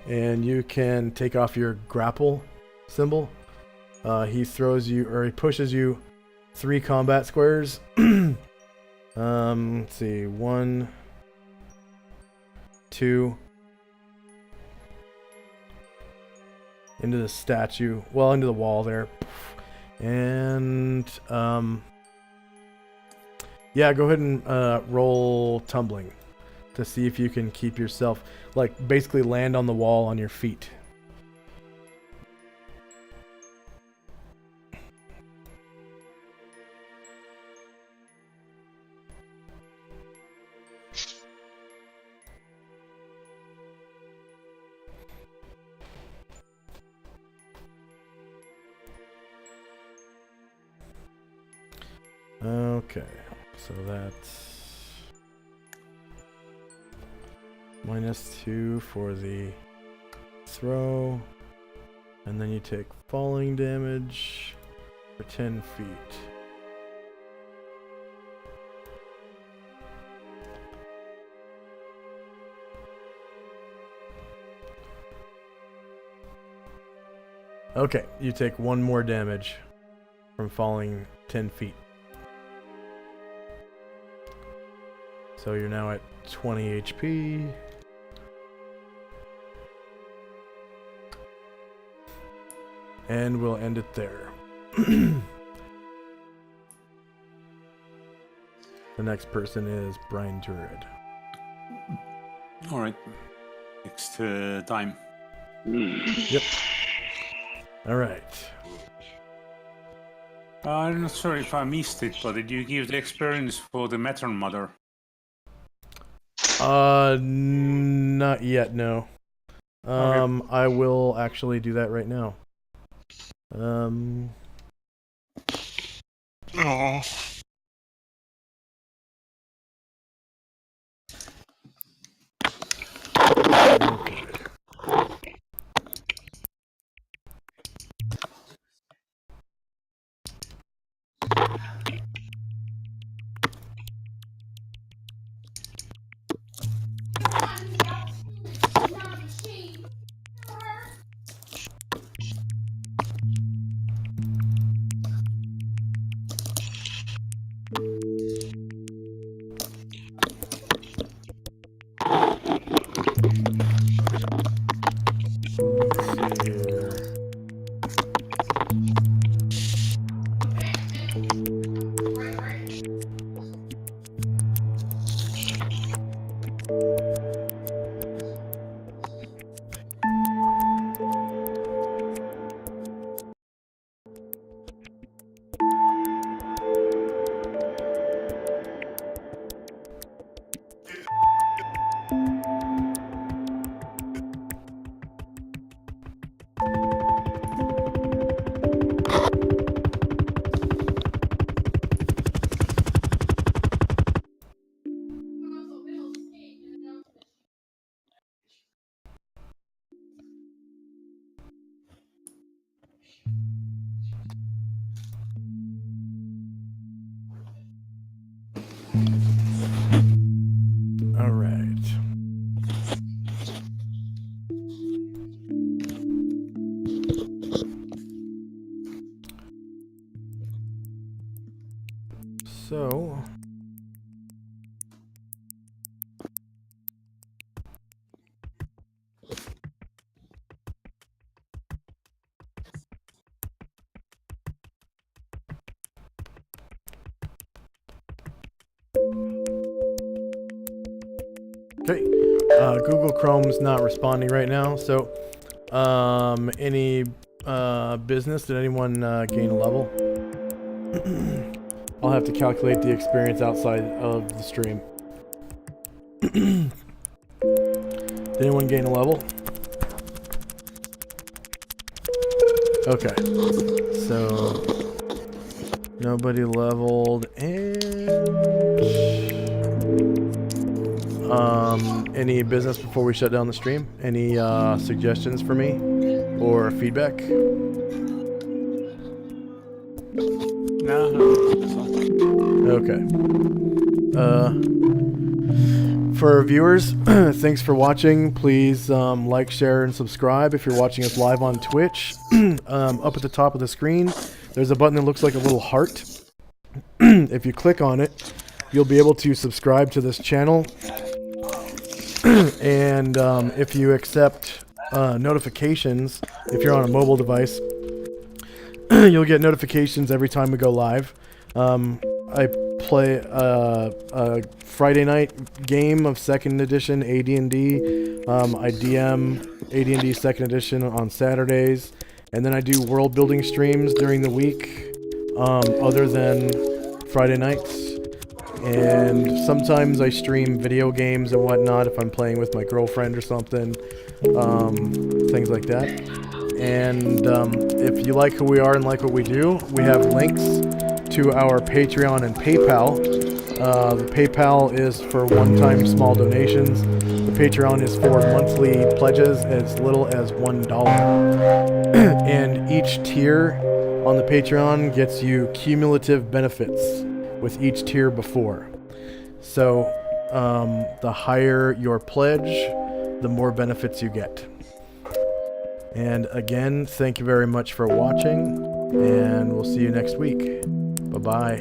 And you can take off your grapple symbol. He throws you, or he pushes you 3 combat squares. Let's see, 1, 2, into the statue, well, into the wall there. And yeah, go ahead and roll tumbling to see if you can keep yourself, like, basically land on the wall on your feet. Okay, so that's -2 for the throw, and then you take falling damage for 10 feet. Okay, you take 1 more damage from falling 10 feet. So you're now at 20 HP. And we'll end it there. The next person is Brian Druid. All right. Next time. Yep. All right. I'm not sure if I missed it, but did you give the experience for the Matron Mother? Not yet, no. Okay. I will actually do that right now. Oh. Okay. Let's see here. All right. So, okay, Google Chrome's not responding right now. So, any business? Did anyone gain a level? I'll have to calculate the experience outside of the stream. Did anyone gain a level? Okay, so nobody leveled, and any business before we shut down the stream? Any suggestions for me or feedback? No. Okay. For our viewers, thanks for watching. Please like, share, and subscribe if you're watching us live on Twitch. Up at the top of the screen, there's a button that looks like a little heart. If you click on it, you'll be able to subscribe to this channel. And if you accept notifications, if you're on a mobile device, you'll get notifications every time we go live. I play a Friday night game of 2nd edition AD&D. I DM AD&D 2nd edition on Saturdays, and then I do world building streams during the week, other than Friday nights. And sometimes I stream video games and whatnot if I'm playing with my girlfriend or something, things like that. And if you like who we are and like what we do, we have links to our Patreon and PayPal. The PayPal is for one-time small donations. The Patreon is for monthly pledges as little as $1. And each tier on the Patreon gets you cumulative benefits with each tier before. So the higher your pledge, the more benefits you get. And again, thank you very much for watching, and we'll see you next week. Bye-bye.